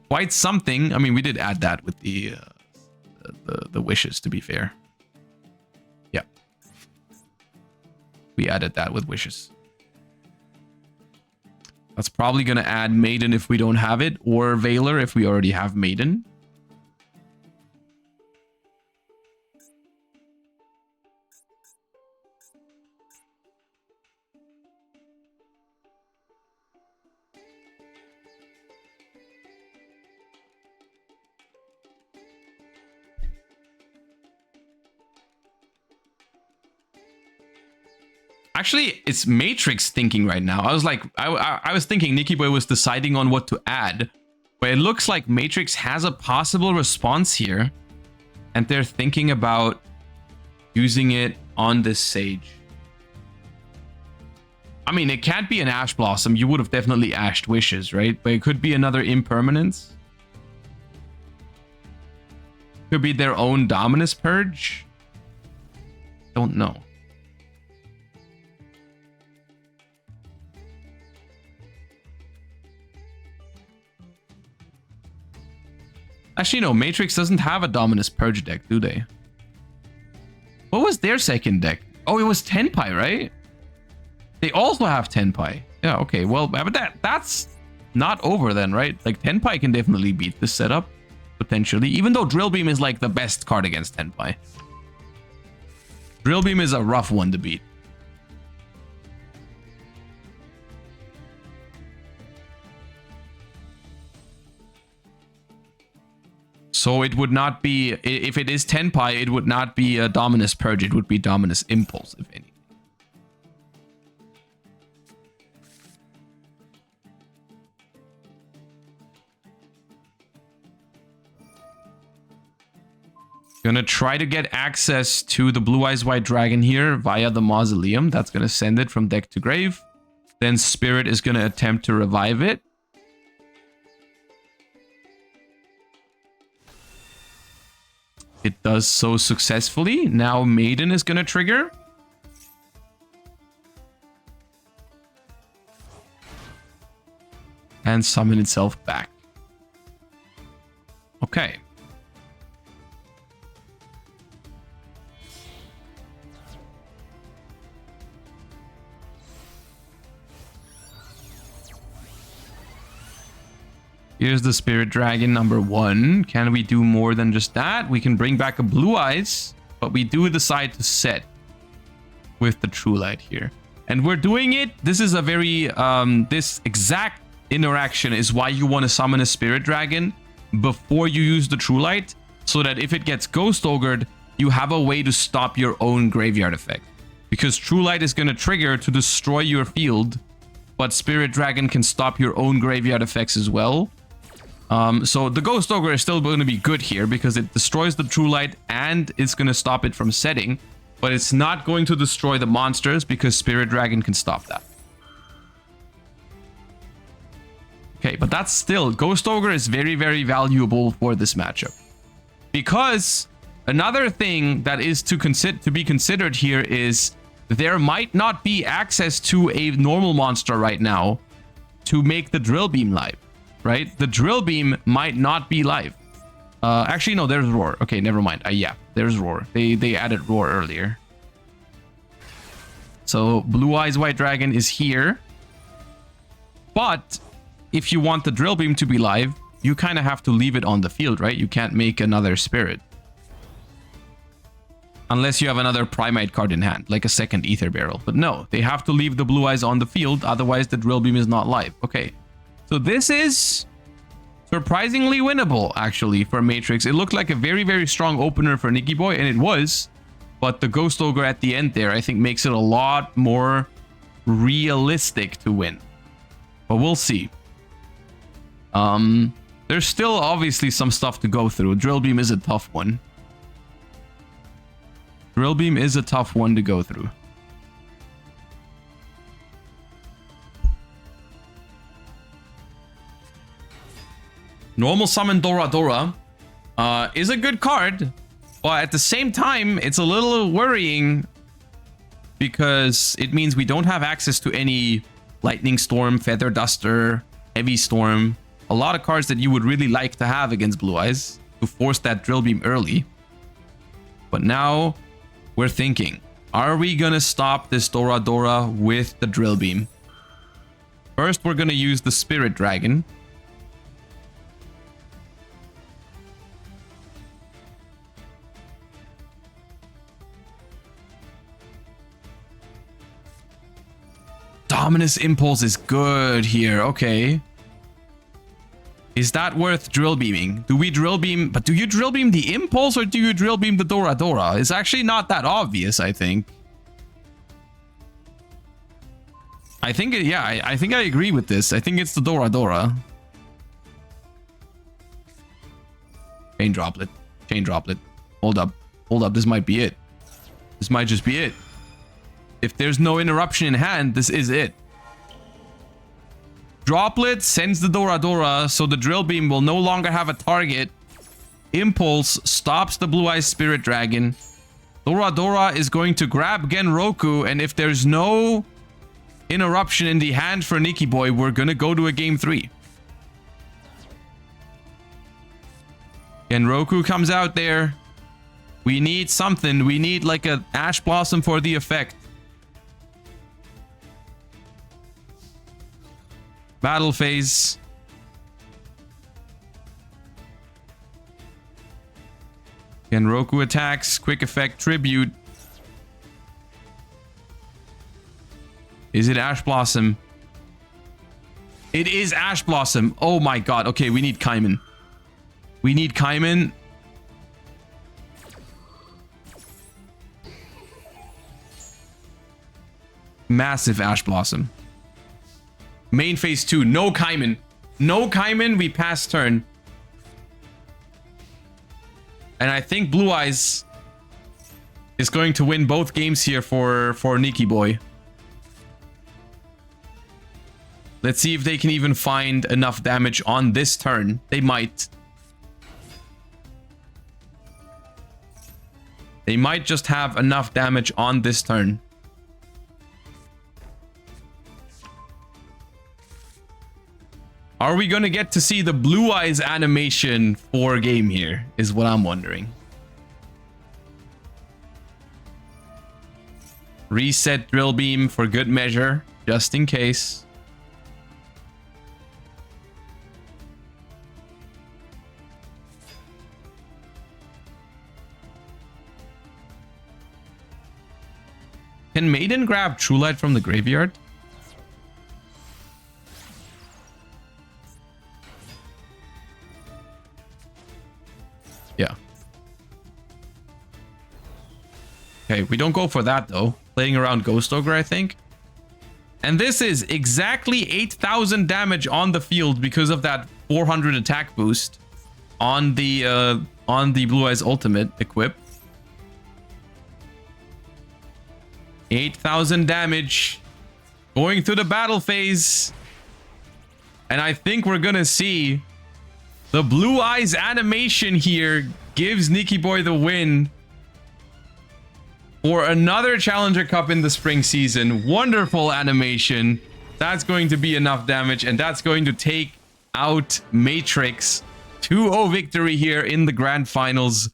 quite something. I mean, we did add that with the wishes, to be fair. Yeah. We added that with wishes. That's probably going to add Maiden if we don't have it, or Veiler if we already have Maiden. Actually, it's Matrix thinking right now. I was like, I was thinking Nicky Boy was deciding on what to add, but it looks like Matrix has a possible response here, and they're thinking about using it on this Sage. I mean, it can't be an Ash Blossom. You would have definitely ashed Wishes, right? But it could be another Impermanence. Could be their own Dominus Purge. Don't know. Actually, no, Matrix doesn't have a Dominus Purge deck, do they? What was their second deck? Oh, it was Tenpai, right? They also have Tenpai. Yeah, okay. Well, but that's not over then, right? Like, Tenpai can definitely beat this setup, potentially. Even though Drill Beam is, like, the best card against Tenpai. Drill Beam is a rough one to beat. So it would not be, if it is Tenpai, it would not be a Dominus Purge, it would be Dominus Impulse, if anything. Gonna try to get access to the Blue Eyes White Dragon here via the Mausoleum. That's gonna send it from deck to grave. Then Spirit is gonna attempt to revive it. It does so successfully. Now Maiden is going to trigger. And summon itself back. Okay. Here's the Spirit Dragon number 1. Can we do more than just that? We can bring back a Blue Eyes, but we do decide to set with the True Light here. And we're doing it. This is a very, this exact interaction is why you want to summon a Spirit Dragon before you use the True Light, so that if it gets Ghost Ogred, you have a way to stop your own graveyard effect. Because True Light is going to trigger to destroy your field, but Spirit Dragon can stop your own graveyard effects as well. So the Ghost Ogre is still going to be good here because it destroys the True Light and it's going to stop it from setting. But it's not going to destroy the monsters because Spirit Dragon can stop that. Okay, but that's still... Ghost Ogre is very, very valuable for this matchup. Because another thing that is to be considered here is there might not be access to a normal monster right now to make the Drill Beam live. Right? The Drill Beam might not be live. Actually, no, there's Roar. Okay, never mind. Yeah, there's Roar. They added Roar earlier. So, Blue Eyes White Dragon is here. But, if you want the Drill Beam to be live, you kind of have to leave it on the field, right? You can't make another Spirit. Unless you have another Primate card in hand, like a second Ether Barrel. But no, they have to leave the Blue Eyes on the field, otherwise the Drill Beam is not live. Okay. So this is surprisingly winnable, actually, for Matrix. It looked like a very, very strong opener for Nicky Boy, and it was. But the Ghost Ogre at the end there, I think, makes it a lot more realistic to win. But we'll see. There's still obviously some stuff to go through. Drill Beam is a tough one. Drill Beam is a tough one to go through. Normal Summon Dora Dora is a good card, but at the same time, it's a little worrying because it means we don't have access to any Lightning Storm, Feather Duster, Heavy Storm. A lot of cards that you would really like to have against Blue Eyes to force that Drill Beam early. But now we're thinking, are we going to stop this Dora with the Drill Beam? First, we're going to use the Spirit Dragon. Dominus Impulse is good here. Okay. Is that worth drill beaming? Do we drill beam? But do you drill beam the Impulse or do you drill beam the Dora? It's actually not that obvious, I think. I think I agree with this. I think it's the Dora. Chain Droplet. Chain Droplet. Hold up. Hold up. This might be it. This might just be it. If there's no interruption in hand, this is it. Droplet sends the Dora, so the Drill Beam will no longer have a target. Impulse stops the Blue Eyes Spirit Dragon. Dora is going to grab Genroku, and if there's no interruption in the hand for Nikki Boy, we're gonna go to a game 3. Genroku comes out there. We need something. We need like a Ash Blossom for the effect. Battle phase. Genroku attacks. Quick effect. Tribute. Is it Ash Blossom? It is Ash Blossom. Oh my god. Okay, we need Kaiman. We need Kaiman. Massive Ash Blossom. Main phase 2. No Kaiman. No Kaiman. We pass turn. And I think Blue Eyes is going to win both games here for Nikki Boy. Let's see if they can even find enough damage on this turn. They might. They might just have enough damage on this turn. Are we going to get to see the Blue Eyes animation for game here? Is what I'm wondering. Reset Drill Beam for good measure, just in case. Can Maiden grab True Light from the graveyard? Yeah. Okay, we don't go for that though. Playing around Ghost Ogre, I think. And this is exactly 8,000 damage on the field because of that 400 attack boost on the Blue Eyes ultimate equip. 8,000 damage going through the battle phase. And I think we're gonna see the Blue Eyes animation here gives Nikki Boy the win for another Challenger Cup in the spring season. Wonderful animation. That's going to be enough damage, and that's going to take out Matrix. 2-0 victory here in the grand finals.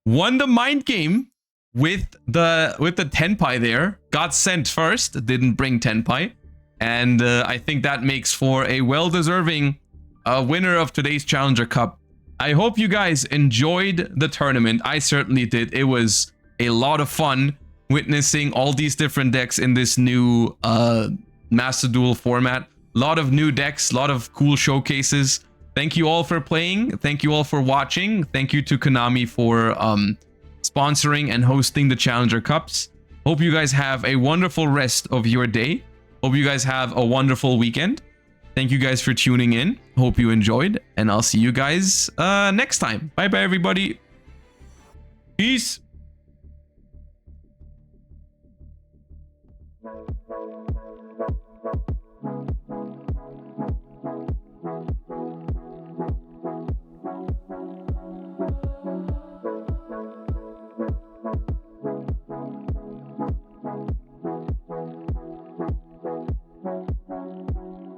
Won the mind game with the Tenpai there. Got sent first, didn't bring Tenpai. And I think that makes for a well-deserving winner of today's Challenger Cup. I hope you guys enjoyed the tournament. I certainly did. It was a lot of fun witnessing all these different decks in this new Master Duel format. A lot of new decks, a lot of cool showcases. Thank you all for playing. Thank you all for watching. Thank you to Konami for sponsoring and hosting the Challenger Cups. Hope you guys have a wonderful rest of your day. Hope you guys have a wonderful weekend. Thank you guys for tuning in. Hope you enjoyed, and I'll see you guys next time. Bye bye, everybody. Peace.